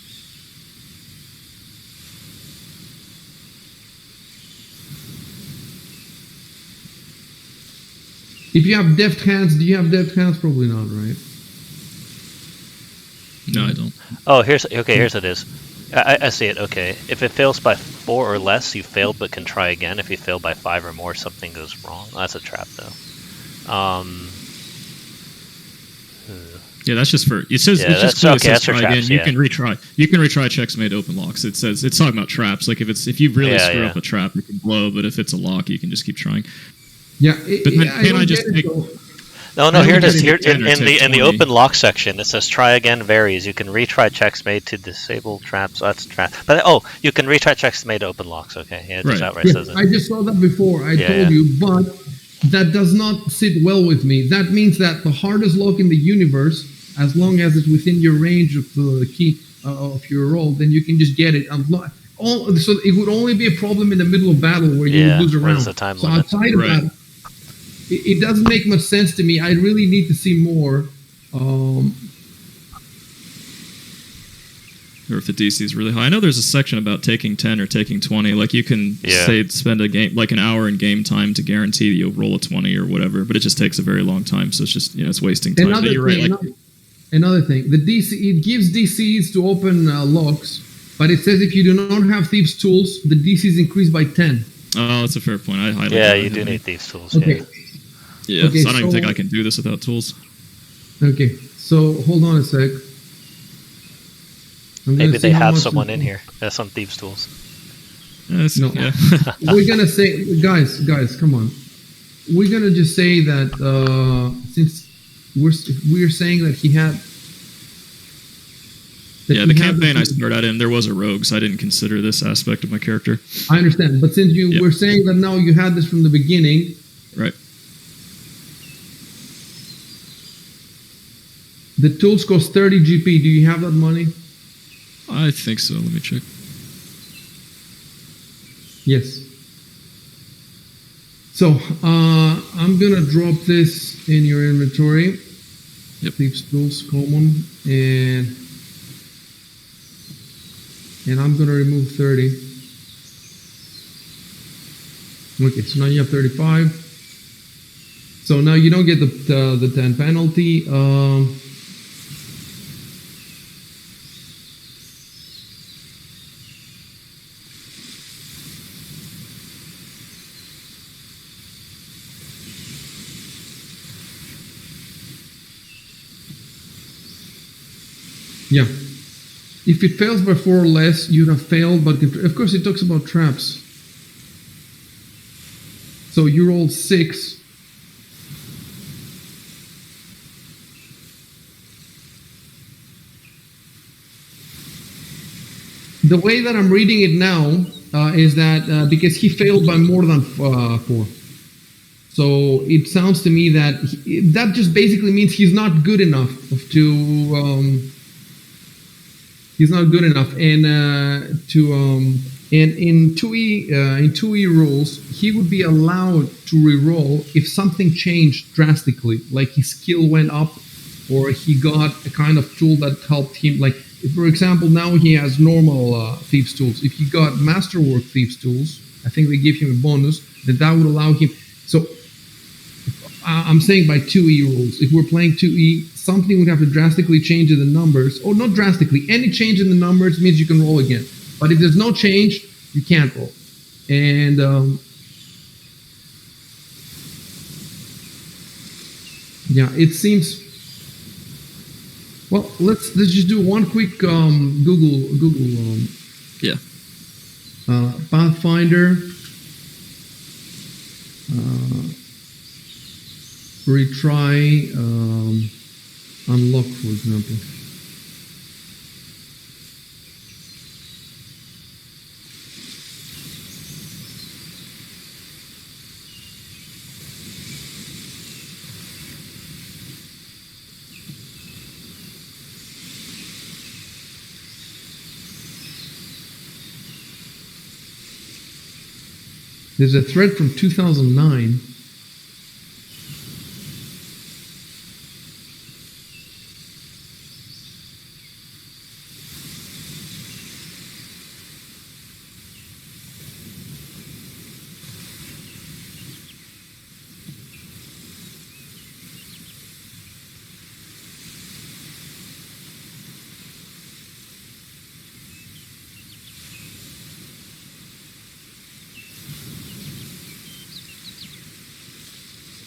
If you have deft hands, do you have deft hands? Probably not, right? No, I don't. Oh, here's what it is. I see it. Okay, if it fails by 4 or less, you failed but can try again. If you fail by 5 or more, something goes wrong. That's a trap, though. Yeah, that's just for. It says Yeah, it's just that's clearly okay, says that's for try traps, again. You yeah. can retry. You can retry checks made open locks. It says it's talking about traps. Like if you really screw up a trap, you can blow. But if it's a lock, you can just keep trying. Yeah. But then can I just take? No, I here it don't is. get Here it 10 or in the 20. open lock section, it says try again varies. You can retry checks made to disable traps. Oh, that's a trap. But you can retry checks made to open locks. Okay, yeah, it just Right. outright Yes, says it. I just saw that before. I Yeah, told you, but that does not sit well with me. That means that the hardest lock in the universe, as long as it's within your range of the key of your roll, then you can just get it. So it would only be a problem in the middle of battle where you would lose a where round. there's a time So limit. outside of that, it doesn't make much sense to me. I really need to see more. Or if the DC is really high. I know there's a section about taking 10 or taking 20. Like you can spend a game like an hour in game time to guarantee that you'll roll a 20 or whatever, but it just takes a very long time. So it's just it's wasting time. But you're right. Another thing, the DC it gives DCs to open locks, but it says if you do not have thieves' tools, the DC is increased by 10. Oh, that's a fair point. I highlighted Yeah, that. you do need these tools. Okay. Yeah, Okay, so I don't even so- think I can do this without tools. Okay, so hold on a sec. I'm gonna Maybe see they how have much someone we- in here. That's some thieves' tools. No. Yeah. We're gonna say, guys, come on. We're gonna just say that since we're saying that he had. that Yeah, he the had campaign I the- started out in, there was a rogue, so I didn't consider this aspect of my character. I understand, but since you Yeah. were saying that now you had this from the beginning, Right. the tools cost 30 GP. Do you have that money? I think so. Let me check. Yes. So I'm gonna drop this in your inventory. Yep. Thieves tools common, and I'm gonna remove 30. Okay, so now you have 35. So now you don't get the 10 penalty. Yeah. If it fails by 4 or less, you'd have failed, but of course it talks about traps. So you rolled 6. the way that I'm reading it now is that because he failed by more than 4. So it sounds to me that that just basically means he's not good enough to. He's not good enough, and in 2E rules, he would be allowed to reroll if something changed drastically, like his skill went up, or he got a kind of tool that helped him. Like, if, for example, now he has normal Thieves tools. If he got Masterwork Thieves tools, I think they give him a bonus. That would allow him. So I'm saying by 2E rules, if we're playing 2E, something would have to drastically change in the numbers, or not drastically. Any change in the numbers means you can roll again. But if there's no change, you can't roll. And yeah, it seems. Well, let's just do one quick Google Yeah. Pathfinder retry unlock, for example. There's a thread from 2009.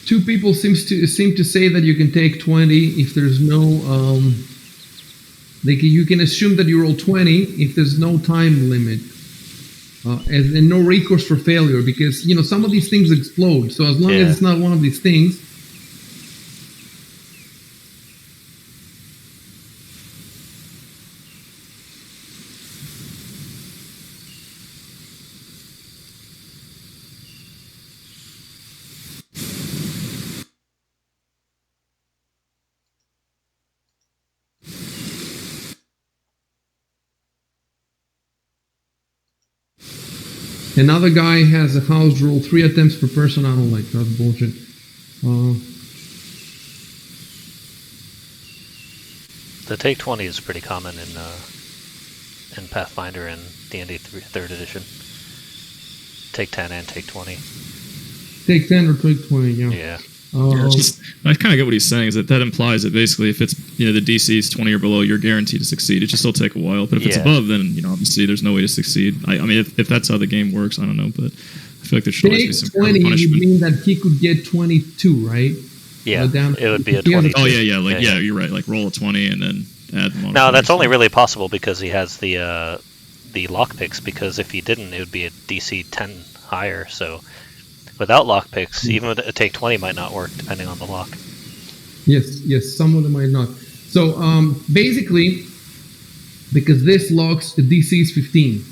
Two people seem to say that you can take 20 if there's no you can assume that you roll 20 if there's no time limit and no recourse for failure, because some of these things explode. So as long as it's not one of these things. Another guy has a house rule, 3 attempts per person. I don't like that. That's bullshit. The take 20 is pretty common in Pathfinder and D&D 3rd edition. Take 10 and take 20. Take 10 or take 20, yeah. Yeah. I kind of get what he's saying, is that implies that basically if it's the DC is 20 or below, you're guaranteed to succeed. It just still take a while, but if it's above, then obviously there's no way to succeed. I mean, if that's how the game works, I don't know, but I feel like there should always be some kind of punishment. Would mean that he could get 22, right? Yeah, it would be a 22. Oh yeah, you're right. Like roll a 20 and then add them on. No, that's only really possible because he has the lockpicks. Because if he didn't, it would be a DC 10 higher. So. Without lockpicks, even with a take 20 might not work depending on the lock. Yes, some of them might not. So basically, because this locks the DC is 15.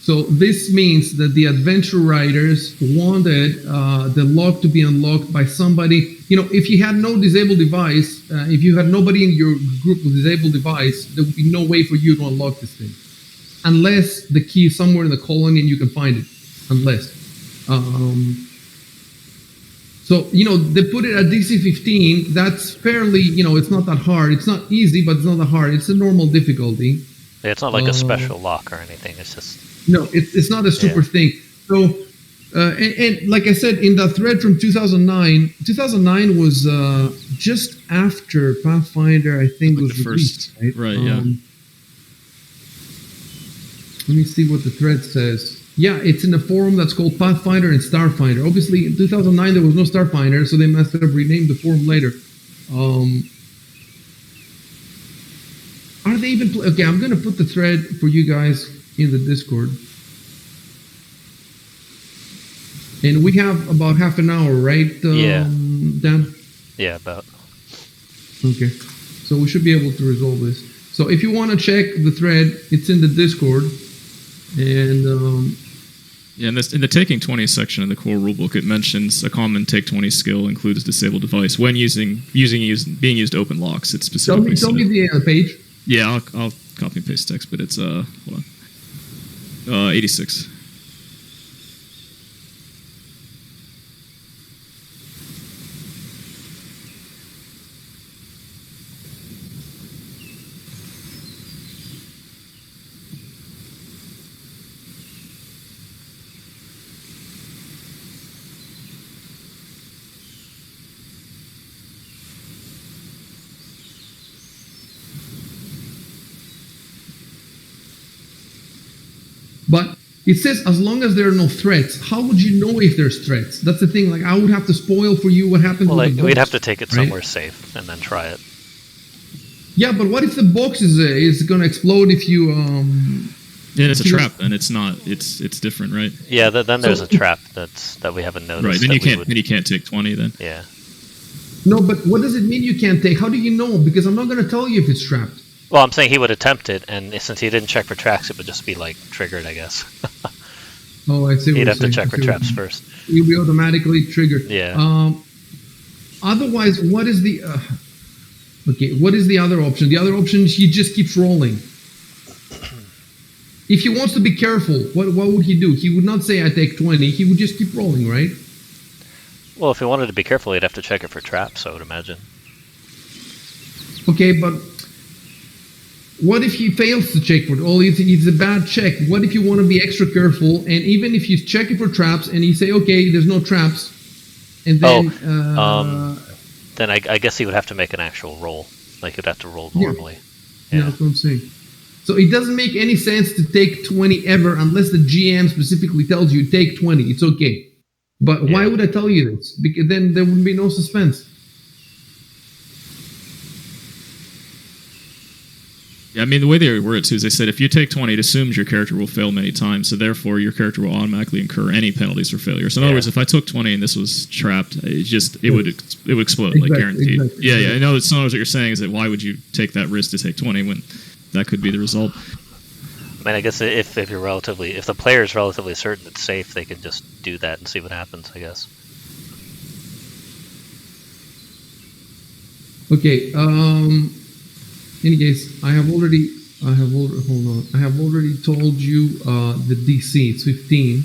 So this means that the adventure writers wanted the lock to be unlocked by somebody. If you had no disabled device, if you had nobody in your group with disabled device, there would be no way for you to unlock this thing. Unless the key is somewhere in the colony and you can find it. Unless. So, they put it at DC 15. That's fairly, it's not that hard. It's not easy, but it's not that hard. It's a normal difficulty. Yeah, it's not like a special lock or anything. It's just... No, it's not a super thing. So, and like I said, in the thread from 2009 was just after Pathfinder, I think, was the released, first, right? Yeah. Let me see what the thread says. Yeah, it's in a forum that's called Pathfinder and Starfinder. Obviously, in 2009, there was no Starfinder, so they must have renamed the forum later. Are they even... Okay, I'm going to put the thread for you guys in the Discord. And we have about half an hour, right, Dan? Yeah, about. Okay. So we should be able to resolve this. So if you want to check the thread, it's in the Discord. And Yeah, in the taking 20 section of the core rulebook, it mentions a common take 20 skill includes disable device when being used open locks. It specifically tell me the page. Yeah, I'll copy and paste text, but it's hold on, 86. But it says as long as there are no threats. How would you know if there's threats? That's the thing. Like I would have to spoil for you what happens. Well, with like the we'd box, have to take it right? somewhere safe and then try it. Yeah, but what if the box is going to explode if you Yeah, it's a trap, and it's not. It's different, right? Yeah, then there's a trap that we haven't noticed. Right. Then that you can't take 20. Then. Yeah. No, but what does it mean you can't take? How do you know? Because I'm not going to tell you if it's trapped. Well, I'm saying he would attempt it, and since he didn't check for tracks, it would just be like triggered, I guess. Oh, I see. He'd have to check for traps first. You'll be automatically triggered. Yeah. Otherwise, what is the okay? What is the other option? The other option is he just keeps rolling. If he wants to be careful, what would he do? He would not say I take 20. He would just keep rolling, right? Well, if he wanted to be careful, he'd have to check it for traps, I would imagine. Okay, but what if he fails to check for it? Oh, it's a bad check. What if you want to be extra careful, and even if he's checking for traps, and he say, okay, there's no traps, and then then I guess he would have to make an actual roll. Like he'd have to roll normally. Yeah, that's what I'm saying. So it doesn't make any sense to take 20 ever unless the GM specifically tells you take 20. It's okay. But why would I tell you this? Because then there would be no suspense. Yeah, I mean, the way they were it too is they said if you take 20, it assumes your character will fail many times, so therefore your character will automatically incur any penalties for failure. So in other words, if I took 20 and this was trapped, it would explode, like guaranteed. Exactly. Yeah. I know it's not what you're saying is that why would you take that risk to take 20 when that could be the result? I mean, I guess if the player is relatively certain it's safe, they can just do that and see what happens, I guess. Okay. In any case, I have already told you the DC. It's 15.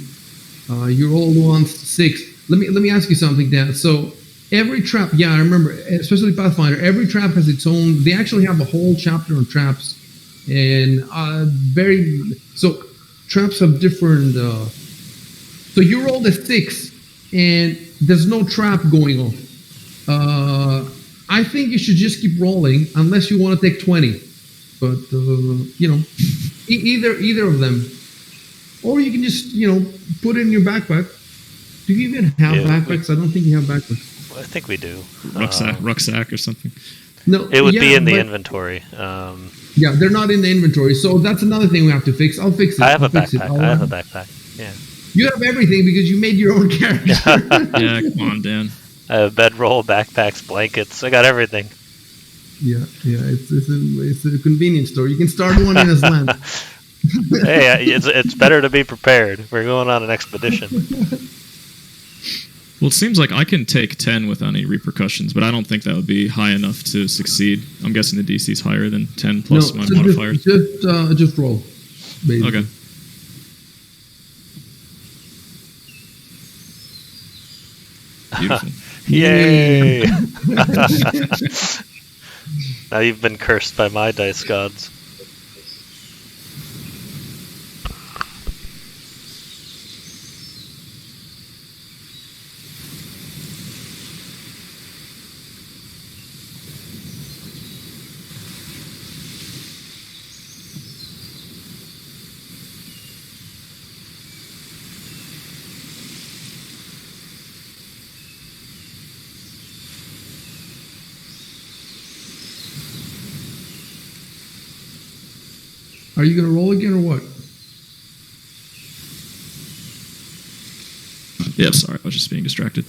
Your old one's 6. Let me ask you something, Dan. So every trap, yeah, I remember, especially Pathfinder. Every trap has its own. They actually have a whole chapter on traps, and so traps have different. So you rolled a 6, and there's no trap going off. I think you should just keep rolling unless you want to take 20. But, either of them. Or you can just, put it in your backpack. Do you even have backpacks? I don't think you have backpacks. Well, I think we do. Rucksack or something. No, it would be in the inventory. Yeah, they're not in the inventory. So that's another thing we have to fix. I'll fix it. I have a backpack. Yeah. You have everything because you made your own character. Yeah, come on, Dan. I have bedroll, backpacks, blankets. I got everything. Yeah. It's a convenience store. You can start one in Azlant. Hey, it's better to be prepared. We're going on an expedition. Well, it seems like I can take 10 without any repercussions, but I don't think that would be high enough to succeed. I'm guessing the DC is higher than 10 plus my modifiers. Just roll. Basically. Okay. Beautiful. Yay! Now you've been cursed by my dice gods. Are you going to roll again or what? Yeah, sorry, I was just being distracted.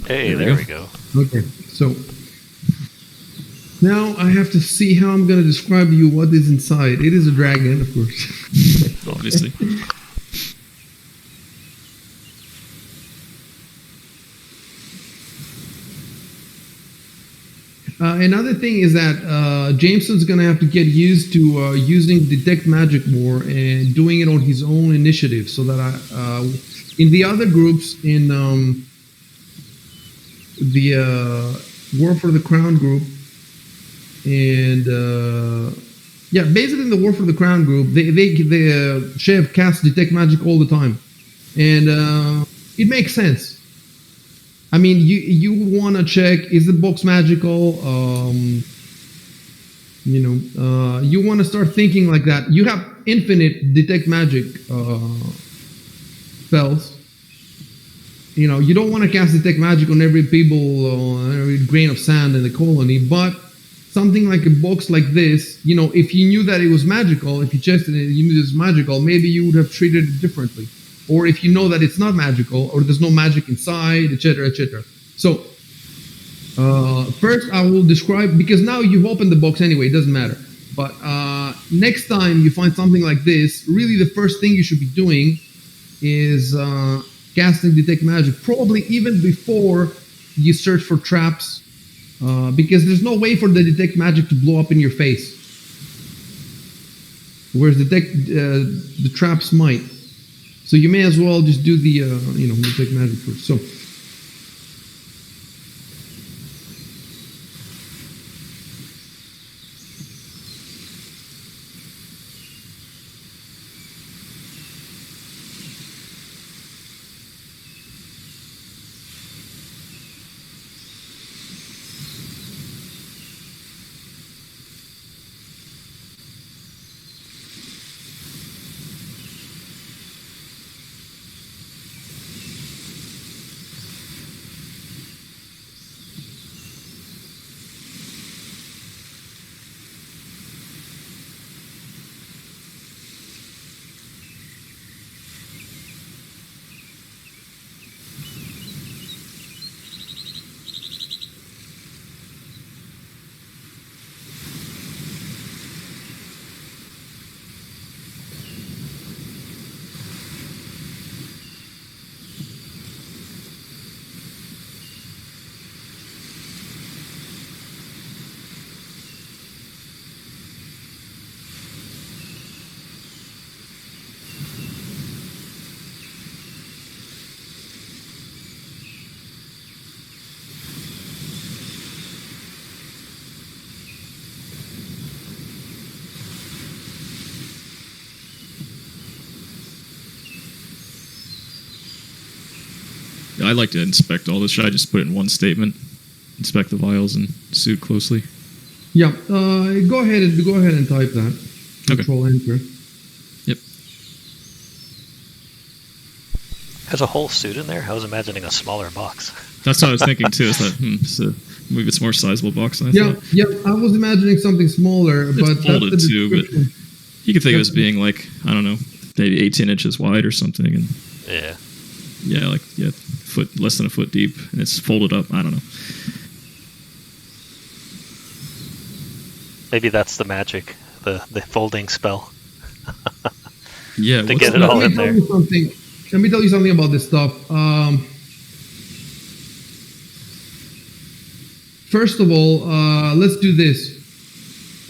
Hey, there we go. Okay, so now I have to see how I'm going to describe to you what is inside. It is a dragon, of course. obviously. Another thing is that Jameson's going to have to get used to using detect magic more and doing it on his own initiative. So that in the other groups, in the War for the Crown group, and basically in the War for the Crown group, Shev casts detect magic all the time, and it makes sense. I mean, you want to check, is the box magical? You want to start thinking like that. You have infinite detect magic spells. You don't want to cast detect magic on every pebble, on every grain of sand in the colony, but something like a box like this, if you knew that it was magical, if you tested it, you knew it was magical, maybe you would have treated it differently. Or if you know that it's not magical, or there's no magic inside, etc., etc. So, first I will describe, because now you've opened the box anyway, it doesn't matter. But next time you find something like this, really the first thing you should be doing is casting detect magic, probably even before you search for traps, because there's no way for the detect magic to blow up in your face, whereas the traps might. So you may as well just do the detect magic first. So. I like to inspect all this. Should I just put it in one statement? Inspect the vials and suit closely. Yeah, go ahead and type that. Okay. Control Enter. Yep. There's a whole suit in there? I was imagining a smaller box. That's what I was thinking too. Is that so maybe it's a more sizable box than I thought. Yeah. I was imagining something smaller, It's but folded that's the too. But description. you could think of it as being like, I don't know, maybe 18 inches wide or something, and Yeah. foot less than a foot deep, and it's folded up. I don't know. Maybe that's the magic, the folding spell. Yeah. To get it all in there. Let me tell you something about this stuff. First of all, let's do this.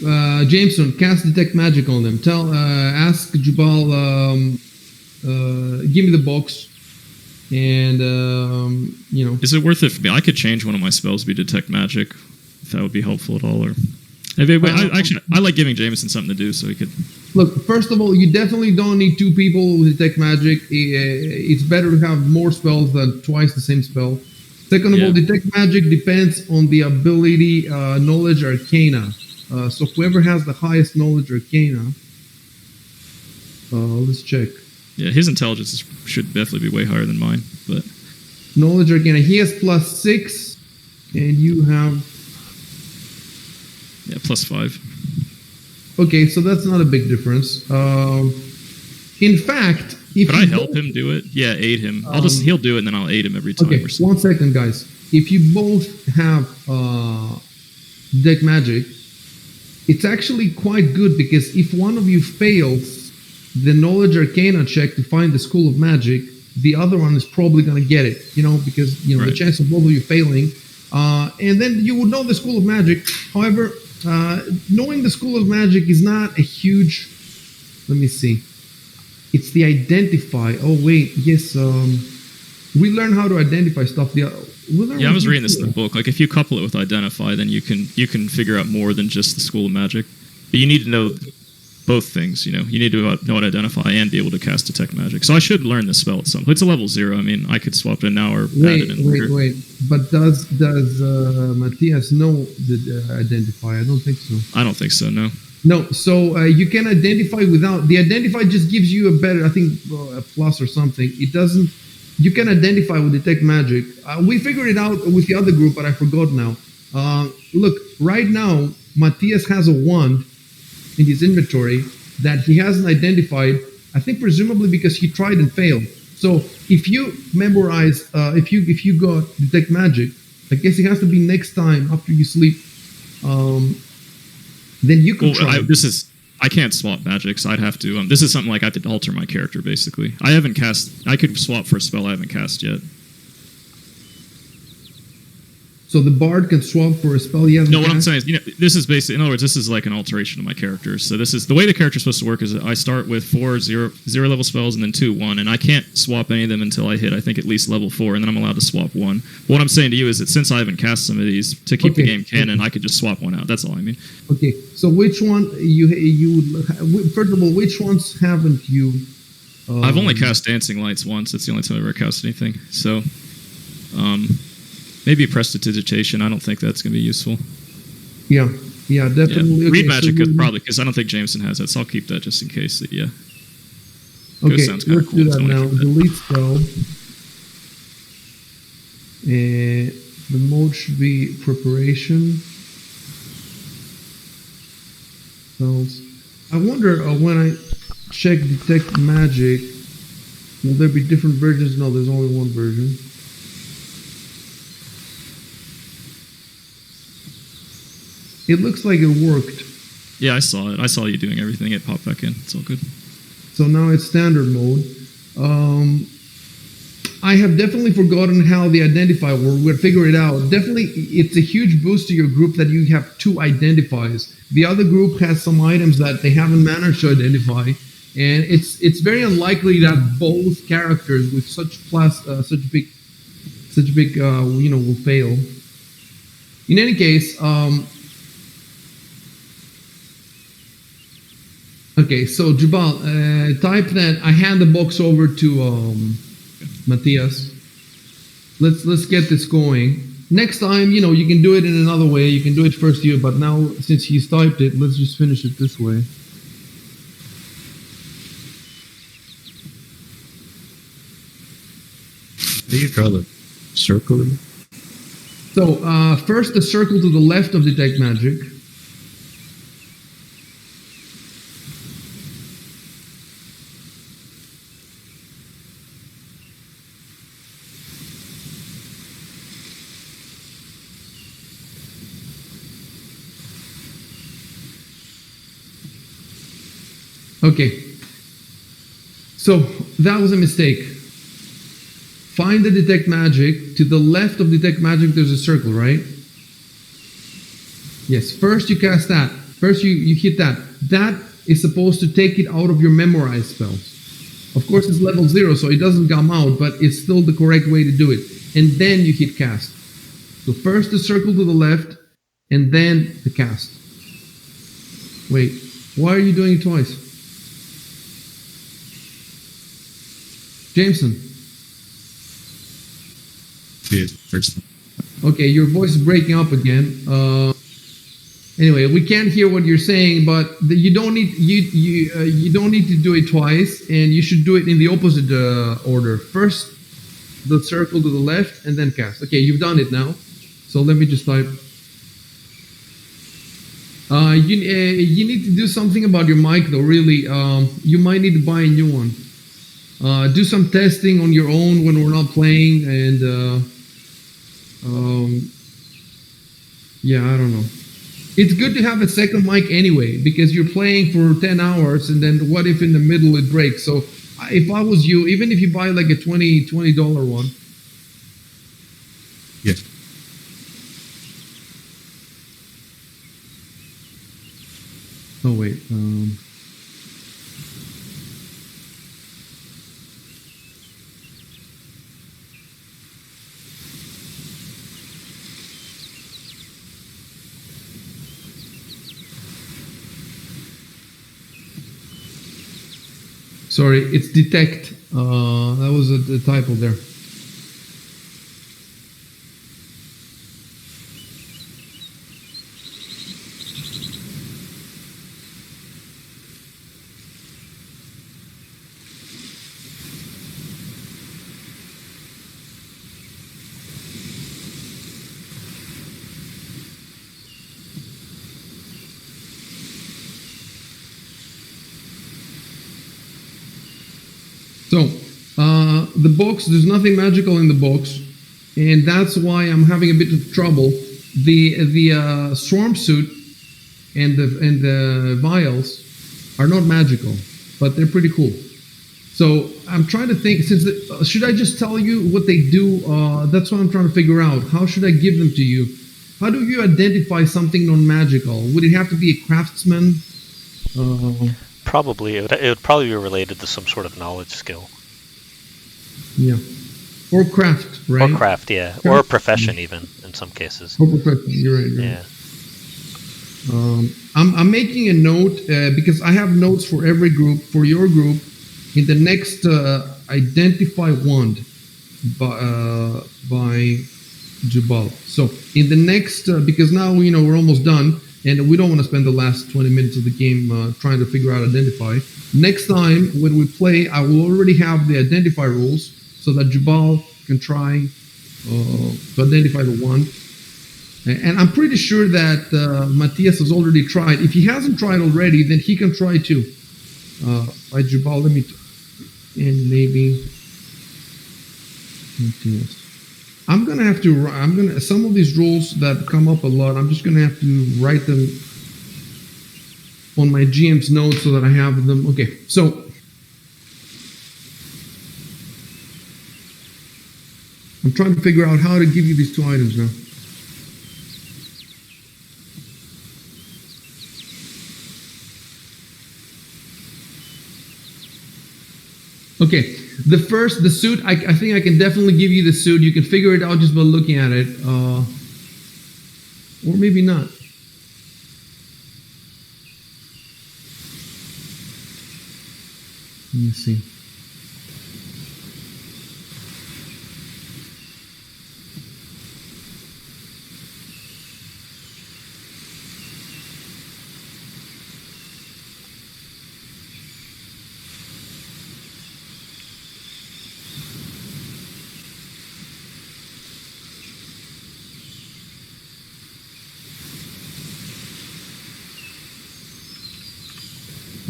Jameson, cast detect magic on them. Ask Jubal, give me the box, and Is it worth it for me? I could change one of my spells to be detect magic, if that would be helpful at all. Or I like giving Jameson something to do, so he could. Look, first of all, you definitely don't need two people with detect magic. It's better to have more spells than twice the same spell. Second of all, detect magic depends on the ability knowledge arcana. So whoever has the highest knowledge arcana, let's check. Yeah, his intelligence should definitely be way higher than mine, but Knowledge arcana, he has +6, and you have. yeah, +5. Okay, so that's not a big difference. In fact, if Could I help him do it? Yeah, aid him. He'll do it, and then I'll aid him every time. Okay, or something. 1 second, guys. If you both have detect magic, it's actually quite good, because if one of you fails, the knowledge arcana check to find the school of magic, the other one is probably going to get it, because the Right. chance of both of you failing, and then you would know the school of magic. However, knowing the school of magic is not a huge. Let me see. It's the identify. Oh wait, yes. We learn how to identify stuff. Yeah, I was reading this in the book. Like, if you couple it with identify, then you can figure out more than just the school of magic. But you need to know both things. You need to know how to identify and be able to cast detect magic. So I should learn this spell at some point. It's a level 0. I mean, I could swap it in now or add it in later. Wait. But does Matthias know the identify? I don't think so. I don't think so. No. No, so you can identify without the identify. Just gives you a better, I think, a plus or something. It doesn't. You can identify with detect magic. We figured it out with the other group, but I forgot now. Look, right now, Matthias has a wand in his inventory that he hasn't identified. I think presumably because he tried and failed. So if you memorize, if you got detect magic, I guess it has to be next time after you sleep. Then you could try. I can't swap magic, so I'd have to. This is something like I have to alter my character, basically. I could swap for a spell I haven't cast yet. So the bard can swap for a spell he hasn't No, what I'm cast? saying is, this is basically, in other words, this is like an alteration of my character. So this is the way the character's supposed to work. Is I start with 4 0 level spells and then 2 1, and I can't swap any of them until I hit, I think, at least level 4, and then I'm allowed to swap 1. What I'm saying to you is that since I haven't cast some of these, to keep the game canon, I could just swap one out. That's all I mean. Okay, so which one first of all, which ones haven't you? I've only cast Dancing Lights once. That's the only time I've ever cast anything. So, maybe Prestidigitation. I don't think that's going to be useful. Yeah, definitely. Yeah. Read Magic so probably, because I don't think Jameson has that, so I'll keep that just in case. Yeah. Okay, Sounds kinda let's cool, do so that I wanna now. keep that. Delete spell. The mode should be preparation. Spells. I wonder when I check detect magic, will there be different versions? No, there's only one version. It looks like it worked. Yeah, I saw it. I saw you doing everything. It popped back in. It's all good. So now it's standard mode. I have definitely forgotten how the identify works. We'll figure it out. Definitely, it's a huge boost to your group that you have 2 identifies. The other group has some items that they haven't managed to identify, and it's very unlikely that both characters with such big will fail. In any case, okay, so Jubal, type that. I hand the box over to Matthias. Let's get this going. Next time, you can do it in another way. You can do it first year, but now since he's typed it, let's just finish it this way. Do you draw the circle? So first, the circle to the left of detect magic. Okay, so that was a mistake. Find the detect magic. To the left of detect magic, there's a circle, right? Yes, first you cast that. First you hit that. That is supposed to take it out of your memorized spells. Of course, it's level 0, so it doesn't come out, but it's still the correct way to do it. And then you hit cast. So first the circle to the left, and then the cast. Wait, why are you doing it twice? Jameson. Yeah, first. Okay, your voice is breaking up again. Anyway, we can't hear what you're saying, but you don't need to do it twice, and you should do it in the opposite order. First, the circle to the left, and then cast. Okay, you've done it now. So let me just type. You need to do something about your mic, though. Really, you might need to buy a new one. Do some testing on your own when we're not playing, and yeah, I don't know. It's good to have a second mic anyway, because you're playing for 10 hours and then what if in the middle it breaks? So if I was you, even if you buy like a $20 one. Yeah. Oh, wait. Sorry, it's detect. That was a typo there. So, the box, there's nothing magical in the box, and that's why I'm having a bit of trouble. The swarm suit and the vials are not magical, but they're pretty cool. So I'm trying to think. Should I just tell you what they do? That's what I'm trying to figure out. How should I give them to you? How do you identify something non-magical? Would it have to be a craftsman? Probably it would probably be related to some sort of knowledge skill. Yeah. Or craft, right? Or craft, yeah. Or a profession even in some cases. Or profession, you're right. Yeah. I'm making a note because I have notes for every group. For your group, in the next identify wand by Jubal. So in the next, because now we're almost done, and we don't want to spend the last 20 minutes of the game trying to figure out identify. Next time when we play, I will already have the identify rules so that Jubal can try to identify the wand. And I'm pretty sure that Matthias has already tried. If he hasn't tried already, then he can try too. By Jubal, let me, and maybe Matthias. I'm gonna have to. Some of these rules that come up a lot. I'm just gonna have to write them on my GM's notes so that I have them. Okay, so I'm trying to figure out how to give you these two items now. Okay, the suit, I think I can definitely give you the suit. You can figure it out just by looking at it. Or maybe not. Let me see.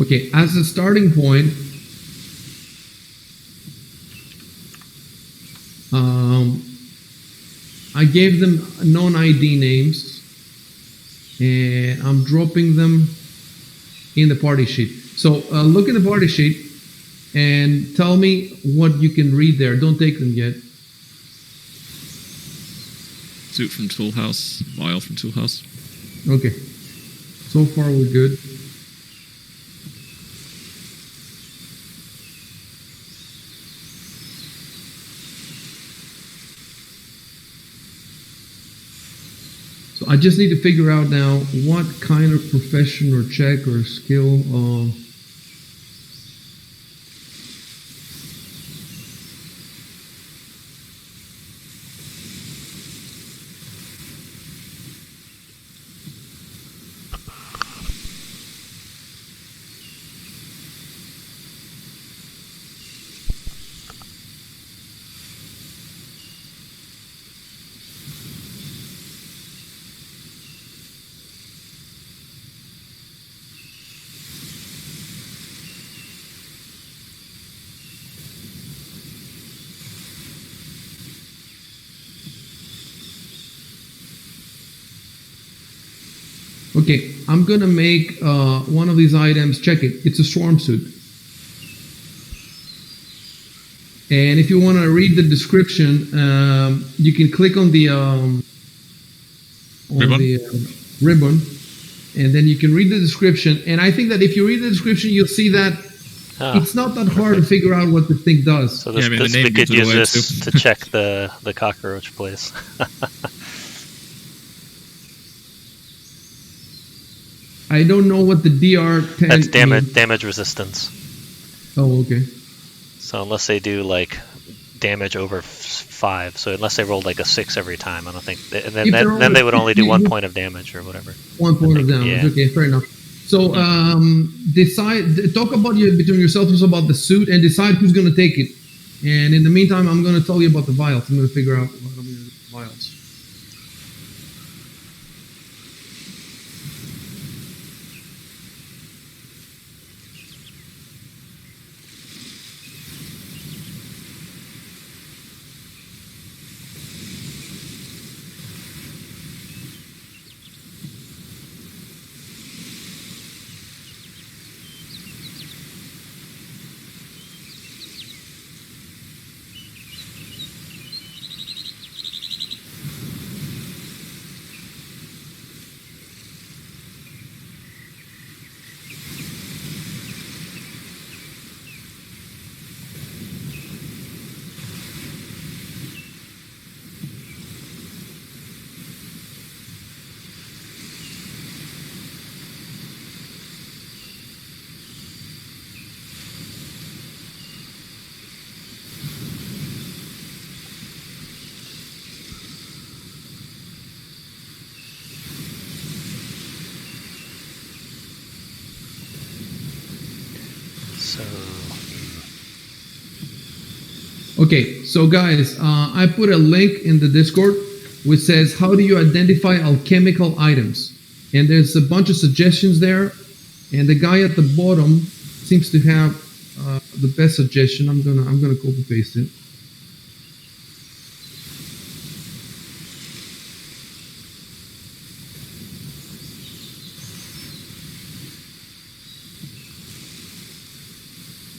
Okay, as a starting point, I gave them non-ID names, and I'm dropping them in the party sheet. So look in the party sheet and tell me what you can read there. Don't take them yet. Suit from Tool House, vial from Tool House. Okay, so far we're good. So I just need to figure out now what kind of profession or check or skill. Okay, I'm gonna make one of these items. Check it. It's a swarm suit. And if you want to read the description, you can click on the ribbon, and then you can read the description. And I think that if you read the description, you'll see that it's not that hard to figure out what the thing does. So this, we could use this to check the cockroach place. I don't know what the DR10 That's damage resistance. Oh, okay. So unless they do like damage over 5, so unless they rolled like a 6 every time, I don't think. Then they would only do 1 point of damage or whatever. 1 point of damage. Yeah. Okay, fair enough. So talk about between yourselves about the suit and decide who's going to take it. And in the meantime, I'm going to tell you about the vials. I'm going to figure out what I'm going to do with the vials. Okay, so guys, I put a link in the Discord which says, how do you identify alchemical items? And there's a bunch of suggestions there. And the guy at the bottom seems to have the best suggestion. I'm gonna copy paste it.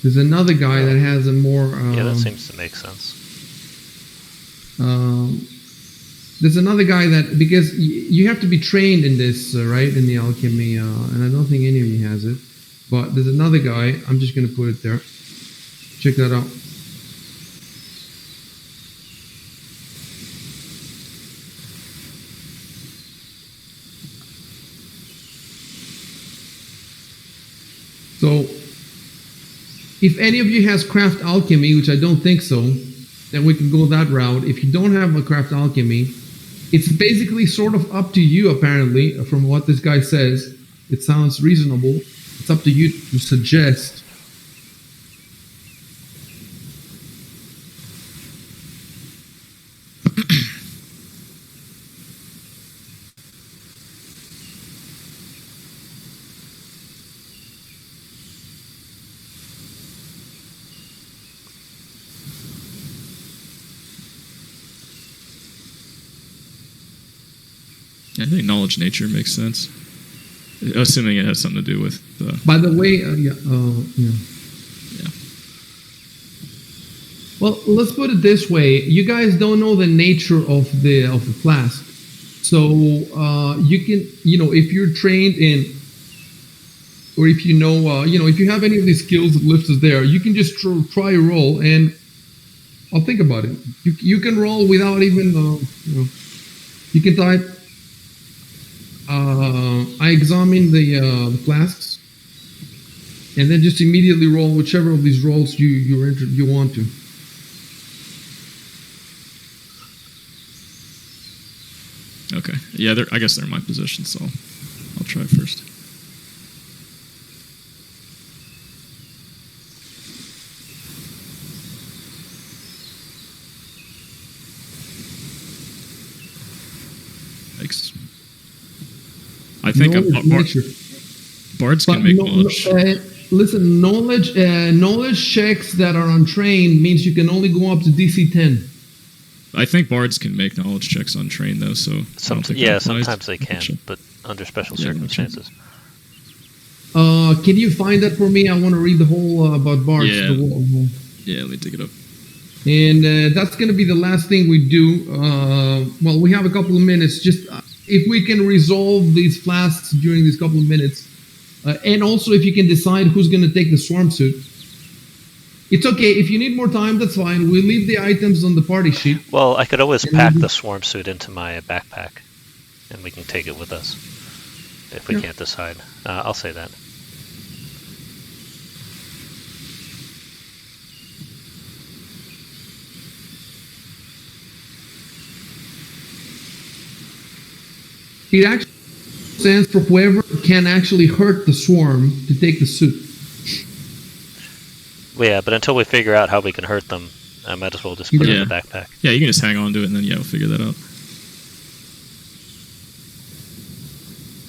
There's another guy that has a more... yeah, that seems to make sense. There's another guy that... Because you have to be trained in this, right? In the alchemy. And I don't think any of you has it. But there's another guy. I'm just going to put it there. Check that out. So... if any of you has craft alchemy, which I don't think so, then we can go that route. If you don't have a craft alchemy, it's basically sort of up to you, apparently, from what this guy says. It sounds reasonable. It's up to you to suggest. I think knowledge nature makes sense, assuming it has something to do with. By the way, yeah. Well, let's put it this way: you guys don't know the nature of the flask, so you can, if you're trained in, or if you know, if you have any of these skills that lifts us there, you can just try a roll, and I'll think about it. You can roll without even, you can type. I examine the flasks, and then just immediately roll whichever of these rolls you want to. Okay. Yeah, I guess they're in my position, so I'll try first. Thanks. I think bards can make knowledge. Listen, knowledge checks that are untrained means you can only go up to DC 10. I think bards can make knowledge checks on train though, so I don't think that applies. Sometimes they can, but under special circumstances. Can you find that for me? I want to read the whole about bards. Yeah. The whole. Yeah, let me dig it up. And that's going to be the last thing we do. Well, we have a couple of minutes. Just if we can resolve these flasks during these couple of minutes. And also if you can decide who's going to take the swarm suit. It's okay. If you need more time, that's fine. We leave the items on the party sheet. Well, I could always pack the swarm suit into my backpack, and we can take it with us if we can't decide. I'll say that. It actually stands for whoever can actually hurt the swarm to take the suit. Well, yeah, but until we figure out how we can hurt them, I might as well just put it in the backpack. Yeah, you can just hang on to it and then we'll figure that out.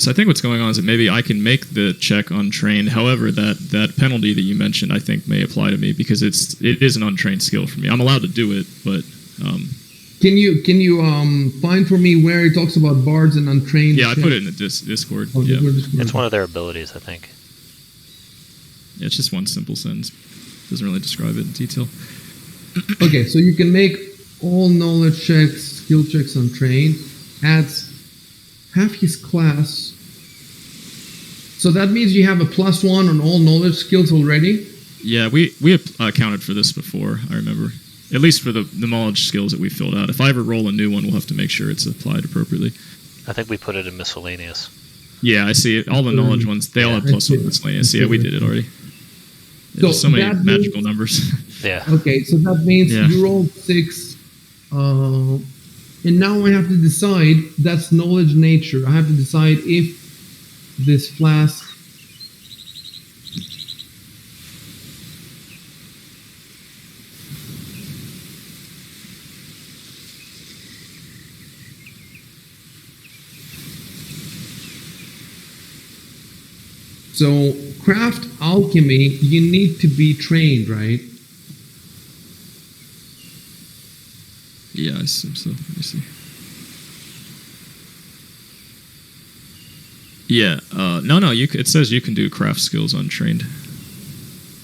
So I think what's going on is that maybe I can make the check untrained. However, that penalty that you mentioned, I think, may apply to me because it is an untrained skill for me. I'm allowed to do it, but can you find for me where it talks about bards and untrained? Yeah, I put it in the Discord. Oh, yeah. It's one of their abilities, I think. Yeah, it's just one simple sentence. Doesn't really describe it in detail. Okay, so you can make all knowledge checks, skill checks untrained, adds half his class. So that means you have a +1 on all knowledge skills already? Yeah, we accounted for this before, I remember. At least for the knowledge skills that we filled out. If I ever roll a new one, we'll have to make sure it's applied appropriately. I think we put it in miscellaneous. Yeah, I see it. All the knowledge ones, they all have +1 miscellaneous. Yeah, we did it already. There's so many magical numbers. Yeah. Okay, so that means you rolled 6, and now I have to decide, that's knowledge nature. I have to decide if this flask... So, craft alchemy, you need to be trained, right? Yeah, I assume so. Let me see. Yeah, no, it says you can do craft skills untrained.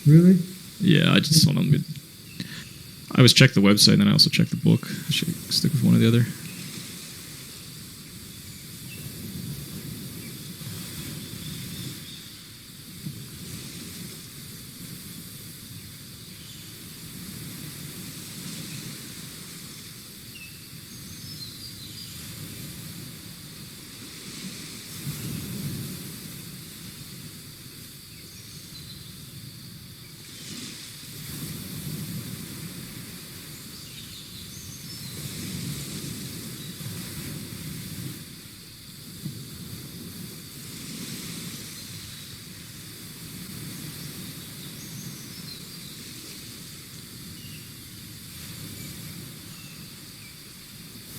Really? Yeah, I just hold on. I always check the website, and then I also check the book. I should stick with one or the other.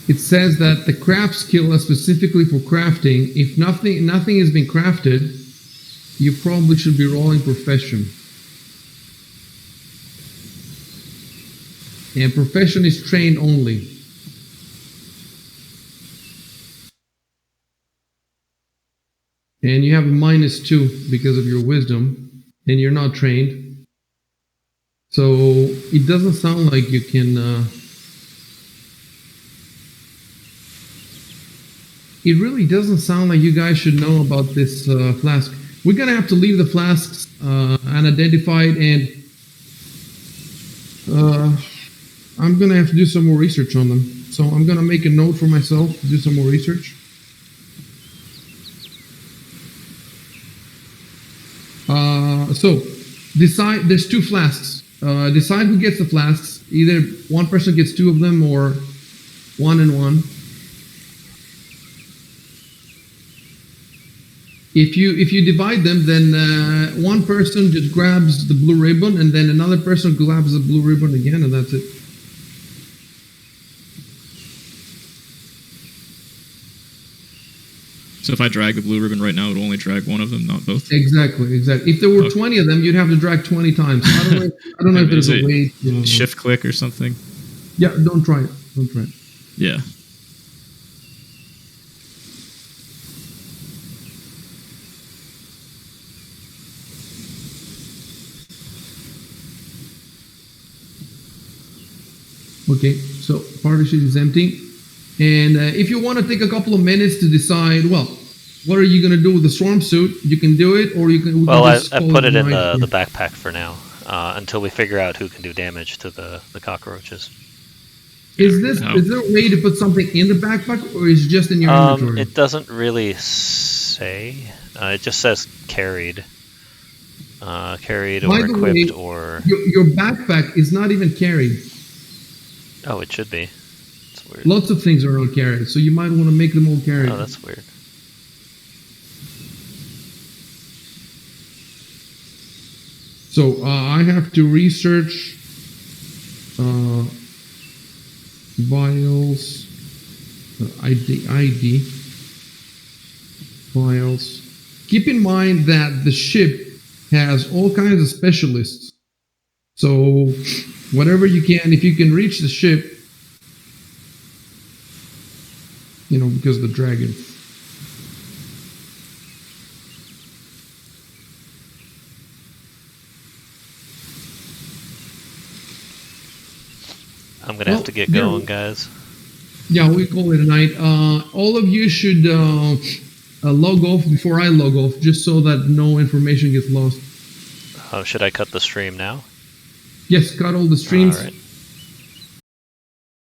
It says that the craft skill is specifically for crafting. If nothing has been crafted, you probably should be rolling profession. And profession is trained only. And you have a -2 because of your wisdom, and you're not trained. So it doesn't sound like you can... It really doesn't sound like you guys should know about this flask. We're going to have to leave the flasks unidentified, and I'm going to have to do some more research on them. So I'm going to make a note for myself to do some more research. So decide, there's 2 flasks. Decide who gets the flasks. Either one person gets 2 of them, or 1 and 1. If you divide them, then one person just grabs the blue ribbon, and then another person grabs the blue ribbon again, and that's it. So if I drag the blue ribbon right now, it will only drag one of them, not both? Exactly. If there were 20 of them, you'd have to drag 20 times. I don't know if there's a way to... Shift click or something? Yeah, don't try it. Don't try. Yeah. Okay, so party sheet is empty. And if you want to take a couple of minutes to decide, well, what are you going to do with the storm suit? You can do it, or you can. Well, can I just call put it a in night. the backpack for now, until we figure out who can do damage to the cockroaches. Is there a way to put something in the backpack, or is it just in your inventory? It doesn't really say. It just says carried. Carried By or the equipped way, or... Your backpack is not even carried. Oh, it should be. That's weird. Lots of things are not carried, so you might want to make them all carried. Oh, that's weird. So I have to research vials, ID vials. Keep in mind that the ship has all kinds of specialists. So whatever you can, if you can reach the ship, because of the dragon. I'm gonna have to get going, guys. Yeah, we call it a night. All of you should log off before I log off, just so that no information gets lost. Should I cut the stream now? Yes, cut all the streams. All right.